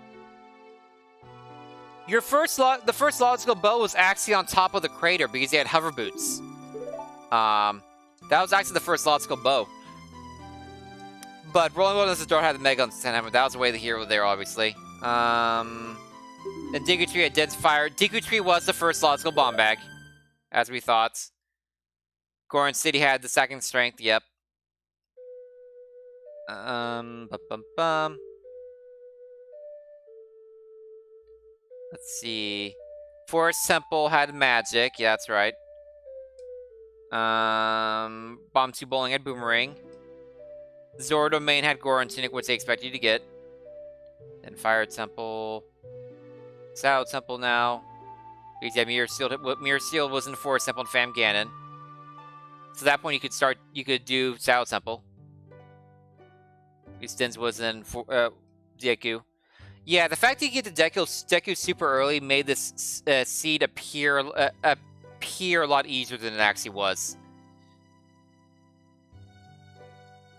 The first logical bow was actually on top of the crater because they had hover boots. That was actually the first logical bow. But Rolling Wilderness Door had the Mega on Hammer. That was the way the hero there, obviously. And Deku Tree had Dense Fire. Deku Tree was the first logical bomb bag, as we thought. Goron City had the second strength, yep. Bum, bum, bum. Let's see. Forest Temple had magic, yeah, that's right. Bomb 2 Bowling had Boomerang. Zora Domain had Goron Tunic, which they expect you to get. Then Fire Temple. Sao Temple now. Because yeah, Mirror Shield was in the Forest Temple and Fam Ganon. So at that point you could do Sao Temple. Because Dins was in Deku. Yeah, the fact that you get the Deku super early made this seed appear a lot easier than it actually was.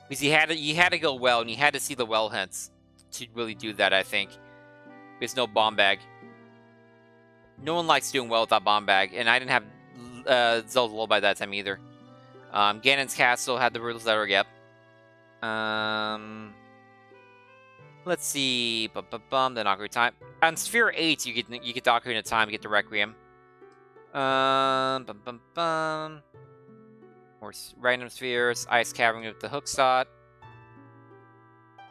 Because you had to go well, and you had to see the well hints to really do that, I think. There's no bomb bag. No one likes doing well without bomb bag, and I didn't have Zelda Lullaby that time either. Ganon's Castle had the Ruthless Letter, yep. Let's see. Then Ocarina Time. On Sphere 8, you get the Ocarina Time, you get the Requiem. More random spheres. Ice Cavern with the hook shot.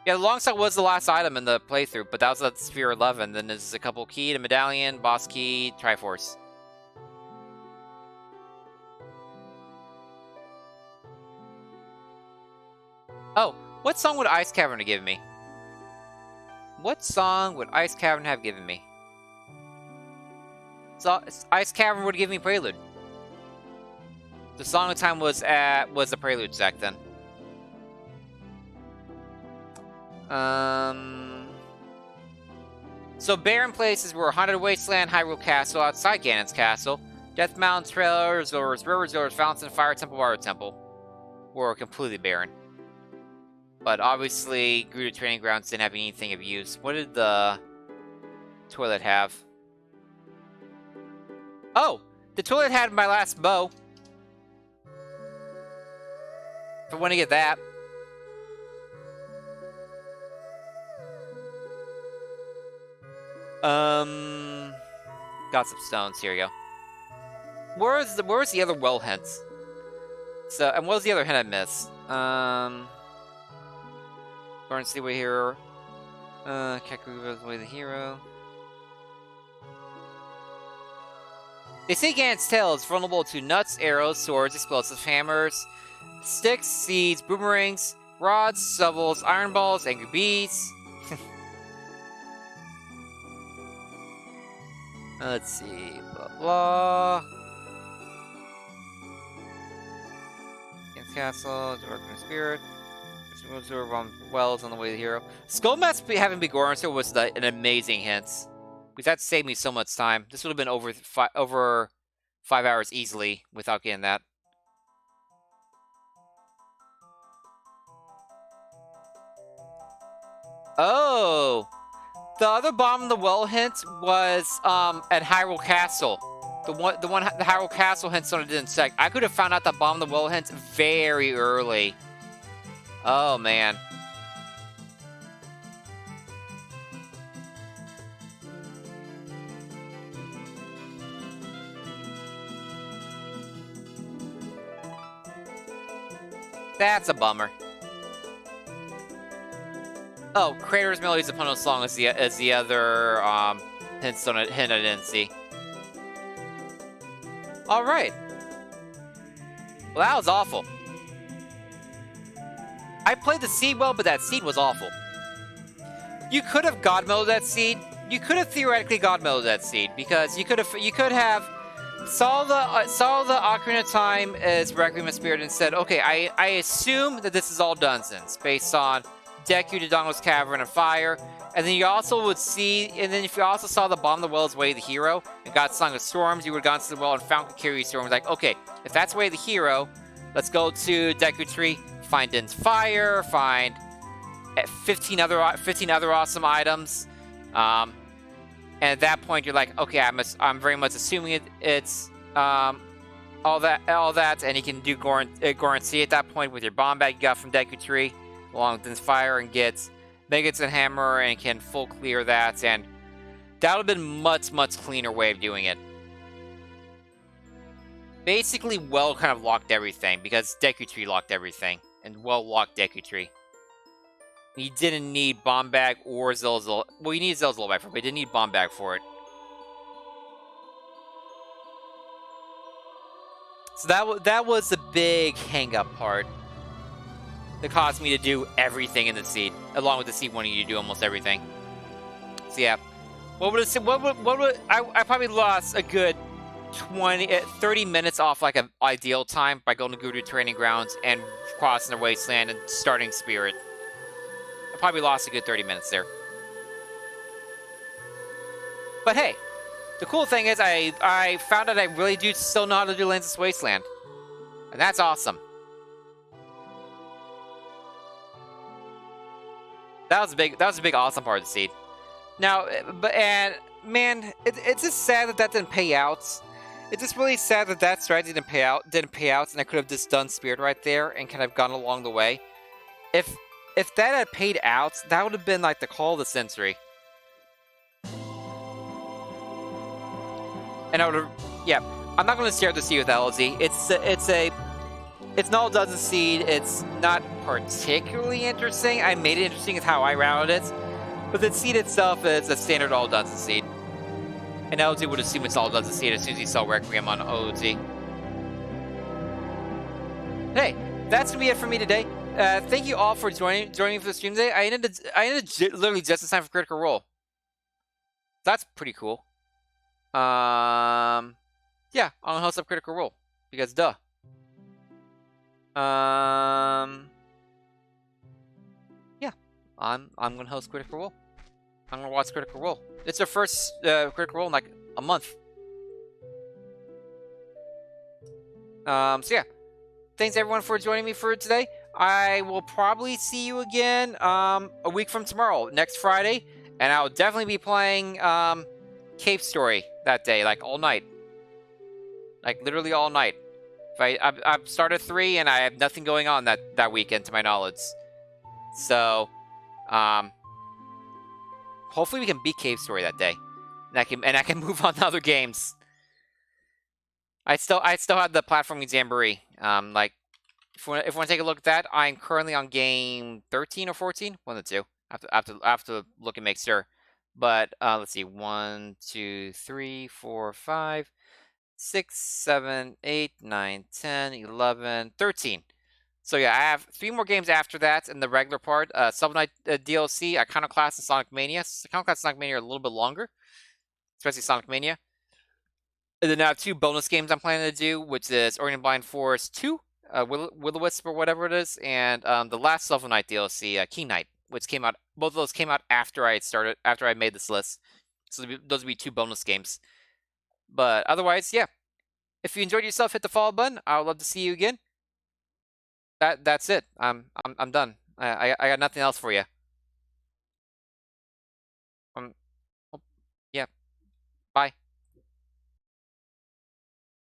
Yeah, the long shot was the last item in the playthrough, but that was at Sphere 11. Then there's a couple key to Medallion, Boss Key, Triforce. Oh, what song would Ice Cavern have given me? What song would Ice Cavern have given me? So Ice Cavern would give me Prelude. The Song of Time was the Prelude back then. So barren places were Haunted Wasteland, Hyrule Castle, outside Ganon's Castle, Death Mountain, Trailer, Zora's River, Zora's Fountain, Fire Temple, Water Temple were completely barren. But obviously, Gerudo Training Grounds didn't have anything of use. What did the toilet have? Oh! The toilet had my last bow. If I want to get that. Got some stones. Here we go. Where was the other well hints? So, and what was the other hint I missed? Burn Seaway Hero. Kakuga's Way the Hero. They say Ganon's tail is vulnerable to nuts, arrows, swords, explosive hammers, sticks, seeds, boomerangs, rods, shovels, iron balls, angry bees. Let's see. Blah blah. Ganon's Castle, Darkness Spirit. Wells on the Way to the Hero. Skullmask having Bigorn was an amazing hint. Because that saved me so much time. This would have been over 5 hours easily without getting that. Oh! The other bomb in the well hint was at Hyrule Castle. The Hyrule Castle hint on it didn't check. I could have found out the bomb in the well hint very early. Oh, man. That's a bummer. Oh, Crater's Melody's Opponent's Song is the other hint I didn't see. Alright. Well, that was awful. I played the seed well, but that seed was awful. You could have god melded that seed. You could have theoretically god melded that seed because you could have saw the Ocarina of Time as Requiem of Spirit and said, okay, I assume that this is all Dungeons based on Deku to Donald's Cavern of Fire. And then you also would see, and then if you also saw the Bottom of the Well is Way of the Hero and got Song of Storms, you would have gone to the well and found Kakiri Storm. Like, okay, if that's Way of the Hero, let's go to Deku Tree, find Din's Fire, find 15 other awesome items. And at that point, you're like, okay, I'm very much assuming it's all that, and you can do Goron C at that point with your bomb bag you got from Deku Tree, along with Din's Fire, and get Megates and Hammer, and can full clear that, and that would have been much cleaner way of doing it. Basically, Well kind of locked everything because Deku Tree locked everything, and Well locked Deku Tree. You didn't need Bomb Bag or Zelzil. Well, you need Zelzil back for it, but you didn't need Bomb Bag for it. So that was the big hang-up part that caused me to do everything in the seed, along with the seed wanting you to do almost everything. So yeah, what would I probably lost a good 30 minutes off like an ideal time by going to Guru Training Grounds and crossing the Wasteland and starting Spirit. I probably lost a good 30 minutes there. But hey, the cool thing is I found out I really do still know how to do Lance's Wasteland. And that's awesome. That was a big awesome part of the seed. Now, man, it's just sad that didn't pay out. It's just really sad that strategy didn't pay out, and I could have just done Spirit right there and kind of gone along the way. If that had paid out, that would have been like the call of the century. And I would have, yeah. I'm not going to share the seed with LZ. It's an all dozen seed. It's not particularly interesting. I made it interesting with how I routed it, but the seed itself is a standard all dozen seed. And LZ would assume it's all dozen seed as soon as he saw Requiem on OG. Hey, that's gonna be it for me today. Thank you all for joining me for the stream today. I ended literally just in time for Critical Role. That's pretty cool. Yeah, I'm gonna host up Critical Role because duh. Yeah, I'm gonna host Critical Role. I'm gonna watch Critical Role. It's our first Critical Role in like a month. So yeah, thanks everyone for joining me for today. I will probably see you again a week from tomorrow, next Friday, and I'll definitely be playing Cave Story that day, like all night, like literally all night. I've started 3 and I have nothing going on that weekend to my knowledge. So, hopefully we can beat Cave Story that day, and I can move on to other games. I still have the platforming Jamboree. Like if we want to take a look at that, I'm currently on game 13 or 14, one of the two. I have to look and make sure. But let's see, 1, 2, 3, 4, 5. 6, 7, 8, 9, 10, 11, 13. So yeah, I have 3 more games after that in the regular part. Shovel Knight DLC, Iconoclast, and Sonic Mania. Iconoclast and Sonic Mania are a little bit longer, especially Sonic Mania. And then I have 2 bonus games I'm planning to do, which is Orient Blind Forest 2, Will-O-Wisp or whatever it is, and the last Shovel Knight DLC, Key Knight, which came out. Both of those came out after I made this list. So those would be 2 bonus games. But otherwise, yeah. If you enjoyed yourself, hit the follow button. I would love to see you again. That's it. I'm done. I got nothing else for you. Oh, yeah. Bye.